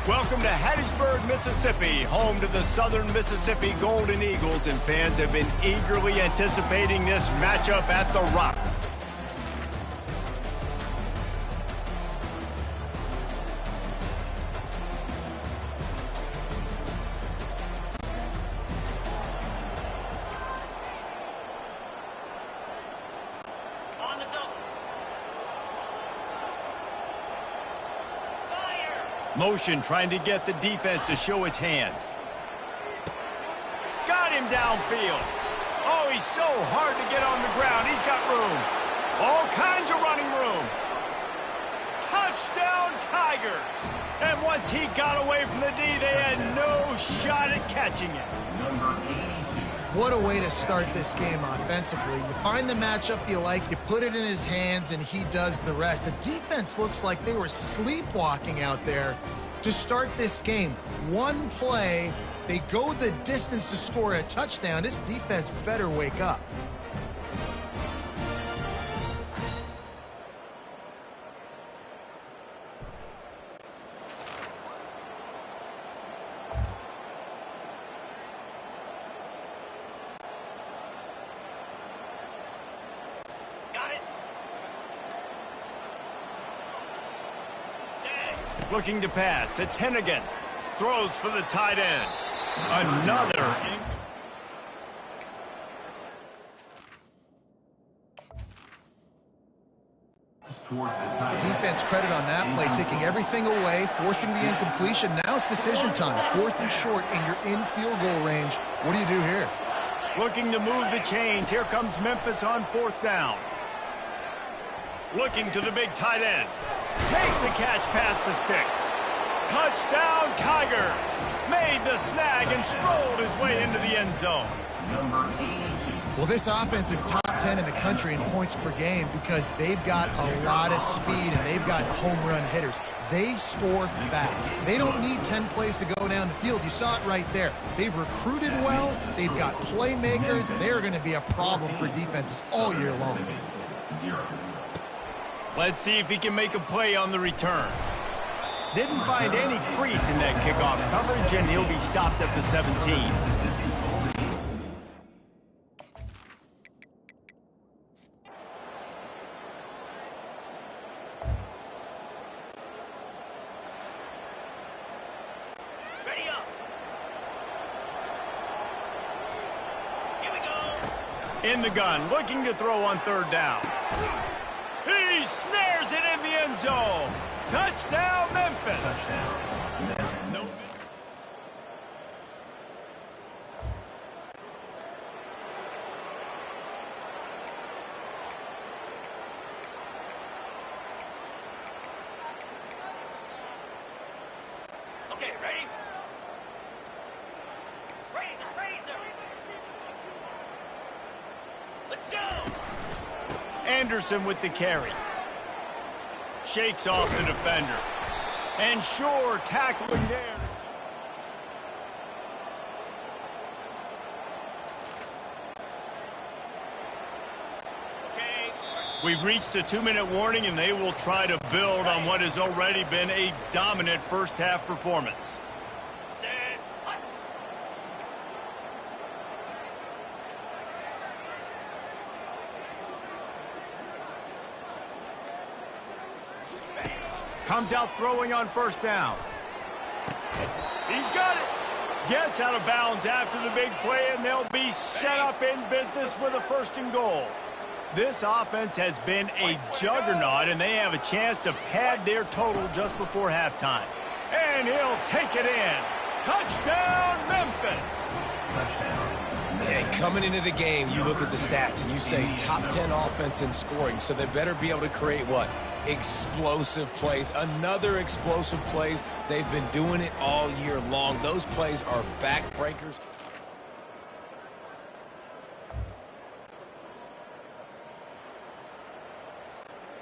Welcome to Hattiesburg, Mississippi, home to the Southern Mississippi Golden Eagles, and fans have been eagerly anticipating this matchup at the Rock. Motion trying to get the defense to show his hand. Got him downfield. Oh, he's so hard to get on the ground. He's got room. All kinds of running room. Touchdown, Tigers. And once he got away from the D, they had no shot at catching it. Number 82. What a way to start this game offensively. You find the matchup you like, you put it in his hands, and he does the rest. The defense looks like they were sleepwalking out there to start this game. One play, they go the distance to score a touchdown. This defense better wake up. Looking to pass. It's Hennigan. Throws for the tight end. Another. Defense credit on that play, taking everything away, forcing the incompletion. Now it's decision time. 4th and short, and you're in field goal range. What do you do here? Looking to move the chains. Here comes Memphis on 4th down. Looking to the big tight end. Takes the catch past the sticks. Touchdown, Tigers. Made the snag and strolled his way into the end zone. Number 82. Well, this offense is top 10 in the country in points per game because they've got a lot of speed and they've got home run hitters. They score fast. They don't need 10 plays to go down the field. You saw it right there. They've recruited well. They've got playmakers. They're going to be a problem for defenses all year long. 0. Let's see if he can make a play on the return. Didn't find any crease in that kickoff coverage, and he'll be stopped at the 17. Ready up. Here we go. In the gun, looking to throw on 3rd down. He snares it in the end zone. Touchdown, Memphis. No. Okay, ready? Razor. Let's go. Anderson with the carry. Shakes off the defender. And Shore tackling there. Okay. We've reached the 2-minute warning, and they will try to build on what has already been a dominant first-half performance. Set. Hut. Comes out throwing on 1st down. He's got it. Gets out of bounds after the big play, and they'll be set up in business with a 1st and goal. This offense has been a juggernaut, and they have a chance to pad their total just before halftime. And he'll take it in. Touchdown, Memphis. Touchdown. Yeah, coming into the game, you look at the stats and you say top 10 offense in scoring, so they better be able to create what? Explosive plays. Another explosive plays. They've been doing it all year long. Those plays are backbreakers.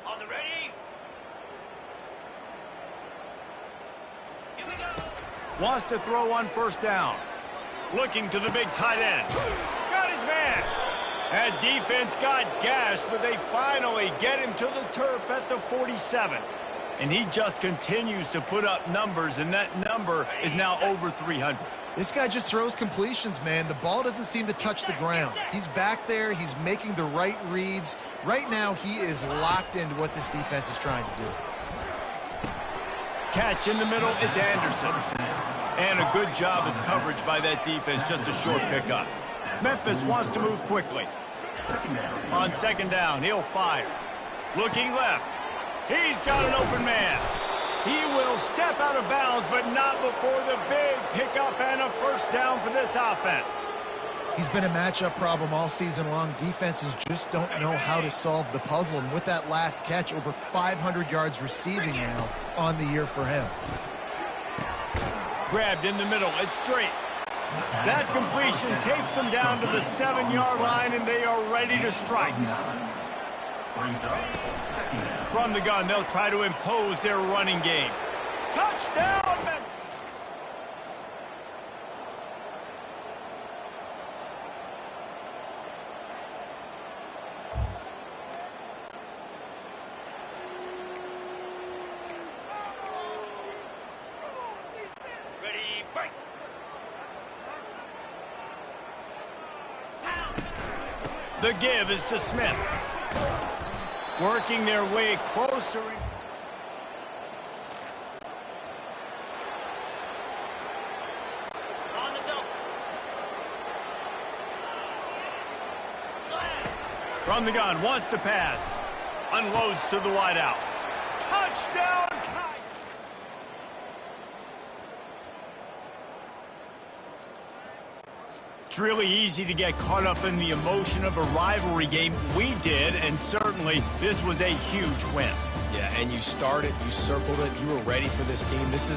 On the ready. Here we go. Wants to throw on 1st down. Looking to the big tight end. Got his man. That defense got gashed, but they finally get him to the turf at the 47. And he just continues to put up numbers, and that number is now over 300. This guy just throws completions, man. The ball doesn't seem to touch the ground. He's back there. He's making the right reads. Right now, he is locked into what this defense is trying to do. Catch in the middle, it's Anderson. And a good job of coverage by that defense, just a short pickup. Memphis wants to move quickly. On second down, he'll fire. Looking left. He's got an open man. He will step out of bounds, but not before the big pickup and a first down for this offense. He's been a matchup problem all season long. Defenses just don't know how to solve the puzzle. And with that last catch, over 500 yards receiving now on the year for him. Grabbed in the middle, it's straight. That completion takes them down to the 7-yard line, and they are ready to strike. From the gun, they'll try to impose their running game. Touchdown, Memphis! Ready, break. The give is to Smith. Working their way closer. On the double. From the gun, wants to pass. Unloads to the wideout. Touchdown, Tigers! It's really easy to get caught up in the emotion of a rivalry game. We did, and certainly this was a huge win. Yeah, and you started, you circled it, you were ready for this team. This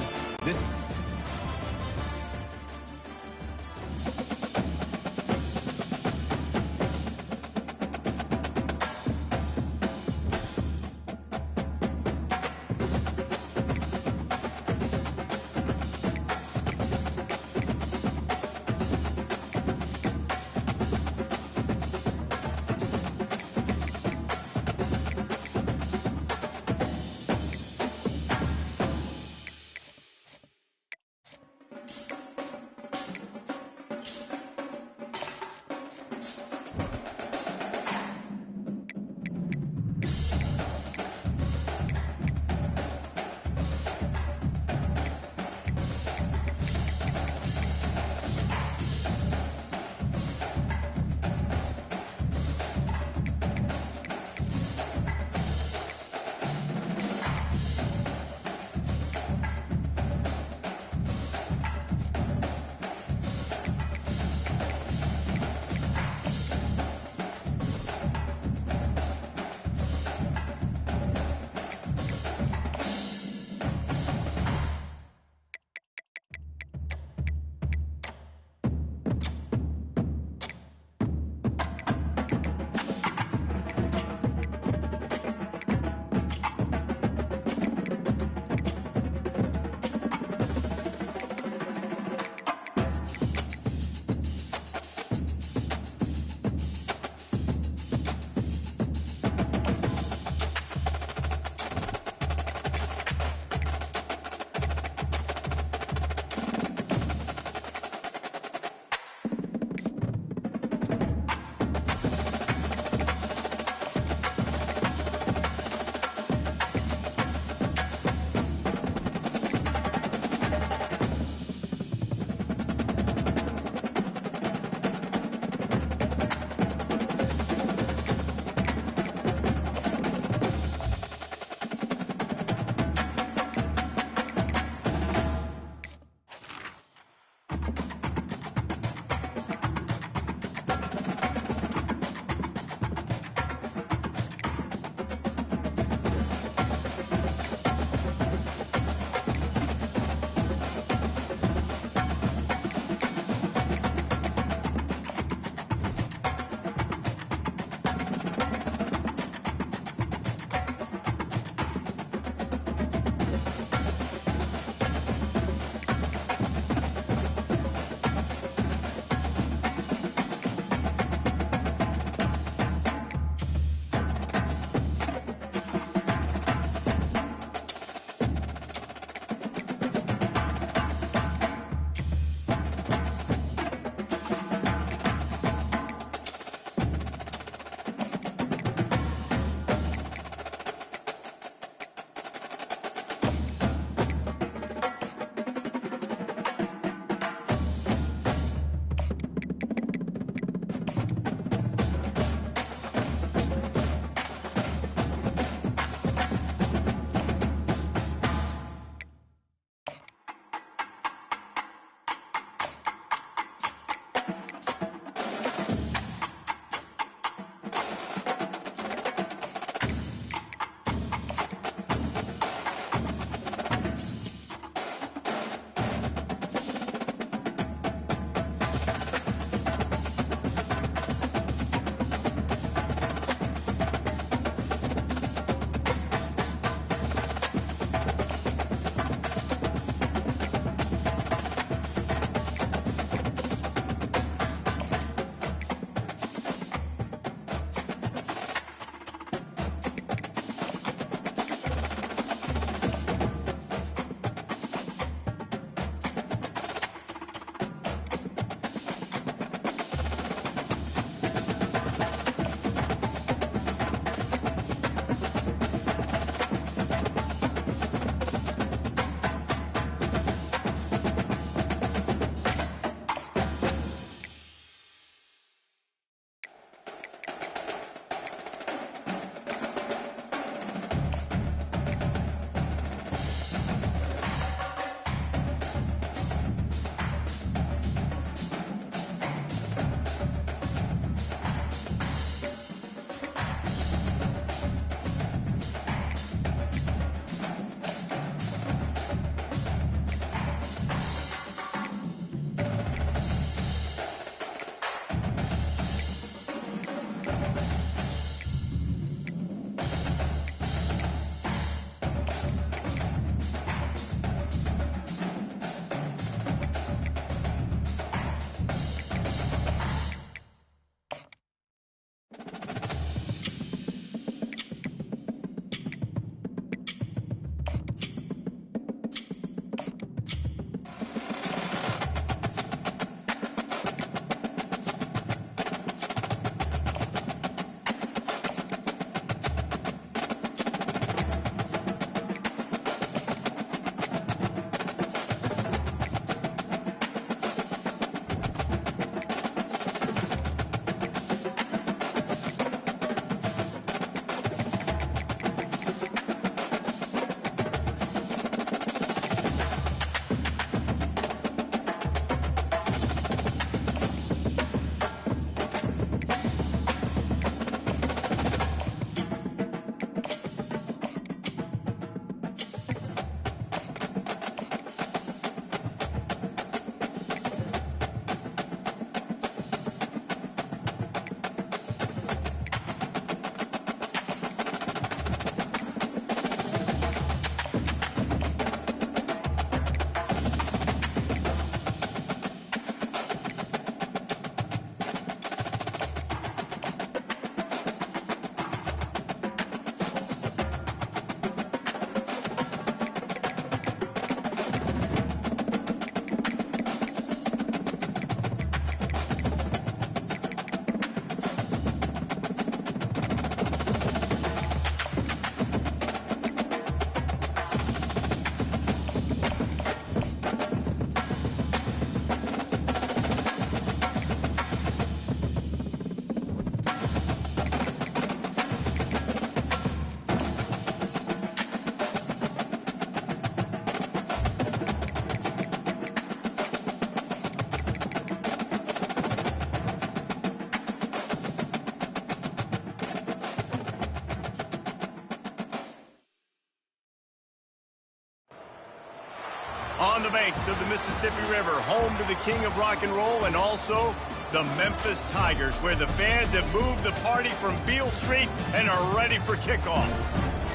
On the banks of the Mississippi River, home to the king of rock and roll and also the Memphis Tigers, where the fans have moved the party from Beale Street and are ready for kickoff.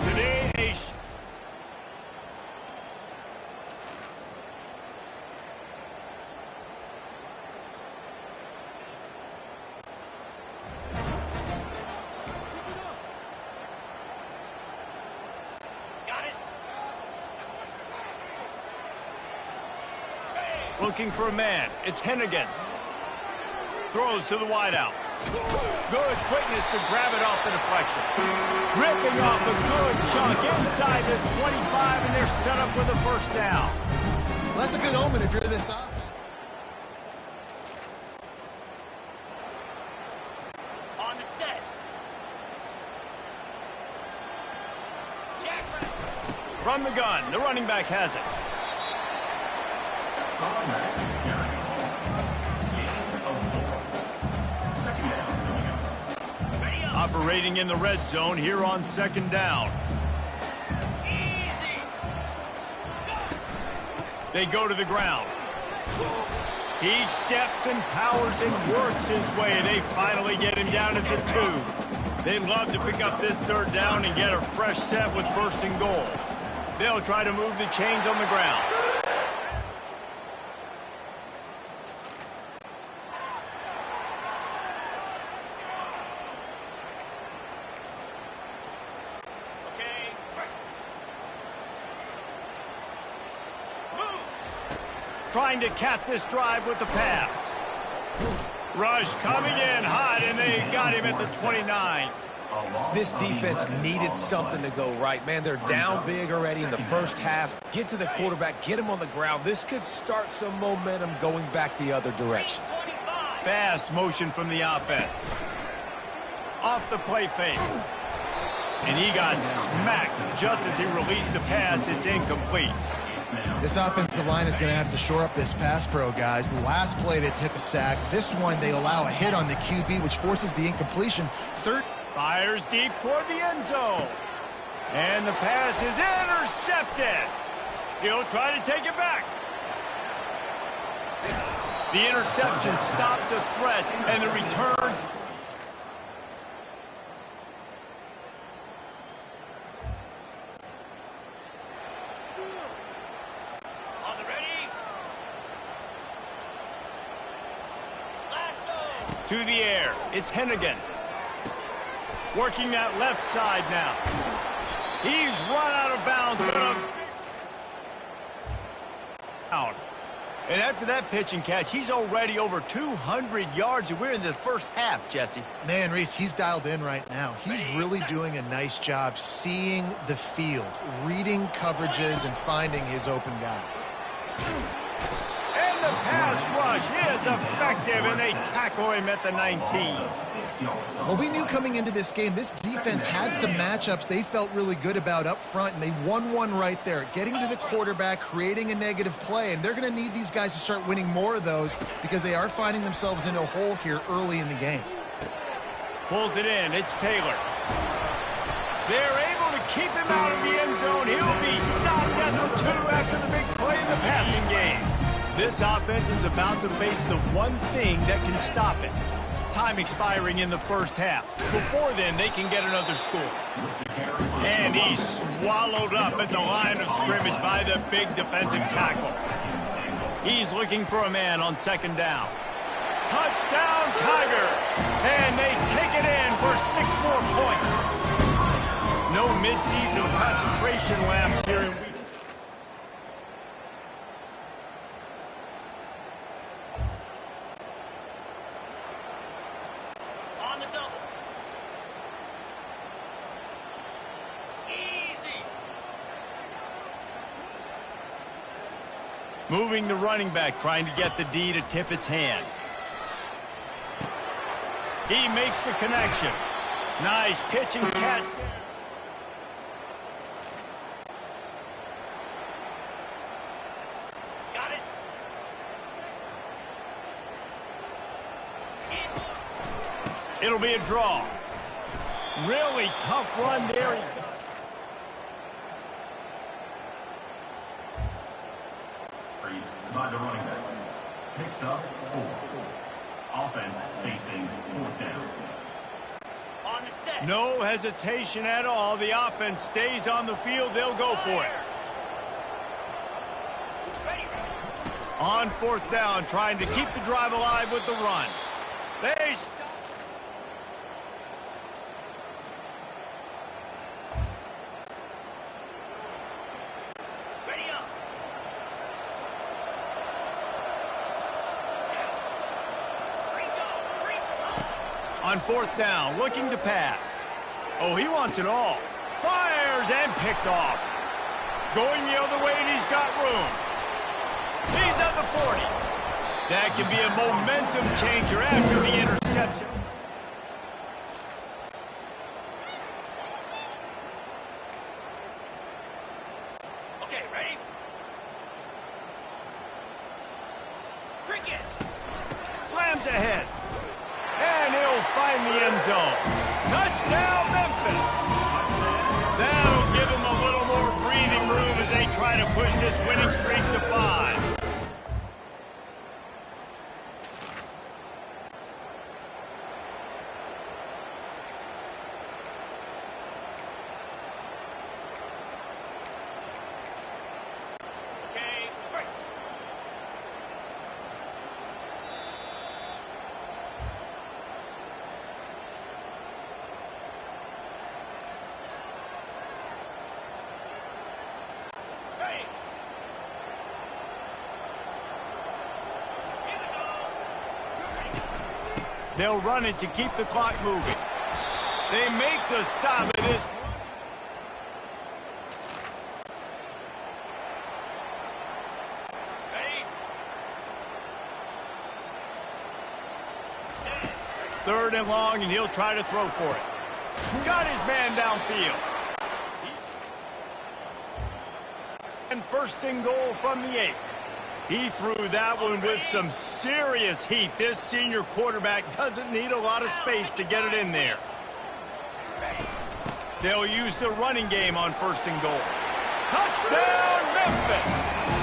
Today, looking for a man. It's Hennigan. Throws to the wideout. Good quickness to grab it off the deflection. Ripping off a good chunk inside the 25, and they're set up with a first down. Well, that's a good omen if you're this offense. On the set. Jackson. From the gun, the running back has it. Operating in the red zone here on second down. Easy. They go to the ground. He steps and powers and works his way. They finally get him down at the 2. They'd love to pick up this third down and get a fresh set with first and goal. They'll try to move the chains on the ground. Trying to cap this drive with the pass. Rush coming in hot, and they got him at the 29. This defense needed something to go right. Man, they're down big already in the first half. Get to the quarterback, get him on the ground. This could start some momentum going back the other direction. Fast motion from the offense. Off the play fake. And he got smacked just as he released the pass. It's incomplete. This offensive line is going to have to shore up this pass pro, guys. The last play they took a sack. This one they allow a hit on the QB, which forces the incompletion. Third. Fires deep toward the end zone. And the pass is intercepted. He'll try to take it back. The interception stopped the threat, and the return. On the ready. Lasso. To the air. It's Hennigan. Working that left side now. He's run out of bounds, but out. And after that pitch and catch, he's already over 200 yards, and we're in the first half, Jesse. Man, Reese, he's dialed in right now. He's really doing a nice job seeing the field, reading coverages, and finding his open guy. And the pass rush is effective, and they tackle him at the 19. Well, we knew coming into this game, this defense had some matchups they felt really good about up front, and they won one right there, getting to the quarterback, creating a negative play, and they're going to need these guys to start winning more of those because they are finding themselves in a hole here early in the game. Pulls it in. It's Taylor. They're able to keep him out of the end zone. He'll be stopped at the 2 after the big play in the passing game. This offense is about to face the one thing that can stop it. Time expiring in the first half. Before then, they can get another score. And he's swallowed up at the line of scrimmage by the big defensive tackle. He's looking for a man on second down. Touchdown, Tigers! And they take it in for 6 more points. No midseason concentration lapse here in week. Moving the running back, trying to get the D to tip its hand. He makes the connection. Nice pitch and catch. Got it. It'll be a draw. Really tough run there. sub 4. Offense facing 4th down. On the set. No hesitation at all. The offense stays on the field. They'll go for it. Ready. On 4th down, trying to keep the drive alive with the run. They stop. Ready up. On 4th down, looking to pass. Oh, he wants it all. Fires and picked off. Going the other way, and he's got room. He's at the 40. That can be a momentum changer after the interception. Okay, ready? Cricket. Slams ahead. And he'll find the end zone. Touchdown, Memphis. That'll give him a little more breathing room as they try to push this winning streak to 5. Okay, break. Ready. Here we go. They'll run it to keep the clock moving. They make the stop of this. Ready. 3rd and long, and he'll try to throw for it. Got his man downfield. And 1st and goal from the 8. He threw that one with some serious heat. This senior quarterback doesn't need a lot of space to get it in there. They'll use the running game on 1st and goal. Touchdown, Memphis!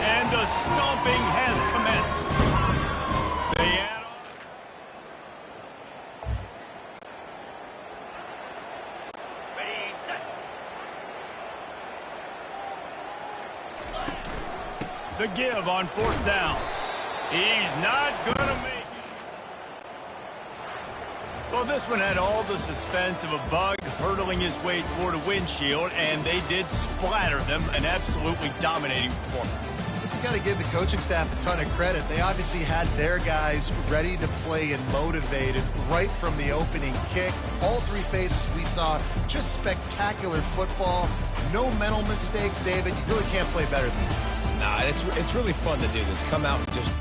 And the stomping has commenced. They add on. Ready, set. The give on 4th down. He's not gonna make it. Well, this one had all the suspense of a bug hurtling his way toward a windshield, and they did splatter them. An absolutely dominating performance. You got to give the coaching staff a ton of credit. They obviously had their guys ready to play and motivated right from the opening kick. All 3 phases we saw, just spectacular football. No mental mistakes, David. You really can't play better than that. Nah, it's really fun to do this. Come out and just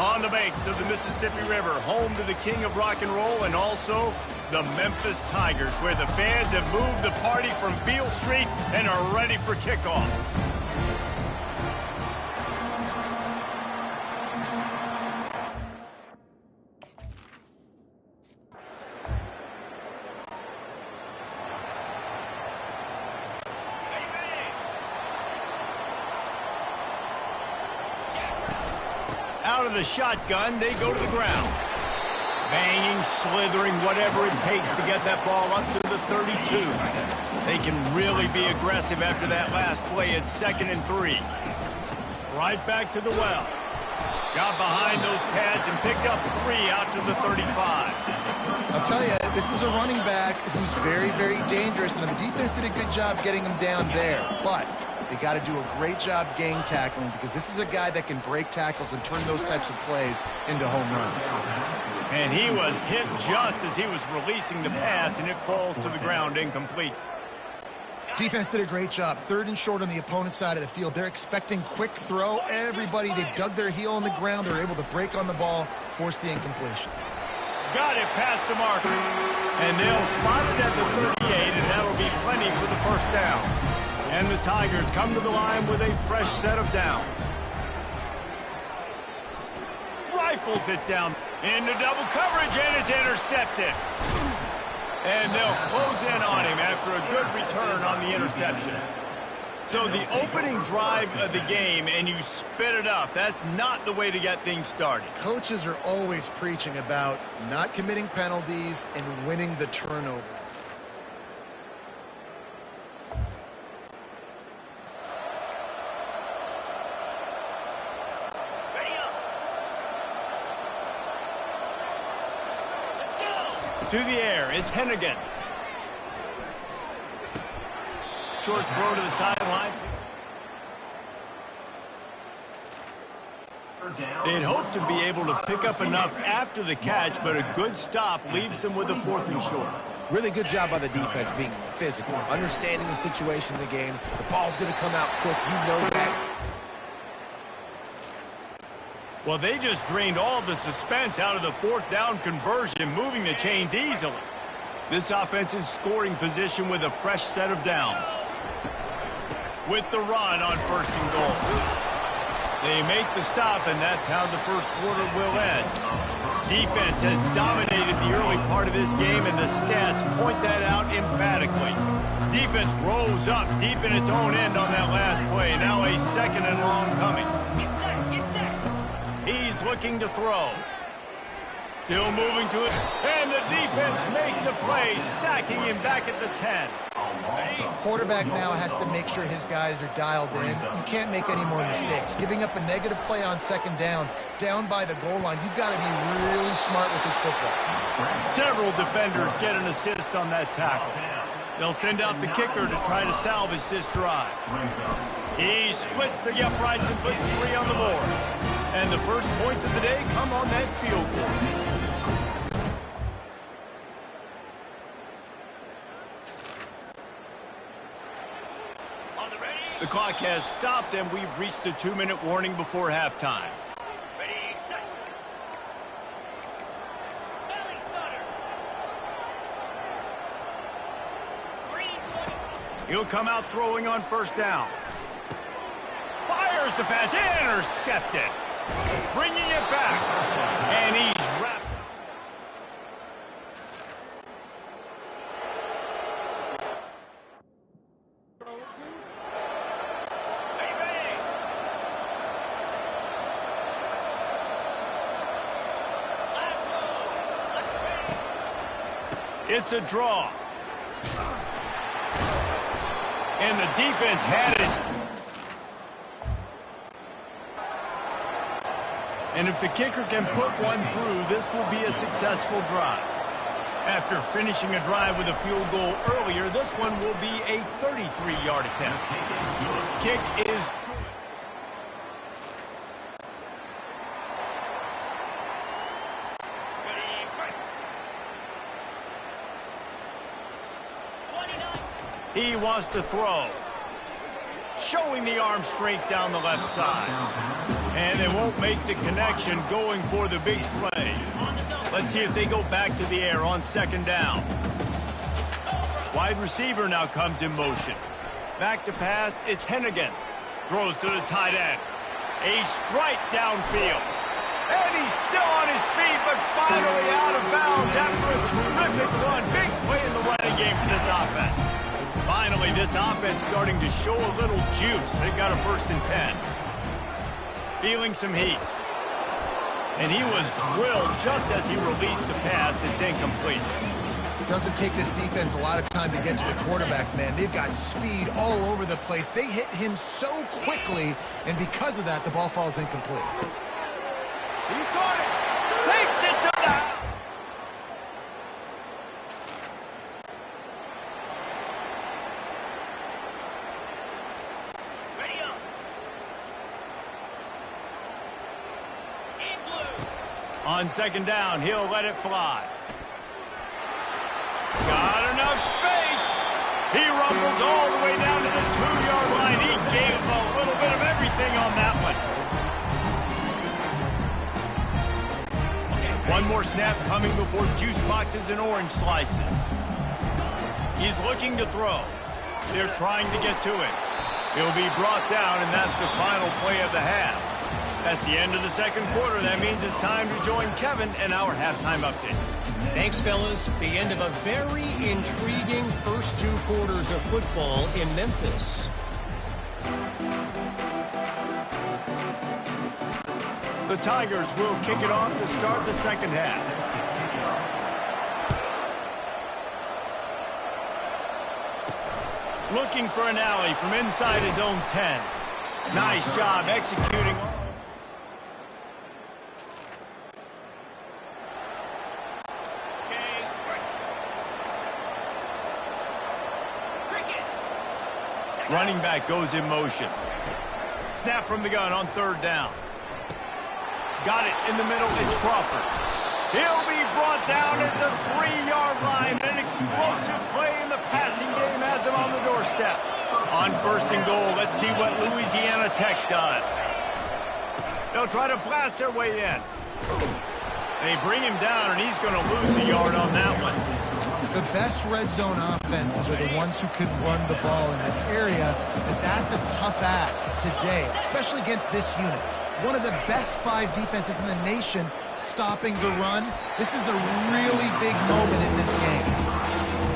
On the banks of the Mississippi River, home to the king of rock and roll and also the Memphis Tigers, where the fans have moved the party from Beale Street and are ready for kickoff. Out of the shotgun, they go to the ground. Banging, slithering, whatever it takes to get that ball up to the 32. They can really be aggressive after that last play at 2nd and 3. Right back to the well. Got behind those pads and picked up 3 out to the 35. I'll tell you, this is a running back who's very, very dangerous, and the defense did a good job getting him down there. But they got to do a great job gang tackling, because this is a guy that can break tackles and turn those types of plays into home runs. And he was hit just as he was releasing the pass, and it falls to the ground incomplete. Defense did a great job. 3rd and short on the opponent's side of the field. They're expecting quick throw. Everybody, they dug their heel on the ground. They're able to break on the ball, force the incompletion. Got it past the marker. And they'll spot it at the 38, and that'll be plenty for the first down. And the Tigers come to the line with a fresh set of downs. Rifles it down into double coverage, and it's intercepted. And they'll close in on him after a good return on the interception. So the opening drive of the game, and you spit it up. That's not the way to get things started. Coaches are always preaching about not committing penalties and winning the turnover. To the air, it's Hennigan. Short throw to the sideline. They'd hoped to be able to pick up enough after the catch, but a good stop leaves them with a 4th and short. Really good job by the defense being physical, understanding the situation in the game. The ball's going to come out quick. You know that. Well, they just drained all the suspense out of the 4th down conversion, moving the chains easily. This offense in scoring position with a fresh set of downs. With the run on 1st and goal. They make the stop, and that's how the first quarter will end. Defense has dominated the early part of this game, and the stats point that out emphatically. Defense rose up deep in its own end on that last play. Now a 2nd and long coming. He's looking to throw. Still moving to it. And the defense makes a play, sacking him back at the 10. Quarterback now has to make sure his guys are dialed in. You can't make any more mistakes. Giving up a negative play on 2nd down by the goal line, you've got to be really smart with this football. Several defenders get an assist on that tackle. They'll send out the kicker to try to salvage this drive. He splits the uprights and puts 3 on the board. And the first points of the day come on that field goal. The clock has stopped, and we've reached the 2-minute warning before halftime. Ready, set. Belly stutter. He'll come out throwing on 1st down. Fires the pass, intercepted. Bringing it back. And he's wrapped. It's a draw. And the defense had it. And if the kicker can put one through, this will be a successful drive. After finishing a drive with a field goal earlier, this one will be a 33-yard attempt. Kick is good. He wants to throw. Showing the arm strength down the left side. And they won't make the connection going for the big play. Let's see if they go back to the air on second down. Wide receiver now comes in motion. Back to pass, it's Hennigan. Throws to the tight end. A strike downfield. And he's still on his feet, but finally out of bounds after a terrific run. Big play in the running game for this offense. Finally, this offense starting to show a little juice. They've got a 1st and 10. Feeling some heat. And he was drilled just as he released the pass. It's incomplete. Doesn't take this defense a lot of time to get to the quarterback, man. They've got speed all over the place. They hit him so quickly, and because of that, the ball falls incomplete. He caught it. Takes it to the... Ready up. In blue. On second down, he'll let it fly. Got enough space. He rumbles all the way down to the 2-yard line. He gave a little bit of everything on that one. One more snap coming before juice boxes and orange slices. He's looking to throw. They're trying to get to him. He'll be brought down, and that's the final play of the half. That's the end of the second quarter. That means it's time to join Kevin and our halftime update. Thanks, fellas. The end of a very intriguing first 2 quarters of football in Memphis. The Tigers will kick it off to start the second half. Looking for an alley from inside his own 10. Nice job executing. Running back goes in motion. Snap from the gun on third down. Got it in the middle. It's Crawford. He'll be brought down at the 3-yard line. An explosive play in the passing game has him on the doorstep. On 1st and goal, let's see what Louisiana Tech does. They'll try to blast their way in. They bring him down, and he's going to lose a yard on that one. The best red zone offenses are the ones who can run the ball in this area, but that's a tough ask today, especially against this unit. One of the best 5 defenses in the nation stopping the run. This is a really big moment in this game.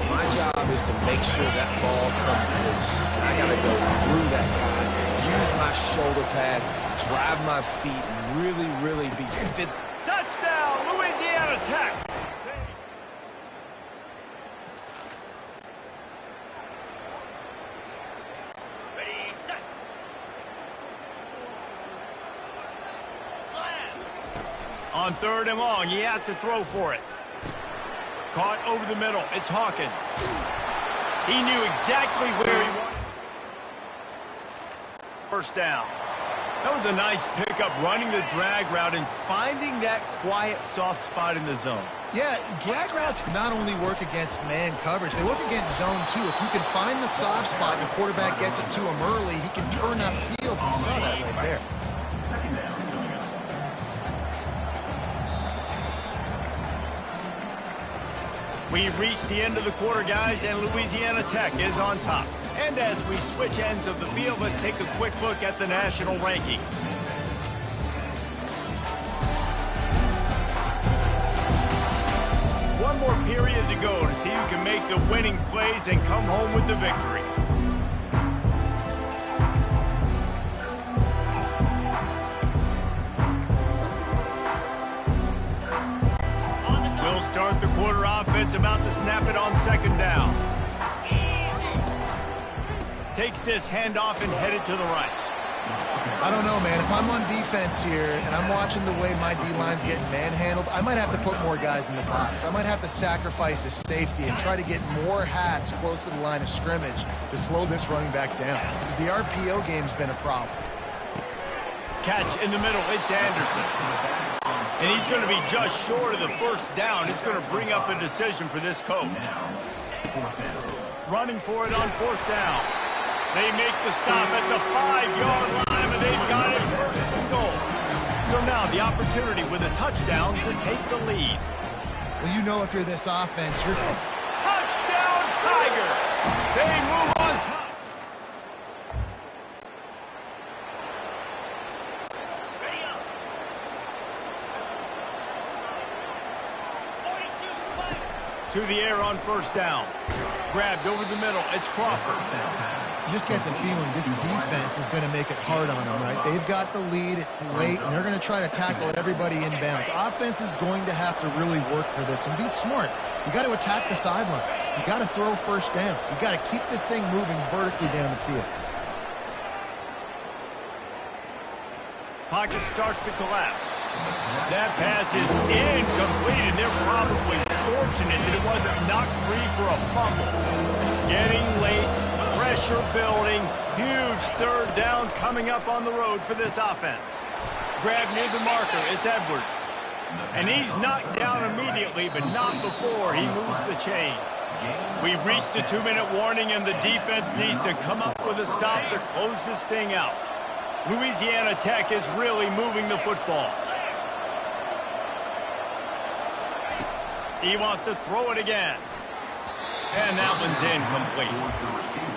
My job is to make sure that ball comes loose, and I got to go through that guy, use my shoulder pad, drive my feet, and really be physical. Touchdown, Louisiana Tech! Ready, set. On 3rd and long, he has to throw for it. Caught over the middle. It's Hawkins. He knew exactly where he wanted. First down. That was a nice pickup, running the drag route and finding that quiet, soft spot in the zone. Yeah, drag routes not only work against man coverage, they work against zone too. If you can find the soft spot and the quarterback gets it to him early, he can turn upfield. You saw that right there. We've reached the end of the quarter, guys, and Louisiana Tech is on top. And as we switch ends of the field, let's take a quick look at the national rankings. One more period to go to see who can make the winning plays and come home with the victory. We'll start the quarter offense, about to snap it on second down. Takes this handoff and headed to the right. I don't know, man. If I'm on defense here and I'm watching the way my D-line's getting manhandled, I might have to put more guys in the box. I might have to sacrifice his safety and try to get more hats close to the line of scrimmage to slow this running back down, because the RPO game's been a problem. Catch in the middle. It's Anderson. And he's going to be just short of the first down. It's going to bring up a decision for this coach. Running for it on 4th down. They make the stop at the 5-yard line, and they've got it first and goal. So now the opportunity with a touchdown to take the lead. Well, you know if you're this offense, you're... Touchdown, Tigers! They move on top. To the air on first down. Grabbed over the middle. It's Crawford. You just get the feeling this defense is going to make it hard on them, right? They've got the lead. It's late, and they're going to try to tackle everybody inbounds. Offense is going to have to really work for this and be smart. You got to attack the sidelines. You got to throw first downs. You got to keep this thing moving vertically down the field. Pocket starts to collapse. That pass is incomplete, and they're probably fortunate that it wasn't knocked free for a fumble. Getting late, pressure building, huge third down coming up on the road for this offense. Grab near the marker, it's Edwards. And he's knocked down immediately, but not before he moves the chains. We've reached the 2-minute warning, and the defense needs to come up with a stop to close this thing out. Louisiana Tech is really moving the football. He wants to throw it again. And that one's incomplete.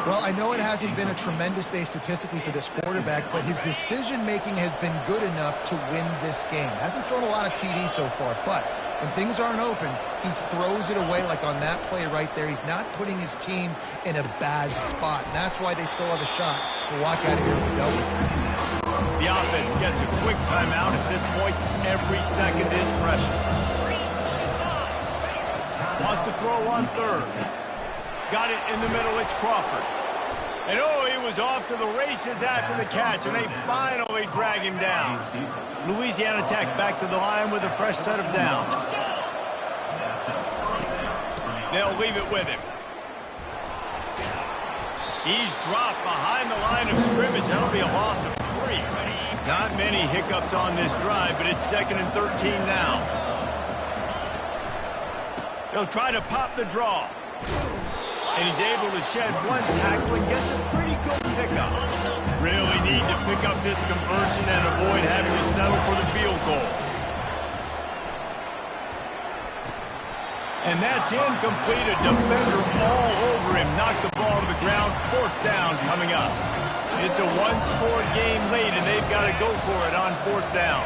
Well, I know it hasn't been a tremendous day statistically for this quarterback, but his decision-making has been good enough to win this game. Hasn't thrown a lot of TDs so far, but when things aren't open, he throws it away like on that play right there. He's not putting his team in a bad spot, and that's why they still have a shot to walk out of here with a W. The offense gets a quick timeout. At this point, every second is precious. Wants to throw on third. Got it in the middle, it's Crawford. And oh, he was off to the races after the catch, and they finally drag him down. Louisiana Tech back to the line with a fresh set of downs. They'll leave it with him. He's dropped behind the line of scrimmage. That'll be a loss of 3. Not many hiccups on this drive, but it's 2nd and 13 now. He'll try to pop the draw. And he's able to shed one tackle and gets a pretty good pickup. Really need to pick up this conversion and avoid having to settle for the field goal. And that's incomplete. A defender all over him. Knocked the ball to the ground. 4th down coming up. It's a one-score game late, and they've got to go for it on 4th down.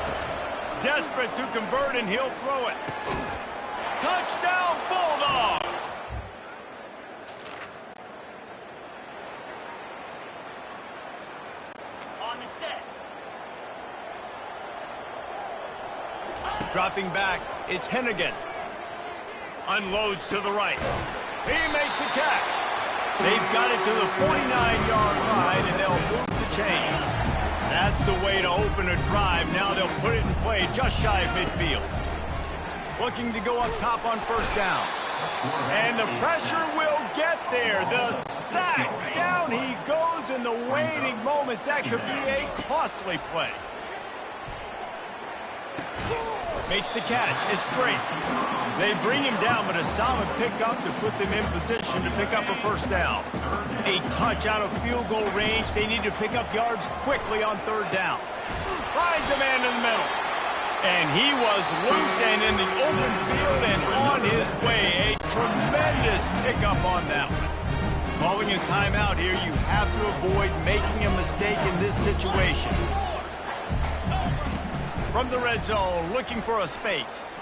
Desperate to convert, and he'll throw it. Touchdown, Bulldogs! On the set. Dropping back, it's Hennigan. Unloads to the right. He makes the catch. They've got it to the 49-yard line, and they'll move the chains. That's the way to open a drive. Now they'll put it in play just shy of midfield. Looking to go up top on 1st down. And the pressure will get there. The sack. Down he goes in the waiting moments. That could be a costly play. Makes the catch. It's straight. They bring him down, but a solid pickup to put them in position to pick up a 1st down. A touch out of field goal range. They need to pick up yards quickly on 3rd down. Finds a man in the middle. And he was loose and in the open field and on his way. A tremendous pickup on that one. Calling a timeout here, you have to avoid making a mistake in this situation. From the red zone, looking for a space.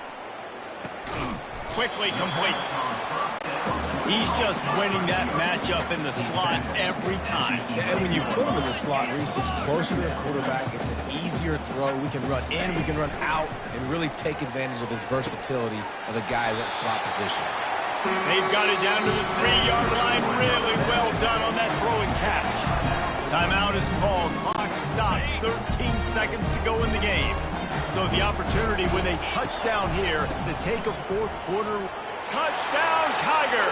Quickly complete. He's just winning that matchup in the slot every time. And when you put him in the slot, Reese, it's closer to the quarterback. It's an easier throw. We can run in, we can run out, and really take advantage of his versatility of the guy in that slot position. They've got it down to the 3-yard line. Really well done on that throw and catch. Timeout is called. Clock stops. 13 seconds to go in the game. So the opportunity with a touchdown here to take a 4th quarter. Touchdown, Tiger!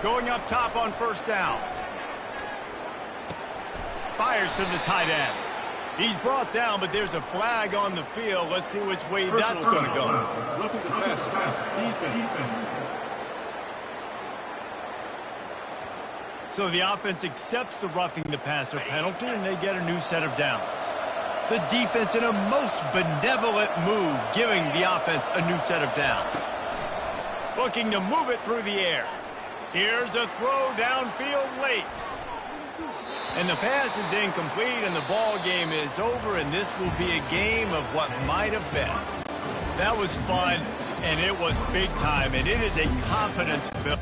Going up top on 1st down. fires to the tight end. He's brought down, but there's a flag on the field. Let's see which way that's going to go. Roughing the passer. Defense. So the offense accepts the roughing the passer penalty, and they get a new set of downs. The defense in a most benevolent move, giving the offense a new set of downs. Looking to move it through the air. Here's a throw downfield late. And the pass is incomplete, and the ball game is over, and this will be a game of what might have been. That was fun, and it was big time, and it is a confidence build.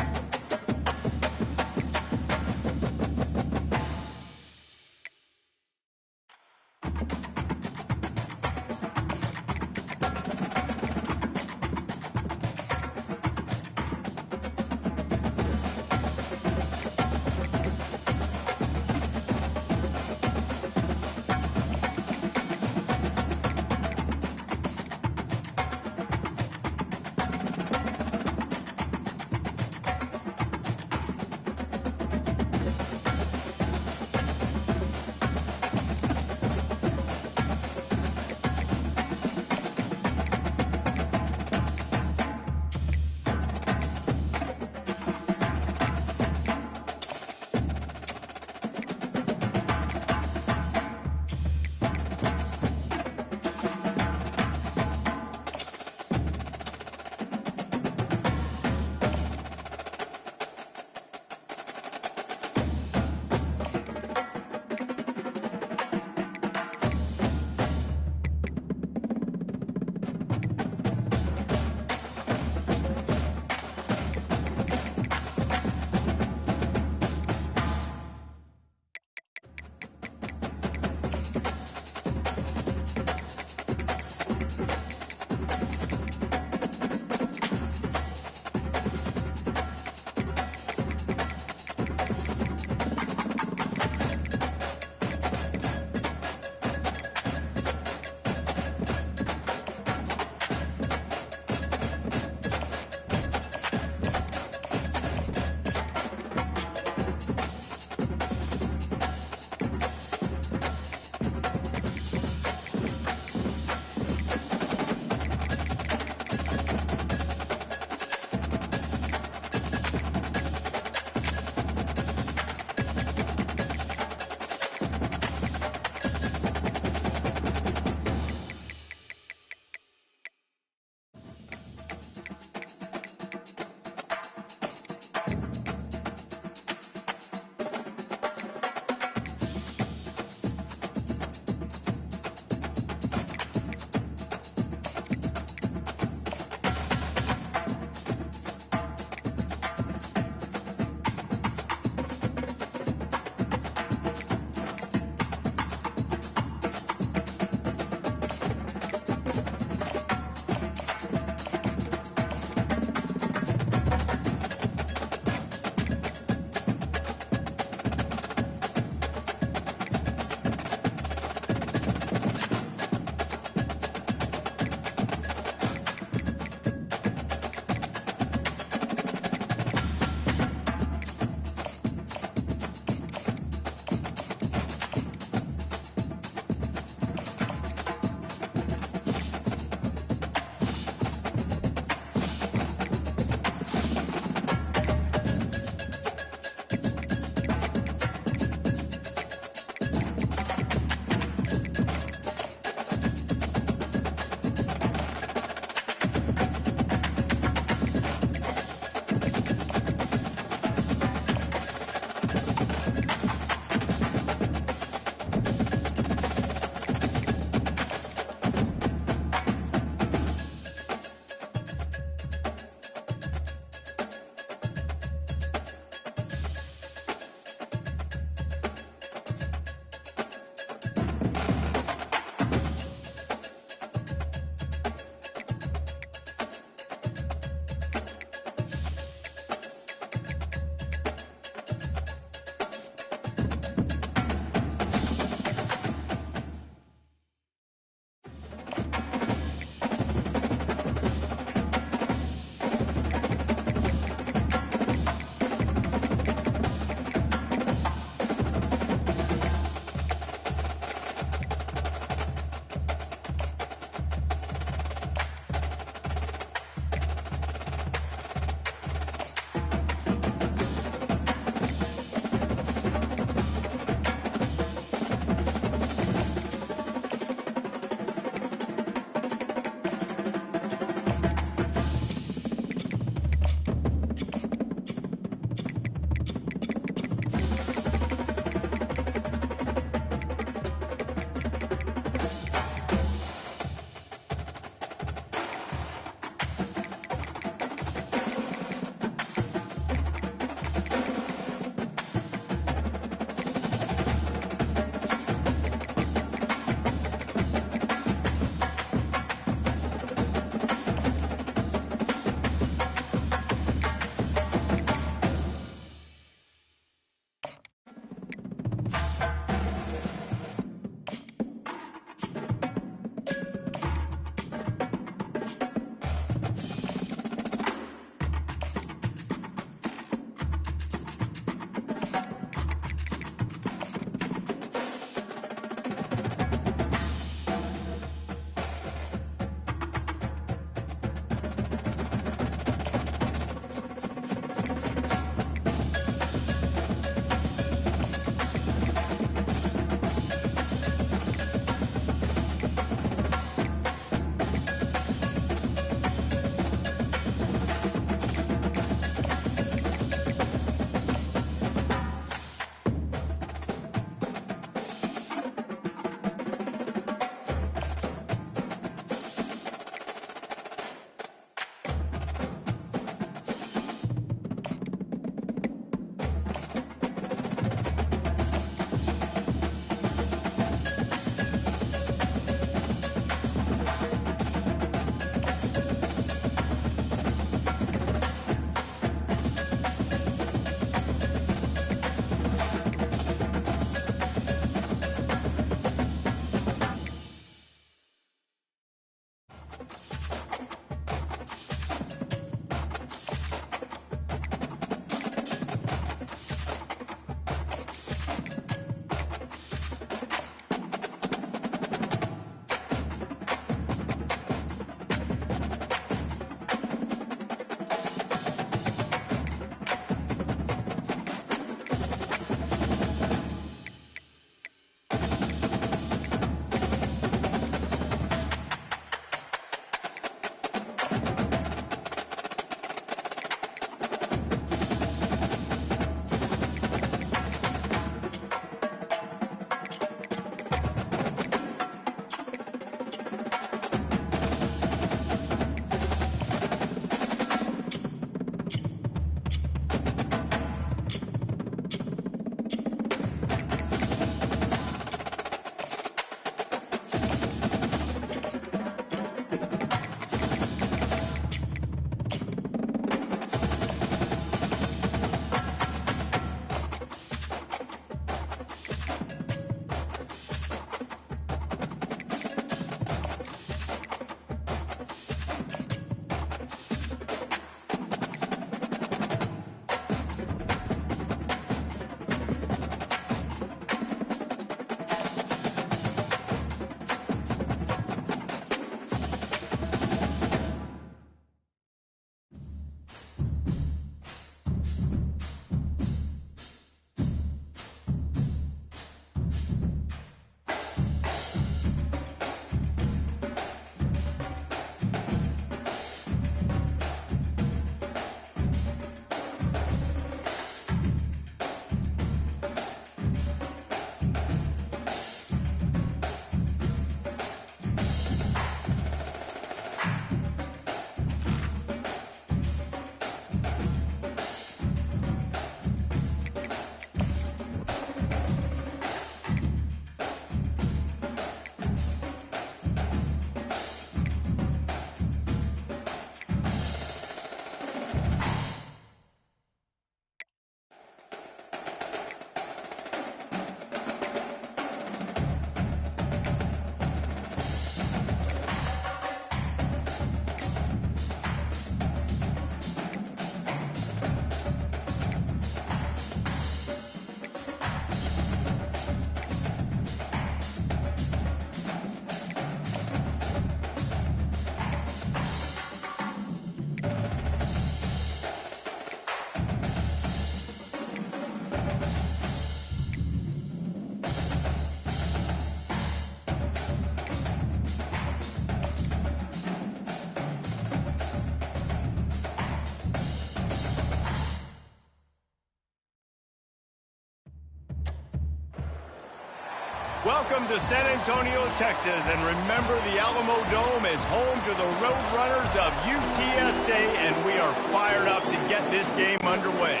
Welcome to San Antonio, Texas, and remember the Alamo Dome is home to the Roadrunners of UTSA, and we are fired up to get this game underway.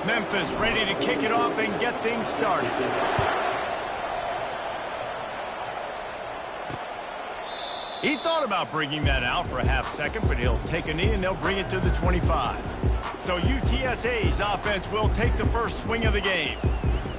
Memphis ready to kick it off and get things started. He thought about bringing that out for a half second, but he'll take a knee and they'll bring it to the 25. So UTSA's offense will take the first swing of the game.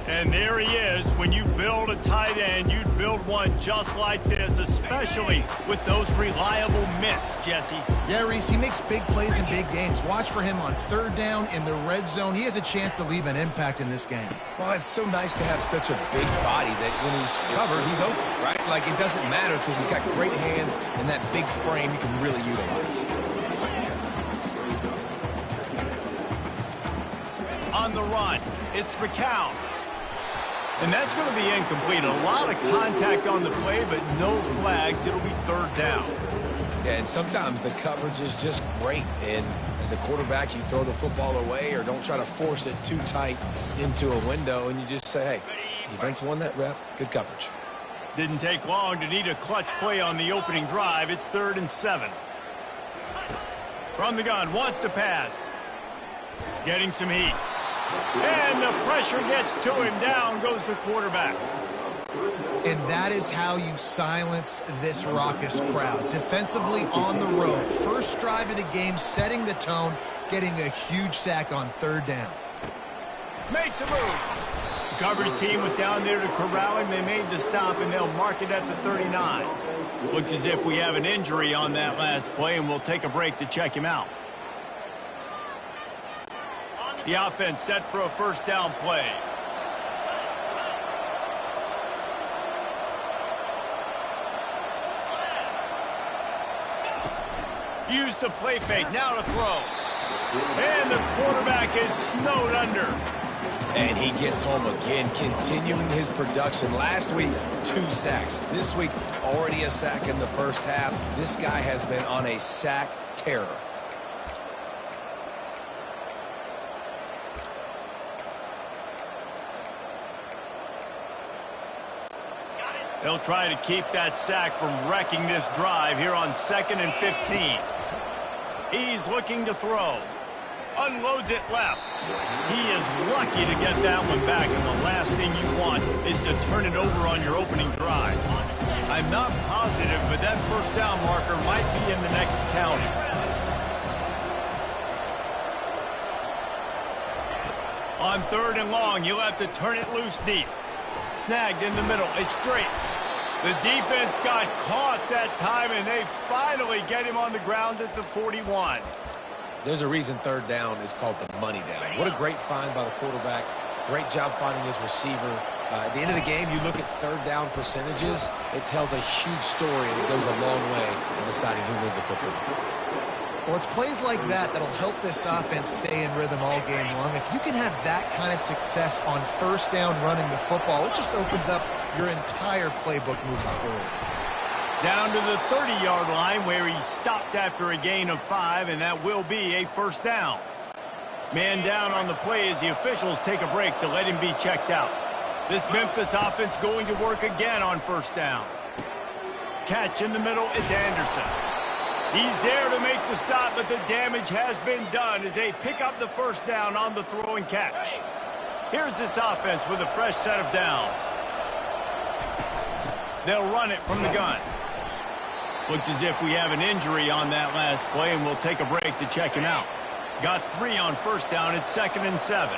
And there he is. When you build a tight end, you'd build one just like this, especially with those reliable mitts, Jesse. Yeah, Reese, he makes big plays in big games. Watch for him on third down in the red zone. He has a chance to leave an impact in this game. Well, it's so nice to have such a big body that when he's covered, he's open, right? Like, it doesn't matter because he's got great hands and that big frame you can really utilize. On the run, it's McCown. And that's going to be incomplete. A lot of contact on the play, but no flags. It'll be third down. Yeah, and sometimes the coverage is just great. And as a quarterback, you throw the football away or don't try to force it too tight into a window, and you just say, hey, defense won that rep. Good coverage. Didn't take long to need a clutch play on the opening drive. It's 3rd and 7. From the gun, wants to pass. Getting some heat. And the pressure gets to him. Down goes the quarterback. And that is how you silence this raucous crowd. Defensively on the road. First drive of the game, setting the tone, getting a huge sack on third down. Makes a move. The coverage team was down there to corral him. They made the stop, and they'll mark it at the 39. Looks as if we have an injury on that last play, and we'll take a break to check him out. The offense set for a first down play. Use the play fake, now to throw. And the quarterback is snowed under. And he gets home again, continuing his production. Last week, 2 sacks. This week, already a sack in the first half. This guy has been on a sack terror. They'll try to keep that sack from wrecking this drive here on 2nd and 15. He's looking to throw. Unloads it left. He is lucky to get that one back, and the last thing you want is to turn it over on your opening drive. I'm not positive, but that first down marker might be in the next county. On 3rd and long, you'll have to turn it loose deep. Snagged in the middle. It's straight. The defense got caught that time, and they finally get him on the ground at the 41. There's a reason 3rd down is called the money down. What a great find by the quarterback. Great job finding his receiver. At the end of the game, you look at 3rd down percentages. It tells a huge story, and it goes a long way in deciding who wins a football game. Well, it's plays like that that'll help this offense stay in rhythm all game long. If you can have that kind of success on first down running the football, it just opens up your entire playbook moving forward. Down to the 30-yard line where he stopped after a gain of 5, and that will be a first down. Man down on the play as the officials take a break to let him be checked out. This Memphis offense going to work again on first down. Catch in the middle, it's Anderson. He's there to make the stop, but the damage has been done as they pick up the first down on the throw and catch. Here's this offense with a fresh set of downs. They'll run it from the gun. Looks as if we have an injury on that last play, and we'll take a break to check him out. Got 3 on first down. It's 2nd and 7.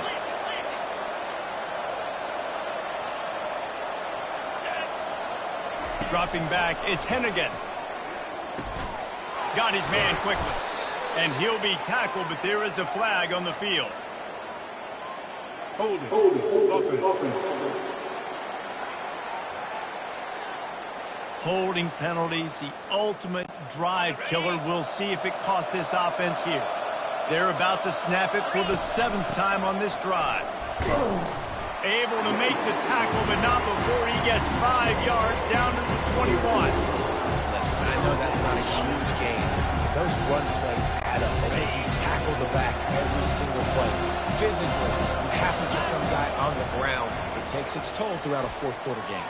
Dropping back, it's Hennigan. Got his man quickly. And he'll be tackled, but there is a flag on the field. Holding. Offense. Holding penalties, the ultimate drive killer. We'll see if it costs this offense here. They're about to snap it for the 7th time on this drive. Able to make the tackle, but not before he gets 5 yards down to the 21. Listen, I know that's not a huge gain, but those run plays add up. They make you tackle the back every single play. Physically, you have to get some guy on the ground. It takes its toll throughout a fourth quarter game.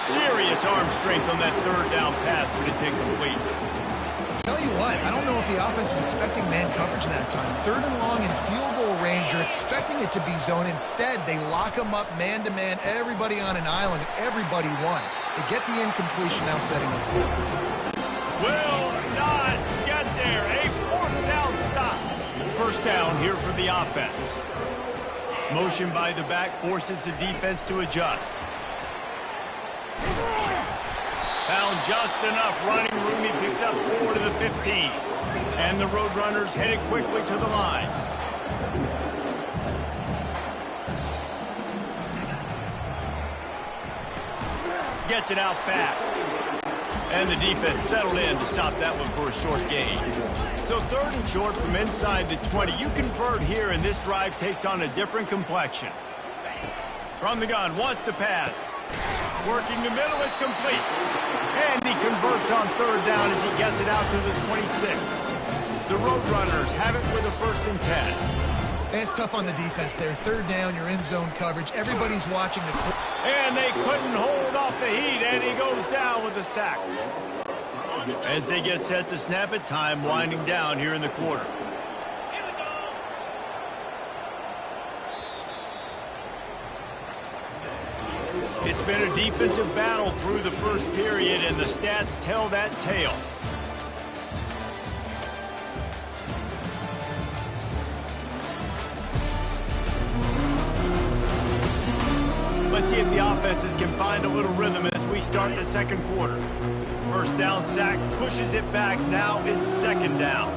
Serious arm strength on that third down pass, but it's incomplete. Tell you what, I don't know if the offense was expecting man coverage that time. Third and long in field goal range, you're expecting it to be zone. Instead, they lock them up man-to-man, everybody on an island, everybody won. They get the incompletion, now setting up for it. Will not get there. A fourth down stop. First down here for the offense. Motion by the back forces the defense to adjust. Found just enough running room. He picks up 4 to the 15. And the Roadrunners headed quickly to the line. Gets it out fast. And the defense settled in to stop that one for a short gain. So third and short from inside the 20. You convert here, and this drive takes on a different complexion. From the gun, wants to pass. Working the middle, it's complete. And he converts on third down as he gets it out to the 26. The Roadrunners have it with a 1st and 10. And it's tough on the defense there. Third down, you're in zone coverage. Everybody's watching the... And they couldn't hold off the heat, and he goes down with a sack. As they get set to snap it, time winding down here in the quarter. It's been a defensive battle through the first period, and the stats tell that tale. Let's see if the offenses can find a little rhythm as we start the second quarter. First down sack, pushes it back. Now it's second down.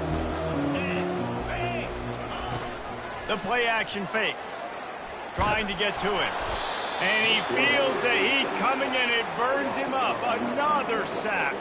The play action fake. Trying to get to him. And he feels the heat coming and it burns him up. Another sack.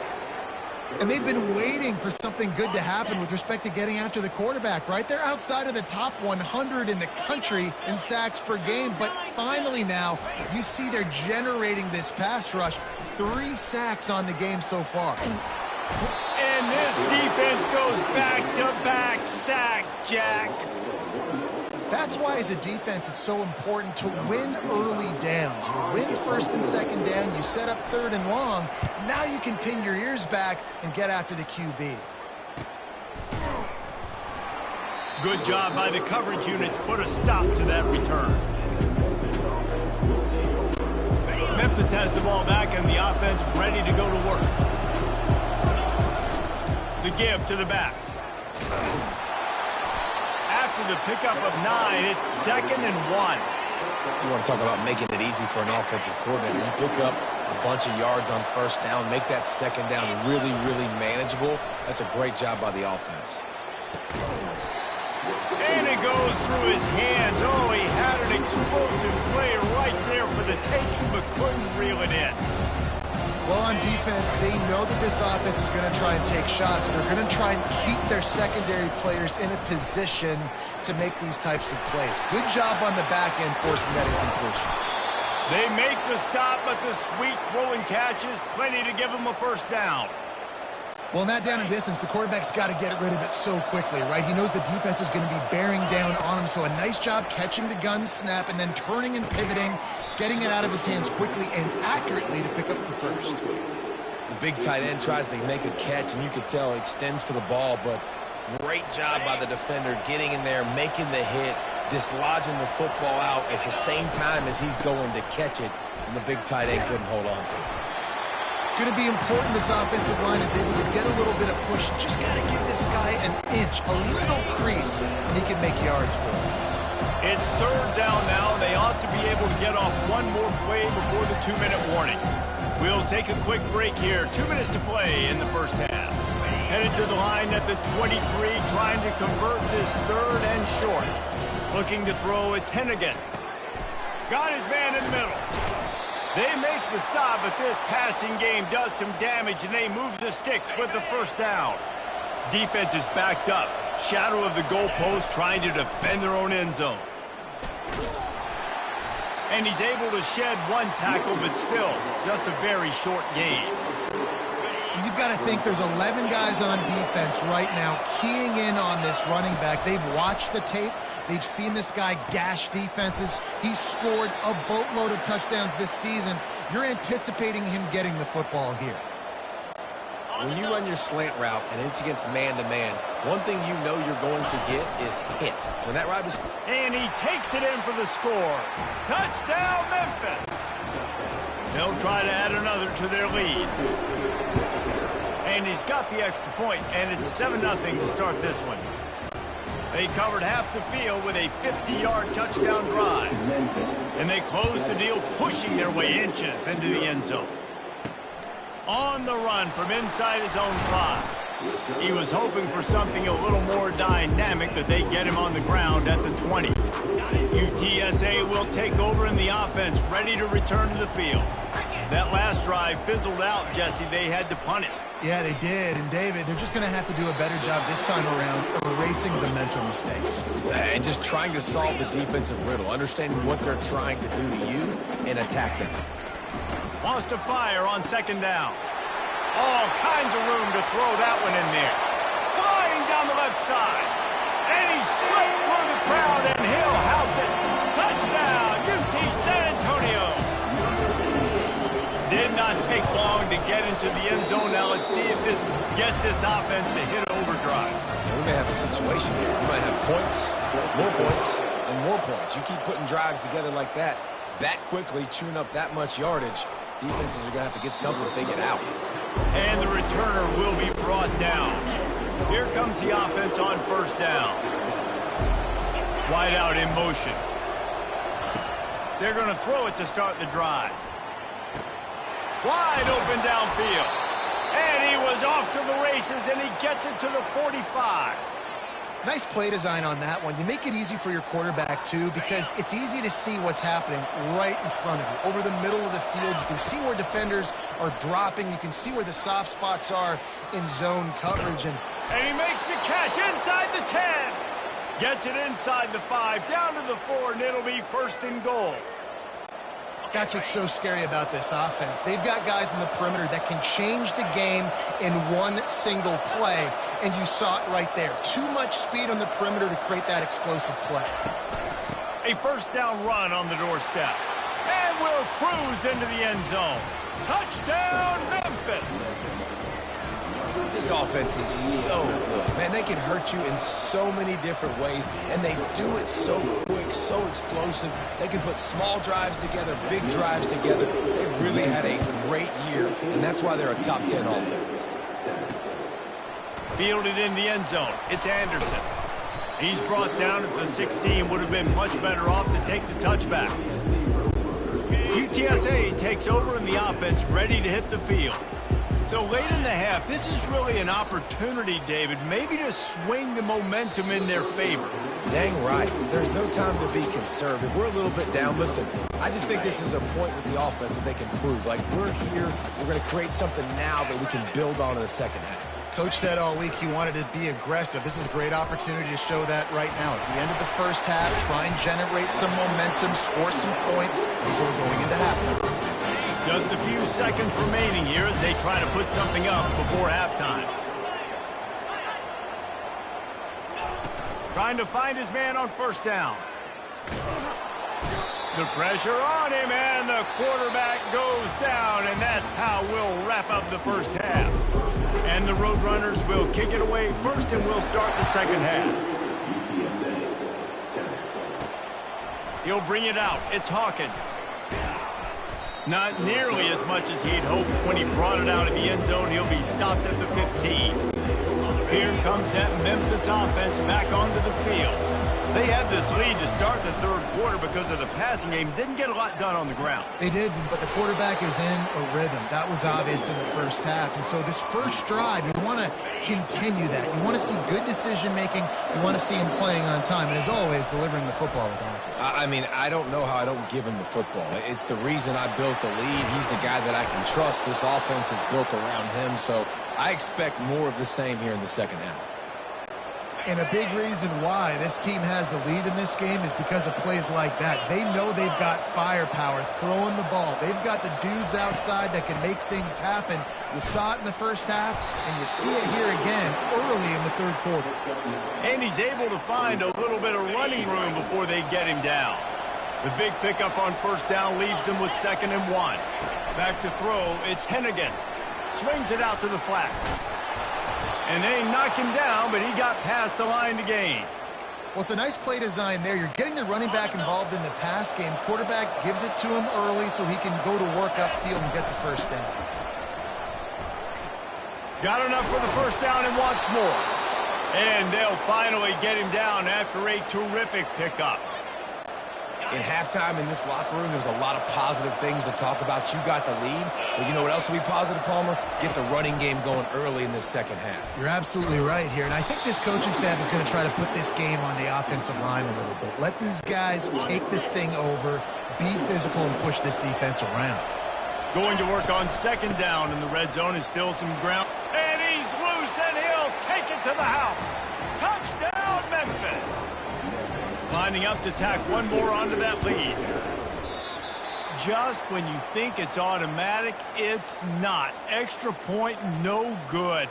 And they've been waiting for something good to happen with respect to getting after the quarterback, right? They're outside of the top 100 in the country in sacks per game, but finally now you see they're generating this pass rush. 3 sacks on the game so far. And this defense goes back-to-back sack, Jack. That's why, as a defense, it's so important to win early downs. You win 1st and 2nd down, you set up 3rd and long. Now you can pin your ears back and get after the QB. Good job by the coverage unit to put a stop to that return. Memphis has the ball back and the offense ready to go to work. The give to the back. After the pickup of 9, it's 2nd and 1. You want to talk about making it easy for an offensive coordinator. You pick up a bunch of yards on first down, make that second down really, really manageable. That's a great job by the offense. And it goes through his hands. Oh, he had an explosive play right there for the taking, but couldn't reel it in. Well, on defense, they know that this offense is going to try and take shots. They're going to try and keep their secondary players in a position to make these types of plays. Good job on the back end forcing that incompletion. They make the stop, but the sweet throw and catch is plenty to give them a first down. Well, in that down and distance, the quarterback's got to get rid of it so quickly, right? He knows the defense is going to be bearing down on him, so a nice job catching the gun snap and then turning and pivoting, getting it out of his hands quickly and accurately to pick up the first. The big tight end tries to make a catch, and you can tell he extends for the ball, but great job by the defender getting in there, making the hit, dislodging the football out at the same time as he's going to catch it, and the big tight end couldn't hold on to it. It's going to be important this offensive line is able to get a little bit of push. Just got to give this guy an inch, a little crease, and he can make yards for him. It's third down now. They ought to be able to get off one more play before the 2-minute warning. We'll take a quick break here. 2 minutes to play in the first half. Headed to the line at the 23, trying to convert this third and short. Looking to throw, it's Hennigan. Got his man in the middle. They make the stop, but this passing game does some damage, and they move the sticks with the first down. Defense is backed up. Shadow of the goalpost, trying to defend their own end zone. And he's able to shed one tackle, but still, just a very short gain. You've got to think there's 11 guys on defense right now keying in on this running back. They've watched the tape. They've seen this guy gash defenses. He's scored a boatload of touchdowns this season. You're anticipating him getting the football here. When you run your slant route and it's against man-to-man, one thing you know you're going to get is hit. When that route is... And he takes it in for the score. Touchdown, Memphis. They'll try to add another to their lead. And he's got the extra point, and it's 7-0 to start this one. They covered half the field with a 50-yard touchdown drive. And they close the deal, pushing their way inches into the end zone. On the run from inside his own 5. He was hoping for something a little more dynamic, that they get him on the ground at the 20. UTSA will take over in the offense, ready to return to the field. That last drive fizzled out, Jesse. They had to punt it. Yeah, they did. And, David, they're just going to have to do a better job this time around erasing the mental mistakes. And just trying to solve the defensive riddle, understanding what they're trying to do to you and attack them. Wants to fire on second down. All kinds of room to throw that one in there. Flying down the left side. And he slipped through the crowd, and he'll house it. Touchdown, UT San Antonio. Did not take long to get into the end zone. Now let's see if this gets this offense to hit overdrive. We may have a situation here. We might have points, and more points. You keep putting drives together like that quickly, chewing up that much yardage, defenses are going to have to get something figured out. And the returner will be brought down. Here comes the offense on first down. Wide out in motion. They're going to throw it to start the drive. Wide open downfield. And he was off to the races, and he gets it to the 45. Nice play design on that one. You make it easy for your quarterback, too, because it's easy to see what's happening right in front of you. Over the middle of the field, you can see where defenders are dropping. You can see where the soft spots are in zone coverage. And he makes the catch inside the 10. Gets it inside the 5, down to the 4, and it'll be first and goal. That's what's so scary about this offense. They've got guys in the perimeter that can change the game in one single play, and you saw it right there. Too much speed on the perimeter to create that explosive play. A first down run on the doorstep. And will cruise into the end zone. Touchdown, Memphis! This offense is so good. Man, they can hurt you in so many different ways, and they do it so quick, so explosive. They can put small drives together, big drives together. They've really had a great year, and that's why they're a top 10 offense. Fielded in the end zone. It's Anderson. He's brought down at the 16. Would have been much better off to take the touchback. UTSA takes over in the offense, ready to hit the field. So late in the half, this is really an opportunity, David, maybe to swing the momentum in their favor. Dang right. There's no time to be conservative. We're a little bit down. Listen, I just think this is a point with the offense that they can prove. Like, we're here, we're going to create something now that we can build on in the second half. Coach said all week he wanted to be aggressive. This is a great opportunity to show that right now. At the end of the first half, try and generate some momentum, score some points before going into halftime. Just a few seconds remaining here as they try to put something up before halftime. Trying to find his man on first down. The pressure on him, and the quarterback goes down, and that's how we'll wrap up the first half. And the Roadrunners will kick it away first, and we'll start the second half. He'll bring it out. It's Hawkins. Not nearly as much as he'd hoped when he brought it out of the end zone. He'll be stopped at the 15. Here comes that Memphis offense back onto the field. They had this lead to start the third quarter because of the passing game. Didn't get a lot done on the ground. They did, but the quarterback is in a rhythm. That was obvious in the first half. And so this first drive, you want to continue that. You want to see good decision-making. You want to see him playing on time. And as always, delivering the football with accuracy. I mean, I don't know how I don't give him the football. It's the reason I built the lead. He's the guy that I can trust. This offense is built around him. So I expect more of the same here in the second half. And a big reason why this team has the lead in this game is because of plays like that. They know they've got firepower throwing the ball. They've got the dudes outside that can make things happen. You saw it in the first half, and you see it here again early in the third quarter. And he's able to find a little bit of running room before they get him down. The big pickup on first down leaves them with 2nd and 1. Back to throw, it's Hennigan. Swings it out to the flat. And they knock him down, but he got past the line to gain. Well, it's a nice play design there. You're getting the running back involved in the pass game. Quarterback gives it to him early so he can go to work upfield and get the first down. Got enough for the first down and wants more. And they'll finally get him down after a terrific pickup. In halftime in this locker room, there was a lot of positive things to talk about. You got the lead. But you know what else will be positive, Palmer? Get the running game going early in this second half. You're absolutely right here. And I think this coaching staff is going to try to put this game on the offensive line a little bit. Let these guys take this thing over, be physical, and push this defense around. Going to work on 2nd down in the red zone is still some ground. And he's loose, and he'll take it to the house. Touchdown, Memphis. Lining up to tack one more onto that lead. Just when you think it's automatic, it's not. Extra point, no good.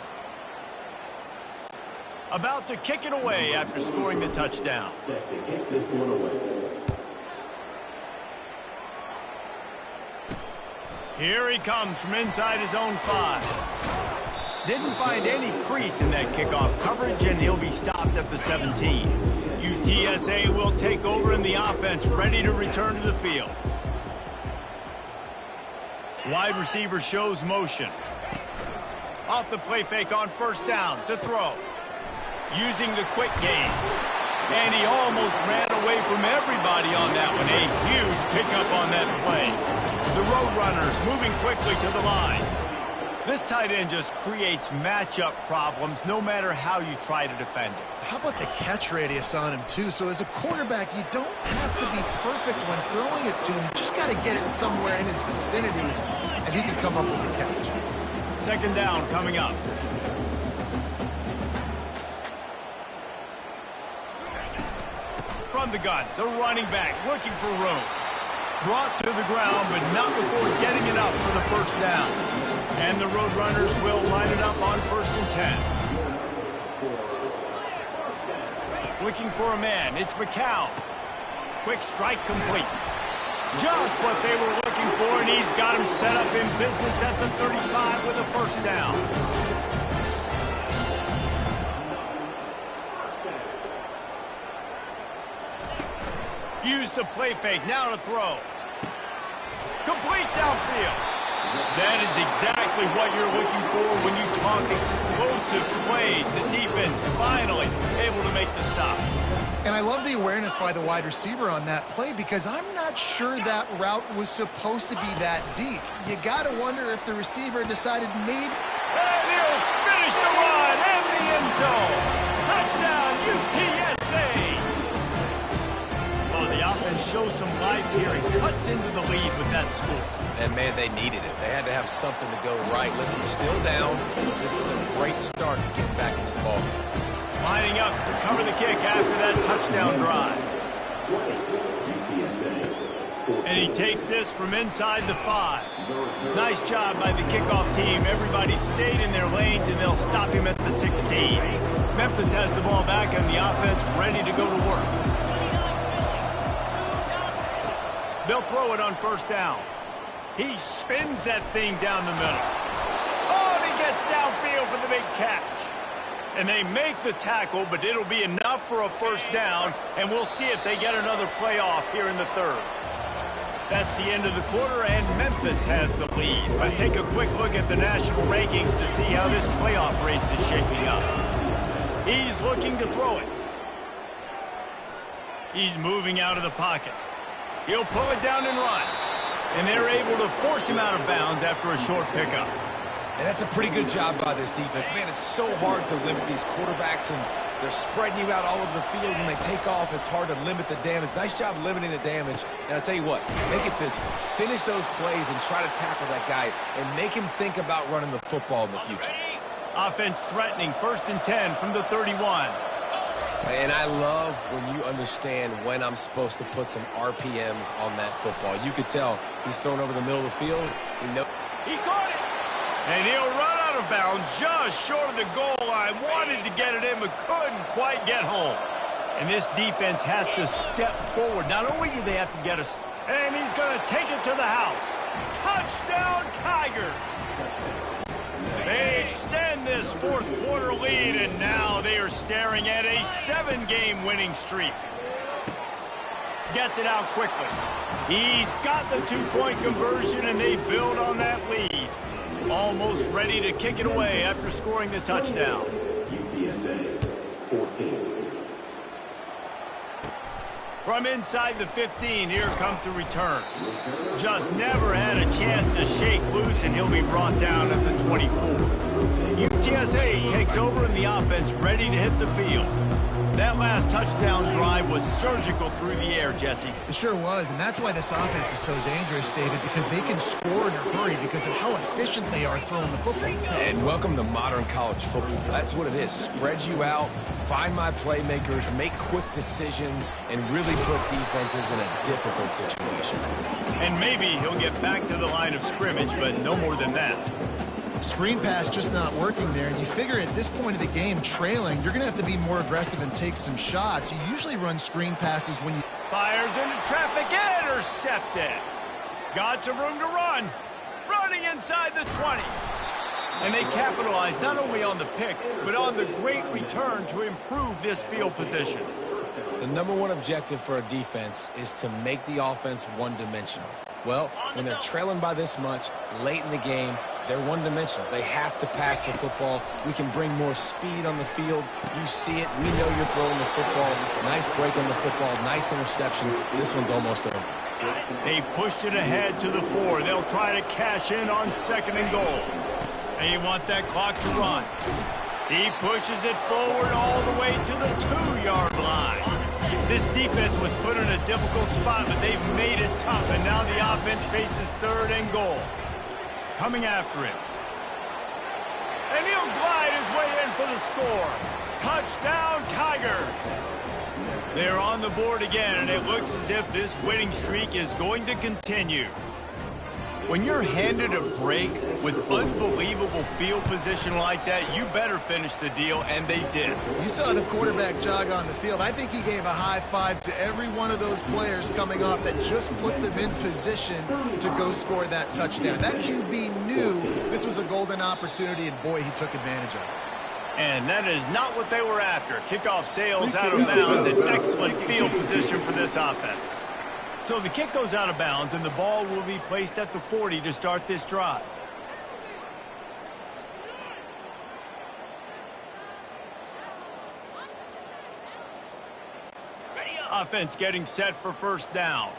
About to kick it away after scoring the touchdown. Set to kick this one away. Here he comes from inside his own 5. Didn't find any crease in that kickoff coverage, and he'll be stopped at the 17. UTSA will take over in the offense, ready to return to the field. Wide receiver shows motion. Off the play fake on first down to throw. Using the quick game. And he almost ran away from everybody on that one. A huge pickup on that play. The Roadrunners moving quickly to the line. This tight end just creates matchup problems no matter how you try to defend it. How about the catch radius on him, too? So as a quarterback, you don't have to be perfect when throwing it to him. You just got to get it somewhere in his vicinity, and he can come up with the catch. 2nd down coming up. From the gun, the running back looking for room. Brought to the ground, but not before getting it up for the first down. And the Roadrunners will line it up on 1st and 10. Looking for a man, it's McCown. Quick strike complete. Just what they were looking for, and he's got him set up in business at the 35 with a first down. Use the play fake, now to throw. Complete downfield. That is exactly what you're looking for when you talk explosive plays. The defense finally able to make the stop. And I love the awareness by the wide receiver on that play because I'm not sure that route was supposed to be that deep. You got to wonder if the receiver decided maybe. And he'll finish the run in the end zone. Touchdown, UTSA. Oh, the offense shows some life here and cuts into the lead with that score. And, man, they needed it. They had to have something to go right. Listen, still down. This is a great start to getting back in this ballgame. Lining up to cover the kick after that touchdown drive. And he takes this from inside the 5. Nice job by the kickoff team. Everybody stayed in their lanes, and they'll stop him at the 16. Memphis has the ball back, and the offense ready to go to work. They'll throw it on first down. He spins that thing down the middle. Oh, and he gets downfield for the big catch. And they make the tackle, but it'll be enough for a first down, and we'll see if they get another playoff here in the 3rd. That's the end of the quarter, and Memphis has the lead. Let's take a quick look at the national rankings to see how this playoff race is shaping up. He's looking to throw it. He's moving out of the pocket. He'll pull it down and run. And they're able to force him out of bounds after a short pickup. And that's a pretty good job by this defense. Man, it's so hard to limit these quarterbacks, and they're spreading you out all over the field. When they take off, it's hard to limit the damage. Nice job limiting the damage. And I'll tell you what, make it physical. Finish those plays and try to tackle that guy and make him think about running the football in the future. Offense threatening 1st and 10 from the 31. And I love when you understand when I'm supposed to put some RPMs on that football. You could tell he's thrown over the middle of the field. He caught it! And he'll run out of bounds just short of the goal line. Wanted to get it in, but couldn't quite get home. And this defense has to step forward. Not only do they have to get us, and he's going to take it to the house. Touchdown, Tigers! They extend this fourth quarter lead, and now they are staring at a 7-game winning streak. Gets it out quickly. He's got the 2-point conversion, and they build on that lead. Almost ready to kick it away after scoring the touchdown. UTSA 14. From inside the 15, here comes the return. Just never had a chance to shake loose, and he'll be brought down at the 24. UTSA takes over in the offense, ready to hit the field. That last touchdown drive was surgical through the air, Jesse. It sure was, and that's why this offense is so dangerous, David, because they can score in a hurry because of how efficient they are throwing the football. And welcome to modern college football. That's what it is. Spread you out, find my playmakers, make quick decisions, and really put defenses in a difficult situation. And maybe he'll get back to the line of scrimmage, but no more than that. Screen pass just not working there, and you figure at this point of the game, trailing, you're going to have to be more aggressive and take some shots. You usually run screen passes when you... Fires into traffic, intercepted. Got some room to run. Running inside the 20. And they capitalize not only on the pick, but on the great return to improve this field position. The number one objective for a defense is to make the offense one-dimensional. Well, when they're trailing by this much, late in the game, they're one-dimensional. They have to pass the football. We can bring more speed on the field. You see it. We know you're throwing the football. Nice break on the football. Nice interception. This one's almost over. They've pushed it ahead to the 4. They'll try to cash in on 2nd and goal. They want that clock to run. He pushes it forward all the way to the 2-yard line. This defense was put in a difficult spot, but they've made it tough, and now the offense faces 3rd and goal. Coming after him. And he'll glide his way in for the score. Touchdown, Tigers! They're on the board again, and it looks as if this winning streak is going to continue. When you're handed a break with unbelievable field position like that, you better finish the deal, and they did. You saw the quarterback jog on the field. I think he gave a high five to every one of those players coming off that just put them in position to go score that touchdown. That QB knew this was a golden opportunity, and boy, he took advantage of it. And that is not what they were after. Kickoff sails out of bounds, an excellent field position for this offense. So the kick goes out of bounds, and the ball will be placed at the 40 to start this drive. Offense getting set for 1st down.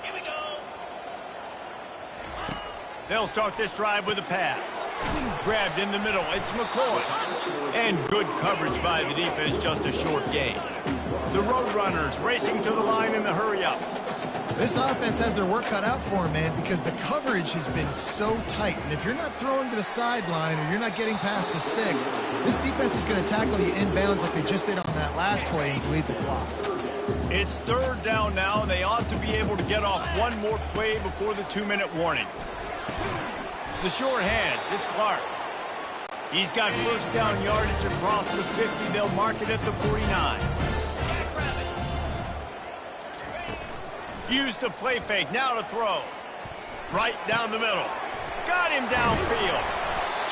Here we go. They'll start this drive with a pass. Grabbed in the middle. It's McCoy. And good coverage by the defense, just a short gain. The Roadrunners racing to the line in the hurry-up. This offense has their work cut out for them, man, because the coverage has been so tight. And if you're not throwing to the sideline or you're not getting past the sticks, this defense is going to tackle you inbounds like they just did on that last play and bleed the clock. It's 3rd down now, and they ought to be able to get off one more play before the 2-minute warning. The short hands, it's Clark. He's got 1st down yardage across the 50. They'll mark it at the 49. Use the play fake, now to throw. Right down the middle. Got him downfield.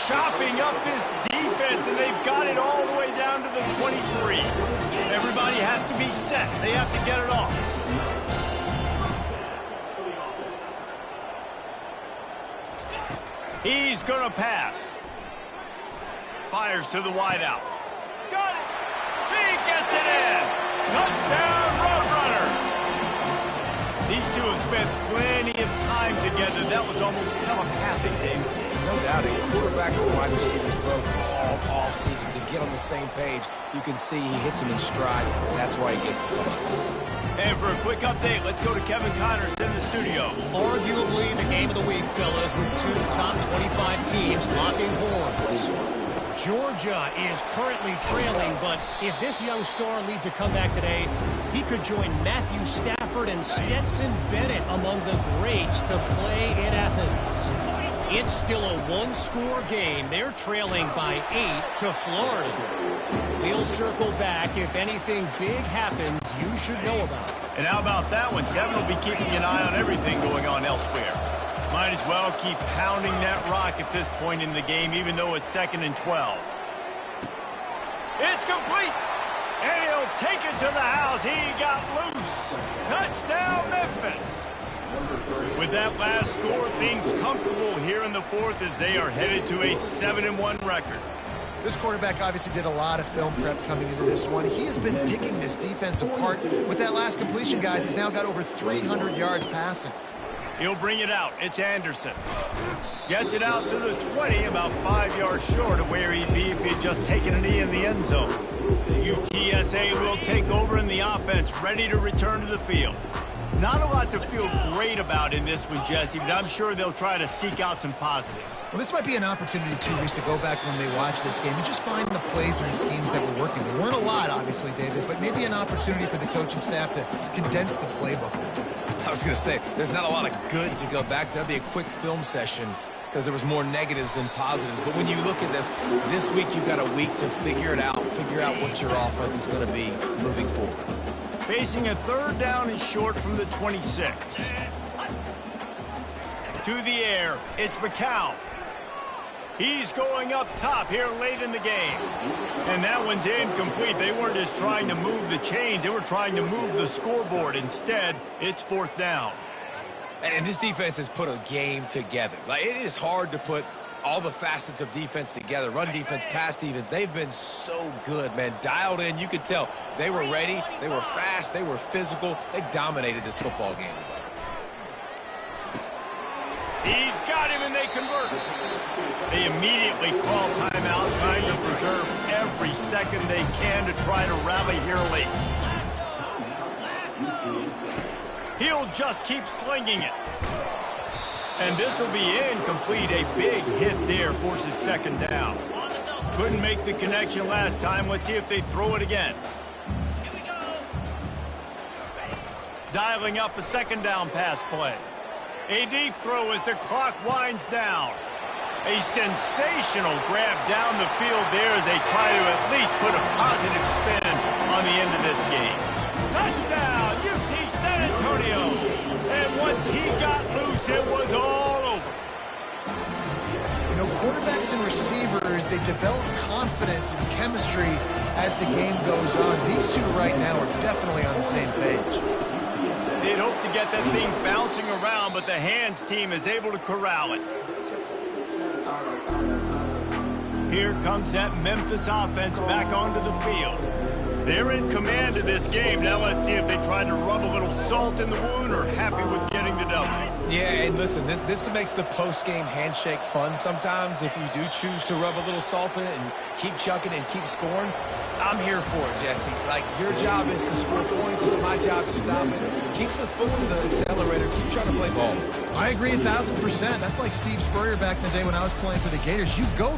Chopping up this defense, and they've got it all the way down to the 23. Everybody has to be set. They have to get it off. He's going to pass. Fires to the wideout. Got it. He gets it in. Touchdown, Roadrunner. These two have spent plenty of time together. That was almost telepathic, Dave. No doubt, quarterbacks and wide receivers throw all season to get on the same page. You can see he hits him in stride. That's why he gets the touchdown. And for a quick update, let's go to Kevin Connors in the studio. Arguably the game of the week, fellas, with 2 top 25 teams locking horns. Georgia is currently trailing, but if this young star leads a comeback today, he could join Matthew Stafford and Stetson Bennett among the greats to play in Athens. It's still a one-score game. They're trailing by 8 to Florida. We'll circle back. If anything big happens, you should know about it. And how about that one? Kevin will be keeping an eye on everything going on elsewhere. Might as well keep pounding that rock at this point in the game, even though it's 2nd and 12. It's complete! And he'll take it to the house. He got loose. Touchdown, Memphis! With that last score, things comfortable here in the 4th as they are headed to a 7-1 record. This quarterback obviously did a lot of film prep coming into this one. He has been picking this defense apart. With that last completion, guys, he's now got over 300 yards passing. He'll bring it out. It's Anderson. Gets it out to the 20, about 5 yards short of where he'd be if he had just taken a knee in the end zone. UTSA will take over in the offense, ready to return to the field. Not a lot to feel great about in this one, Jesse, but I'm sure they'll try to seek out some positives. Well, this might be an opportunity, too, Reese, to go back when they watch this game and just find the plays and the schemes that were working. There weren't a lot, obviously, David, but maybe an opportunity for the coaching staff to condense the playbook. I was going to say, there's not a lot of good to go back to. That'd be a quick film session because there was more negatives than positives. But when you look at this week you've got a week to figure it out, figure out what your offense is going to be moving forward. Facing a 3rd down and short from the 26. To the air, it's McCown. He's going up top here late in the game. And that one's incomplete. They weren't just trying to move the chains. They were trying to move the scoreboard. Instead, it's 4th down. And this defense has put a game together. Like, it is hard to put all the facets of defense together. Run defense, pass defense. They've been so good, man. Dialed in. You could tell they were ready. They were fast. They were physical. They dominated this football game today. He's got him, and they convert. They immediately call timeout, trying to preserve every second they can to try to rally here late. He'll just keep slinging it. And this will be incomplete. A big hit there forces 2nd down. Couldn't make the connection last time. Let's see if they throw it again. Dialing up a 2nd down pass play. A deep throw as the clock winds down. A sensational grab down the field there as they try to at least put a positive spin on the end of this game. Touchdown, UT San Antonio. And once he got loose, it was all over. You know, quarterbacks and receivers, they develop confidence and chemistry as the game goes on. These two right now are definitely on the same page. They'd hope to get that thing bouncing around, but the hands team is able to corral it. Here comes that Memphis offense back onto the field. They're in command of this game. Now let's see if they try to rub a little salt in the wound or happy with getting the W. Yeah, and listen, this makes the post-game handshake fun sometimes. If you do choose to rub a little salt in it and keep chucking and keep scoring, I'm here for it, Jesse. Like, your job is to score points. It's my job to stop it. Keep the foot to the accelerator. Keep trying to play ball. I agree 1,000%. That's like Steve Spurrier back in the day when I was playing for the Gators. You go.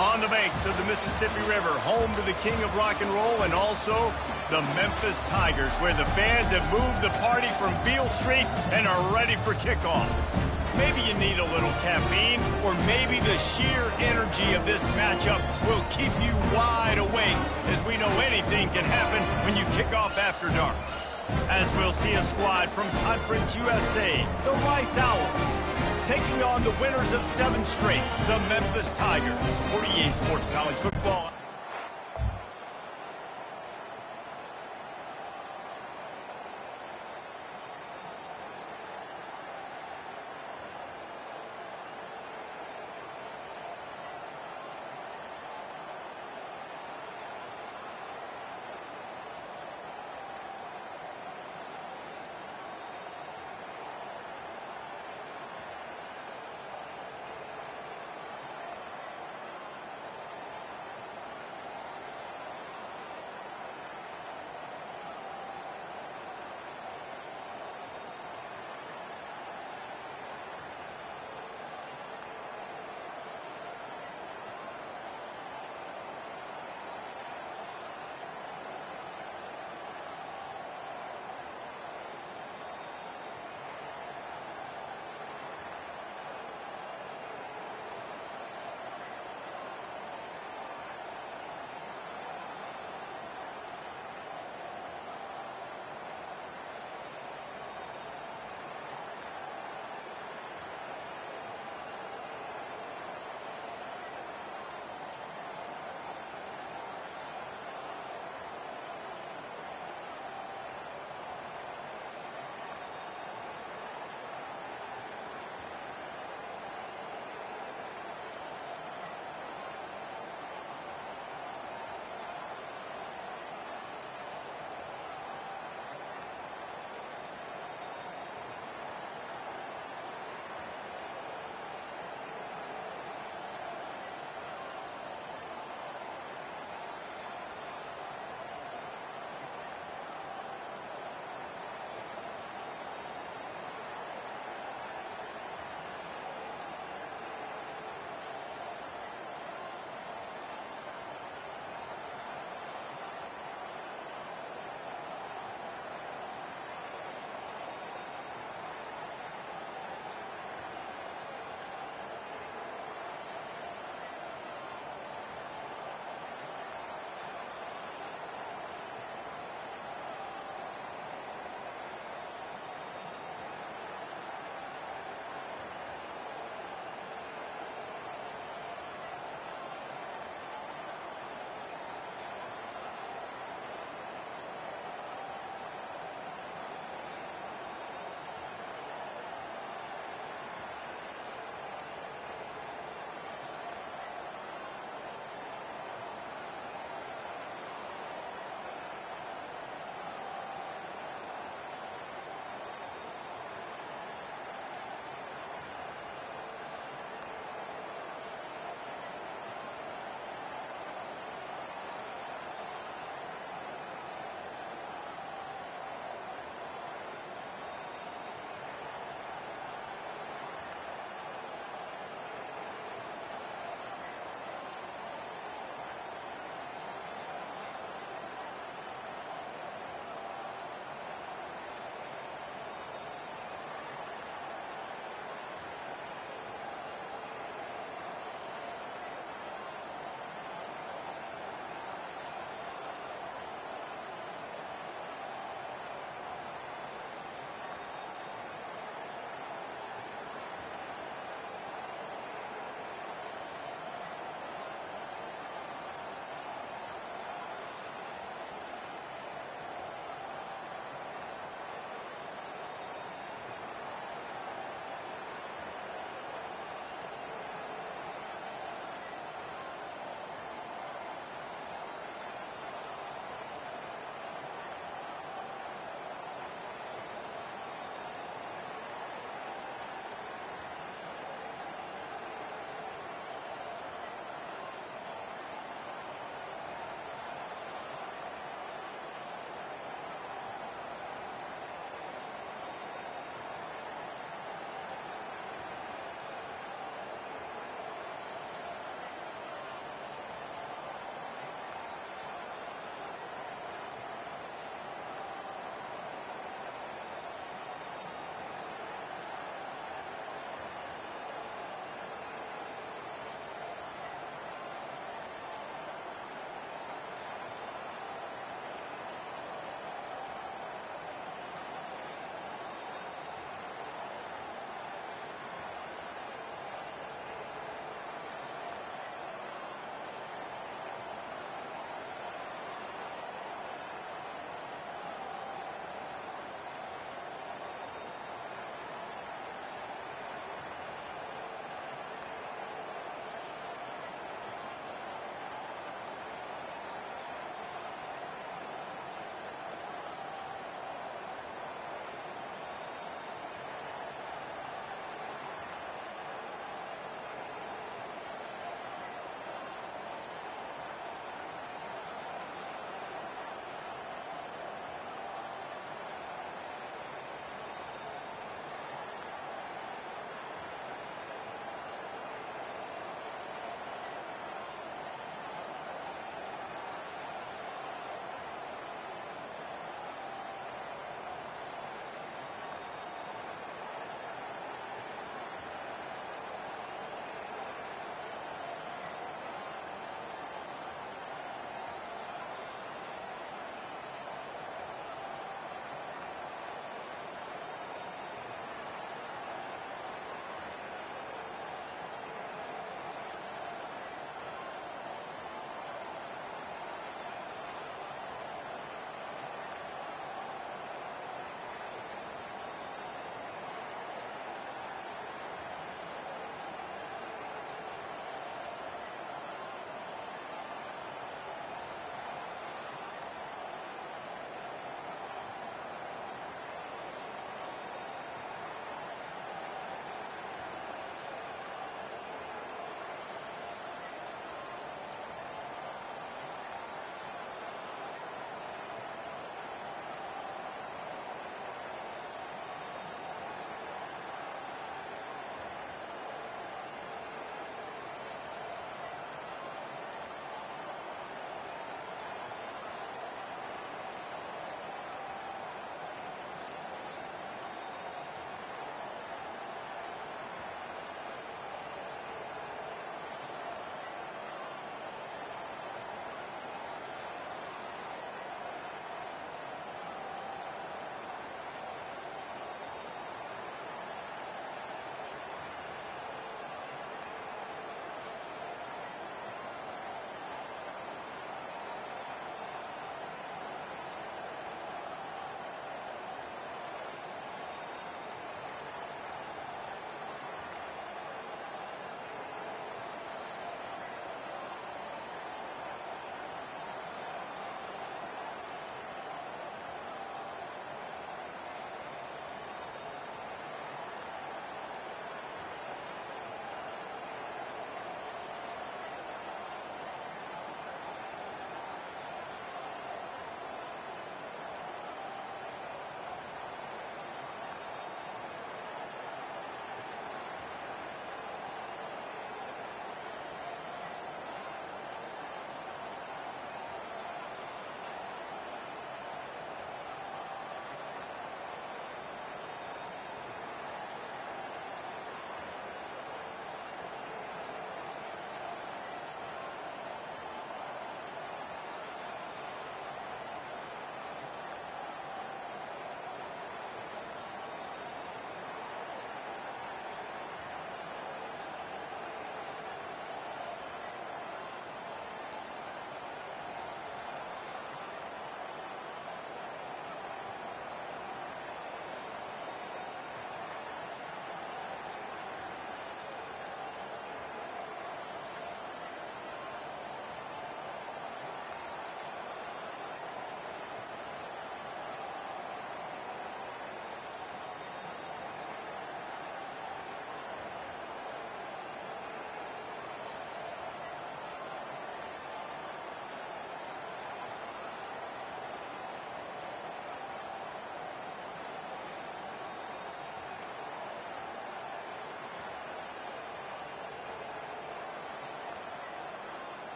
On the banks of the Mississippi River, home to the king of rock and roll and also the Memphis Tigers, where the fans have moved the party from Beale Street and are ready for kickoff. Maybe you need a little caffeine, or maybe the sheer energy of this matchup will keep you wide awake, as we know anything can happen when you kick off after dark. As we'll see a squad from Conference USA, the Rice Owls, taking on the winners of 7 straight, the Memphis Tigers. For EA Sports College Football.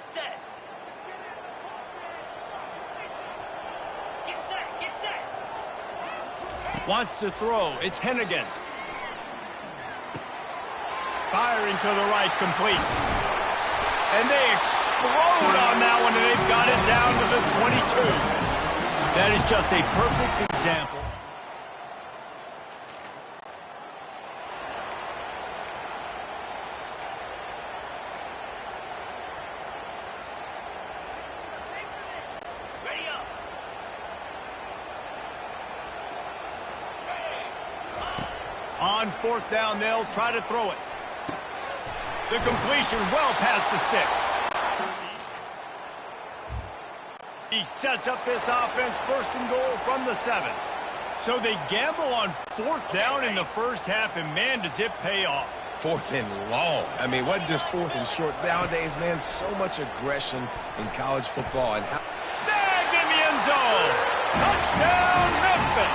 Get set. Get set. Get set. Wants to throw. It's Hennigan. Firing to the right, complete. And they explode on that one, and they've got it down to the 22. That is just a perfect example. Ready up. On fourth down, they'll try to throw it. The completion well past the sticks. He sets up this offense, first and goal from the 7. So they gamble on fourth down in the first half, and man, does it pay off. Fourth and long. I mean, it wasn't just fourth and short. Nowadays, man, so much aggression in college football. And Snagged in the end zone. Touchdown, Memphis.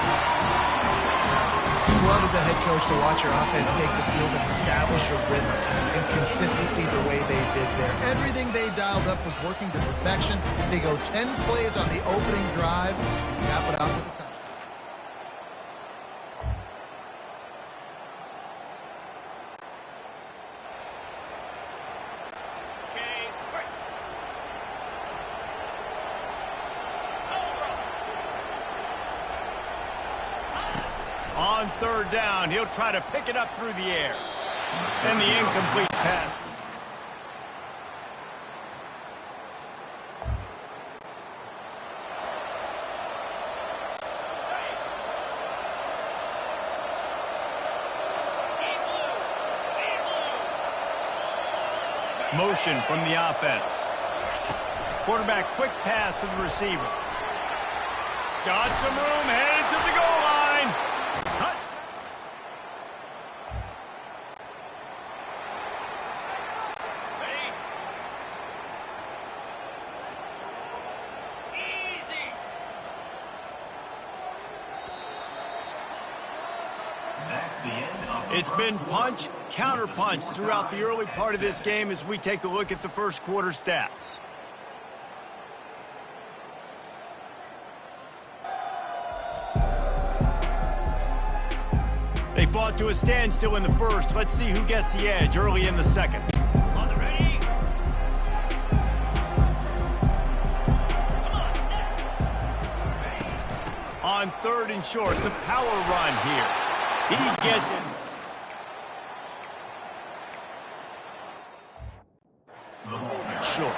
You love as a head coach to watch your offense take the field and establish a rhythm and consistency the way they did there. Everything they dialed up was working to perfection. They go 10 plays on the opening drive and cap it out with the touchdown. On third down, he'll try to pick it up through the air. And the incomplete pass. Motion from the offense. Quarterback quick pass to the receiver. Got some room, headed to the goal line. Touch. Ready? Easy. That's the end of It's been punch, counter punch throughout the early part of this game as we take a look at the first quarter stats. They fought to a standstill in the first. Let's see who gets the edge early in the second. On the ready? Come on, set. On third and short, the power run here. He gets it. Short.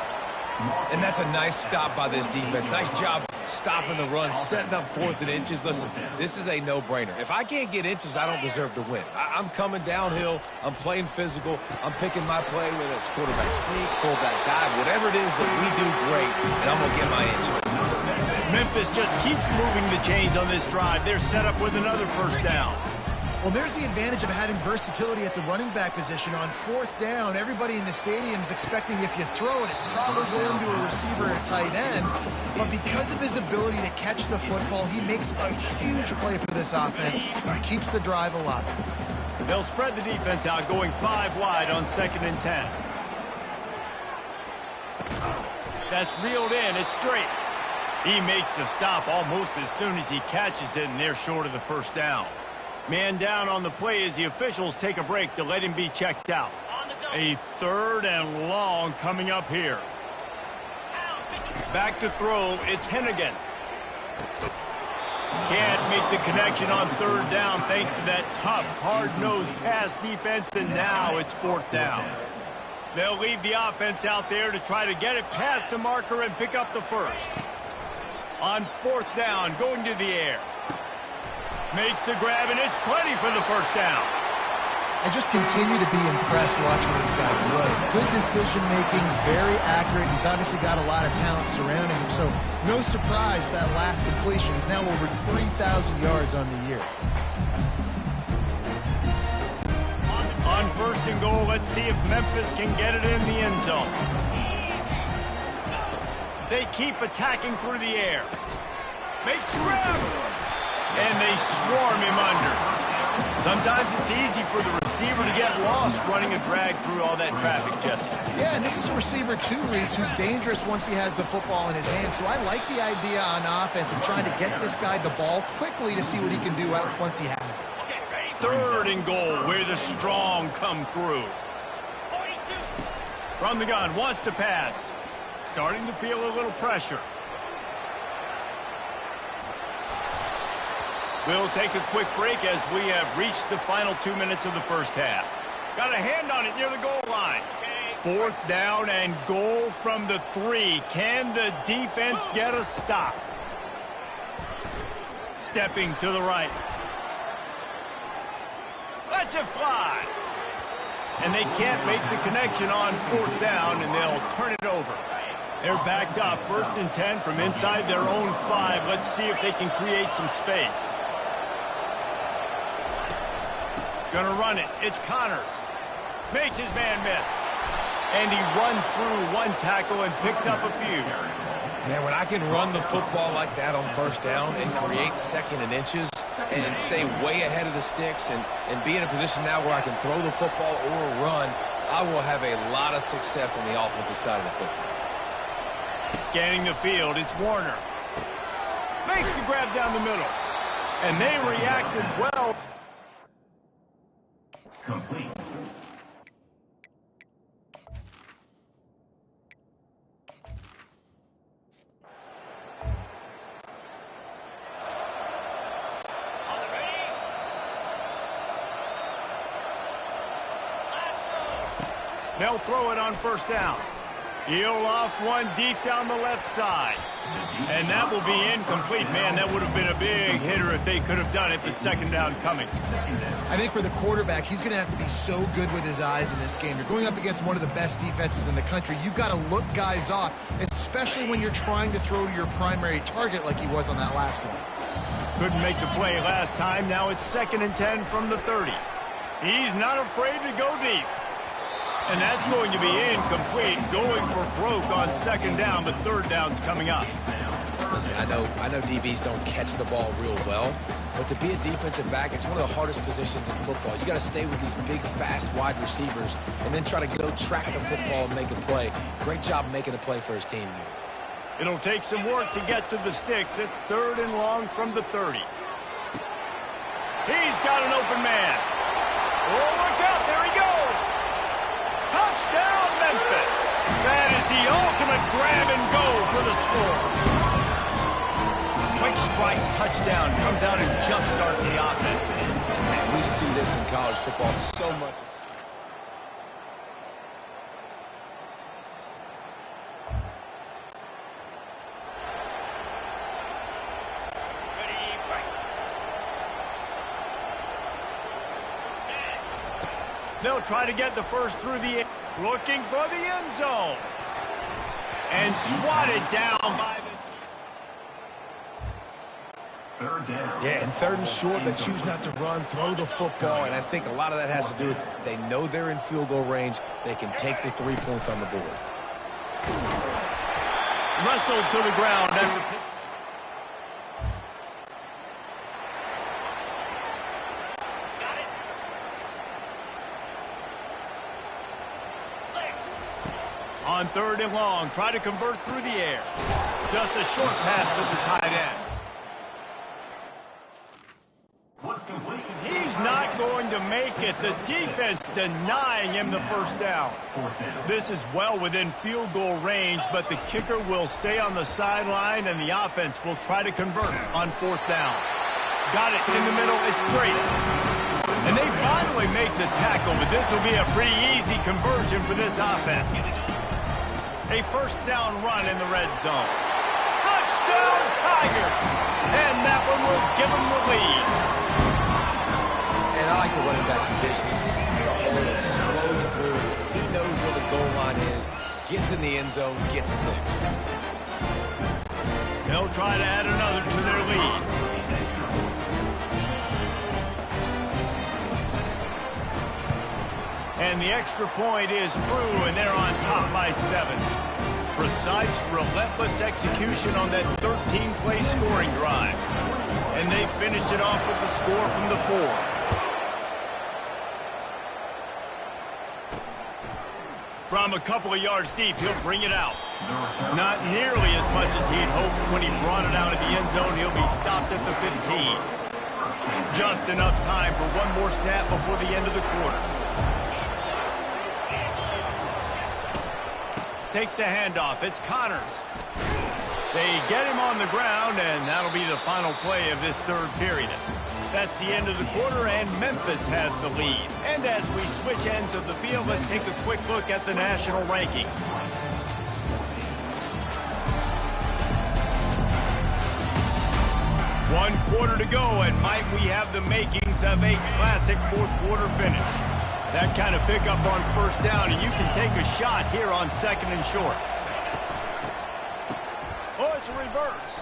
And that's a nice stop by this defense. Nice job stopping the run, setting up fourth and inches. Listen, this is a no-brainer. If I can't get inches, I don't deserve to win. I'm coming downhill. I'm playing physical. I'm picking my play, whether it's quarterback sneak, fullback dive, whatever it is that we do great, and I'm going to get my inches. Memphis just keeps moving the chains on this drive. They're set up with another first down. Well, there's the advantage of having versatility at the running back position. On fourth down, everybody in the stadium is expecting if you throw it, it's probably going to a receiver or a tight end. But because of his ability to catch the football, he makes a huge play for this offense and keeps the drive alive. They'll spread the defense out, going 5 wide on 2nd and 10. That's reeled in. It's straight. He makes the stop almost as soon as he catches it, and they're short of the first down. Man down on the play as the officials take a break to let him be checked out. A 3rd and long coming up here. Back to throw, it's Hennigan. Can't make the connection on 3rd down thanks to that tough, hard-nosed pass defense, and now it's 4th down. They'll leave the offense out there to try to get it past the marker and pick up the first. On 4th down, going to the air. Makes the grab, and it's plenty for the first down. I just continue to be impressed watching this guy play. Good decision-making, very accurate. He's obviously got a lot of talent surrounding him, so no surprise with that last completion. He's now over 3,000 yards on the year. On 1st and goal, let's see if Memphis can get it in the end zone. They keep attacking through the air. Makes the grab. And they swarm him under. Sometimes it's easy for the receiver to get lost running a drag through all that traffic, Jesse. Yeah, and this is a receiver too, Reese, who's dangerous once he has the football in his hands. So I like the idea on offense of trying to get this guy the ball quickly to see what he can do once he has it. 3rd and goal, where the strong come through. From the gun, wants to pass. Starting to feel a little pressure. We'll take a quick break as we have reached the final 2 minutes of the first half. Got a hand on it near the goal line. 4th down and goal from the 3. Can the defense get a stop? Stepping to the right. Lets it fly. And they can't make the connection on 4th down, and they'll turn it over. They're backed up, 1st and 10 from inside their own 5. Let's see if they can create some space. Gonna run it. It's Connors. Makes his man miss. And he runs through 1 tackle and picks up a few. Man, when I can run the football like that on 1st down and create 2nd and inches and stay way ahead of the sticks and be in a position now where I can throw the football or run, I will have a lot of success on the offensive side of the football. Scanning the field, it's Warner. Makes the grab down the middle. And they reacted well. Complete. They'll throw it on 1st down. He'll loft one deep down the left side. And that will be incomplete. Man, that would have been a big hitter if they could have done it, but 2nd down coming. I think for the quarterback, he's going to have to be so good with his eyes in this game. You're going up against one of the best defenses in the country. You've got to look guys off, especially when you're trying to throw to your primary target like he was on that last one. Couldn't make the play last time. Now it's 2nd and 10 from the 30. He's not afraid to go deep. And that's going to be incomplete, going for broke on 2nd down, but 3rd down's coming up. Listen, I know DBs don't catch the ball real well, but to be a defensive back, it's one of the hardest positions in football. You got to stay with these big, fast, wide receivers and then try to go track the football and make a play. Great job making a play for his team there. It'll take some work to get to the sticks. It's 3rd and long from the 30. He's got an open man. Oh, look out, there he goes. Touchdown, Memphis. That is the ultimate grab and go for the score. Quick strike touchdown comes out and jump-starts the offense. Man, we see this in college football so much. They'll try to get the first through the looking for the end zone. And swatted down by the 3rd down. Yeah, and 3rd and short, they choose not to run, throw the football, and I think a lot of that has to do with they know they're in field goal range. They can take the 3 points on the board. Wrestled to the ground after... On 3rd and long, try to convert through the air. Just a short pass to the tight end. Was complete. He's not going to make it. The defense denying him the 1st down. 4th down. This is well within field goal range, but the kicker will stay on the sideline, and the offense will try to convert on 4th down. Got it in the middle. It's straight. And they finally make the tackle, but this will be a pretty easy conversion for this offense. A 1st down run in the red zone. Touchdown, Tigers! And that one will give them the lead. And I like the running back's vision. He sees the hole, explodes through it. He knows where the goal line is, gets in the end zone, gets 6. They'll try to add another to their lead. And the extra point is true, and they're on top by 7. Precise, relentless execution on that 13-play scoring drive. And they finished it off with the score from the 4. From a couple of yards deep, he'll bring it out. Not nearly as much as he'd hoped when he brought it out of the end zone. He'll be stopped at the 15. Just enough time for one more snap before the end of the quarter. Takes the handoff. It's Connors. They get him on the ground, and that'll be the final play of this third period. That's the end of the quarter, and Memphis has the lead. And as we switch ends of the field, let's take a quick look at the national rankings. One quarter to go, and might we have the makings of a classic fourth quarter finish. That kind of pickup on first down, and you can take a shot here on second and short. Oh, it's a reverse.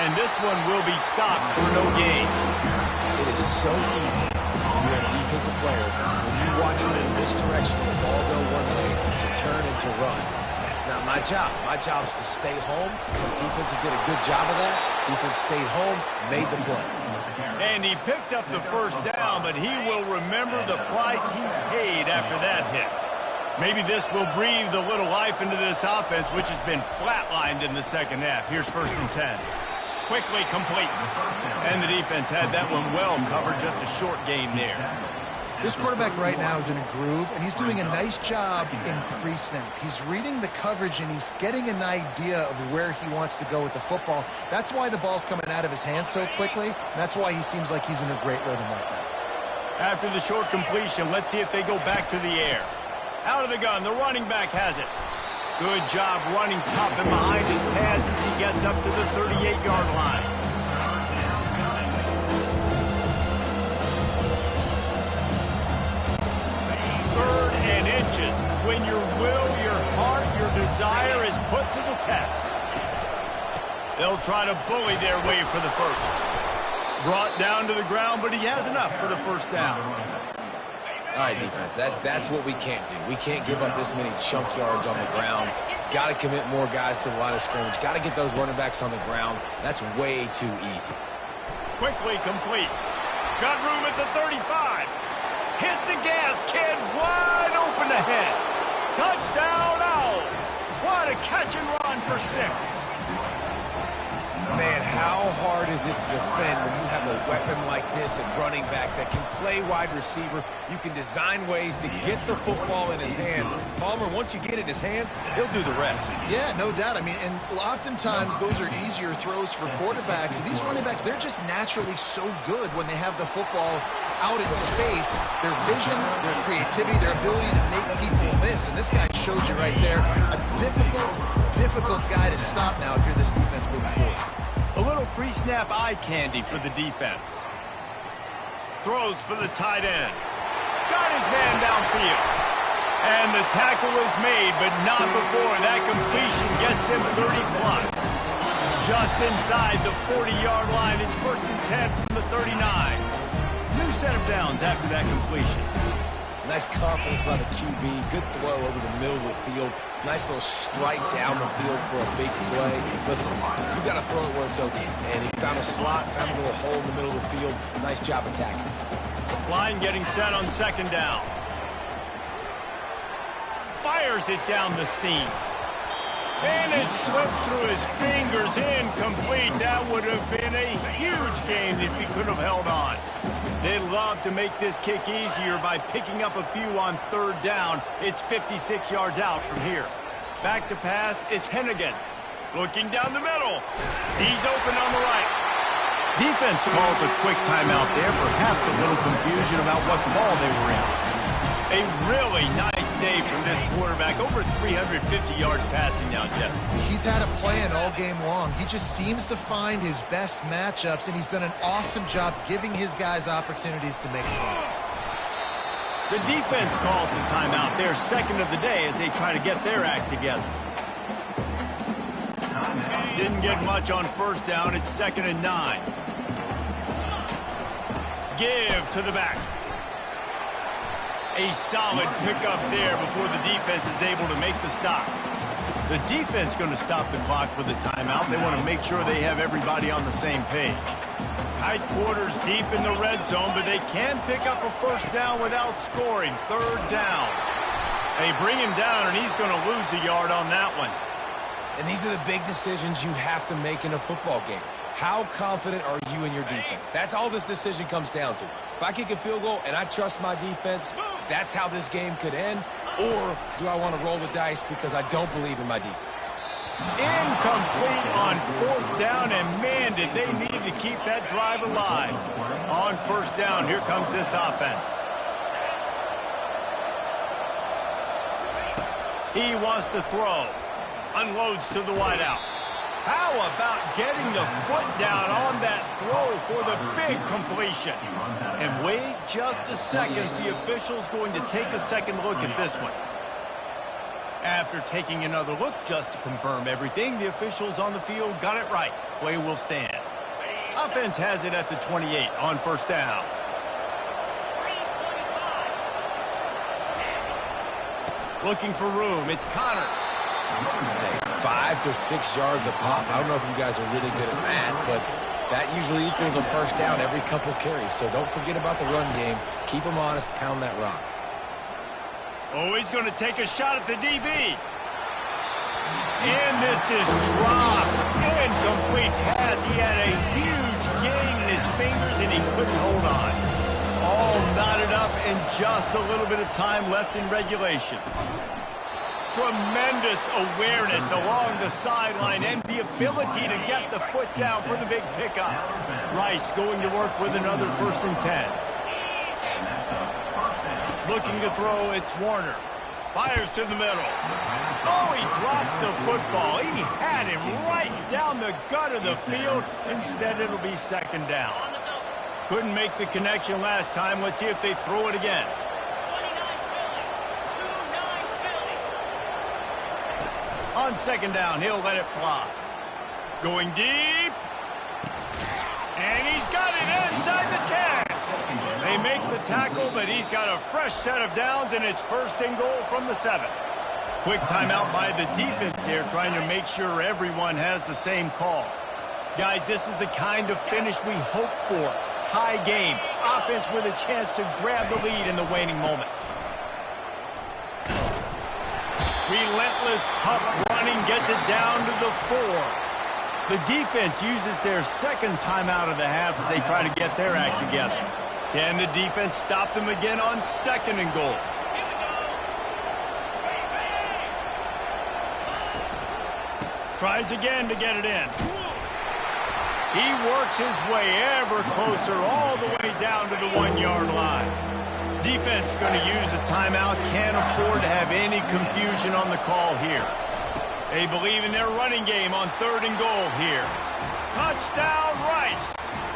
And this one will be stopped for no gain. It is so easy when you're a defensive player, when you watch it in this direction, the ball go one way, to turn and to run. That's not my job. My job is to stay home. The defense did a good job of that. Defense stayed home, made the play. And he picked up the first down, but he will remember the price he paid after that hit. Maybe this will breathe a little life into this offense, which has been flatlined in the second half. Here's 1st and 10. Quickly complete. And the defense had that one well covered, just a short gain there. This quarterback right now is in a groove, and he's doing a nice job in pre-snap. He's reading the coverage, and he's getting an idea of where he wants to go with the football. That's why the ball's coming out of his hands so quickly, and that's why he seems like he's in a great rhythm right now. After the short completion, let's see if they go back to the air. Out of the gun, the running back has it. Good job running tough and behind his pads as he gets up to the 38-yard line. Third and inches. When your will, your heart, your desire is put to the test. They'll try to bully their way for the first. Brought down to the ground, but he has enough for the first down. All right, defense, that's what we can't do. We can't give up this many chunk yards on the ground. Got to commit more guys to the line of scrimmage. Got to get those running backs on the ground. That's way too easy. Quickly complete. Got room at the 35. Hit the gas, kid. Wide open ahead. Touchdown, Owls. What a catch and run for 6. Man, how hard is it to defend when you have a weapon like this at running back that can play wide receiver? You can design ways to get the football in his hand. Palmer, once you get it in his hands, he'll do the rest. Yeah, no doubt. I mean, and oftentimes those are easier throws for quarterbacks. These running backs, they're just naturally so good when they have the football out in space. Their vision, their creativity, their ability to make people miss. And this guy shows you right there, a difficult guy to stop now if you're this defense moving forward. A little pre-snap eye candy for the defense. Throws for the tight end. Got his man downfield. And the tackle is made, but not before that completion gets them 30+. Just inside the 40-yard line, it's 1st and 10 from the 39. New set of downs after that completion. Nice confidence by the QB. Good throw over the middle of the field. Nice little strike down the field for a big play. Listen, you got to throw it where it's open. And he found a slot, found a little hole in the middle of the field. Nice job attacking. Line getting set on 2nd down. Fires it down the seam. And it slips through his fingers, incomplete. That would have been a huge gain if he could have held on. They'd love to make this kick easier by picking up a few on 3rd down. It's 56 yards out from here. Back to pass, it's Hennigan. Looking down the middle. He's open on the right. Defense calls a quick timeout there. Perhaps a little confusion about what call they were in. A really nice day from this quarterback. Over 350 yards passing now, Jeff. He's had a plan all game long. He just seems to find his best matchups, and he's done an awesome job giving his guys opportunities to make plays. The defense calls the timeout. Their 2nd of the day as they try to get their act together. Didn't get much on 1st down. It's 2nd and 9. Give to the back. A solid pickup there before the defense is able to make the stop. The defense going to stop the clock with a timeout. They want to make sure they have everybody on the same page. Tight quarters deep in the red zone, but they can pick up a 1st down without scoring. 3rd down. They bring him down, and he's going to lose a yard on that one. And these are the big decisions you have to make in a football game. How confident are you in your defense? That's all this decision comes down to. If I kick a field goal and I trust my defense, that's how this game could end. Or do I want to roll the dice because I don't believe in my defense? Incomplete on 4th down, and man, did they need to keep that drive alive. On 1st down, here comes this offense. He wants to throw. Unloads to the wideout. How about getting the foot down on that throw for the big completion? And wait just a second. The official's going to take a second look at this one. After taking another look just to confirm everything, the officials on the field got it right. Play will stand. Offense has it at the 28 on 1st down. Looking for room. It's Connors. 5 to 6 yards a pop. I don't know if you guys are really good at math, but that usually equals a 1st down every couple carries. So don't forget about the run game. Keep them honest. Pound that rock. Oh, he's going to take a shot at the DB. And this is dropped. Incomplete pass. He had a huge gain in his fingers, and he couldn't hold on. All knotted up and just a little bit of time left in regulation. Tremendous awareness along the sideline and the ability to get the foot down for the big pickup. Rice going to work with another 1st and 10. Looking to throw, it's Warner. Fires to the middle. Oh, he drops the football. He had him right down the gut of the field. Instead, it'll be 2nd down. Couldn't make the connection last time. Let's see if they throw it again. On 2nd down, he'll let it fly. Going deep. And he's got it inside the 10. They make the tackle, but he's got a fresh set of downs, and it's 1st and goal from the 7. Quick timeout by the defense here, trying to make sure everyone has the same call. Guys, this is the kind of finish we hope for. Tie game. Offense with a chance to grab the lead in the waning moments. Relentless, tough running gets it down to the 4. The defense uses their 2nd timeout of the half as they try to get their act together. Can the defense stop them again on 2nd and goal? Tries again to get it in. He works his way ever closer all the way down to the 1-yard line. Defense going to use a timeout. Can't afford to have any confusion on the call here. They believe in their running game on 3rd and goal here. Touchdown, Rice.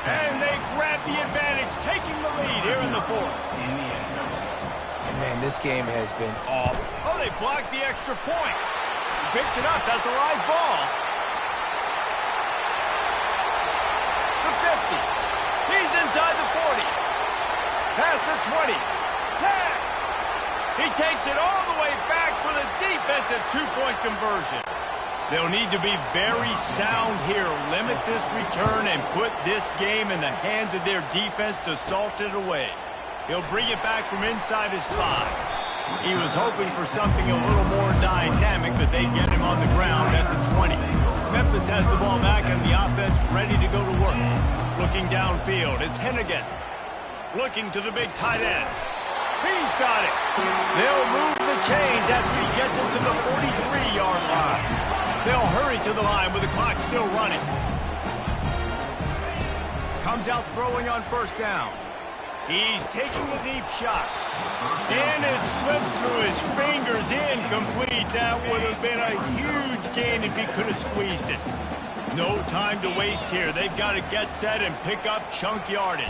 And they grab the advantage, taking the lead here in the 4th. And man, this game has been all... Oh, they blocked the extra point. He picks it up. That's a live ball. The 50. He's inside the 40. Past the 20. 10. He takes it all the way back for the defensive 2-point conversion. They'll need to be very sound here. Limit this return and put this game in the hands of their defense to salt it away. He'll bring it back from inside his 5. He was hoping for something a little more dynamic, but they get him on the ground at the 20. Memphis has the ball back and the offense ready to go to work. Looking downfield, it's Hennigan. Looking to the big tight end. He's got it. They'll move the chains after he gets it to the 43-yard line. They'll hurry to the line with the clock still running. Comes out throwing on 1st down. He's taking the deep shot. And it slips through his fingers, incomplete. That would have been a huge gain if he could have squeezed it. No time to waste here. They've got to get set and pick up chunk yardage.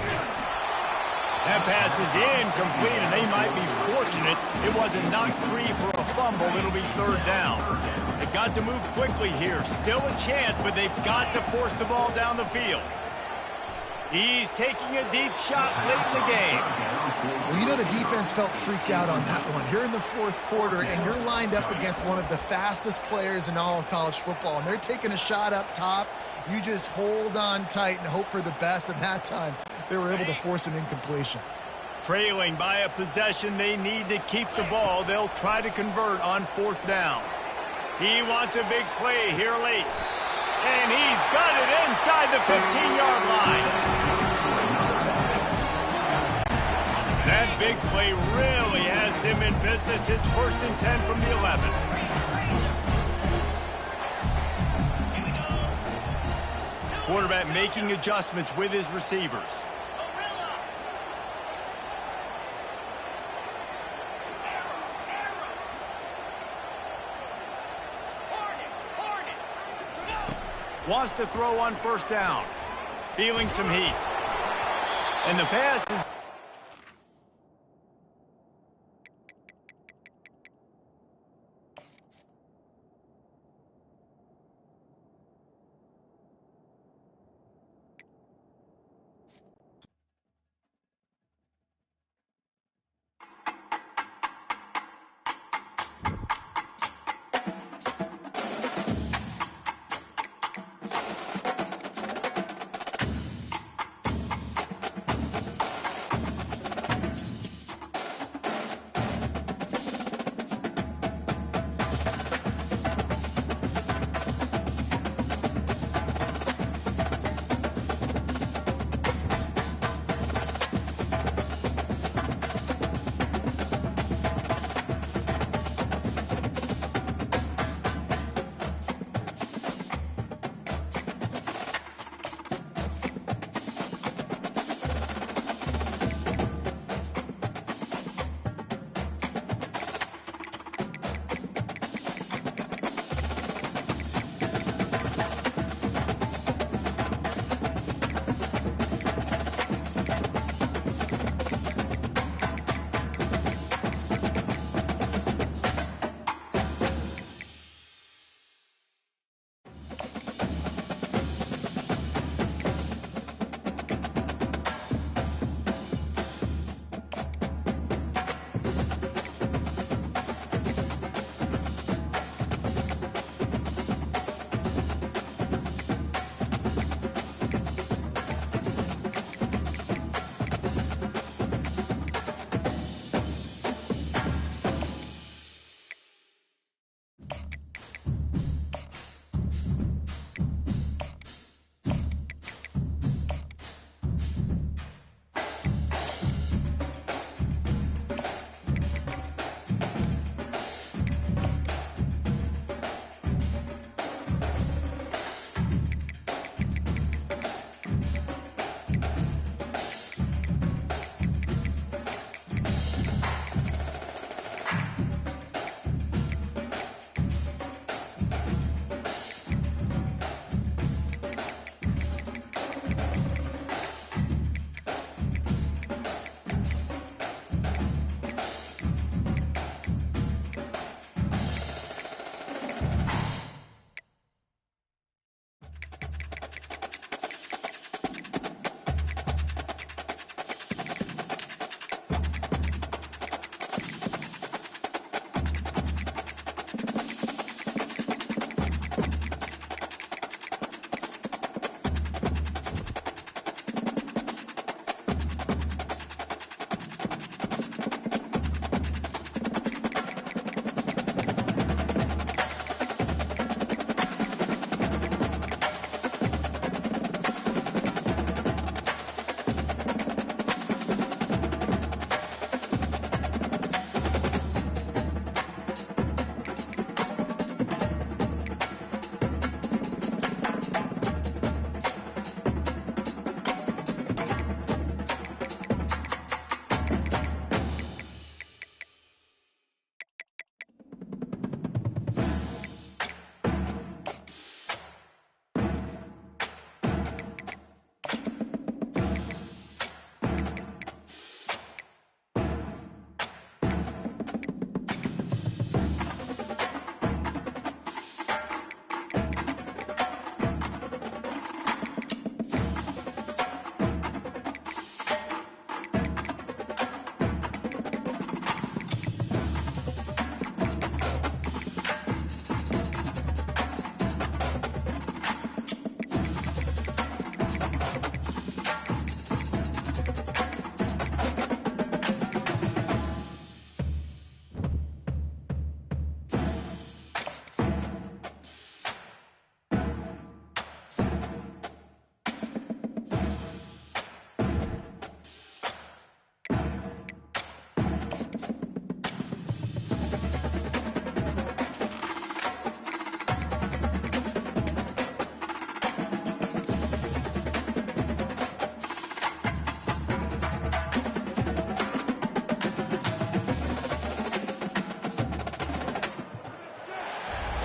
That pass is incomplete, and they might be fortunate it wasn't knocked free for a fumble. It'll be 3rd down. They've got to move quickly here. Still a chance, but they've got to force the ball down the field. He's taking a deep shot late in the game. Well, you know the defense felt freaked out on that one. You're in the 4th quarter, and you're lined up against one of the fastest players in all of college football, and they're taking a shot up top. You just hold on tight and hope for the best, and that time they were able to force an incompletion. Trailing by a possession, they need to keep the ball. They'll try to convert on 4th down. He wants a big play here late. And he's got it inside the 15-yard line. That big play really has him in business. It's 1st and 10 from the 11. Quarterback making adjustments with his receivers. Wants to throw on 1st down. Feeling some heat. And the pass is...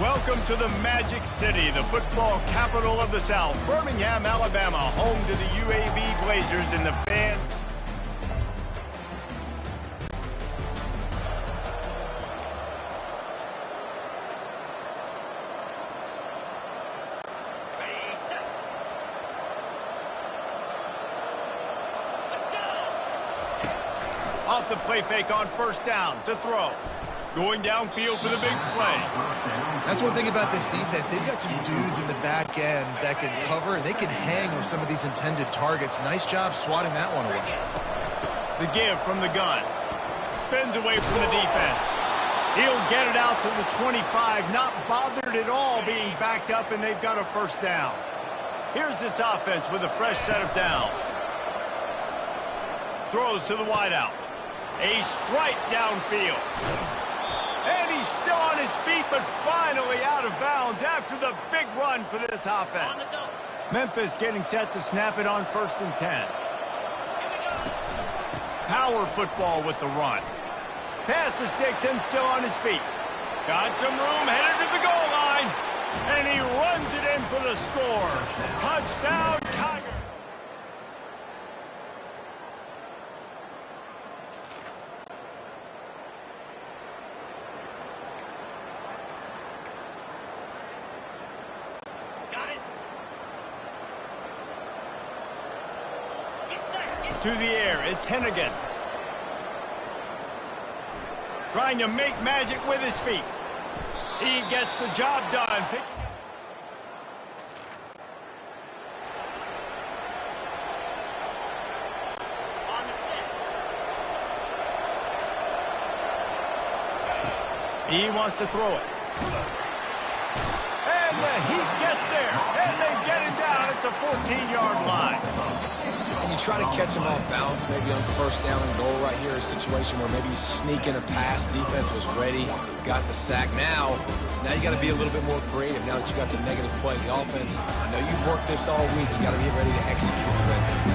Welcome to the Magic City, the football capital of the South. Birmingham, Alabama, home to the UAB Blazers and the fans. Off the play fake on first down to throw. Going downfield for the big play. That's one thing about this defense. They've got some dudes in the back end that can cover, and they can hang with some of these intended targets. Nice job swatting that one away. The give from the gun. Spins away from the defense. He'll get it out to the 25, not bothered at all being backed up, and they've got a first down. Here's this offense with a fresh set of downs. Throws to the wideout. A strike downfield. And he's still on his feet, but finally out of bounds after the big run for this offense. Memphis getting set to snap it on 1st and 10. Power football with the run. Pass the sticks and still on his feet. Got some room, headed to the goal line. And he runs it in for the score. Touchdown, Tiger. To the air, it's Hennigan. Trying to make magic with his feet. He gets the job done. He wants to throw it. And the Heat gets there. And they get him down at the 14-yard line. And you try to catch him off balance, maybe on first down and goal right here, a situation where maybe you sneak in a pass, defense was ready, got the sack. Now you got to be a little bit more creative now that you got the negative play. The offense, I know you've worked this all week. You got to be ready to execute the red team.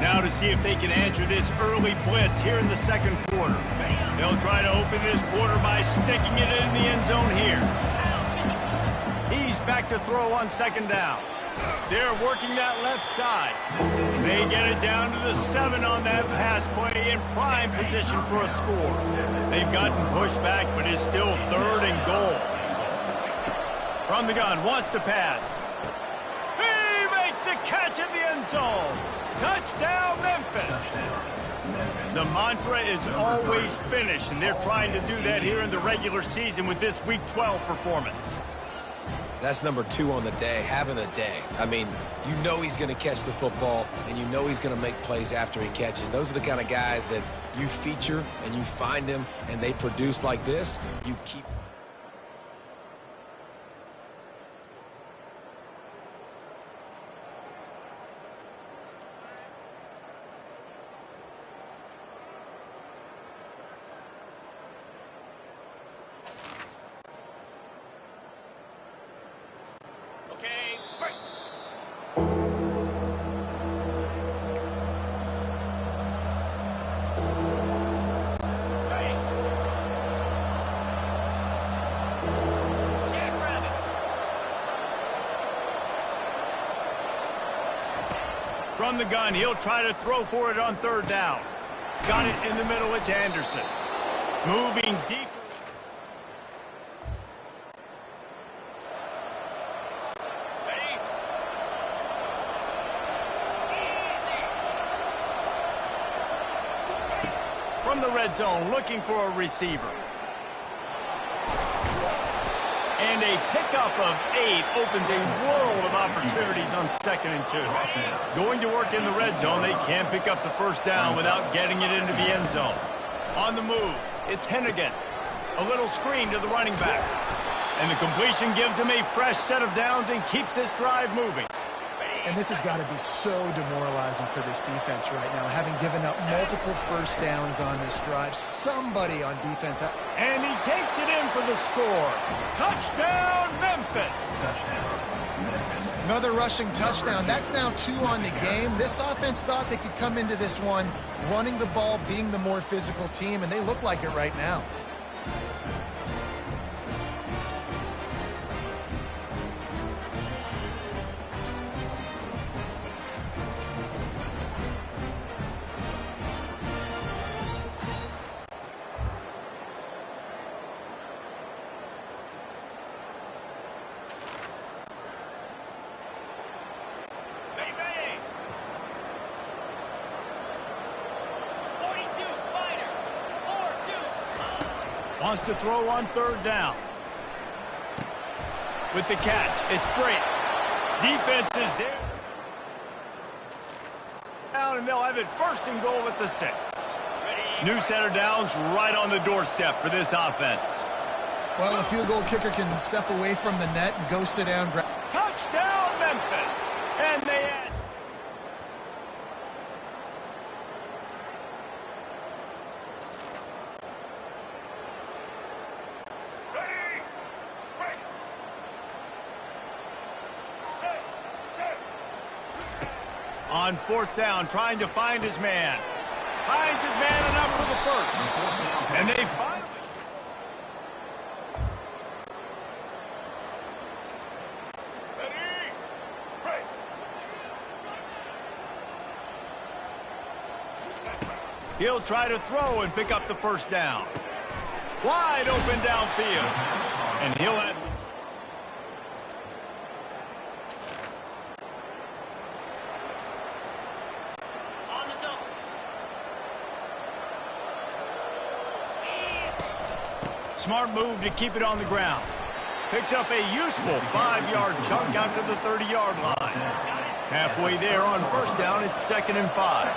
Now to see if they can answer this early blitz here in the second quarter. They'll try to open this quarter by sticking it in the end zone here. He's back to throw on 2nd down. They're working that left side. They get it down to the 7 on that pass play in prime position for a score. They've gotten pushed back, but it's still 3rd and goal. From the gun, wants to pass. He makes a catch in the end zone. Touchdown, Memphis. The mantra is always finish, and they're trying to do that here in the regular season with this Week 12 performance. That's number 2 on the day, having a day. I mean, you know he's going to catch the football, and you know he's going to make plays after he catches. Those are the kind of guys that you feature and you find them, and they produce like this. You keep... From the gun, he'll try to throw for it on 3rd down. Got it in the middle, it's Anderson. Moving deep. Ready? From the red zone, looking for a receiver. And a pickup of 8 opens a world of opportunities on 2nd and 2. Going to work in the red zone, they can't pick up the first down without getting it into the end zone. On the move, it's Hennigan. A little screen to the running back. And the completion gives him a fresh set of downs and keeps this drive moving. And this has got to be so demoralizing for this defense right now, having given up multiple first downs on this drive. Somebody on defense. And he takes it in for the score. Touchdown, Memphis. Another rushing touchdown. That's now 2 on the game. This offense thought they could come into this one running the ball, being the more physical team, and they look like it right now. Wants to throw on third down. With the catch, it's straight. Defense is there. Down, and they'll have it first and goal at the 6. New center downs right on the doorstep for this offense. Well, the field goal kicker can step away from the net and go sit down. Touchdown, Memphis. And they add. On fourth down, trying to find his man. Finds his man enough for the first. And they finally... He'll try to throw and pick up the first down. Wide open downfield. And he'll have... Smart move to keep it on the ground. Picks up a useful 5-yard chunk out to the 30-yard line. Halfway there on first down, it's 2nd and 5.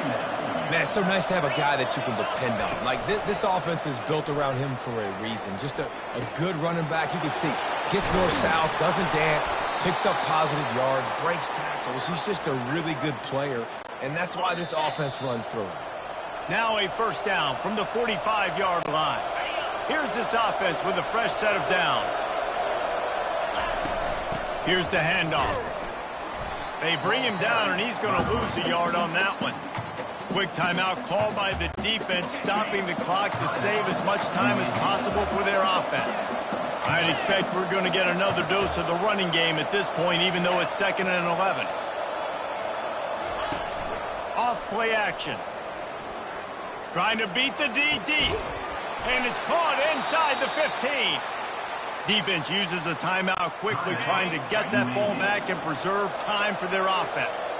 Man, it's so nice to have a guy that you can depend on. Like, this offense is built around him for a reason. Just a good running back. You can see, gets north-south, doesn't dance, picks up positive yards, breaks tackles. He's just a really good player, and that's why this offense runs through him. Now a first down from the 45-yard line. Here's this offense with a fresh set of downs. Here's the handoff. They bring him down, and he's going to lose a yard on that one. Quick timeout called by the defense, stopping the clock to save as much time as possible for their offense. I'd expect we're going to get another dose of the running game at this point, even though it's 2nd and 11. Off play action. Trying to beat the DD. And it's caught inside the 15. Defense uses a timeout quickly, trying to get that ball back and preserve time for their offense.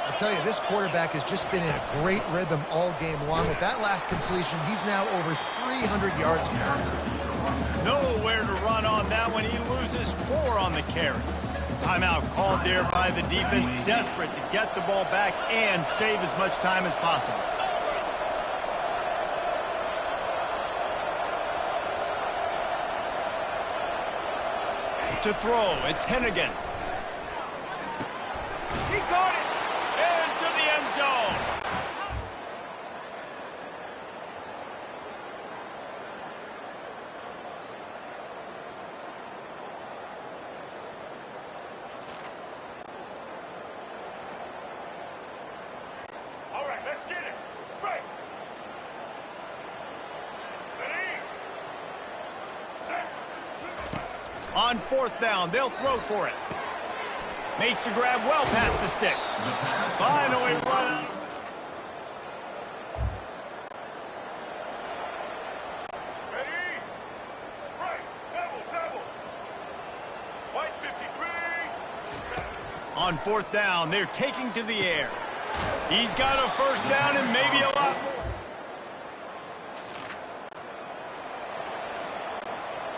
I'll tell you, this quarterback has just been in a great rhythm all game long. With that last completion, he's now over 300 yards passing. Nowhere to run on that one. He loses 4 on the carry. Timeout called there by the defense, desperate to get the ball back and save as much time as possible. To throw, it's Hennigan. He caught it into the end zone. All right, let's get it. Right. Ready? Set. On fourth down, they'll throw for it. Makes the grab well past the sticks. Finally run. Ready? Right. Double. White 53. On fourth down, they're taking to the air. He's got a first down and maybe a lot more.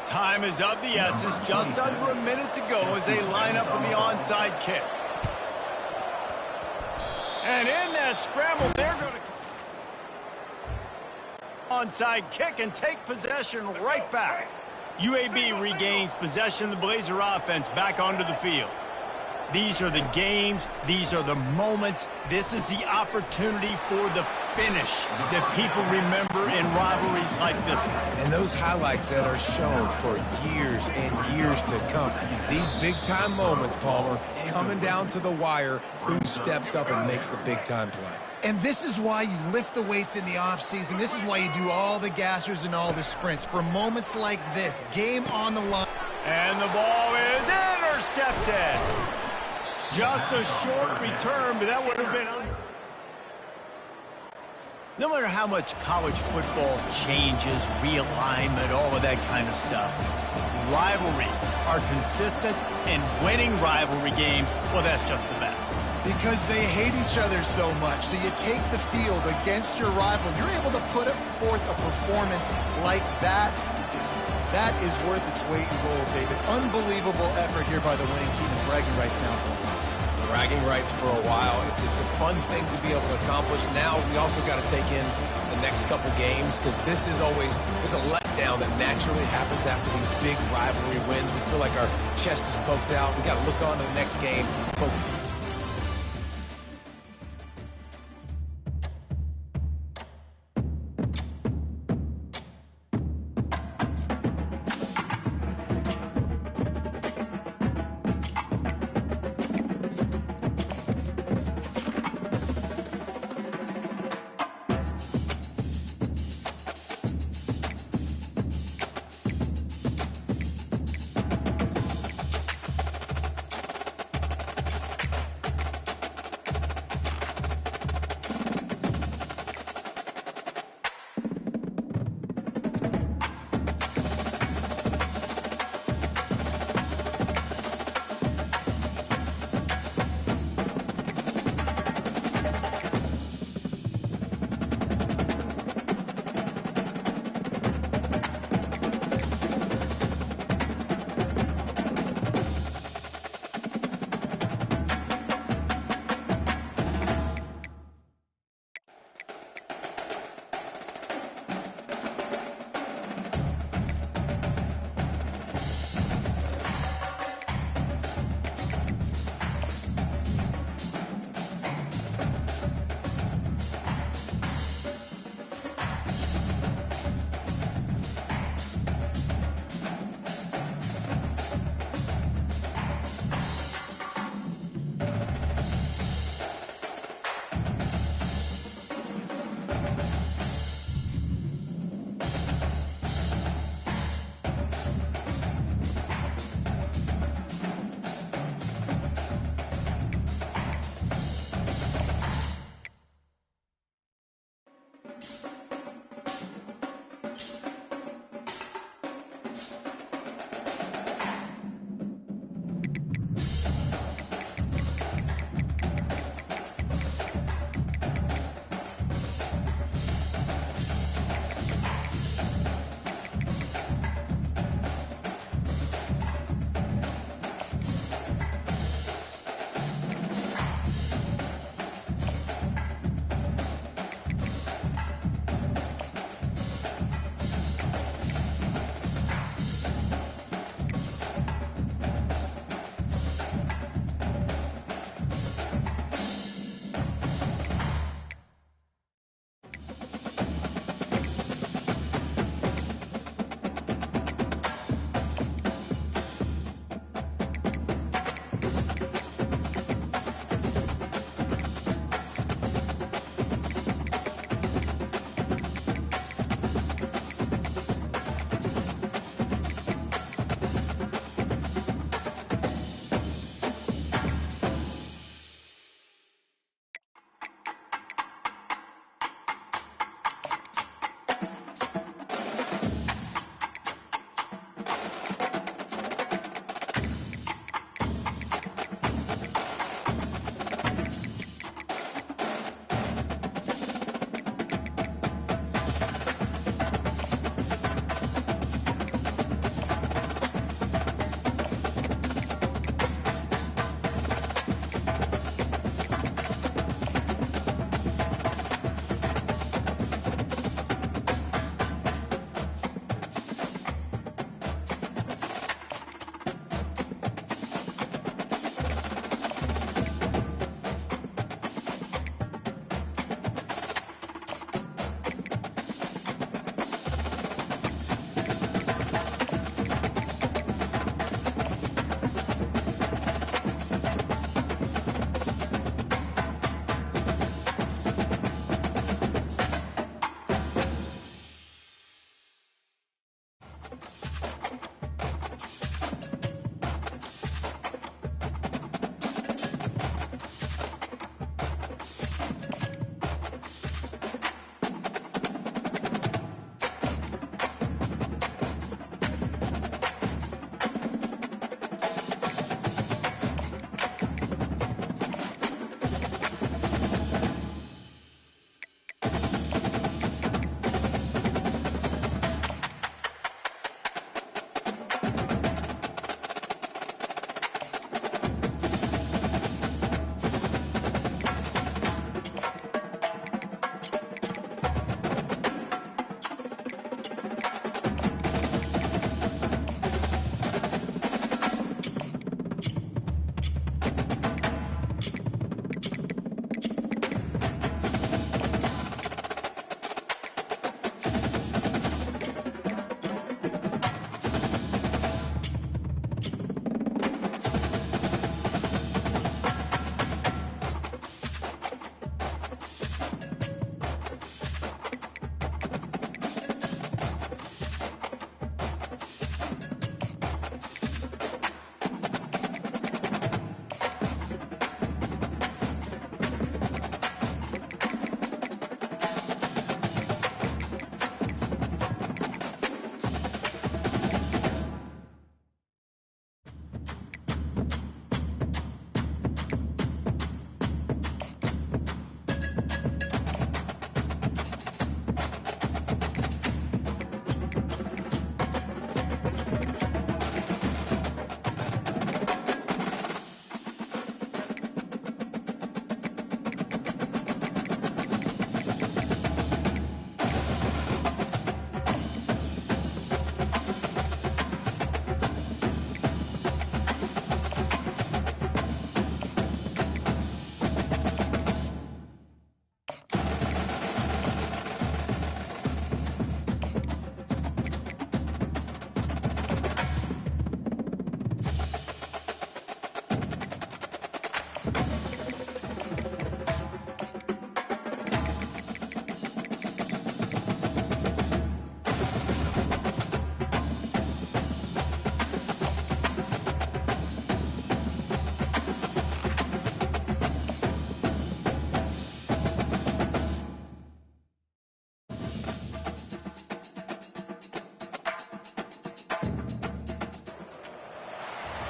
Time is of the essence. Just under a minute to go as they line up for the onside kick. And in that scramble, they're going to onside kick and take possession right back. UAB regains possession of the Blazer offense back onto the field. These are the games. These are the moments. This is the opportunity for the finish that people remember in rivalries like this one. And those highlights that are shown for years and years to come. These big-time moments, Palmer, coming down to the wire, who steps up and makes the big-time play. And this is why you lift the weights in the offseason. This is why you do all the gassers and all the sprints. For moments like this, game on the line. And the ball is intercepted. Just a short return, but that would have been... No matter how much college football changes, realignment, all of that kind of stuff, rivalries are consistent, and winning rivalry games, well, that's just the best. Because they hate each other so much. So you take the field against your rival. You're able to put forth a performance like that. That is worth its weight in gold, David. Unbelievable effort here by the winning team, and bragging rights now for them. Bragging rights for a while. It's a fun thing to be able to accomplish. Now we also got to take in the next couple games, because this is always, there's a letdown that naturally happens after these big rivalry wins. We feel like our chest is poked out. We got to look on to the next game.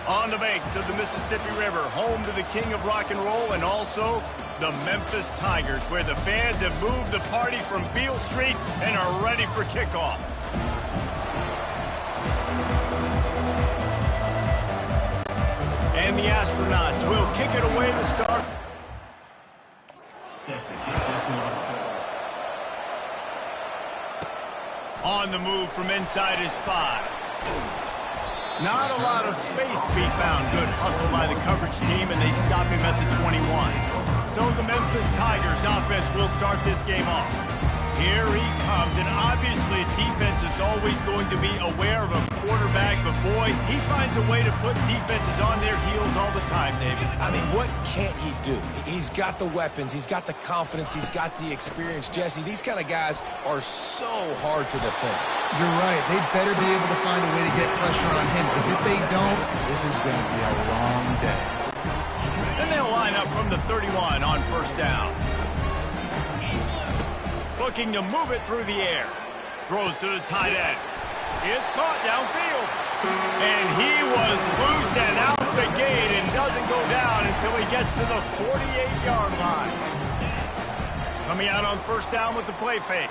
On the banks of the Mississippi River, home to the king of rock and roll and also the Memphis Tigers, where the fans have moved the party from Beale Street and are ready for kickoff. And the Astronauts will kick it away to start. Set to kick this one. On the move from inside his 5. Not a lot of space to be found. Good hustle by the coverage team, and they stop him at the 21. So the Memphis Tigers offense will start this game off. Here he comes, and obviously defense is always going to be aware of a quarterback, but boy, he finds a way to put defenses on their heels all the time, David. I mean, what can't he do? He's got the weapons, he's got the confidence, he's got the experience. Jesse, these kind of guys are so hard to defend. You're right. They'd better be able to find a way to get pressure on him, because if they don't, this is going to be a long day. Then they'll line up from the 31 on first down. Looking to move it through the air. Throws to the tight end. It's caught downfield. And he was loose and out the gate and doesn't go down until he gets to the 48-yard line. Coming out on first down with the play fake.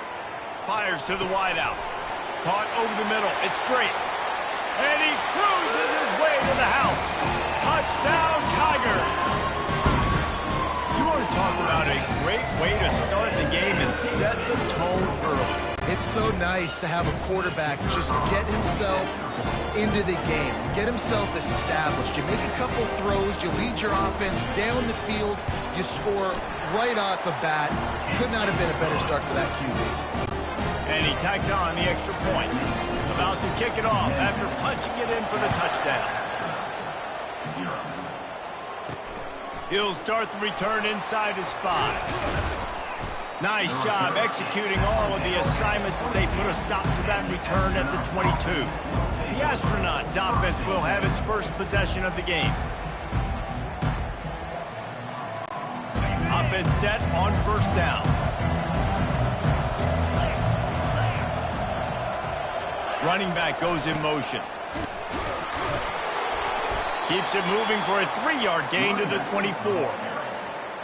Fires to the wideout. Caught over the middle. It's straight. And he cruises his way to the house. Touchdown, Tigers. You want to talk about a great way to start the game and set the tone early. It's so nice to have a quarterback just get himself into the game, get himself established. You make a couple throws, you lead your offense down the field, you score right off the bat. Could not have been a better start for that QB. And he tacks on the extra point. About to kick it off after punching it in for the touchdown. He'll start the return inside his 5. Nice job executing all of the assignments as they put a stop to that return at the 22. The Astronauts offense will have its first possession of the game. Offense set on first down. Running back goes in motion. Keeps it moving for a 3-yard gain to the 24.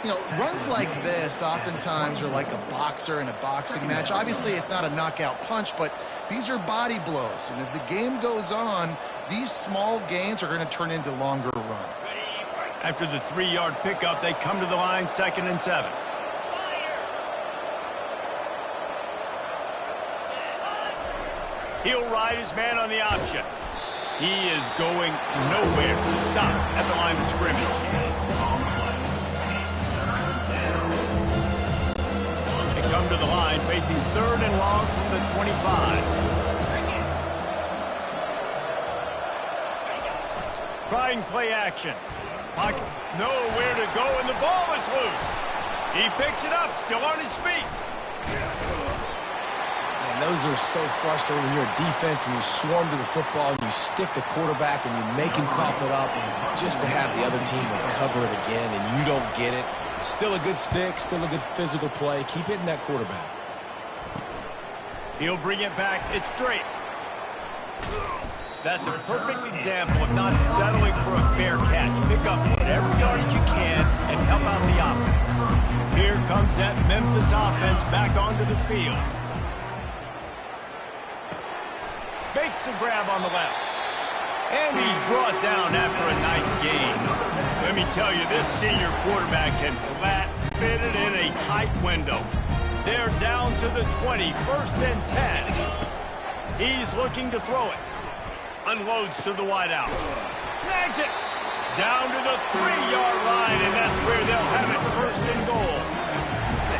You know, runs like this oftentimes are like a boxer in a boxing match. Obviously, it's not a knockout punch, but these are body blows. And as the game goes on, these small gains are going to turn into longer runs. After the 3-yard pickup, they come to the line 2nd and 7. He'll ride his man on the option. He is going nowhere. Stop at the line of scrimmage. They come to the line facing 3rd and long from the 25. Trying play action. Pocket, nowhere to go, and the ball is loose. He picks it up, still on his feet. Those are so frustrating when you're a defense and you swarm to the football and you stick the quarterback and you make him cough it up just to have the other team recover it again and you don't get it. Still a good stick, still a good physical play. Keep hitting that quarterback. He'll bring it back. It's straight. That's a perfect example of not settling for a fair catch. Pick up whatever yardage you can and help out the offense. Here comes that Memphis offense back onto the field. Makes the grab on the left. And he's brought down after a nice gain. Let me tell you, this senior quarterback can flat fit it in a tight window. They're down to the 20, 1st and 10. He's looking to throw it. Unloads to the wideout. Snags it. Down to the 3-yard line, and that's where they'll have it 1st and goal.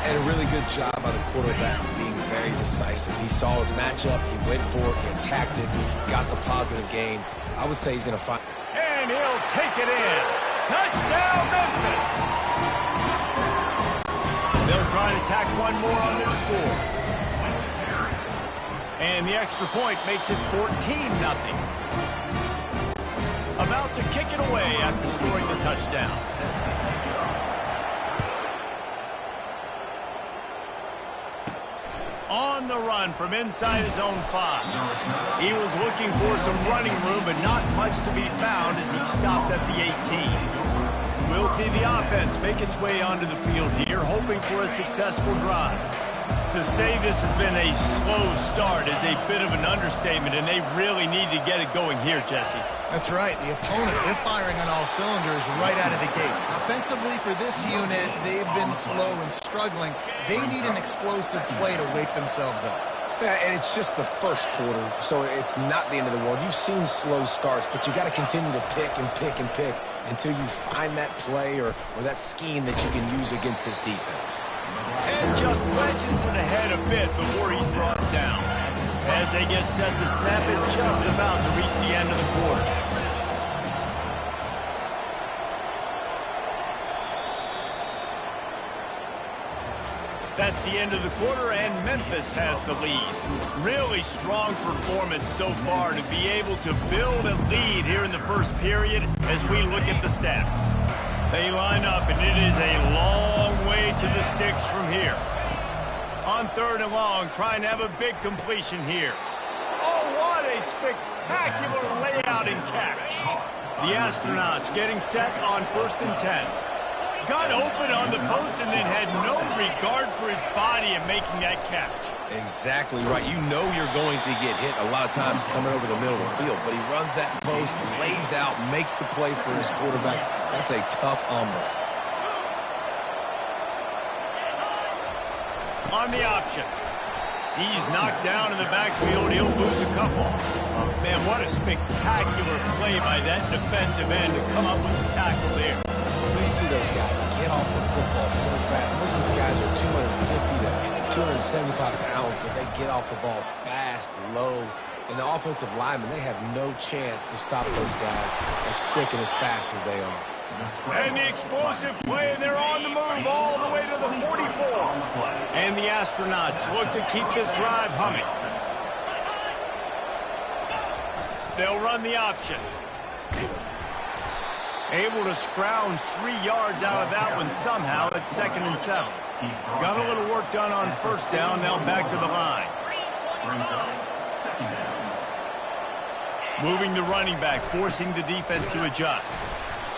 And a really good job by the quarterback being very decisive. He saw his matchup, he went for it, he attacked it, got the positive gain. I would say he's going to find... And he'll take it in. Touchdown, Memphis! They'll try to tack one more on their score. And the extra point makes it 14-0. About to kick it away after scoring the touchdown. On the run from inside his own 5. He was looking for some running room, but not much to be found as he stopped at the 18. We'll see the offense make its way onto the field here, hoping for a successful drive. To say this has been a slow start is a bit of an understatement, and they really need to get it going here, Jesse. That's right. The opponent, they're firing on all cylinders right out of the gate. Offensively, for this unit, they've been slow and struggling. They need an explosive play to wake themselves up. Yeah, and it's just the first quarter, so it's not the end of the world. You've seen slow starts, but you got to continue to pick and pick and pick until you find that play or that scheme that you can use against this defense. And just wedges it ahead a bit before he's brought down. As they get set to snap it, just about to reach the end of the quarter. That's the end of the quarter, and Memphis has the lead. Really strong performance so far to be able to build a lead here in the first period as we look at the stats. They line up, and it is a long way to the sticks from here. On 3rd and long, trying to have a big completion here. Oh, what a spectacular layout and catch. The Astronauts getting set on 1st and 10. Got open on the post and then had no regard for his body in making that catch. Exactly right. You know you're going to get hit a lot of times coming over the middle of the field, but he runs that post, lays out, makes the play for his quarterback. That's a tough hombre. On the option. He's knocked down in the backfield. He'll lose a couple. Man, what a spectacular play by that defensive end to come up with the tackle there. You see those guys get off the football so fast. Most of these guys are 250 to 275 pounds, but they get off the ball fast, low. And the offensive linemen, they have no chance to stop those guys as quick and as fast as they are. And the explosive play, and they're on the move all the way to the 44. And the Astronauts look to keep this drive humming. They'll run the option. Able to scrounge 3 yards out of that one somehow at 2nd and 7. Got a little work done on 1st down, now back to the line. Moving the running back, forcing the defense to adjust.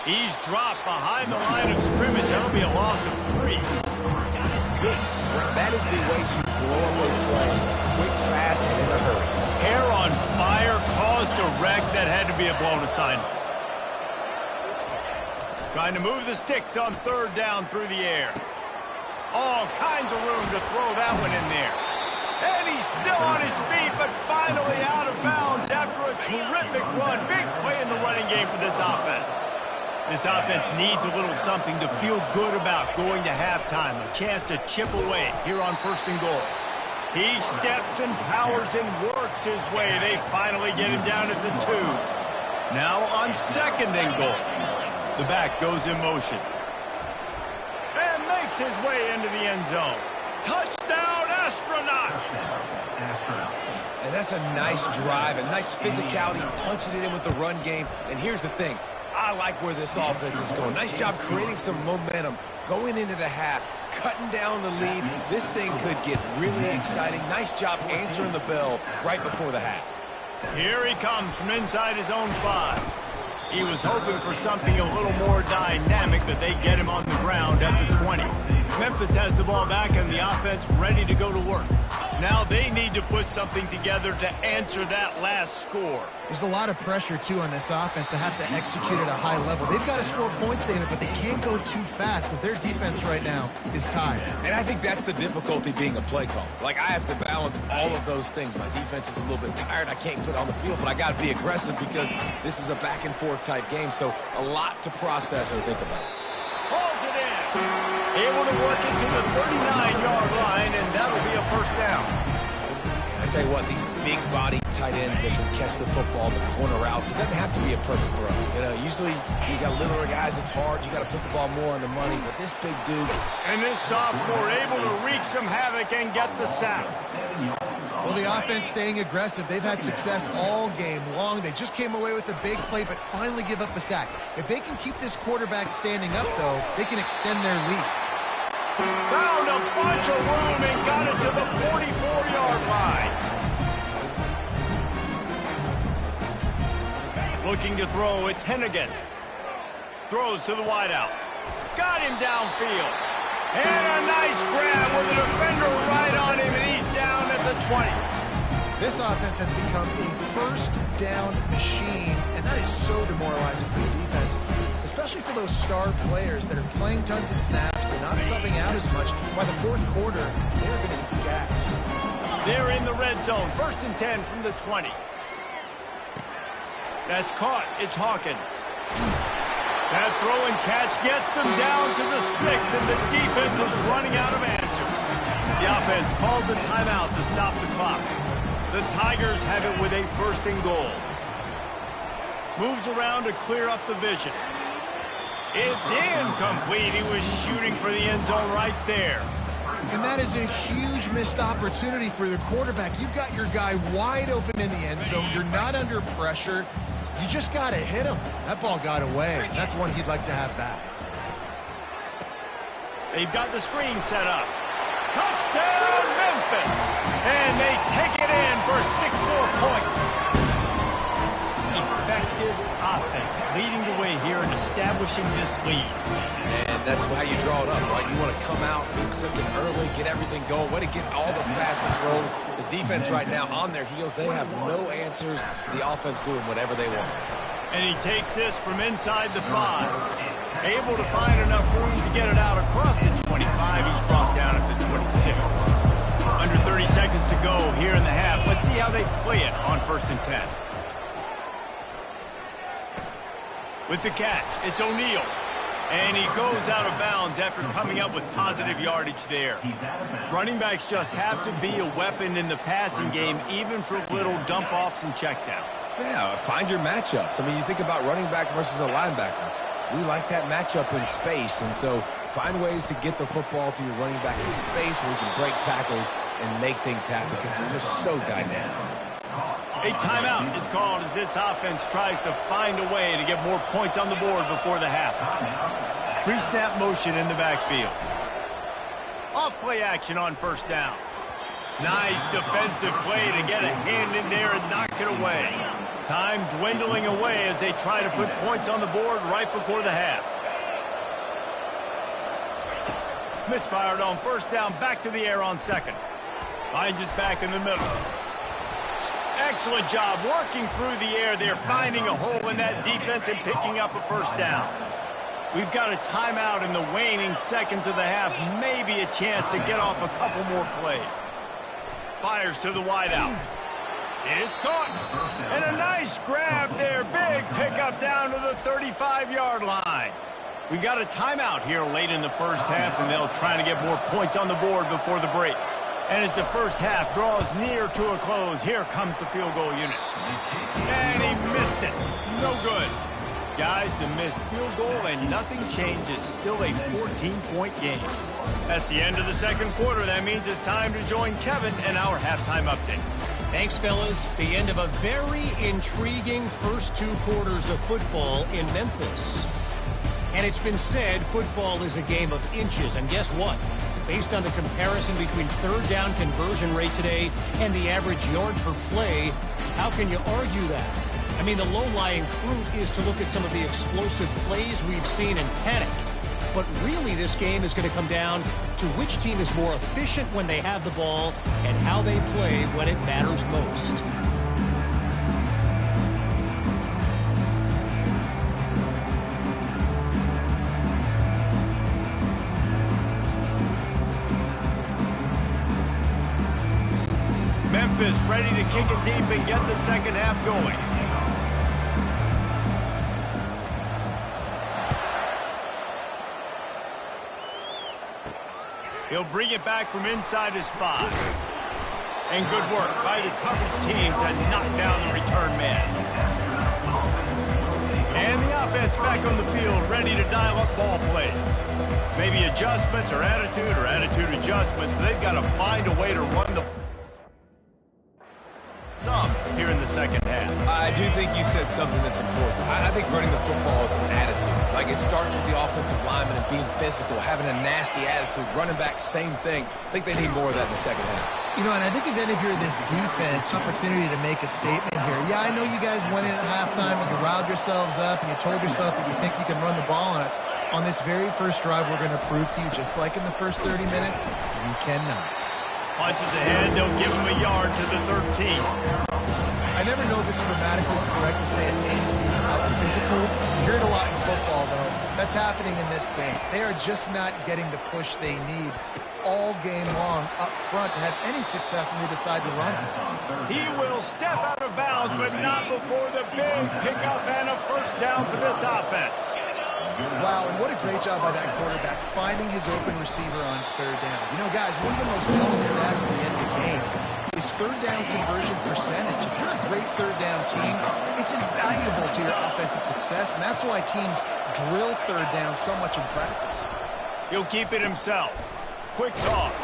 He's dropped behind the line of scrimmage. That'll be a loss of 3. Goodness, that is the way you blow up a play. Quick, fast, and in a hurry. Hair on fire, caused a wreck. That had to be a blown assignment. Trying to move the sticks on 3rd down through the air. All kinds of room to throw that one in there. And he's still on his feet, but finally out of bounds after a terrific run. Big play in the running game for this offense. This offense needs a little something to feel good about going to halftime. A chance to chip away here on 1st and goal. He steps and powers and works his way. They finally get him down at the 2. Now on 2nd and goal. The back goes in motion. And makes his way into the end zone. Touchdown, Astronauts! And that's a nice drive, a nice physicality, punching it in with the run game. And here's the thing. I like where this offense is going. Nice job creating some momentum, going into the half, cutting down the lead. This thing could get really exciting. Nice job answering the bell right before the half. Here he comes from inside his own 5. He was hoping for something a little more dynamic, but they get him on the ground at the 20. Memphis has the ball back and the offense ready to go to work. Now they need to put something together to answer that last score. There's a lot of pressure, too, on this offense to have to execute at a high level. They've got to score points, David, but they can't go too fast because their defense right now is tired. And I think that's the difficulty being a play call. Like, I have to balance all of those things. My defense is a little bit tired. I can't put it on the field, but I got to be aggressive because this is a back-and-forth type game, so a lot to process and think about. Pulls it in. Able to work it to the 39-yard line, and that'll be a 1st down. I tell you what, these big body tight ends that can catch the football, the corner routes, it doesn't have to be a perfect throw. You know, usually you got littler guys, it's hard. You got to put the ball more on the money, but this big dude. And this sophomore able to wreak some havoc and get the sack. Well, the offense staying aggressive. They've had success all game long. They just came away with a big play, but finally give up the sack. If they can keep this quarterback standing up, though, they can extend their lead. Found a bunch of room and got it to the 44-yard line. Looking to throw, it's Hennigan. Throws to the wideout. Got him downfield. And a nice grab with a defender right on him, and he's down at the 20. This offense has become a first down machine, and that is so demoralizing for the defense, especially for those star players that are playing tons of snaps. They're not subbing out as much. By the fourth quarter, they're going to be gapped. They're in the red zone. 1st and 10 from the 20. That's caught. It's Hawkins. That throw and catch gets them down to the 6, and the defense is running out of answers. The offense calls a timeout to stop the clock. The Tigers have it with a 1st and goal. Moves around to clear up the vision. It's incomplete. He was shooting for the end zone right there. And that is a huge missed opportunity for the quarterback. You've got your guy wide open in the end zone. You're not under pressure. You just got to hit him. That ball got away. That's one he'd like to have back. They've got the screen set up. Touchdown, Memphis! And they take it in for 6 more points. Effective offense leading the way here and establishing this lead. And that's how you draw it up, right? You want to come out, be clicking early, get everything going, way to get all the facets rolling. The defense right now on their heels, they have no answers. The offense doing whatever they want. And he takes this from inside the 5. Able to find enough room to get it out across the 25. He's brought down at the 26. Under 30 seconds to go here in the half. Let's see how they play it on 1st and 10. With the catch, it's O'Neal. And he goes out of bounds after coming up with positive yardage there. Running backs just have to be a weapon in the passing game, even for little dump-offs and checkdowns. Yeah, find your matchups. I mean, you think about running back versus a linebacker. We like that matchup in space, and so find ways to get the football to your running back in space where you can break tackles and make things happen because they're just so dynamic. A timeout is called as this offense tries to find a way to get more points on the board before the half. Pre-snap motion in the backfield. Off-play action on 1st down. Nice defensive play to get a hand in there and knock it away. Time dwindling away as they try to put points on the board right before the half. Misfired on 1st down, back to the air on 2nd. Finds his back in the middle. Excellent job working through the air there, finding a hole in that defense and picking up a 1st down. We've got a timeout in the waning seconds of the half, maybe a chance to get off a couple more plays. Fires to the wideout. It's caught. And a nice grab there. Big pickup down to the 35-yard line. We got a timeout here late in the 1st half, and they'll try to get more points on the board before the break. And as the 1st half draws near to a close, here comes the field goal unit. And he missed it. No good. Guys, a missed field goal and nothing changes. Still a 14-point game. That's the end of the 2nd quarter. That means it's time to join Kevin in our halftime update. Thanks, fellas. The end of a very intriguing first 2 quarters of football in Memphis. And it's been said football is a game of inches. And guess what? Based on the comparison between 3rd down conversion rate today and the average yard per play, how can you argue that? I mean, the low-lying fruit is to look at some of the explosive plays we've seen and panic. But really, this game is going to come down to which team is more efficient when they have the ball and how they play when it matters most. Memphis ready to kick it deep and get the 2nd half going. He'll bring it back from inside his 5. And good work by the coverage team to knock down the return man. And the offense back on the field, ready to dial up ball plays. Maybe adjustments or attitude adjustments, but they've got to find a way to run the some here in the 2nd half. I I do think you said something that's important. I think running the football is an attitude. Like, it starts with the offensive lineman and being physical, having a nasty attitude. Running back, same thing. I think they need more of that in the second half. You know, and I think if you're this defense, opportunity to make a statement here. Yeah, I know you guys went in at halftime and you riled yourselves up and you told yourself that you think you can run the ball on us. On this very first drive, we're going to prove to you, just like in the first 30 minutes, you cannot. Punches ahead, they'll give him a yard to the 13. I never know if it's grammatically correct to say a team's being out physical. You hear it a lot in football, though. That's happening in this game. They are just not getting the push they need all game long up front to have any success when they decide to run it. He will step out of bounds, but not before the big pickup and a first down for this offense. Wow, and what a great job by that quarterback, finding his open receiver on third down. You know, guys, one of the most telling stats at the end of the game is third down conversion percentage. If you're a great third down team, it's invaluable to your offensive success, and that's why teams drill third down so much in practice. He'll keep it himself. Quick toss.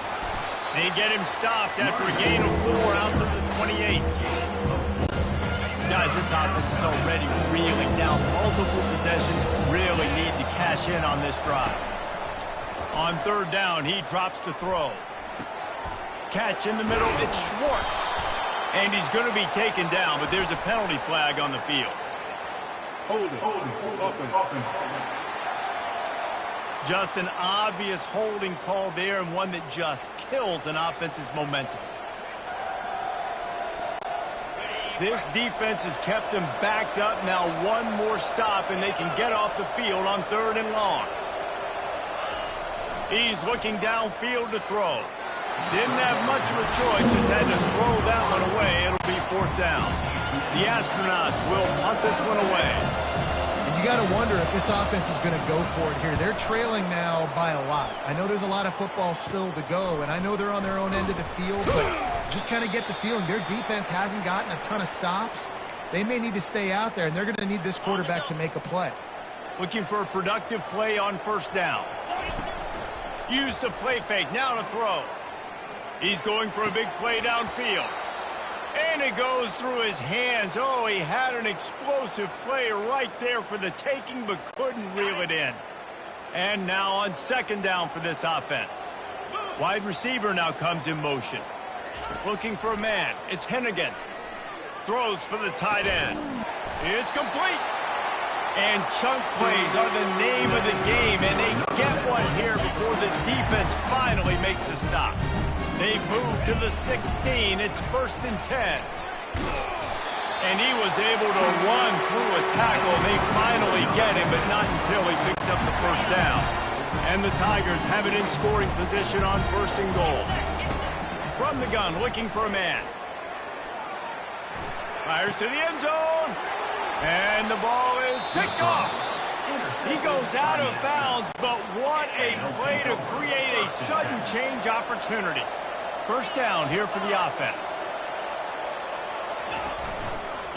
They get him stopped after a gain of 4 out to the 28. Guys, this offense is already reeling down. Multiple possessions, really need to cash in on this drive. On third down, he drops to throw. Catch in the middle, it's Schwartz. And he's going to be taken down, but there's a penalty flag on the field. Hold it, offense. Just an obvious holding call there, and one that just kills an offense's momentum. This defense has kept them backed up. Now one more stop, and they can get off the field on third and long. He's looking downfield to throw. Didn't have much of a choice, just had to throw that one away. It'll be fourth down. The Astronauts will punt this one away. And you got to wonder if this offense is going to go for it here. They're trailing now by a lot. I know there's a lot of football still to go, and I know they're on their own end of the field, but just kind of get the feeling their defense hasn't gotten a ton of stops. They may need to stay out there, and they're going to need this quarterback to make a play. Looking for a productive play on first down. Use the play fake, now to throw. He's going for a big play downfield. And it goes through his hands. Oh, he had an explosive play right there for the taking, but couldn't reel it in. And now on second down for this offense. Wide receiver now comes in motion. Looking for a man. It's Hennigan. Throws for the tight end. It's complete. And chunk plays are the name of the game, and they get one here before the defense finally makes a stop. They move to the 16. It's first and 10. And he was able to run through a tackle. They finally get him, but not until he picks up the first down. And the Tigers have it in scoring position on first and goal. From the gun, looking for a man. Fires to the end zone. And the ball is picked off. He goes out of bounds, but what a play to create a sudden change opportunity. First down here for the offense.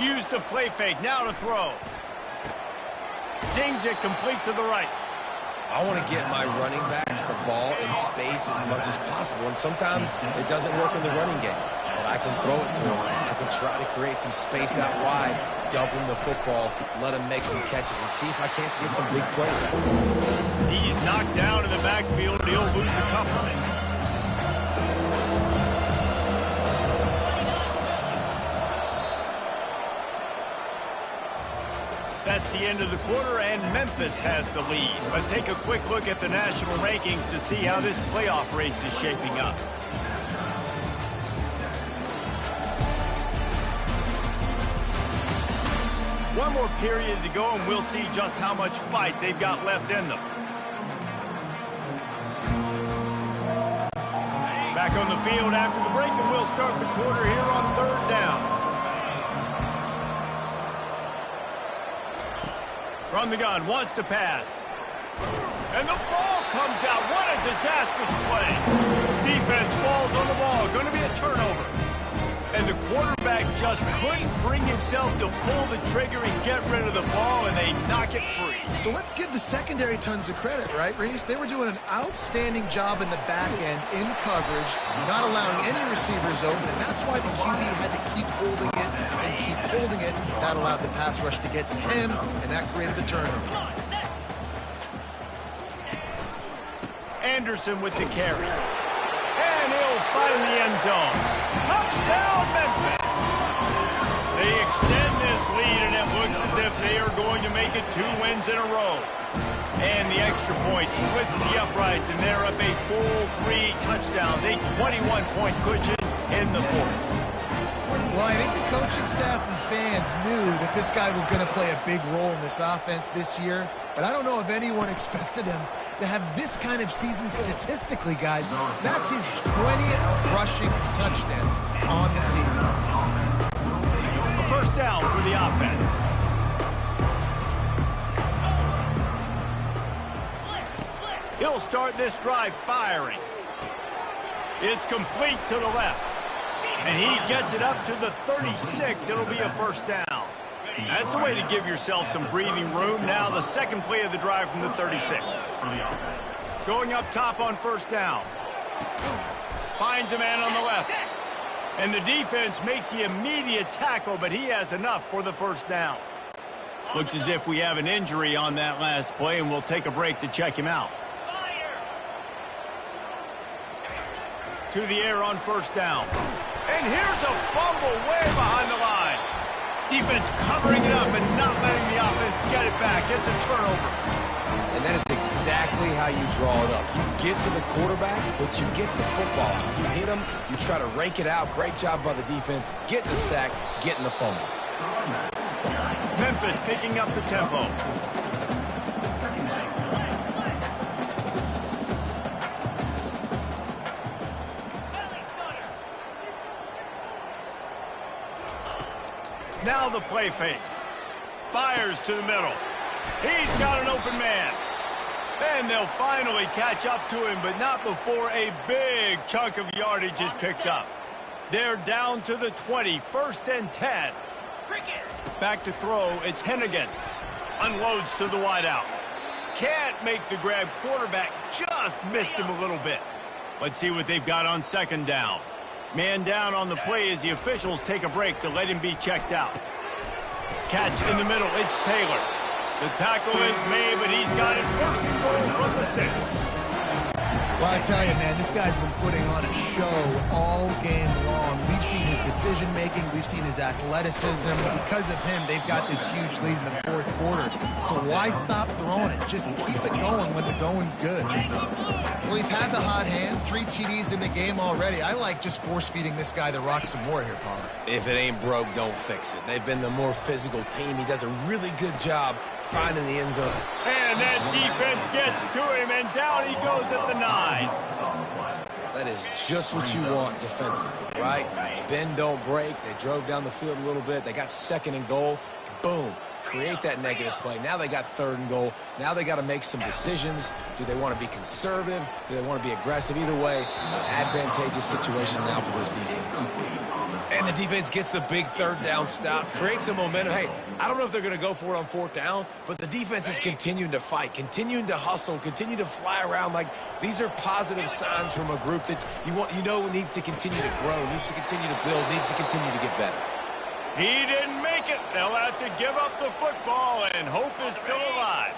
Use the play fake, now to throw. Zings it complete to the right. I want to get my running backs the ball in space as much as possible, and sometimes it doesn't work in the running game. But I can throw it to him. I can try to create some space out wide, dump him the football, let him make some catches, and see if I can't get some big plays out. He's knocked down in the backfield. He'll lose a couple. That's the end of the quarter, and Memphis has the lead. Let's take a quick look at the national rankings to see how this playoff race is shaping up. One more period to go, and we'll see just how much fight they've got left in them. Back on the field after the break, and we'll start the quarter here on third down. From the gun, wants to pass. And the ball comes out. What a disastrous play. Defense falls on the ball. Going to be a turnover. And the quarterback just couldn't bring himself to pull the trigger and get rid of the ball, and they knock it free. So let's give the secondary tons of credit, right, Reese? They were doing an outstanding job in the back end, in coverage, not allowing any receivers open, and that's why the QB had to keep holding it and and keep holding it. That allowed the pass rush to get to him, and that created the turnover. Anderson with the carry. And he'll find the end zone. Touchdown, Memphis! They extend this lead, and it looks as if they are going to make it 2 wins in a row. And the extra point splits the uprights, and they're up a full 3 touchdowns, a 21-point cushion in the fourth. Well, I think the coaching staff and fans knew that this guy was going to play a big role in this offense this year, but I don't know if anyone expected him to have this kind of season statistically, guys. That's his 20th rushing touchdown on the season. A first down for the offense. He'll start this drive firing. It's complete to the left. And he gets it up to the 36. It'll be a first down. That's the way to give yourself some breathing room. Now the second play of the drive from the 36. Going up top on first down. Finds a man on the left. And the defense makes the immediate tackle, but he has enough for the first down. Looks as if we have an injury on that last play, and we'll take a break to check him out. To the air on first down. And here's a fumble way behind the line. Defense covering it up and not letting the offense get it back. It's a turnover. And that is exactly how you draw it up. You get to the quarterback, but you get the football out. You hit him, you try to rake it out. Great job by the defense. Getting the sack, getting the fumble. Memphis picking up the tempo. Now the play fake. Fires to the middle. He's got an open man. And they'll finally catch up to him, but not before a big chunk of yardage is picked up. They're down to the 20, 1st and 10. Back to throw, it's Hennigan. Unloads to the wideout. Can't make the grab. Quarterback just missed him a little bit. Let's see what they've got on second down. Man down on the play as the officials take a break to let him be checked out. Catch in the middle, it's Taylor. The tackle is made, but he's got it 1st and goal from the 6. Well, I tell you, man, this guy's been putting on a show all game long. We've seen his decision-making. We've seen his athleticism. Because of him, they've got this huge lead in the 4th quarter. So why stop throwing it? Just keep it going when the going's good. Well, he's had the hot hand. 3 TDs in the game already. I like just force-feeding this guy the rock some more here, Paul. If it ain't broke, don't fix it. They've been the more physical team. He does a really good job finding the end zone. And that defense gets to him, and down he goes at the 9. That is just what you want defensively, right? Bend, don't break. They drove down the field a little bit. They got 2nd and goal. Boom. Create that negative play. Now they got 3rd and goal. Now they got to make some decisions. Do they want to be conservative? Do they want to be aggressive? Either way, an advantageous situation now for this defense. And the defense gets the big 3rd down stop, creates some momentum. Hey, I don't know if they're going to go for it on 4th down, but the defense is continuing to fight, continuing to hustle, continue to fly around. Like, these are positive signs from a group that you know needs to continue to grow, needs to continue to build, needs to continue to get better. He didn't make it. They'll have to give up the football, and hope is still alive.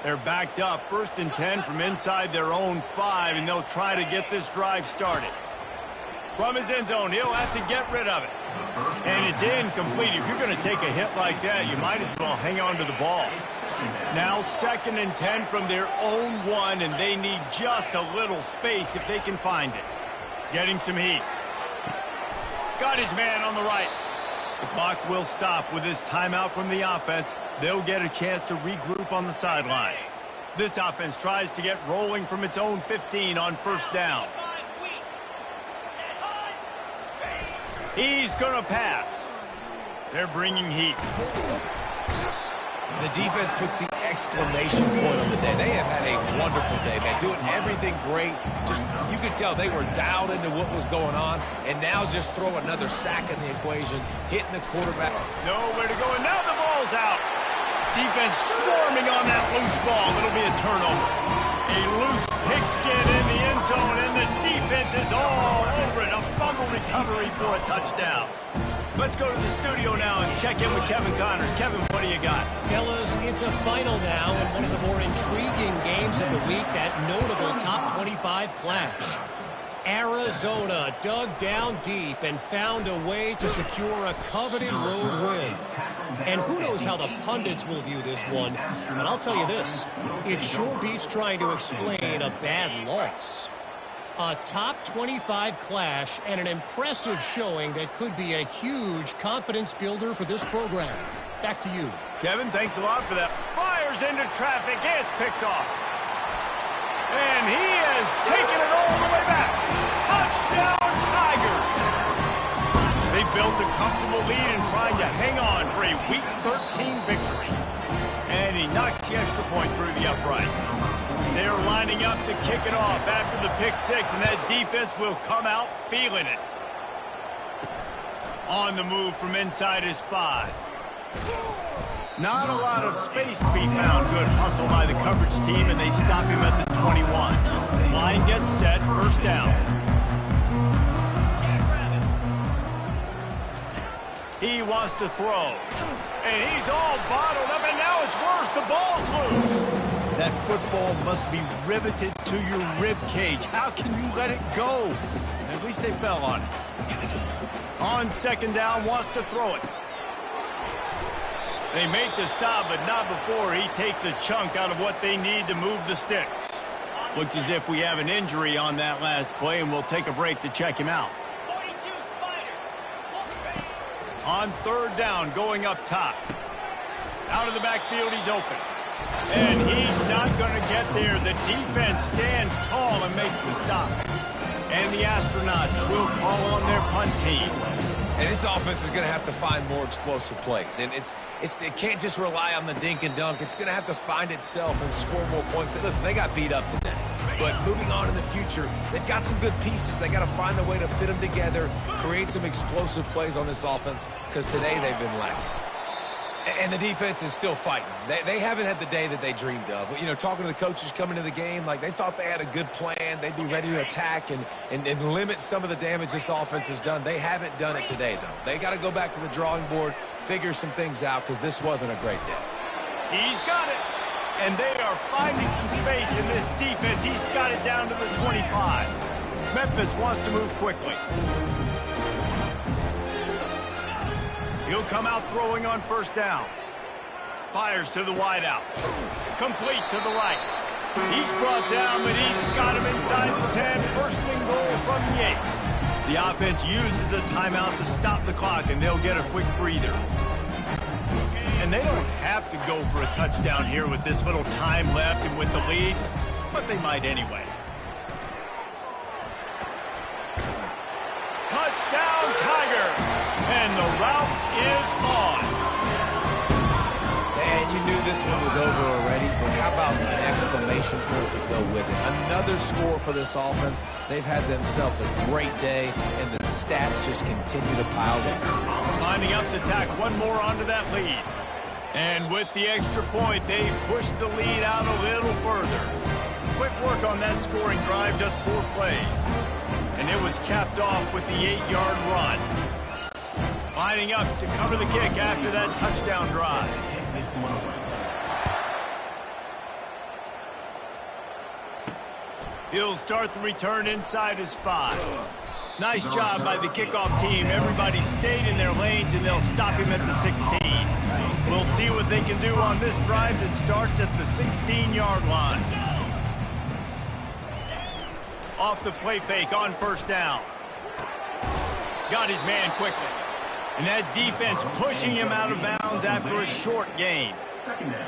They're backed up, 1st and 10 from inside their own 5, and they'll try to get this drive started. From his end zone, he'll have to get rid of it. And it's incomplete. If you're going to take a hit like that, you might as well hang on to the ball. Now 2nd and 10 from their own 1, and they need just a little space if they can find it. Getting some heat. Got his man on the right. The clock will stop with this timeout from the offense. They'll get a chance to regroup on the sideline. This offense tries to get rolling from its own 15 on 1st down. He's going to pass. They're bringing heat. The defense puts the exclamation point on the day. They have had a wonderful day, man. Doing everything great. Just, you could tell they were dialed into what was going on. And now just throw another sack in the equation. Hitting the quarterback. Nowhere to go, and now the ball's out. Defense swarming on that loose ball. It'll be a turnover. A loose pigskin in the end zone, and the defense is all over it. A fumble recovery for a touchdown. Let's go to the studio now and check in with Kevin Connors. Kevin, what do you got? Fellas, it's a final now and one of the more intriguing games of the week, that notable top 25 clash. Arizona dug down deep and found a way to secure a coveted road win. And who knows how the pundits will view this one, but I'll tell you this, it sure beats trying to explain a bad loss. A top 25 clash and an impressive showing that could be a huge confidence builder for this program. Back to you. Kevin, thanks a lot for that. Fires into traffic. It's picked off. And he has taken it all the way back. Touchdown, Tigers. They built a comfortable lead and trying to hang on for a Week 13 victory. And he knocks the extra point through the uprights. They're lining up to kick it off after the pick six, and that defense will come out feeling it. On the move from inside his 5. Not a lot of space to be found. Good hustle by the coverage team, and they stop him at the 21. Line gets set, first down. He wants to throw. And he's all bottled up, and now it's worse. The ball's loose. That football must be riveted to your rib cage. How can you let it go? At least they fell on it. On second down, wants to throw it. They make the stop, but not before he takes a chunk out of what they need to move the sticks. Looks as if we have an injury on that last play, and we'll take a break to check him out. On third down, going up top. Out of the backfield, he's open. And he's not going to get there. The defense stands tall and makes the stop. And the Astronauts will call on their punt team. And this offense is going to have to find more explosive plays. And it can't just rely on the dink and dunk. It's going to have to find itself and score more points. Listen, they got beat up today. But moving on in the future, they've got some good pieces. They got to find a way to fit them together, create some explosive plays on this offense, because today they've been lacking. And the defense is still fighting. They haven't had the day that they dreamed of. You know, talking to the coaches coming to the game, like they thought they had a good plan. They'd be ready to attack and limit some of the damage this offense has done. They haven't done it today, though. They got to go back to the drawing board, figure some things out, because this wasn't a great day. He's got it. And they are finding some space in this defense. He's got it down to the 25. Memphis wants to move quickly. He'll come out throwing on first down. Fires to the wideout. Complete to the right. He's brought down, but he's got him inside the 10. First and goal from the 8. The offense uses a timeout to stop the clock, and they'll get a quick breather. And they don't have to go for a touchdown here with this little time left and with the lead, but they might anyway. Touchdown, Tiger! And the route is on. Man, you knew this one was over already, but how about an exclamation point to go with it? Another score for this offense. They've had themselves a great day, and the stats just continue to pile up. Lining up to tack one more onto that lead. And with the extra point, they push the lead out a little further. Quick work on that scoring drive, just 4 plays. And it was capped off with the 8-yard run. Lining up to cover the kick after that touchdown drive. He'll start the return inside his 5. Nice job by the kickoff team. Everybody stayed in their lanes, and they'll stop him at the 16. We'll see what they can do on this drive that starts at the 16-yard line. Off the play fake on first down. Got his man quickly. And that defense pushing him out of bounds after a short gain.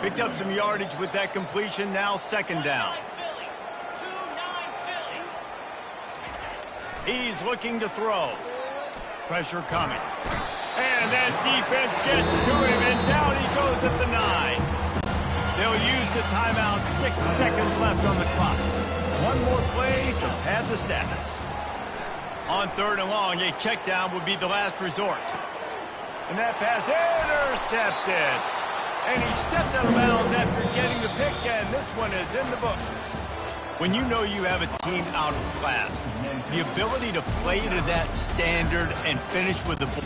Picked up some yardage with that completion, now second down. He's looking to throw. Pressure coming. And that defense gets to him, and down he goes at the 9. They'll use the timeout, 6 seconds left on the clock. One more play to pad the stats. On third and long, a check down would be the last resort. And that pass intercepted. And he steps out of bounds after getting the pick, and this one is in the books. When you know you have a team out of class, the ability to play to that standard and finish with the ball.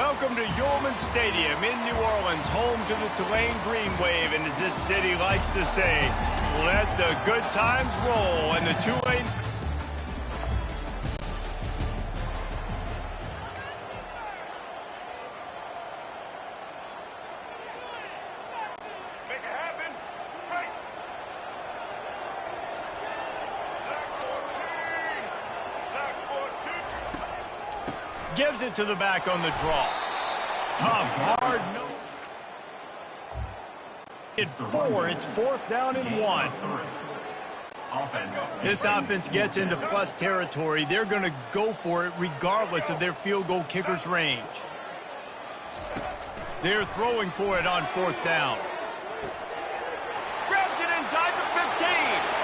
Welcome to Yulman Stadium in New Orleans, home to the Tulane Green Wave, and as this city likes to say, let the good times roll, and the Tulane... Make it happen. Right. Gives it to the back on the draw. Tough, hard, no. It's 4. It's 4th down and 1. This offense gets into plus territory. They're going to go for it regardless of their field goal kicker's range. They're throwing for it on 4th down. Grabs it inside the 15.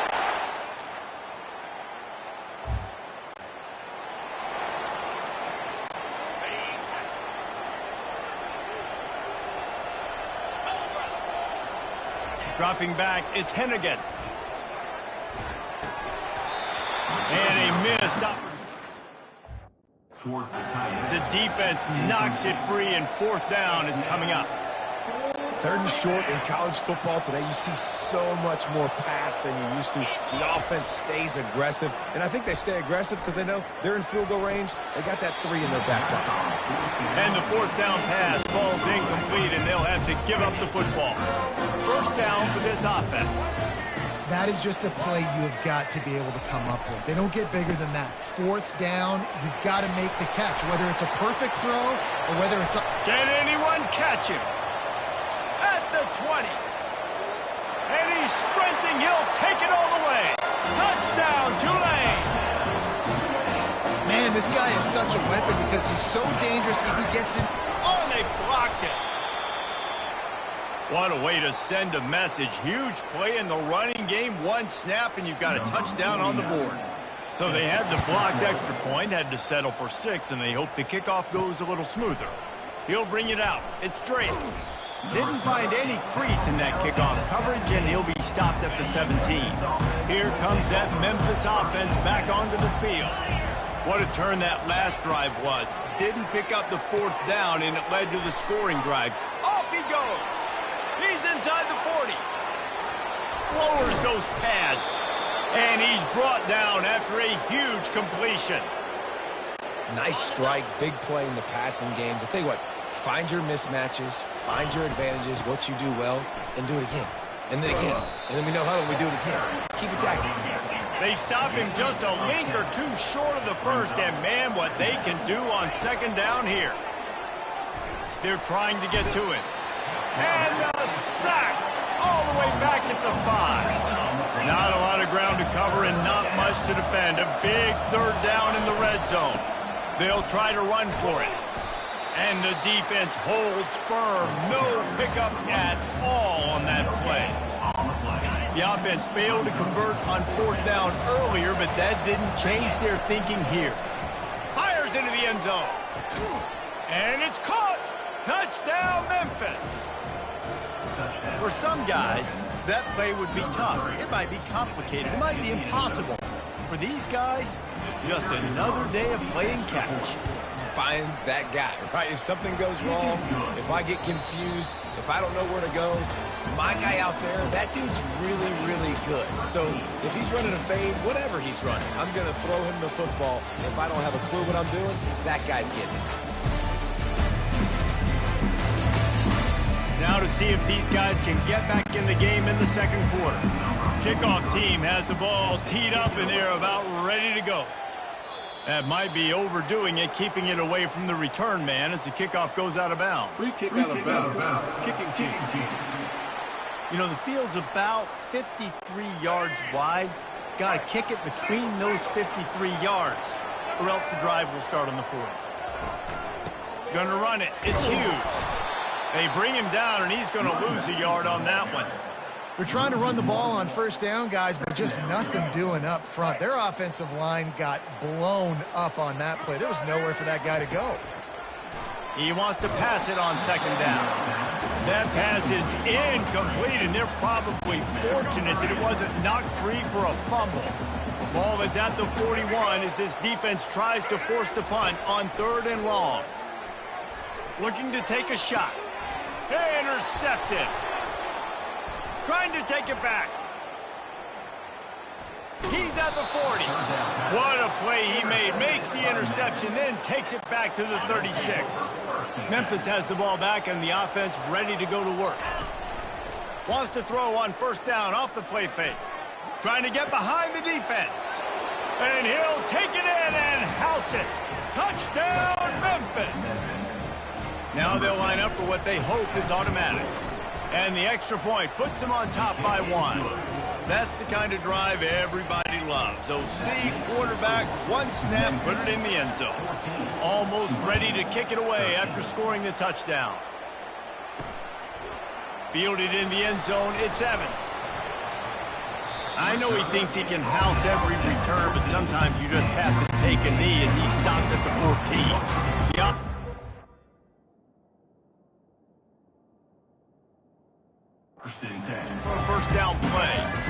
Dropping back, it's Hennigan. And a missed opportunity. The defense knocks it free, and 4th down is coming up. 3rd and short in college football today. You see so much more pass than you used to. The offense stays aggressive, and I think they stay aggressive because they know they're in field goal range. They got that 3 in their back pocket. And the 4th down pass falls incomplete, and they'll have to give up the football. 1st down for this offense. That is just a play you have got to be able to come up with. They don't get bigger than that. 4th down, you've got to make the catch, whether it's a perfect throw or whether it's a... Can anyone catch him? At the 20. And he's sprinting. He'll take it all the way. Touchdown, Tulane. Man, this guy is such a weapon because he's so dangerous if he gets it. Oh, and they blocked it. What a way to send a message. Huge play in the running game. 1 snap, and you've got a touchdown on the board. So they had the blocked extra point, had to settle for 6, and they hope the kickoff goes a little smoother. He'll bring it out. It's Drake. Didn't find any crease in that kickoff coverage, and he'll be stopped at the 17. Here comes that Memphis offense back onto the field. What a turn that last drive was. Didn't pick up the 4th down, and it led to the scoring drive. Off he goes. He's inside the 40. Lowers those pads. And he's brought down after a huge completion. Nice strike, big play in the passing games. I'll tell you what, find your mismatches, find your advantages, what you do well, and do it again. And then again. And then we know how we do it again. Keep attacking. They stop him just a link or 2 short of the 1st, and man, what they can do on 2nd down here. They're trying to get to it. And a sack all the way back at the 5. Not a lot of ground to cover and not much to defend. A big 3rd down in the red zone. They'll try to run for it. And the defense holds firm. No pickup at all on that play. The offense failed to convert on 4th down earlier, but that didn't change their thinking here. Fires into the end zone. And it's caught. Touchdown, Memphis. For some guys, that play would be tough. It might be complicated. It might be impossible. For these guys, just another day of playing catch. Find that guy, right? If something goes wrong, if I get confused, if I don't know where to go, my guy out there, that dude's really, really good. So if he's running a fade, whatever he's running, I'm going to throw him the football. If I don't have a clue what I'm doing, that guy's getting it. Now to see if these guys can get back in the game in the 2nd quarter. Kickoff team has the ball teed up, and they're about ready to go. That might be overdoing it, keeping it away from the return man as the kickoff goes out of bounds. Free kick out of bounds. Kicking team. You know, the field's about 53 yards wide. Got to kick it between those 53 yards, or else the drive will start on the 40. Gonna run it. It's Hughes. They bring him down, and he's going to lose a yard on that one. They're trying to run the ball on 1st down, guys, but just nothing doing up front. Their offensive line got blown up on that play. There was nowhere for that guy to go. He wants to pass it on 2nd down. That pass is incomplete, and they're probably fortunate that it wasn't knocked free for a fumble. Ball is at the 41 as this defense tries to force the punt on 3rd and long. looking to take a shot. Intercepted. Trying to take it back. He's at the 40. What a play he made. Makes the interception, then takes it back to the 36. Memphis has the ball back and the offense ready to go to work. Wants to throw on first down off the play fake. Trying to get behind the defense. And he'll take it in and house it. Touchdown, Memphis. Now they'll line up for what they hope is automatic. And the extra point puts them on top by 1. That's the kind of drive everybody loves. OC, quarterback, one snap, put it in the end zone. Almost ready to kick it away after scoring the touchdown. Fielded in the end zone, it's Evans. I know he thinks he can house every return, but sometimes you just have to take a knee as he stopped at the 14. Yup. For a first down play.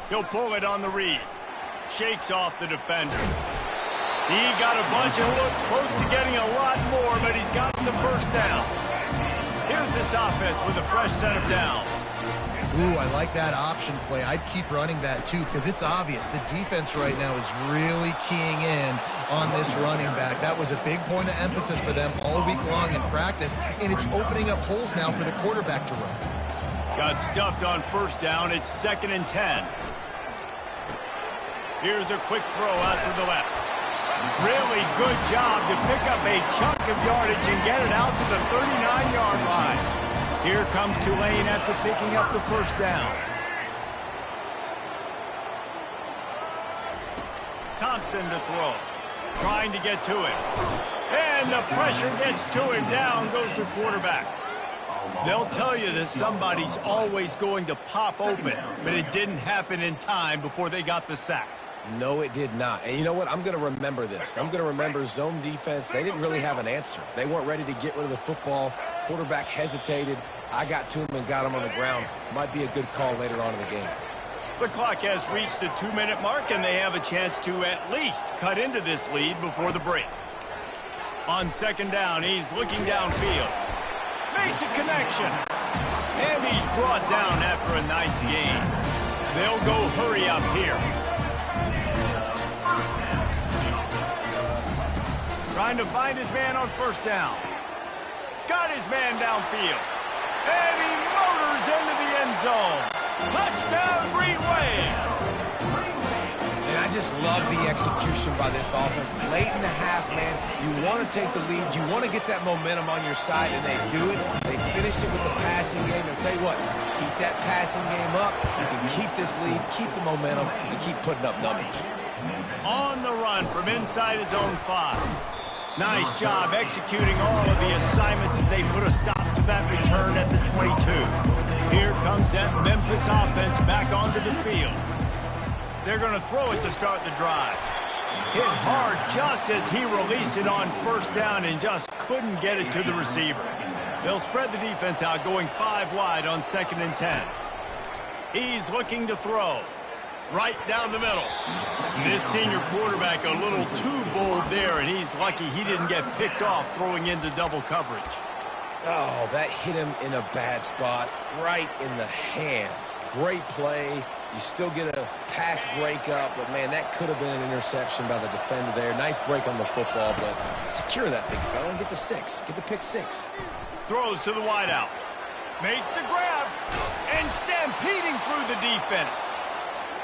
He'll pull it on the read. Shakes off the defender. He got a bunch and looked close to getting a lot more, but he's got the first down. Here's this offense with a fresh set of downs. Ooh, I like that option play. I'd keep running that too because it's obvious the defense right now is really keying in on this running back. That was a big point of emphasis for them all week long in practice, and it's opening up holes now for the quarterback to run. Got stuffed on first down. It's 2nd and 10. Here's a quick throw out to the left. Really good job to pick up a chunk of yardage and get it out to the 39-yard line. Here comes Tulane after picking up the first down. Thompson to throw. Trying to get to him. And the pressure gets to him. Down goes the quarterback. They'll tell you that somebody's always going to pop open, but it didn't happen in time before they got the sack. No, it did not. And you know what? I'm going to remember this. I'm going to remember zone defense. They didn't really have an answer. They weren't ready to get rid of the football. Quarterback hesitated. I got to him and got him on the ground. Might be a good call later on in the game. The clock has reached the 2-minute mark, and they have a chance to at least cut into this lead before the break. On second down, he's looking downfield. Makes a connection. And he's brought down after a nice gain. They'll go hurry up here. Trying to find his man on first down. Got his man downfield. And he motors into the end zone. Touchdown, Green Wave. And I just love the execution by this offense. Late in the half, man, you want to take the lead. You want to get that momentum on your side, and they do it. They finish it with the passing game. And I'll tell you what, keep that passing game up. You can keep this lead, keep the momentum, and keep putting up numbers. On the run from inside his own 5. Nice job executing all of the assignments as they put a stop to that return at the 22. Here comes that Memphis offense back onto the field. They're going to throw it to start the drive. Hit hard just as he released it on first down and just couldn't get it to the receiver. They'll spread the defense out, going 5 wide on 2nd and 10. He's looking to throw. Right down the middle. This senior quarterback a little too bold there, and he's lucky he didn't get picked off throwing into double coverage. Oh, that hit him in a bad spot, right in the hands. Great play. You still get a pass breakup, but, man, that could have been an interception by the defender there. Nice break on the football, but secure that big fella and get the 6. Get the pick 6. Throws to the wideout. Makes the grab. And stampeding through the defense.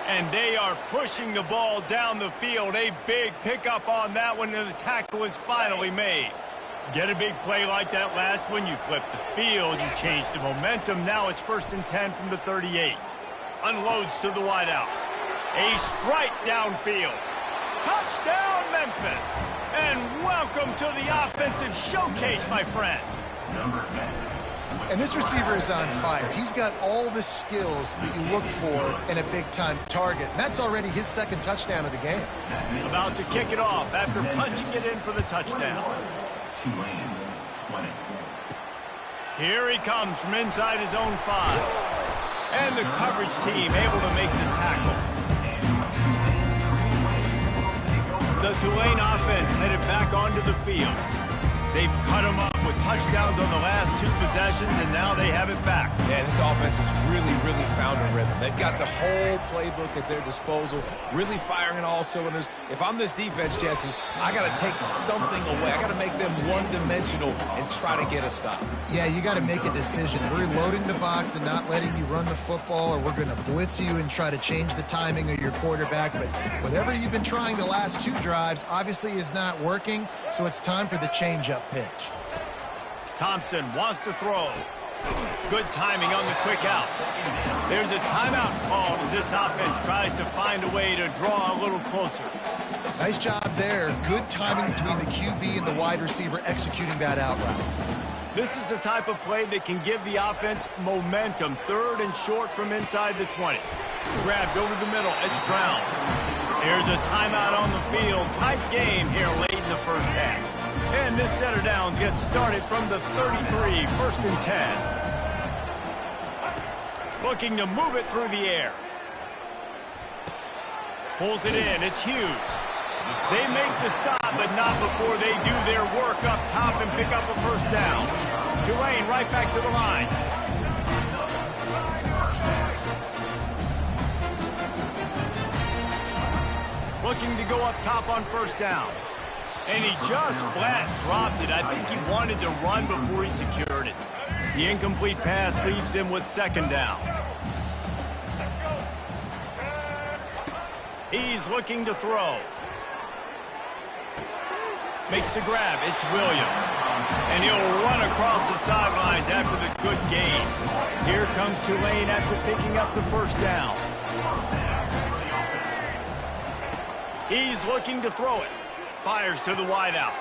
And they are pushing the ball down the field. A big pickup on that one, and the tackle is finally made. Get a big play like that last one, you flip the field, you change the momentum. Now it's 1st and 10 from the 38. Unloads to the wideout. A strike downfield. Touchdown, Memphis. And welcome to the offensive showcase, my friend. And this receiver is on fire. He's got all the skills that you look for in a big-time target. And that's already his 2nd touchdown of the game. About to kick it off after punching it in for the touchdown. Here he comes from inside his own 5. And the coverage team able to make the tackle. The Tulane offense headed back onto the field. They've cut them up with touchdowns on the last 2 possessions, and now they have it back. Yeah, this offense has really found a rhythm. They've got the whole playbook at their disposal, really firing on all cylinders. If I'm this defense, Jesse, I got to take something away. I got to make them one-dimensional and try to get a stop. Yeah, you got to make a decision. We're loading the box and not letting you run the football, or we're going to blitz you and try to change the timing of your quarterback. But whatever you've been trying the last 2 drives obviously is not working, so it's time for the change-up pitch. Thompson wants to throw. Good timing on the quick out. There's a timeout called as this offense tries to find a way to draw a little closer. Nice job there. Good timing between the QB and the wide receiver executing that out route. This is the type of play that can give the offense momentum. 3rd and short from inside the 20. Grabbed over the middle. It's Brown. Here's a timeout on the field. Tight game here late in the first half. And this set of downs gets started from the 33, 1st and 10. Looking to move it through the air. Pulls it in. It's Hughes. They make the stop, but not before they do their work up top and pick up a first down. Tulane right back to the line. Looking to go up top on first down. And he just flat dropped it. I think he wanted to run before he secured it. The incomplete pass leaves him with 2nd down. He's looking to throw. Makes the grab. It's Williams. And he'll run across the sidelines after the good gain. Here comes Tulane after picking up the first down. He's looking to throw it. Fires to the wideout.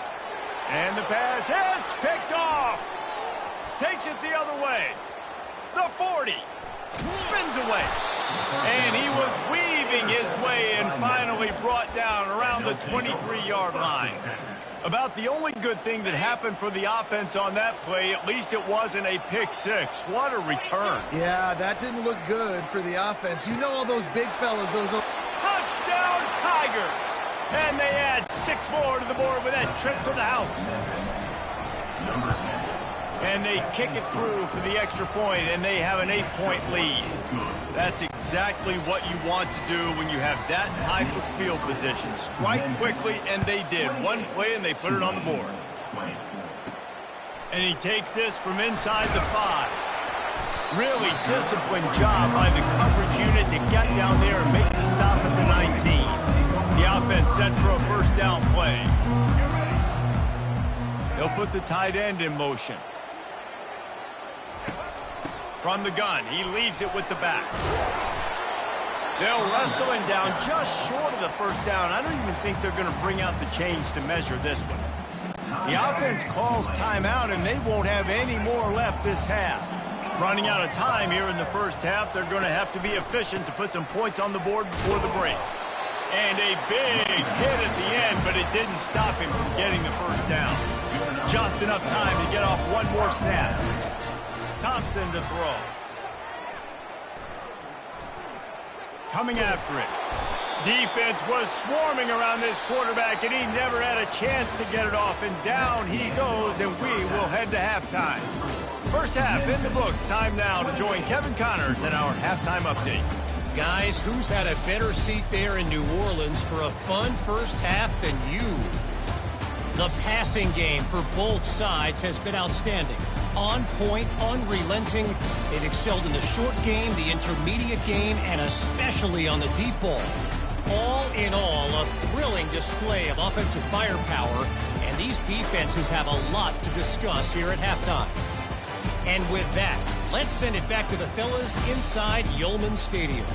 And the pass hits. Picked off. Takes it the other way. The 40. Spins away. And he was weaving his way and finally brought down around the 23-yard line. About the only good thing that happened for the offense on that play, at least it wasn't a pick 6. What a return. Yeah, that didn't look good for the offense. You know all those big fellas, those... Touchdown Tigers! And they add 6 more to the board with that trip to the house. And they kick it through for the extra point, and they have an 8-point lead. That's exactly what you want to do when you have that type of field position. Strike quickly, and they did. One play, and they put it on the board. And he takes this from inside the 5. Really disciplined job by the coverage unit to get down there and make the stop at the 19. The offense set for a first down play. They'll put the tight end in motion. From the gun, he leaves it with the back. They'll wrestle him down just short of the first down. I don't even think they're going to bring out the chains to measure this one. The offense calls timeout, and they won't have any more left this half. Running out of time here in the first half, they're going to have to be efficient to put some points on the board before the break. And a big hit at the end, but it didn't stop him from getting the first down. Just enough time to get off one more snap. Thompson to throw. Coming after it. Defense was swarming around this quarterback, and he never had a chance to get it off. And down he goes, and we will head to halftime. First half in the books. Time now to join Kevin Connors in our halftime update. Guys, who's had a better seat there in New Orleans for a fun first half than you? The passing game for both sides has been outstanding. On point, unrelenting. They've excelled in the short game, the intermediate game, and especially on the deep ball. All in all, a thrilling display of offensive firepower, and these defenses have a lot to discuss here at halftime. And with that, let's send it back to the fellas inside Yulman Stadium.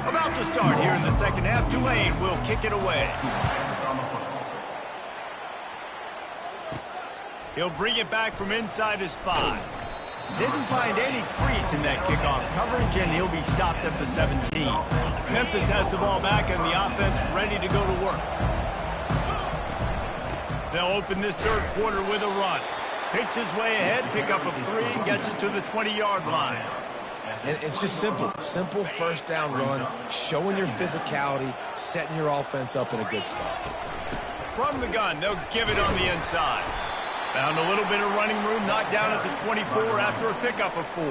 About to start here in the second half. Tulane will kick it away. He'll bring it back from inside his 5. Didn't find any crease in that kickoff coverage, and he'll be stopped at the 17. Memphis has the ball back, and the offense ready to go to work. They'll open this third quarter with a run. Picks his way ahead, pick up a 3, and gets it to the 20-yard line. And it's just simple. Simple first down run, showing your physicality, setting your offense up in a good spot. From the gun, they'll give it on the inside. Found a little bit of running room, knocked down at the 24 after a pickup of 4.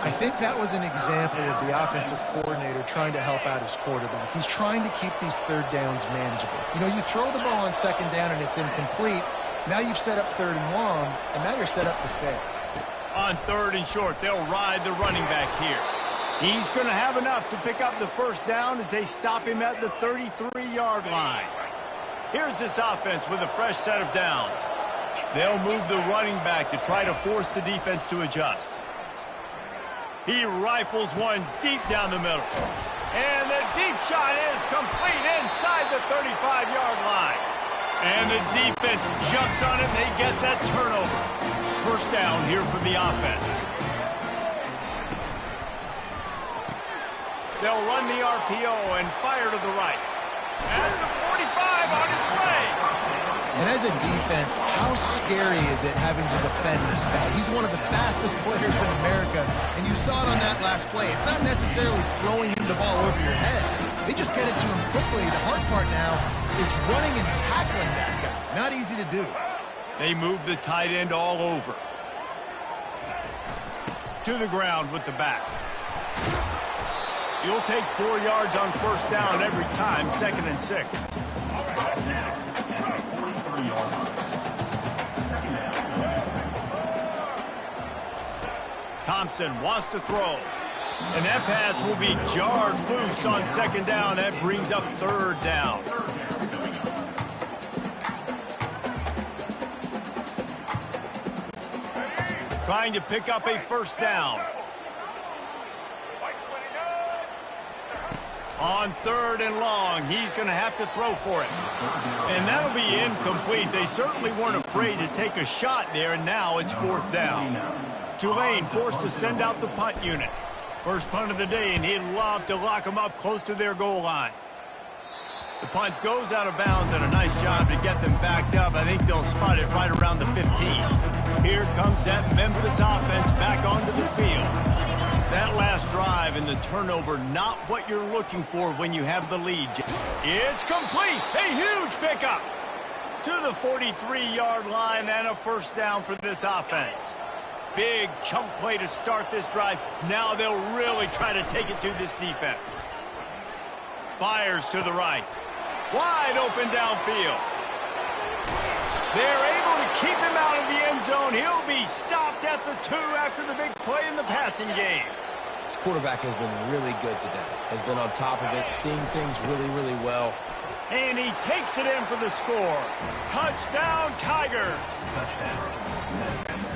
I think that was an example of the offensive coordinator trying to help out his quarterback. He's trying to keep these third downs manageable. You know, you throw the ball on second down and it's incomplete. Now you've set up third and long, and now you're set up to fail. On third and short, they'll ride the running back here. He's going to have enough to pick up the first down as they stop him at the 33-yard line. Here's this offense with a fresh set of downs. They'll move the running back to try to force the defense to adjust. He rifles one deep down the middle. And the deep shot is complete inside the 35-yard line. And the defense jumps on it, and they get that turnover. First down here for the offense. They'll run the RPO and fire to the right. And the 45 on its way. And as a defense, how scary is it having to defend this guy? He's one of the fastest players in America, and you saw it on that last play. It's not necessarily throwing him the ball over your head. They just get it to him quickly. The hard part now is running and tackling that guy. Not easy to do. They move the tight end all over. To the ground with the back. You'll take 4 yards on first down every time, 2nd and 6. Thompson wants to throw. And that pass will be jarred loose on 2nd down. That brings up 3rd down. Trying to pick up a first down. On 3rd and long, he's going to have to throw for it. And that'll be incomplete. They certainly weren't afraid to take a shot there, and now it's 4th down. Tulane forced to send out the punt unit. First punt of the day, and he'd love to lock them up close to their goal line. The punt goes out of bounds, and a nice job to get them backed up. I think they'll spot it right around the 15. Here comes that Memphis offense back onto the field. That last drive and the turnover, not what you're looking for when you have the lead. It's complete. A huge pickup to the 43-yard line and a first down for this offense. Big chunk play to start this drive. Now they'll really try to take it to this defense. Fires to the right. Wide open downfield. They're able to keep him out of the end zone. He'll be stopped at the 2 after the big play in the passing game. This quarterback has been really good today. Has been on top of it, seeing things really, really well. And he takes it in for the score. Touchdown, Tigers.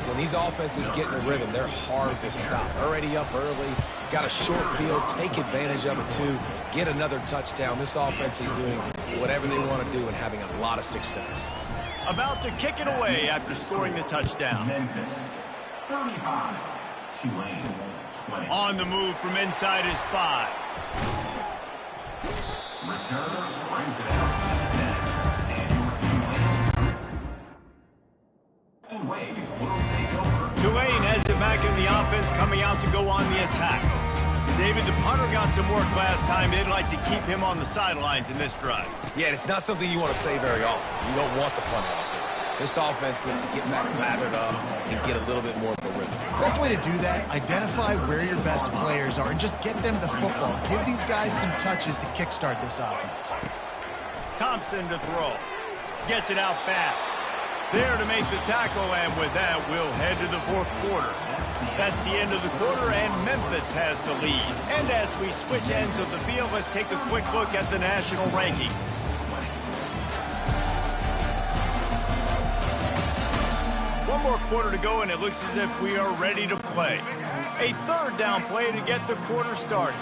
When these offenses get in a rhythm, they're hard to stop. Already up early, got a short field, take advantage of it too, get another touchdown. This offense is doing whatever they want to do and having a lot of success. About to kick it away after scoring the touchdown. Memphis, 35, Tulane, 20. On the move from inside his 5. Returner brings it out to 10. And your Tulane. And Wade will take over. Tulane has it back in the offense, coming out to go on the attack. David, the punter got some work last time. They'd like to keep him on the sidelines in this drive. Yeah, it's not something you want to say very often. You don't want the punter out there. This offense needs to get back lathered up and get a little bit more of a rhythm. Best way to do that, identify where your best players are and just get them the football. Give these guys some touches to kickstart this offense. Thompson to throw. Gets it out fast. There to make the tackle, and with that, we'll head to the 4th quarter. That's the end of the quarter, and Memphis has the lead. And as we switch ends of the field, let's take a quick look at the national rankings. One more quarter to go, and it looks as if we are ready to play. A 3rd down play to get the quarter started.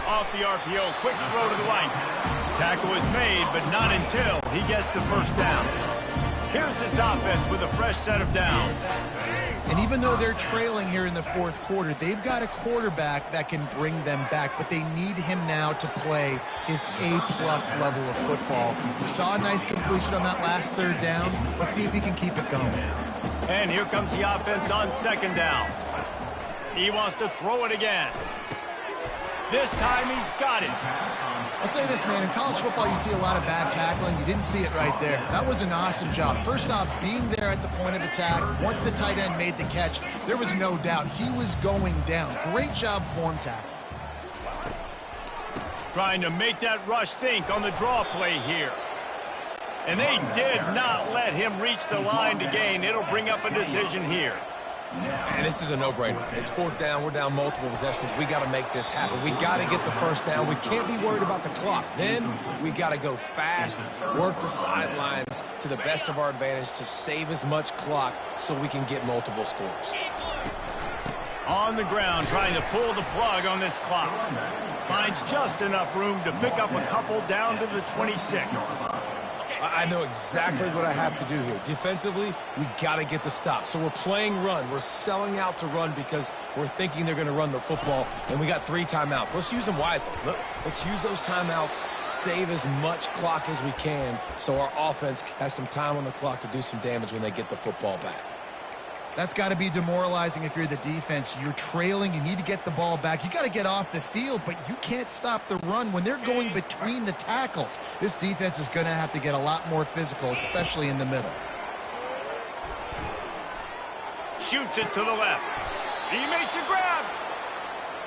Off the RPO, quick throw to the right. Tackle is made, but not until he gets the first down. Here's this offense with a fresh set of downs. And even though they're trailing here in the fourth quarter, they've got a quarterback that can bring them back, but they need him now to play his A-plus level of football. We saw a nice completion on that last third down. Let's see if he can keep it going. And here comes the offense on second down. He wants to throw it again. This time he's got it. I'll say this, man, in college football you see a lot of bad tackling. You didn't see it right there. That was an awesome job. First off, being there at the point of attack. Once the tight end made the catch, there was no doubt he was going down. Great job form tackle. Trying to make that rush think on the draw play here. And they did not let him reach the line to gain. It'll bring up a decision here. And this is a no-brainer. It's fourth down. We're down multiple possessions. We got to make this happen. We got to get the first down. We can't be worried about the clock. Then we got to go fast, work the sidelines to the best of our advantage to save as much clock so we can get multiple scores. On the ground, trying to pull the plug on this clock. Finds just enough room to pick up a couple down to the 26. I know exactly what I have to do here. Defensively, we got to get the stop. So we're playing run. We're selling out to run because we're thinking they're going to run the football, and we got 3 timeouts. Let's use them wisely. Let's use those timeouts, save as much clock as we can so our offense has some time on the clock to do some damage when they get the football back. That's got to be demoralizing if you're the defense. You're trailing. You need to get the ball back. You got to get off the field, but you can't stop the run when they're going between the tackles. This defense is going to have to get a lot more physical, especially in the middle. Shoots it to the left. He makes a grab.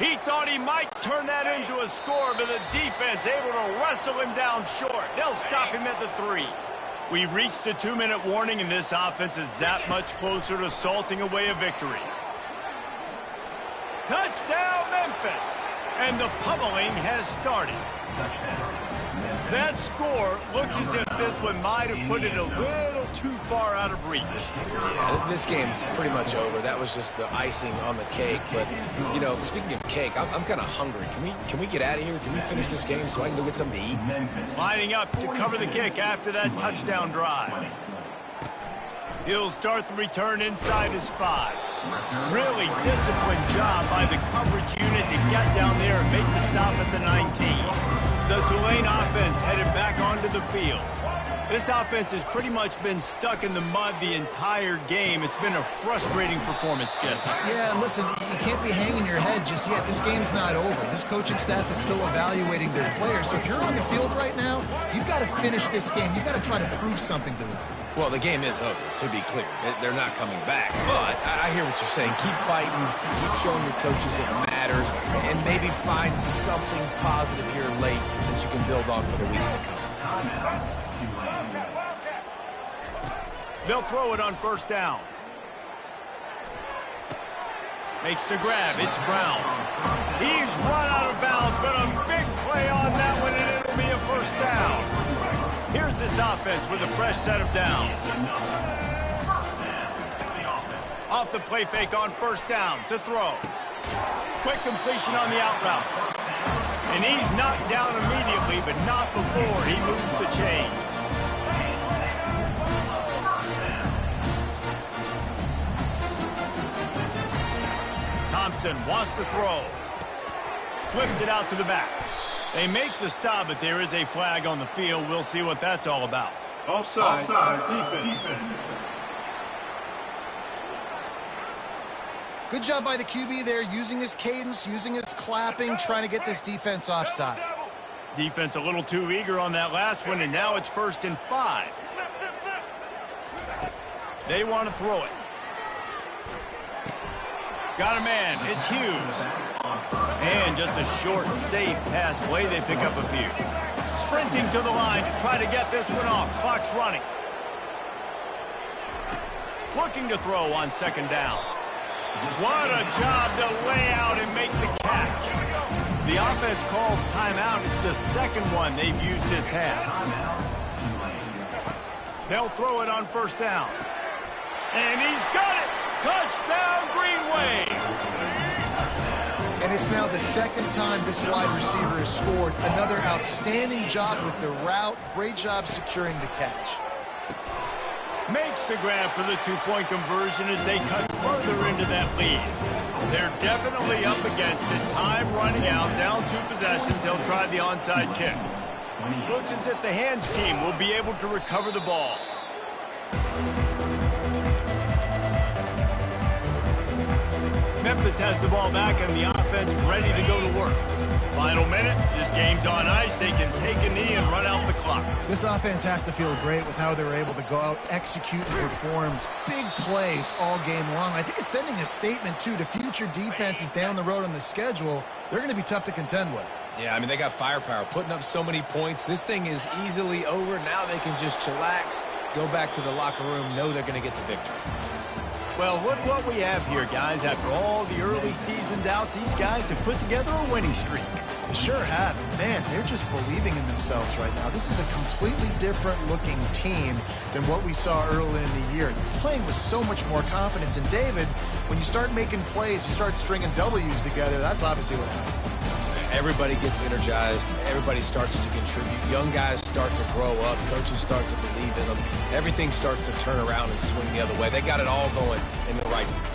He thought he might turn that into a score, but the defense able to wrestle him down short. They'll stop him at the 3. We've reached the 2-minute warning, and this offense is that much closer to salting away a victory. Touchdown, Memphis! And the pummeling has started. That score looks as if this one might have put it a little too far out of reach. Yeah, this game's pretty much over. That was just the icing on the cake. But, you know, speaking of cake, I'm kind of hungry. Can we get out of here? Can we finish this game so I can go get something to eat? Lining up to cover the kick after that touchdown drive. He'll start the return inside his 5. Really disciplined job by the coverage unit to get down there and make the stop at the 19. The Tulane offense headed back onto the field. This offense has pretty much been stuck in the mud the entire game. It's been a frustrating performance, Jesse. Yeah, and listen, you can't be hanging your head just yet. This game's not over. This coaching staff is still evaluating their players. So if you're on the field right now, you've got to finish this game. You've got to try to prove something to them. Well, the game is over, to be clear. They're not coming back. But I hear what you're saying. Keep fighting. Keep showing your coaches it matters. And maybe find something positive here late that you can build on for the weeks to come. They'll throw it on first down. Makes the grab. It's Brown. He's run out of bounds, but a big play on that one, and it'll be a first down. Here's this offense with a fresh set of downs. Off the play fake on first down to throw. Quick completion on the out route. And he's knocked down immediately, but not before he moves the chains. Thompson wants to throw. Flips it out to the back. They make the stop, but there is a flag on the field. We'll see what that's all about. Offside. Defense. Good job by the QB there, using his cadence, using his clapping, trying to get this defense offside. Defense a little too eager on that last one, and now it's 1st and 5. They want to throw it. Got a man. It's Hughes. And just a short, safe pass play. They pick up a few. Sprinting to the line to try to get this one off. Clock's running. Looking to throw on second down. What a job to lay out and make the catch. The offense calls timeout. It's the second one they've used this half. They'll throw it on first down. And he's got it. Touchdown, Green Wave. And it's now the second time this wide receiver has scored. Another outstanding job with the route. Great job securing the catch. makes the grab for the two-point conversion as they cut further into that lead. They're definitely up against it. Time running out, down 2 possessions. They'll try the onside kick. Looks as if the hands team will be able to recover the ball. Memphis has the ball back and the offense ready to go to work. Final minute, this game's on ice. They can take a knee and run out the clock. This offense has to feel great with how they were able to go out, execute, and perform big plays all game long. I think it's sending a statement, too, to future defenses down the road on the schedule. They're going to be tough to contend with. Yeah, I mean, they got firepower, putting up so many points. This thing is easily over. Now they can just chillax, go back to the locker room, know they're going to get the victory. Well, look what we have here, guys. After all the early season doubts, these guys have put together a winning streak. They sure have. Man, they're just believing in themselves right now. This is a completely different looking team than what we saw early in the year. Playing with so much more confidence. And David, when you start making plays, you start stringing W's together, that's obviously what happened. Everybody gets energized. Everybody starts to contribute. Young guys start to grow up. Coaches start to believe in them. Everything starts to turn around and swing the other way. They got it all going in the right direction.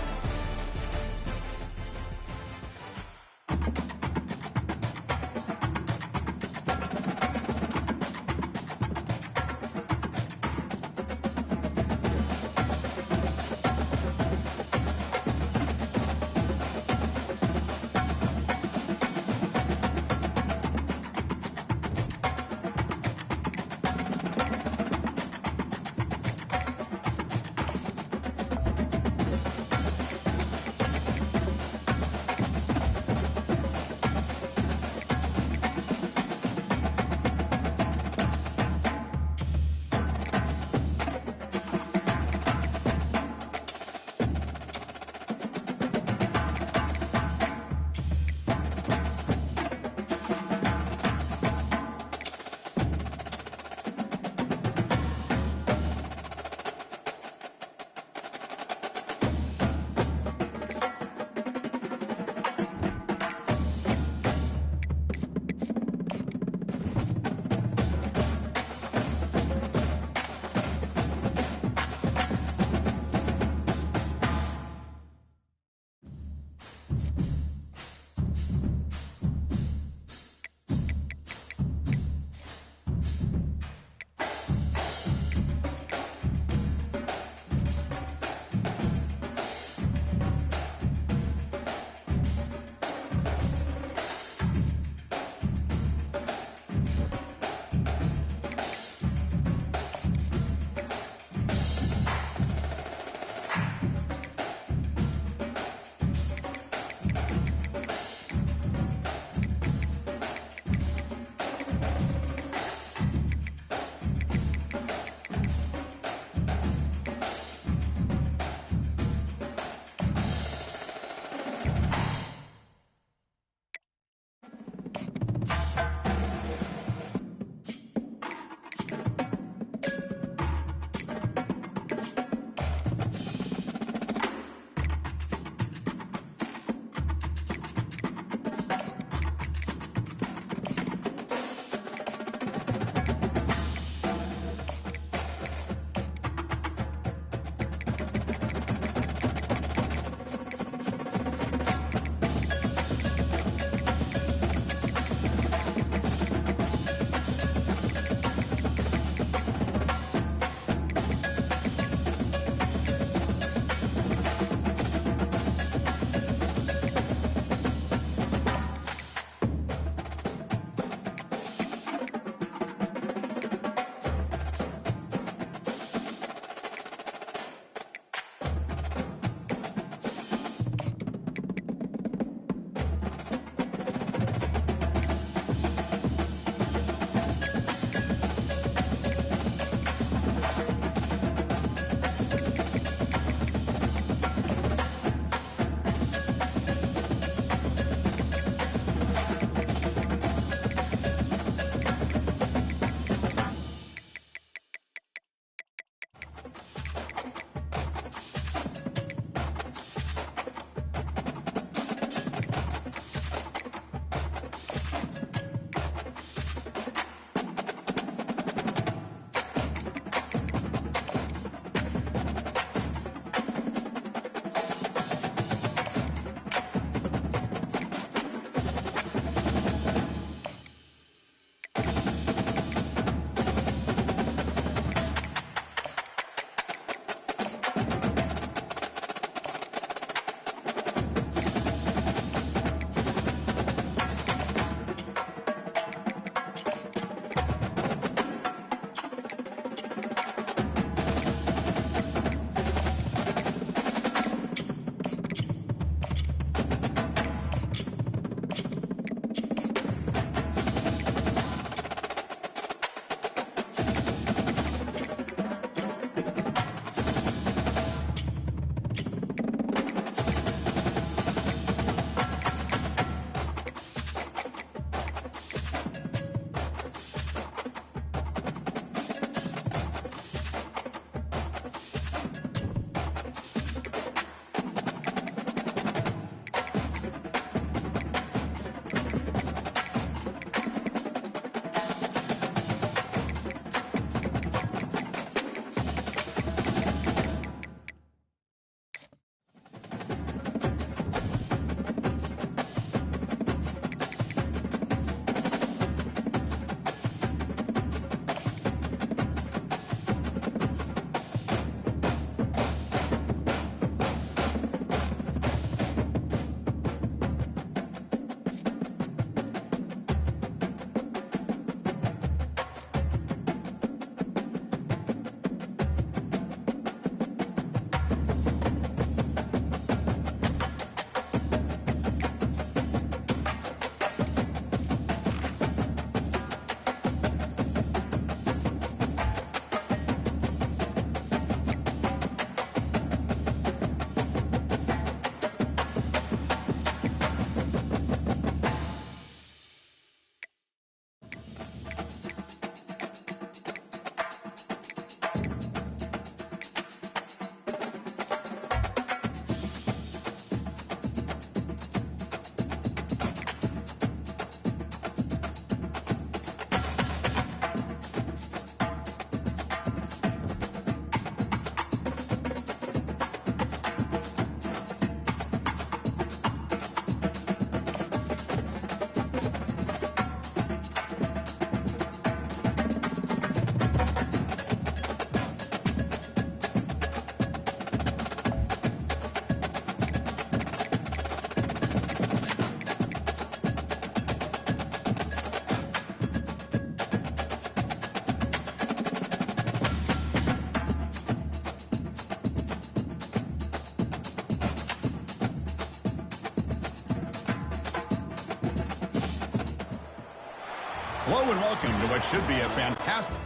Hello and welcome to what should be a fantastic...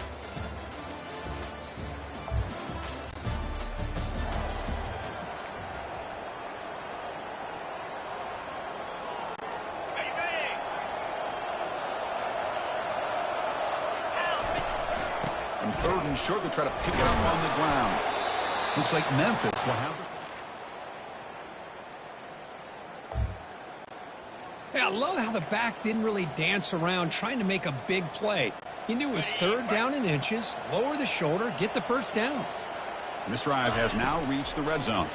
And third and short, they try to pick it up on the ground. Looks like Memphis will have it. Hey, I love how the back didn't really dance around trying to make a big play. He knew it's third down in inches, lower the shoulder, get the first down. This drive has now reached the red zone.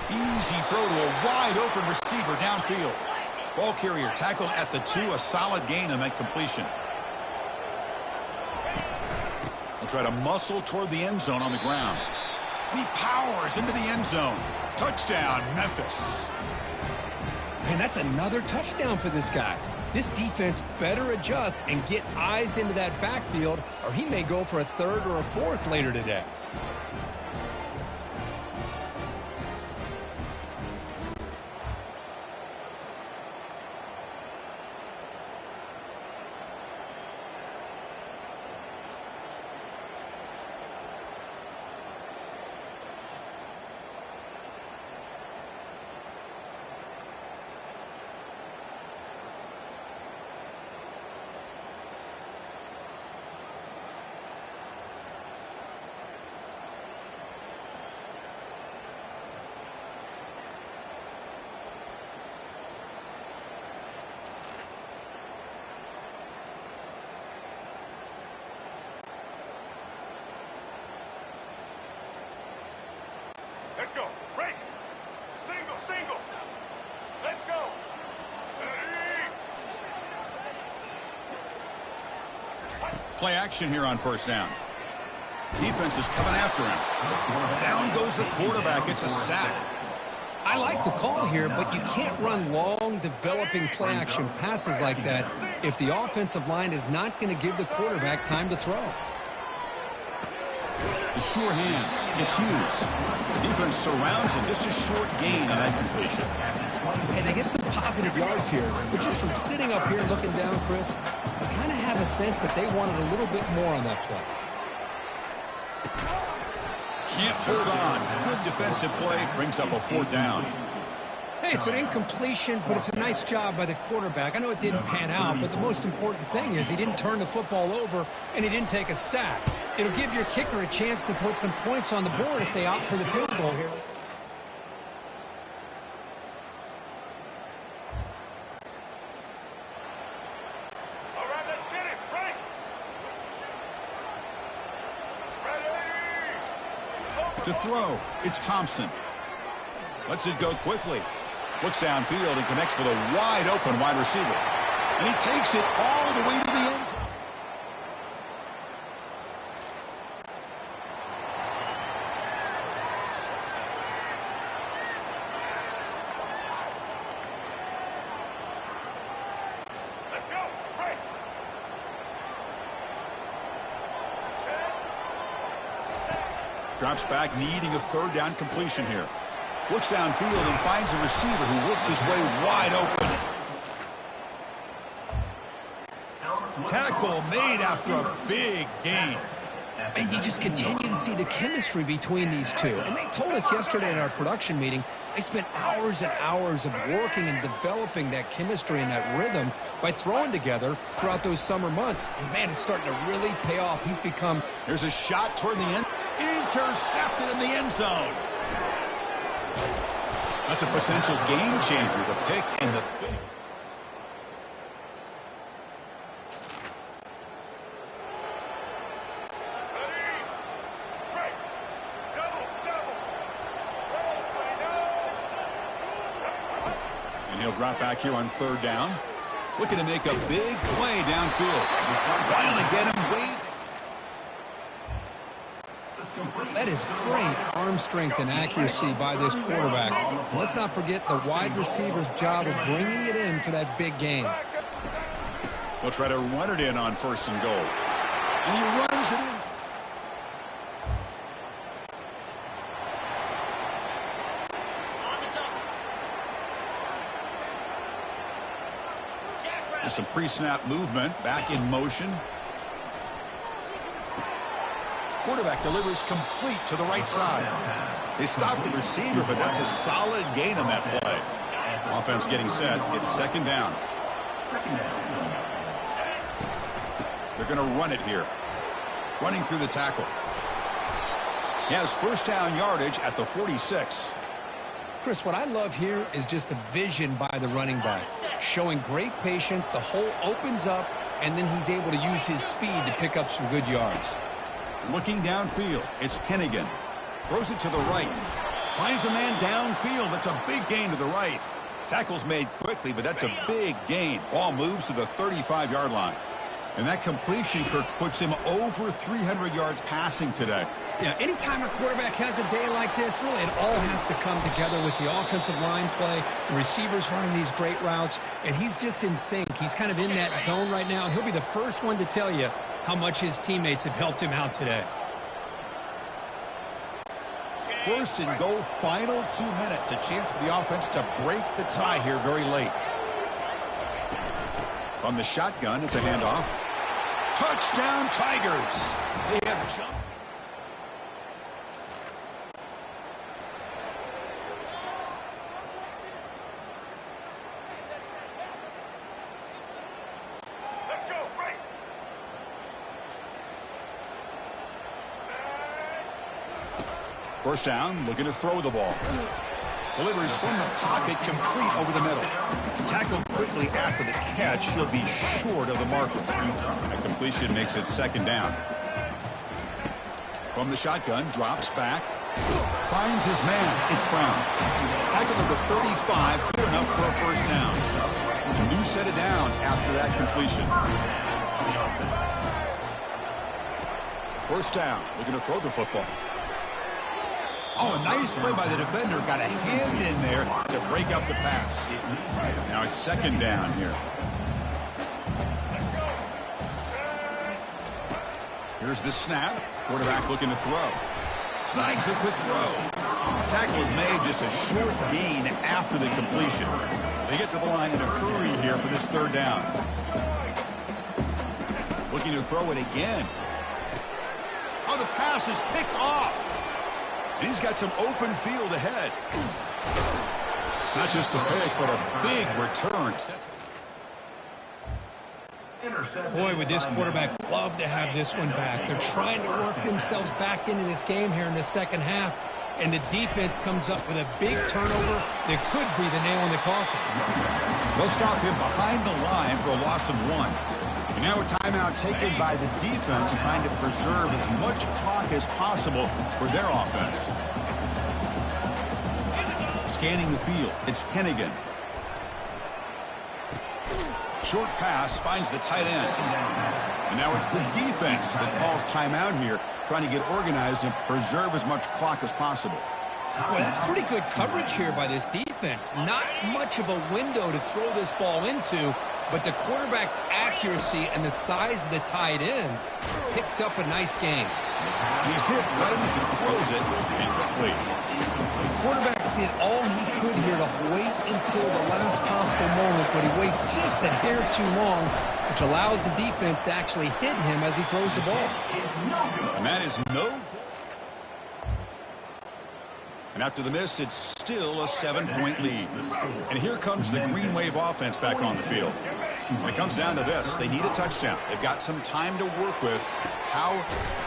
Easy throw to a wide open receiver downfield. Ball carrier tackled at the 2, a solid gain on that completion. They'll try to muscle toward the end zone on the ground. He powers into the end zone. Touchdown, Memphis. Man, that's another touchdown for this guy. This defense better adjust and get eyes into that backfield, or he may go for a third or a fourth later today. Let's go. Break. Single, single. Let's go. Play action here on first down. Defense is coming after him. Down goes the quarterback. It's a sack. I like the call here, but you can't run long, developing play-action passes like that if the offensive line is not going to give the quarterback time to throw. The sure hands. It's Hughes. The defense surrounds him. Just a short gain on that completion. And they get some positive yards here, but just from sitting up here looking down, Chris, I kind of have a sense that they wanted a little bit more on that play. Can't hold on. Good defensive play. Brings up a fourth down. Hey, it's an incompletion, but it's a nice job by the quarterback. I know it didn't pan out, but the most important thing is he didn't turn the football over and he didn't take a sack. It'll give your kicker a chance to put some points on the board if they opt for the field goal here. All right, let's get it. Break. Ready. To throw, it's Thompson. Lets it go quickly. Looks downfield and connects with a wide open wide receiver. And he takes it all the way to the end zone. Let's go. Break. Drops back, needing a third down completion here. Looks downfield and finds a receiver who worked his way wide open. Tackle made after a big gain. And you just continue to see the chemistry between these two. And they told us yesterday in our production meeting, they spent hours and hours of working and developing that chemistry and that rhythm by throwing together throughout those summer months. And, man, it's starting to really pay off. He's become... There's a shot toward the end. Intercepted in the end zone. That's a potential game changer, the pick and the big. And he'll drop back here on third down. Looking to make a big play downfield. Trying to get him wait. That is great arm strength and accuracy by this quarterback. Let's not forget the wide receiver's job of bringing it in for that big gain. They'll try to run it in on first and goal. And he runs it in. Jack There's some pre-snap movement. Back in motion. Quarterback delivers complete to the right side. They stopped the receiver, but that's a solid gain on that play. Offense getting set. It's second down. They're going to run it here. Running through the tackle. He has first down yardage at the 46. Chris, what I love here is just a vision by the running back. Showing great patience, the hole opens up, and then he's able to use his speed to pick up some good yards. Looking downfield, it's Hennigan. Throws it to the right. Finds a man downfield. That's a big gain to the right. Tackle's made quickly, but that's a big gain. Ball moves to the 35-yard line. And that completion, Kirk, puts him over 300 yards passing today. Yeah, anytime a quarterback has a day like this, really it all has to come together with the offensive line play, the receivers running these great routes, and he's just in sync. He's kind of in that zone right now, and he'll be the first one to tell you how much his teammates have helped him out today. First and goal, final 2 minutes. A chance for the offense to break the tie here very late. From the shotgun, it's a handoff. Touchdown, Tigers. They have jumped. First down, looking to throw the ball. Delivers from the pocket, complete over the middle. Tackled quickly after the catch. He'll be short of the marker. That completion makes it second down. From the shotgun, drops back. Finds his man. It's Brown. Tackled at the 35, good enough for a first down. A new set of downs after that completion. First down, looking to throw the football. Oh, a nice play by the defender. Got a hand in there to break up the pass. Now it's second down here. Here's the snap. Quarterback looking to throw. Snags a quick throw. Tackle is made, just a short gain after the completion. They get to the line in a hurry here for this third down. Looking to throw it again. Oh, the pass is picked off. And he's got some open field ahead. Not just a pick, but a big return. Boy, would this quarterback love to have this one back. They're trying to work themselves back into this game here in the second half, and the defense comes up with a big turnover that could be the nail in the coffin. They'll stop him behind the line for a loss of 1. And now a timeout taken by the defense, trying to preserve as much clock as possible for their offense. Scanning the field, it's Hennigan. Short pass finds the tight end. And now it's the defense that calls timeout here, trying to get organized and preserve as much clock as possible. Boy, that's pretty good coverage here by this defense. Not much of a window to throw this ball into, but the quarterback's accuracy and the size of the tight end picks up a nice game. He's hit right as he throws it, incomplete. The quarterback did all he could here to wait until the last possible moment, but he waits just a hair too long, which allows the defense to actually hit him as he throws the ball. And that is no. And after the miss, it's still a 7-point lead. And here comes the Green Wave offense back on the field. When it comes down to this, they need a touchdown. They've got some time to work with. How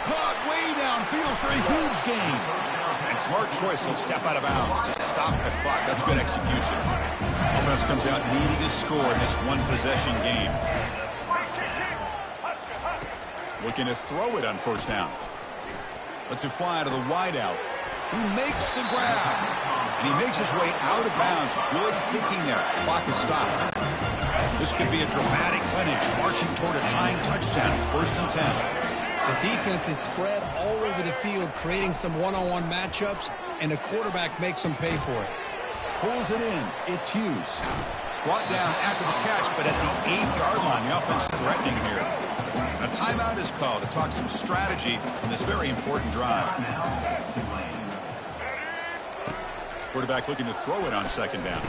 caught way downfield for a huge gain. And smart choice, he'll step out of bounds to stop the clock. That's good execution. Offense comes out needing a score in this one-possession game. Looking to throw it on first down. Lets it fly out of the wideout. Who makes the grab. And he makes his way out of bounds. Good thinking there. Clock is stopped. This could be a dramatic finish, marching toward a tying touchdown. It's 1st and 10. The defense is spread all over the field, creating some one-on-one matchups, and the quarterback makes them pay for it. Pulls it in. It's Hughes. Brought down after the catch, but at the 8-yard line, the offense threatening here. A timeout is called to talk some strategy in this very important drive. Quarterback looking to throw it on second down.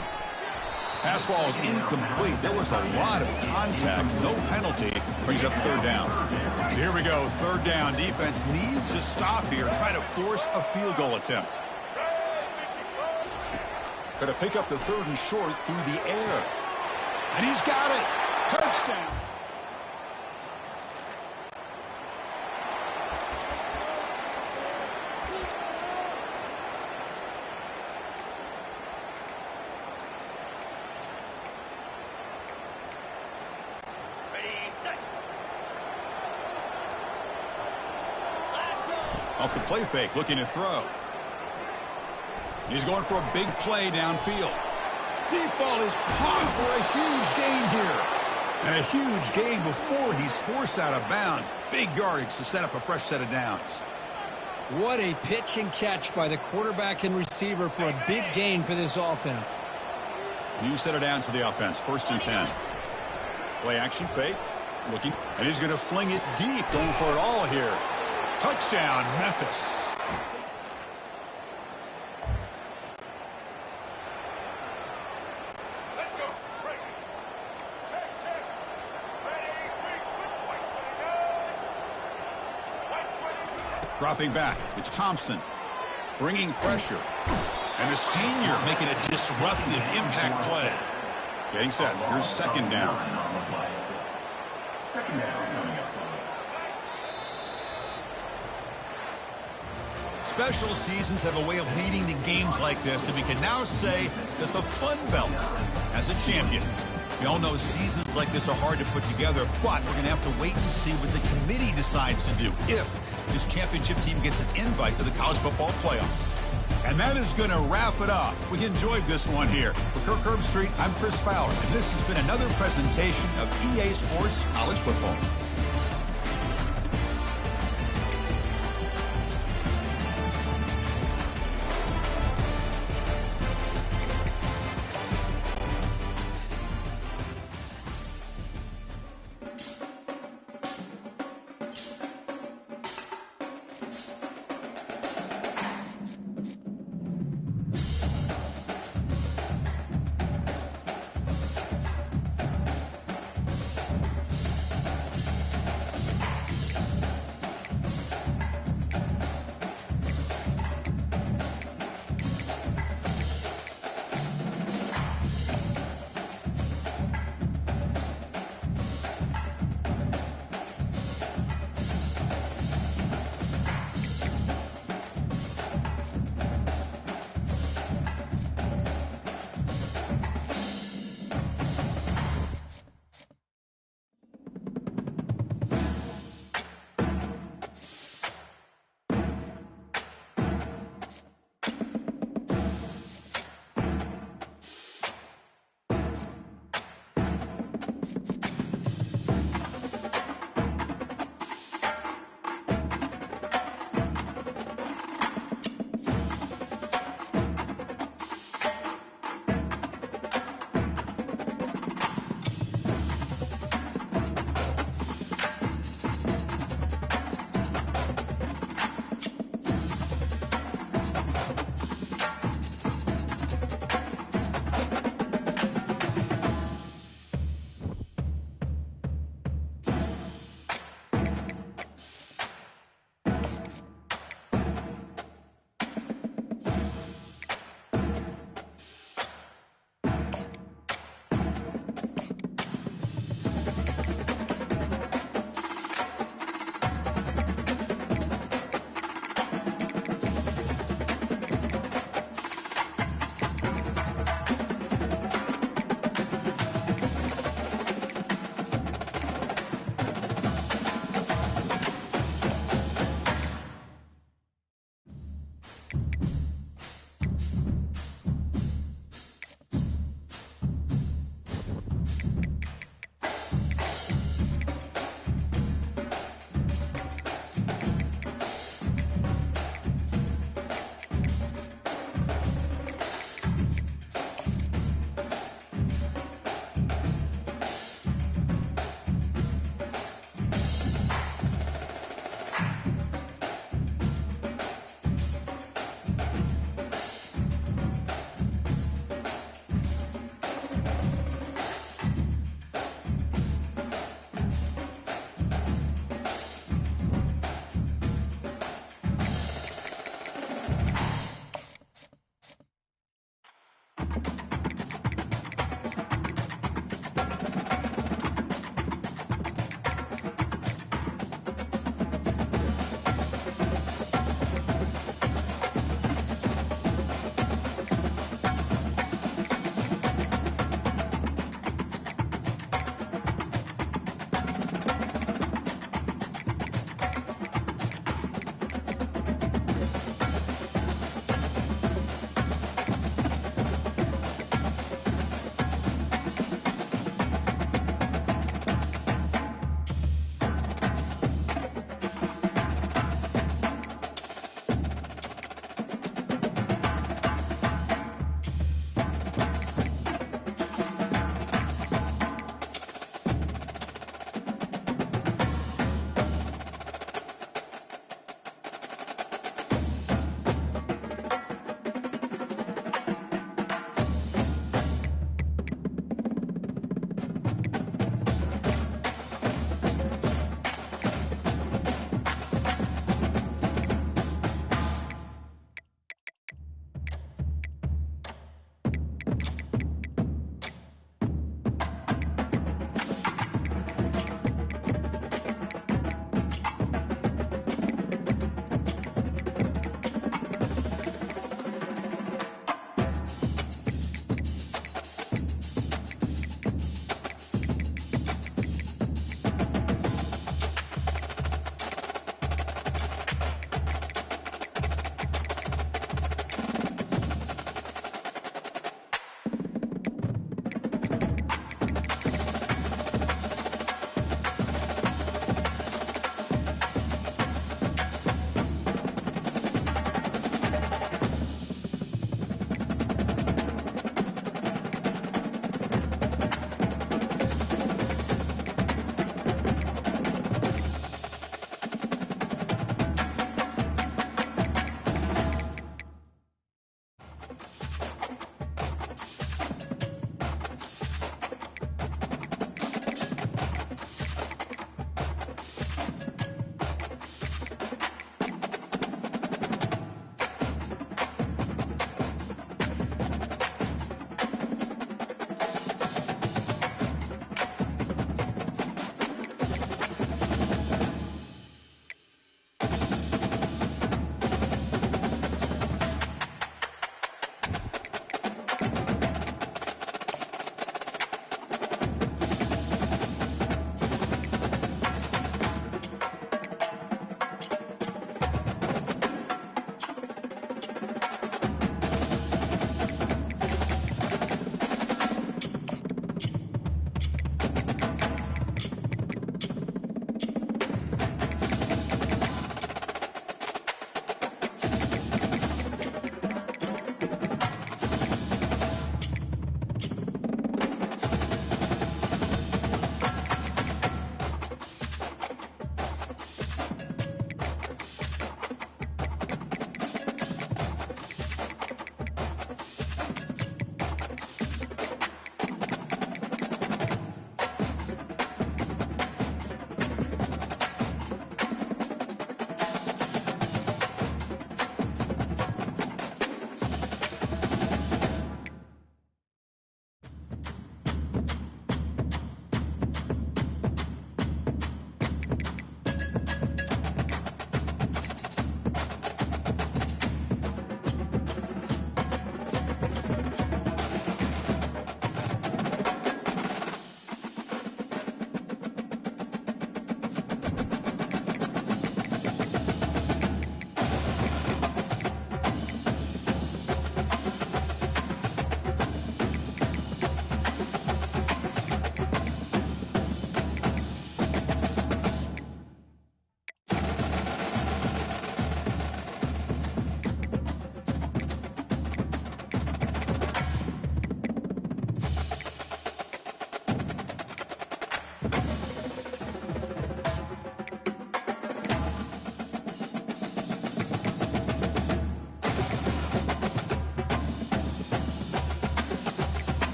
Pass ball is incomplete. There was a lot of contact. No penalty. Brings up third down. So here we go. Third down. Defense needs to stop here. Try to force a field goal attempt. Going to pick up the third and short through the air. And he's got it. Touchdown. Off the play fake, looking to throw. He's going for a big play downfield. Deep ball is caught for a huge gain here. And a huge gain before he's forced out of bounds. Big yardage to set up a fresh set of downs. What a pitch and catch by the quarterback and receiver for a big gain for this offense. New set of downs for the offense. 1st and 10. Play action fake. Looking. And he's going to fling it deep. Going for it all here. Touchdown, Memphis. Dropping back, it's Thompson. Bringing pressure. And the senior making a disruptive impact play. Getting set, here's 2nd down. 2nd down coming up. Special seasons have a way of leading to games like this, and we can now say that the Fun Belt has a champion. We all know seasons like this are hard to put together, but we're going to have to wait and see what the committee decides to do if this championship team gets an invite to the college football playoff. And that is going to wrap it up. We enjoyed this one here. For Kirk Herbstreit, I'm Chris Fowler, and this has been another presentation of EA Sports College Football.